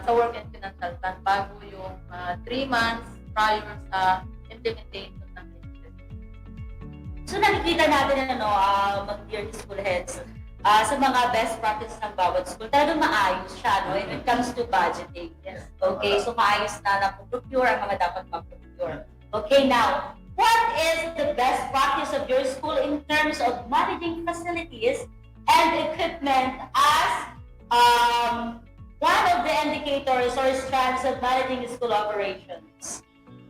Speaker 28: sa work and financial plan, bago yung 3 months prior sa implementation ng business.
Speaker 12: So nakikita natin dear school heads, sa mga best practices ng bawat school, talagang maayos siya when it comes to budgeting. Yes. Okay, so maayos na procure ang mga dapat mag-procure. Okay, now, what is the best practice of your school in terms of managing facilities and equipment as one of the indicators or strands of managing school operations?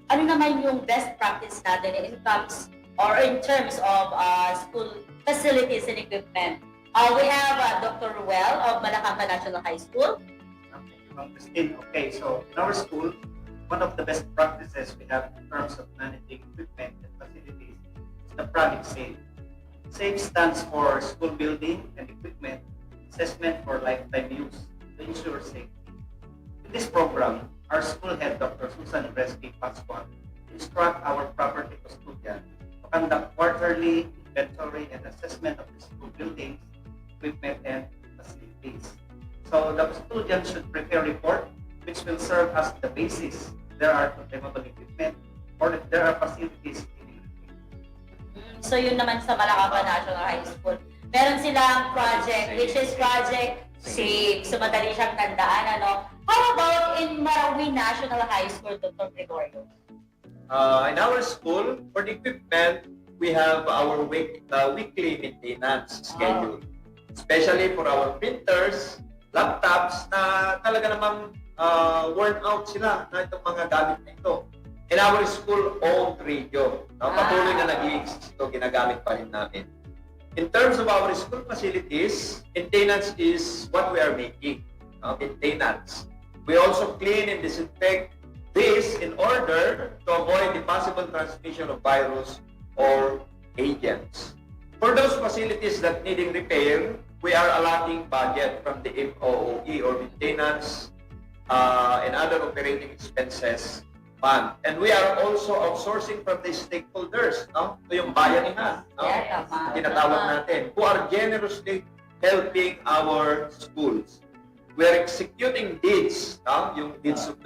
Speaker 12: Ano naman yung best practice natin in terms of school facilities and equipment? We have Dr. Ruel of Malacca National High School.
Speaker 27: Thank you, Ma'am Christine. Okay, so in our school, one of the best practices we have in terms of managing equipment and facilities is the PRAMIC SAFE. SAFE stands for School Building and Equipment Assessment for Lifetime Use to ensure safety. In this program, our school head, Dr. Susan Grespi Pascual, instruct our property custodian to conduct quarterly inventory and assessment of the school buildings, equipment, and facilities. So the custodian should prepare a report which will serve as the basis if there are containable equipment or if there are facilities in
Speaker 12: So yun naman sa Malacca National High School. Meron silang project, which is Project SAFE. So madali siyang tandaan, How about in Marawi National High School, Dr. Gregorio?
Speaker 22: In our school, for the equipment, we have our weekly maintenance schedule. Especially for our printers, laptops na talaga namang worn out sila na itong mga gamit na ito. In our school-owned radio, patuloy na nag-leaks ito, ginagamit pa rin namin. In terms of our school facilities, maintenance is what we are making. Maintenance. We also clean and disinfect this in order to avoid the possible transmission of virus or agents. For those facilities that needing repair, we are allotting budget from the MOOE or maintenance and other operating expenses fund. And we are also outsourcing from the stakeholders, no? Ito yung bayanihan, no? Tinatawag natin, who are generously helping our schools. We are executing deeds, no? Yung deed of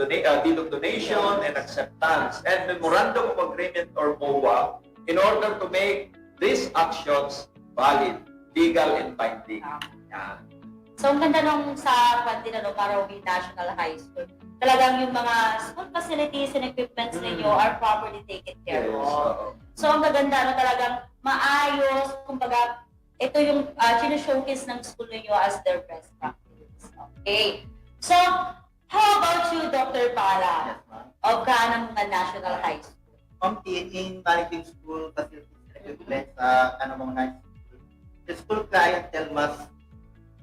Speaker 22: donation and acceptance and memorandum of agreement or MOA in order to make these actions valid, legal and binding.
Speaker 12: So, ang ganda nung sa Marawi National High School, talagang yung mga school facilities and equipments ninyo are properly taken care of. So, ang gaganda, talagang maayos, kumbaga, ito yung showcase ng school ninyo as their best practice. Okay. So, how about you, Dr. Para, of Kanamungan National High School?
Speaker 24: In managing school facilities and equipment sa Kanamungan School, the school clientele must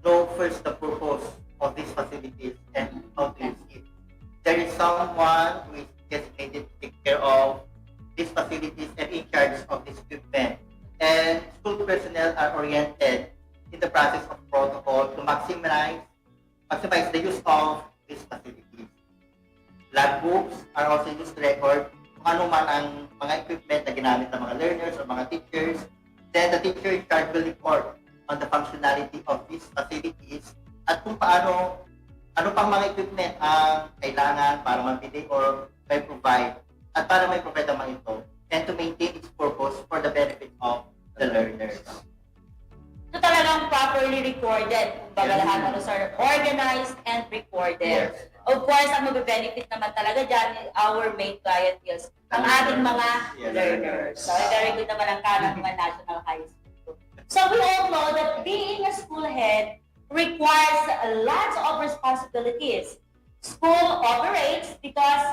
Speaker 24: know first the purpose of these facilities and how to use it. There is someone who is designated to take care of these facilities and in charge of this equipment. And school personnel are oriented in the process of protocol to maximize the use of these facilities. Lab books are also used to record kung ano man ang mga equipment na ginamit ng mga learners or mga teachers. Then the teacher in charge will report on the functionality of these facilities at kung paano, ano pang mga equipment ang kailangan para mabili or may provide at para may provide naman ito and to maintain its purpose for the benefit of the learners.
Speaker 12: So talagang properly recorded, kumbaga lahat sir, organized and recorded.
Speaker 24: Yes.
Speaker 12: Of course, ang mag-benefit naman talaga dyan, our main client is ang ating mga learners. So very good naman ang Kanamungan National High School. So we all know that being a school head requires lots of responsibilities. School operates because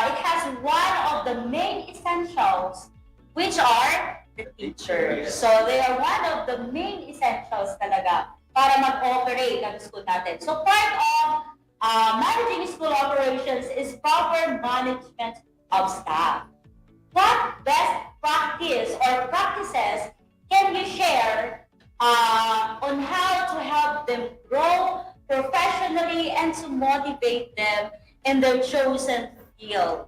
Speaker 12: it has one of the main essentials, which are the teachers. So they are one of the main essentials talaga para mag-operate ang school natin. So part of managing school operations is proper management of staff. What best practice or practices can you share on how to help them grow professionally and to motivate them in their chosen field?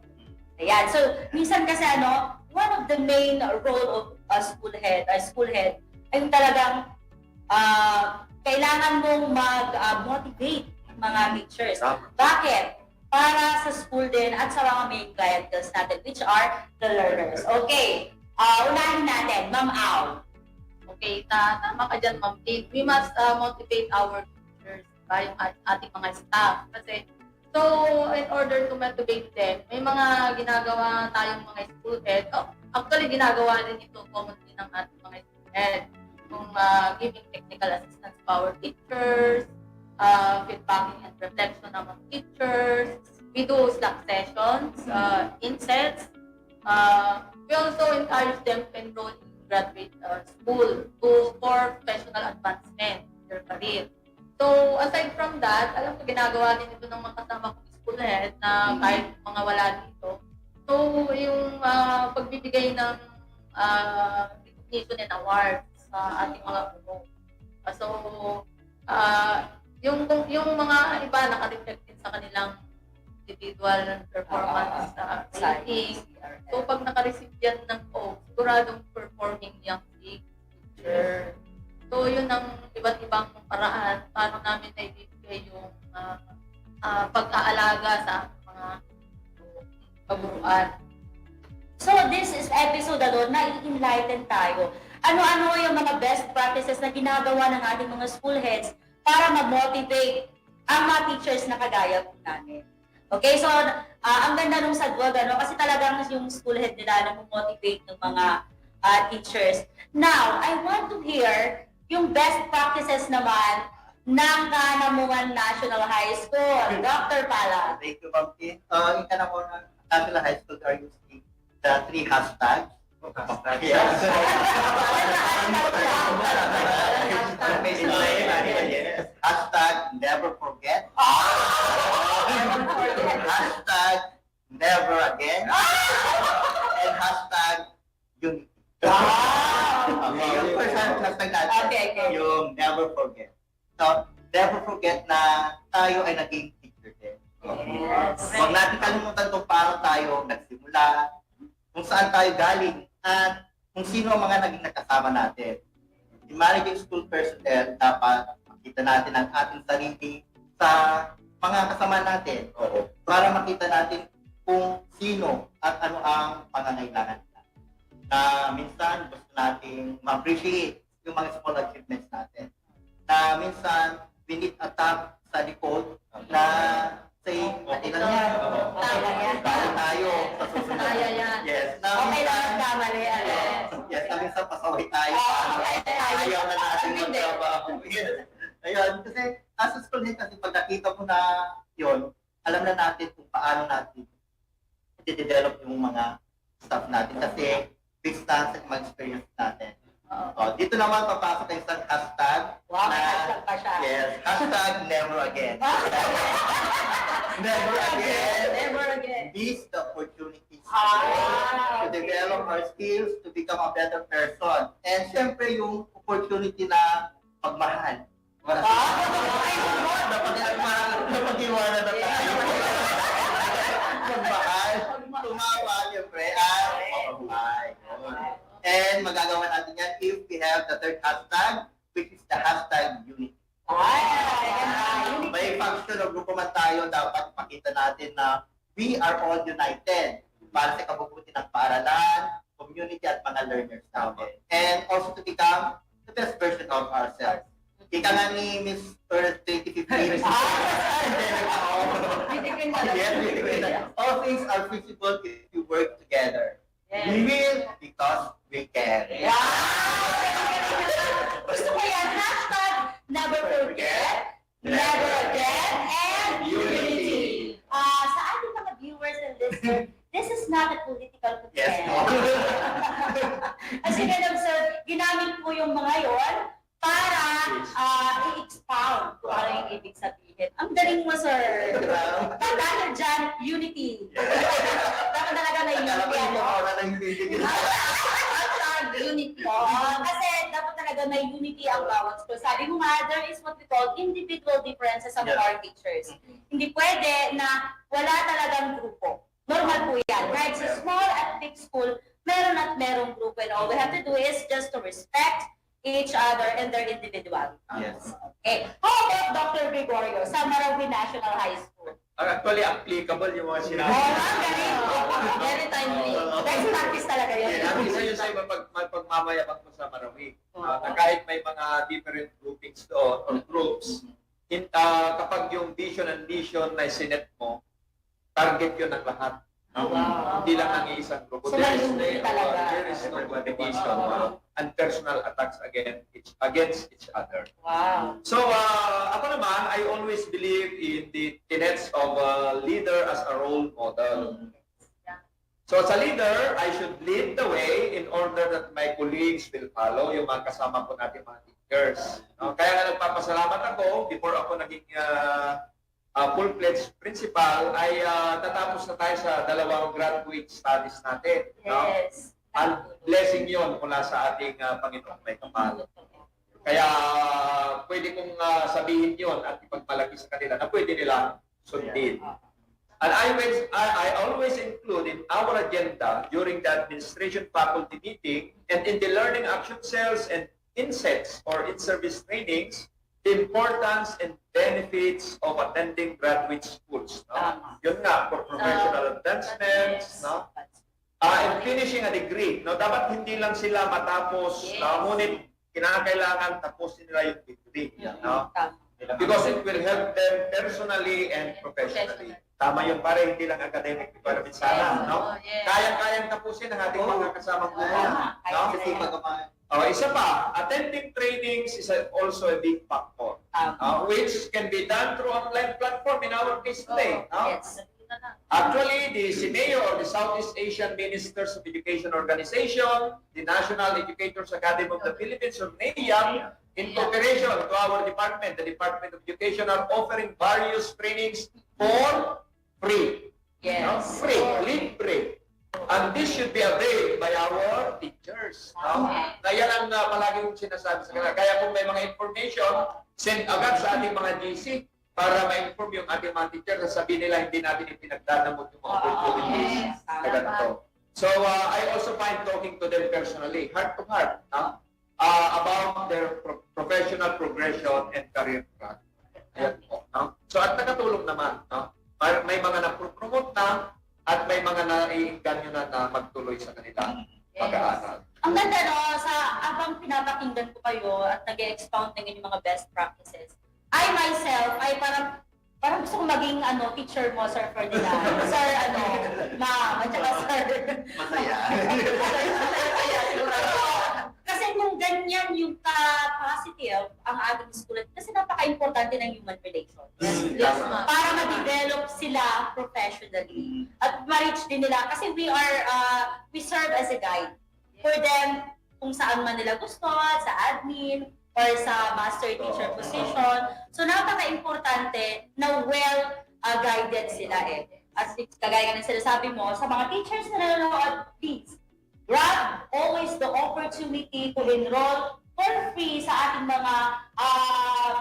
Speaker 12: Ayan. So, minsan kasi one of the main role of a school head ay talagang kailangan mong mag-motivate mga teachers. Bakit? Para sa school din at sa mga main clientels natin, which are the learners. Okay. Unahin natin, Ma'am Au.
Speaker 28: Okay, tama ka dyan, Ma'am Kate. We must motivate our teachers, yung ating mga staff. Kasi, so, in order to motivate them, may mga ginagawa tayong mga school head. Actually, ginagawa rin ito commonly ng ating mga school head. Kung giving technical assistance to our teachers, feedbacking and reflection ng mga teachers. We do Slack sessions, insets. We also encourage them to enroll in graduate school for professional advancement in their career. So, aside from that, alam ko ginagawa din ito ng mga kasama kong school head na kahit mga wala dito. So, yung pagbibigay ng recognition and awards sa ating mga guro. So, yung mga iba naka-reflect din sa kanilang individual performance rating. So, pag naka-receive yan ng siguradong performing yung teacher. So, yun ang iba't ibang paraan paano namin naibigay yung pag-aalaga sa mga kaburuan.
Speaker 12: So, this is episode na i-enlighten tayo. Ano-ano yung mga best practices na ginagawa ng ating mga school heads para mag-motivate ang mga teachers na kagaya po namin. Okay, so ang ganda nung sagwag, kasi talagang yung school head nila na motivate ng mga teachers. Now, I want to hear yung best practices naman ng Kanamungan National High School. Dr. Pala.
Speaker 24: Thank you, Ma'am Tin. In Kanamungan National High School, are using the 3 hashtags. Yes. Hashtag never forget. Hashtag never again. And hashtag unity. Yung first hashtag natin, yung never forget. So, never forget na tayo ay naging teacher din. Huwag natin kalimutan kung paano tayo nagsimula, kung saan tayo galing, at kung sino ang mga naging nakasama natin. In managing school personnel, dapat makita natin ang ating sarili sa mga kasama natin para makita natin kung sino at ano ang pangangailangan nila. Na minsan gusto natin ma-appreciate yung mga small achievements natin. Na minsan we need a tap sa likod na say, okay lang yan. Balik tayo sa susunod. Yes.
Speaker 12: Okay lang ang kamali.
Speaker 24: Yes, na minsan pasaway tayo. Ayaw na natin magtrabaho. Ayun, kasi as a school din kasi pag nakita mo na yun, alam na natin kung paano natin i-develop yung mga staff natin kasi based na sa mga experience natin. Dito naman papasok yung isang hashtag.
Speaker 12: Wow, may hashtag pa siya.
Speaker 24: Yes, hashtag never again. Never again.
Speaker 12: Never again.
Speaker 24: These the opportunities to develop our skills, to become a better person. And syempre yung opportunity na pagmahal. Napag-iwanan na tayo. Pagmahal, tumawa, syempre, at pagmahal. And magagawa natin yan if we have the third hashtag, which is the hashtag unity. May function o grupo man tayo, dapat makita natin na we are all united para sa kabubuti ng paaralan, community at mga learners natin. And also to become the best version of ourselves. Ika nga ni Miss Earth 2015. All things are feasible if you work together. We will because we can.
Speaker 12: Gusto ko yan. Hashtag never forget, never again, and unity. Sa ating mga viewers and listeners, this is not a political campaign.
Speaker 24: Yes.
Speaker 12: As you can observe, ginamit po yung mga yon para i-expound kung ano yung ibig sabihin. Ang galing mo, sir. Dahil dyan, unity. Dapat talaga na unity. Unity. Kasi dapat talaga may unity ang bawat school. Sabi mo nga, there is what we call individual differences among our teachers. Hindi pwede na wala talagang grupo. Normal po yan. Kahit sa small at big school, meron at merong grupo. And all we have to do is just to respect each other and their individuality.
Speaker 24: Yes.
Speaker 12: Okay. How about Dr. Gregorio sa Marawi National High School?
Speaker 22: Actually, applicable yung mga sinabi.
Speaker 12: Galing. Very timely. Best practice talaga yun.
Speaker 22: Isa yun sa iba pagmamayabang ko sa Marawi. Na kahit may mga different groupings doon or groups, kapag yung vision and mission na sinet mo, target yun ng lahat. Hindi lang ng isang grupo.
Speaker 12: So,
Speaker 22: there is no competition and personal attacks against each other.
Speaker 12: Wow.
Speaker 22: So, ako naman, I always believe in the tenets of a leader as a role model. So, as a leader, I should lead the way in order that my colleagues will follow, yung mga kasama po natin mga teachers. Kaya nga nagpapasalamat ako, before ako naging full-fledged principal, ay tatapos na tayo sa 2 graduate studies natin.
Speaker 12: Yes.
Speaker 22: And blessing yon mula sa ating Panginoong may kapal. Kaya pwede kong sabihin yon at ipagmalaki sa kanila na pwede nilang sundin. And I always include in our agenda during the administration faculty meeting and in the learning action cells and insets or in-service trainings the importance and benefits of attending graduate schools. Yun nga, for professional advancements, and finishing a degree. Dapat hindi lang sila matapos, ngunit kinakailangan tapusin nila yung degree. Because it will help them personally and professionally. Tama yun pare, hindi lang academic requirement sana, no? Kayang-kayang tapusin ang ating mga kasamang guro, no? Isa pa, attending trainings is also a big factor, which can be done through online platform in our case today. Actually, the SINEO, or the Southeast Asian Ministers of Education Organization, the National Educators Academy of the Philippines, or NEAM, in cooperation to our department, the Department of Education, are offering various trainings for free. Free, complete free. And this should be availed by our teachers. Kaya lang palagi kong sinasabi sa kanila. Kaya kung may mga information, send agad sa ating mga GC para ma-inform yung ating mga teachers na sabihin nila hindi natin ipinagdadamot yung mga opportunities na ganito. So I also find talking to them personally, heart to heart, about their professional progression and career track. Ayan po. So at nakatulong naman. May mga na-promote na at may mga naiinganyo na magtuloy sa kanilang pag-aaral.
Speaker 12: Ang ganda habang pinapakinggan ko kayo at nag-expound ng inyong mga best practices, I myself, ay parang gusto kong maging teacher mo, Sir Ferdinand. Sir, ma'am, at saka sir.
Speaker 24: Masaya.
Speaker 12: Kasi kung ganyan yung positive ang ating school, kasi napaka-importante ng human relations. Para ma-develop sila professionally at ma-reach din nila. Kasi we serve as a guide for them kung saan man nila gusto, sa admin, or sa master teacher position. So napaka-importante na well-guided sila At kagaya ng sinasabi mo, sa mga teachers na nanonood, please, grab always the opportunity to enroll for free sa ating mga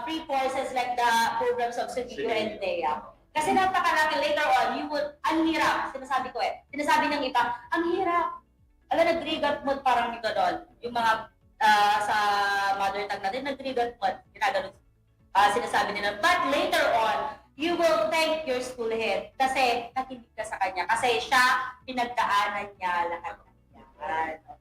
Speaker 12: free courses like the programs of Sevilla and DEA. Kasi napakalaki later on, ang hirap, sinasabi ng iba, ang hirap. Nag-trigger mo parang gano'n. Yung mga sa mother tongue natin, nag-trigger mo, ginaganon. Sinasabi nila, but later on, you will thank your school head kasi nakinig ka sa kanya. Kasi siya, pinagdaanan niya lahat.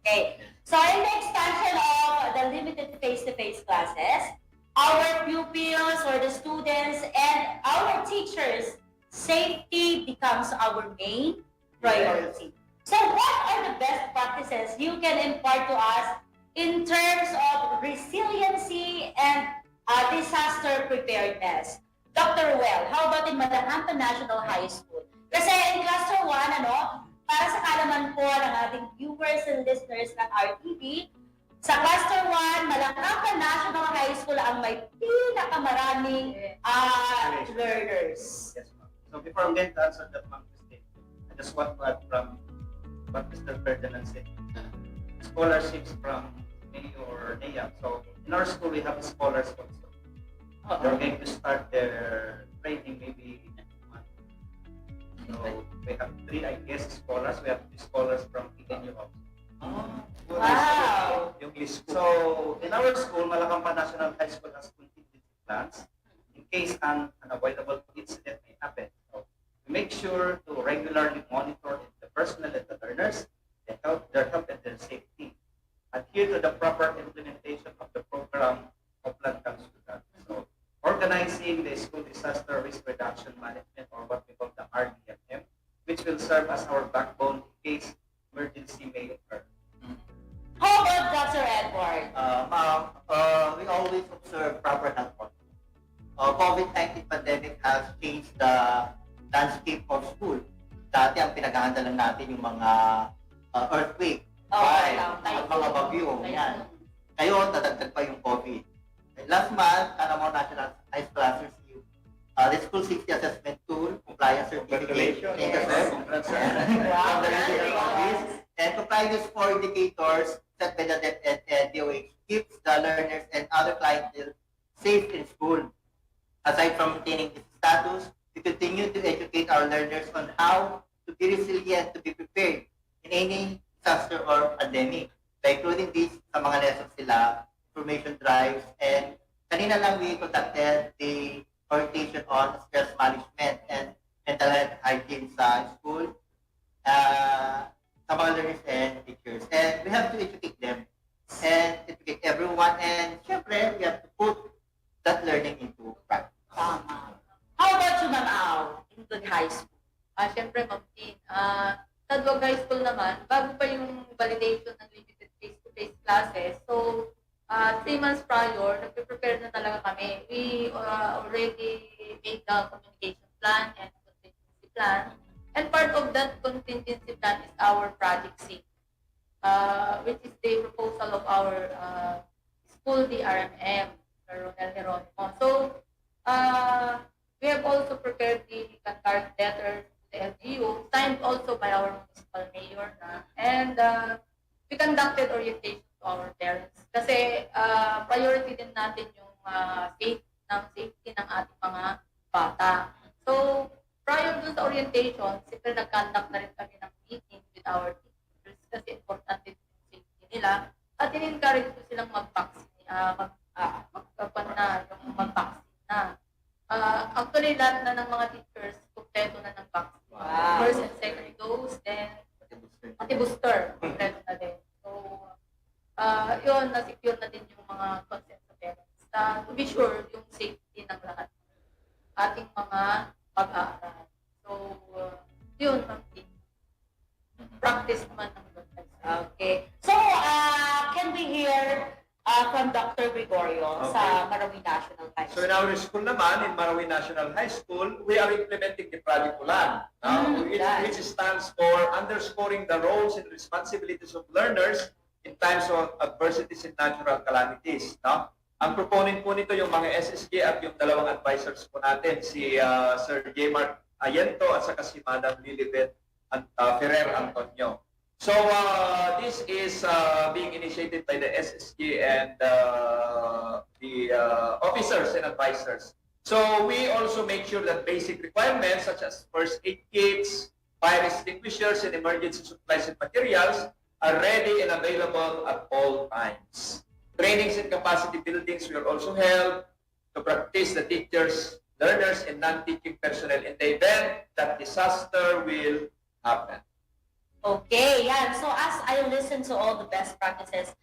Speaker 12: Okay. So in the expansion of the limited face-to-face classes, our pupils or the students and our teachers, safety becomes our main priority. So what are the best practices you can impart to us in terms of resiliency and disaster preparedness? Dr. Well, how about in Malacampan National High School? Kasi in Cluster 1, para sa kalaman po ng ating viewers and listeners ng RTV, sa Cluster 1, Malacampan National High School ang may pinakamaraming learners.
Speaker 27: Yes, ma'am. So before I'm going to answer that, ma'am, I just want to add from what Mr. Ferdinand said. Scholarships from me or NEAM. So in our school, we have scholars also. They're going to start their training maybe next month. So we have 3, I guess, scholars. We have 3 scholars from HENYO also.
Speaker 12: Wow!
Speaker 27: So in our school, Malacampan National High School has contingency plans in case an unavoidable incident may happen. So we make sure to regularly monitor the personnel and the learners, their health and their safety. Adhere to the proper implementation of the program of plan comes to that. So organizing the school disaster risk reduction management, or what we call the RDMM, which will serve as our backbone in case emergency may occur.
Speaker 12: How about Dr. Edward?
Speaker 24: Ma'am, we always observe proper health protocol. COVID-19 pandemic has changed the landscape of school. Dati ang pinag-ahandalan natin yung mga earthquake, at mga bagyo. Yan. Ngayon, tatagdag pa yung COVID. Last month, Anamao National High School has received the School Safety Assessment Tool Compliance Certificate. And complying with 4 indicators set by the DEPED and DOH keeps the learners and other clientele safe in school. Aside from maintaining this status, we continue to educate our learners on how to be resilient, to be prepared in any disaster or pandemic. By including these sa mga lessons sila, information drives, and kanina lang we conducted the orientation on stress management and mental health hygiene sa school, sa mga learners and teachers. And we have to educate them and educate everyone, and syempre we have to put that learning into practice.
Speaker 28: naman, bago pa yung validation ng limited face-to-face classes. So, 3 months prior, nagpe-prepare na talaga kami. We already made the communication plan and contingency plan. And part of that contingency plan is our project SIG, which is the proposal of our school DRMM, Ronel Geronimo. So, we have also prepared the concurrent letter to the LGU, signed also by our municipal mayor and we conducted orientation to our parents. Kasi priority din natin yung safety ng ating mga bata. So, prior dun sa orientation, siyempre nag-conduct na rin kami ng meeting with our teachers kasi importante din yung safety nila. At in-encourage ko silang mag-vaccine na. Actually, lahat na ng mga teachers, kumpleto na ng vaccine.
Speaker 12: Wow.
Speaker 28: First and second dose, then pati booster, kumpleto na din. So, yun, na-secure na din yung mga consent sa parents. To be sure, yung safety ng lahat ating mga pag-aaral. So, yun, practice naman ng
Speaker 12: Okay. So, can we hear from Dr. Gregorio sa Marawi National High School?
Speaker 22: So in our school naman, in Marawi National High School, we are implementing the Project Ulan, which stands for underscoring the roles and responsibilities of learners in times of adversities and natural calamities. No? Ang proponent po nito yung mga SSG at yung dalawang advisors po natin, si Sir J. Mark Ayento at saka si Madam Lilibet Ferrer Antonio. So this is being initiated by the SSG and the officers and advisors. So we also make sure that basic requirements such as first aid kits, fire extinguishers, and emergency supplies and materials are ready and available at all times. Trainings and capacity buildings will also help to practice the teachers, learners, and non-teaching personnel in the event that disaster will happen.
Speaker 12: Okay, yan. So as I listen to all the best practices,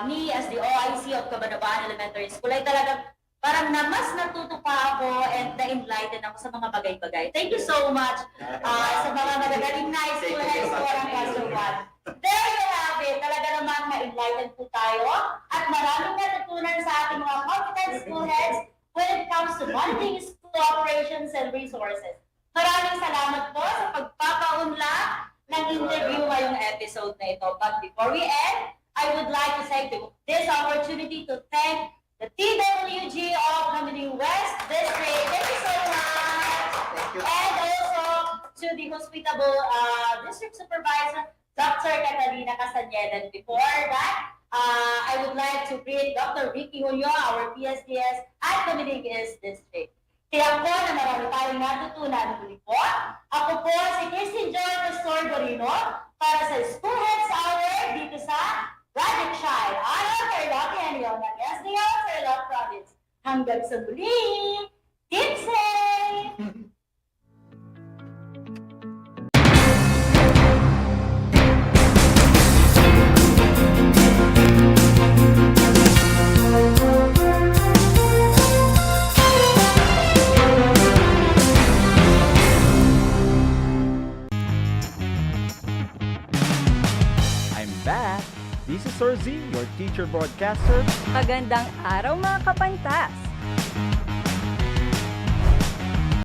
Speaker 12: me as the OIC of Cabanabaan Elementary School ay talagang parang mas natuto pa ako and na-enlighten ako sa mga bagay-bagay. Thank you so much sa mga magagaling na school heads ko ng Classroom 1. There you have it. Talaga namang na-enlighten po tayo at maraming natutunan sa ating mga competent school heads when it comes to managing school operations and resources. Maraming salamat po sa pagpapaunlak ng interview ngayong episode na ito. But before we end, I would like to take this opportunity to thank the TWG of Namineng West District. Thank you so much.
Speaker 24: Thank you.
Speaker 12: And also to the hospitable District Supervisor, Dr. Catalina Castañeda. Before that, I would like to greet Dr. Ricky Julio, our PSDS at Namineng East District. Kaya po na marami tayong natutunan muli po. Ako po si Christine Joy Pastor Borino para sa School Heads Hour dito sa Project Child, Aral TarlakHenyo ng SDL Tarlac Province. Hanggang sa muli, keep safe!
Speaker 2: Back. This is Sir Z, your teacher broadcaster.
Speaker 20: Magandang araw mga kapantas!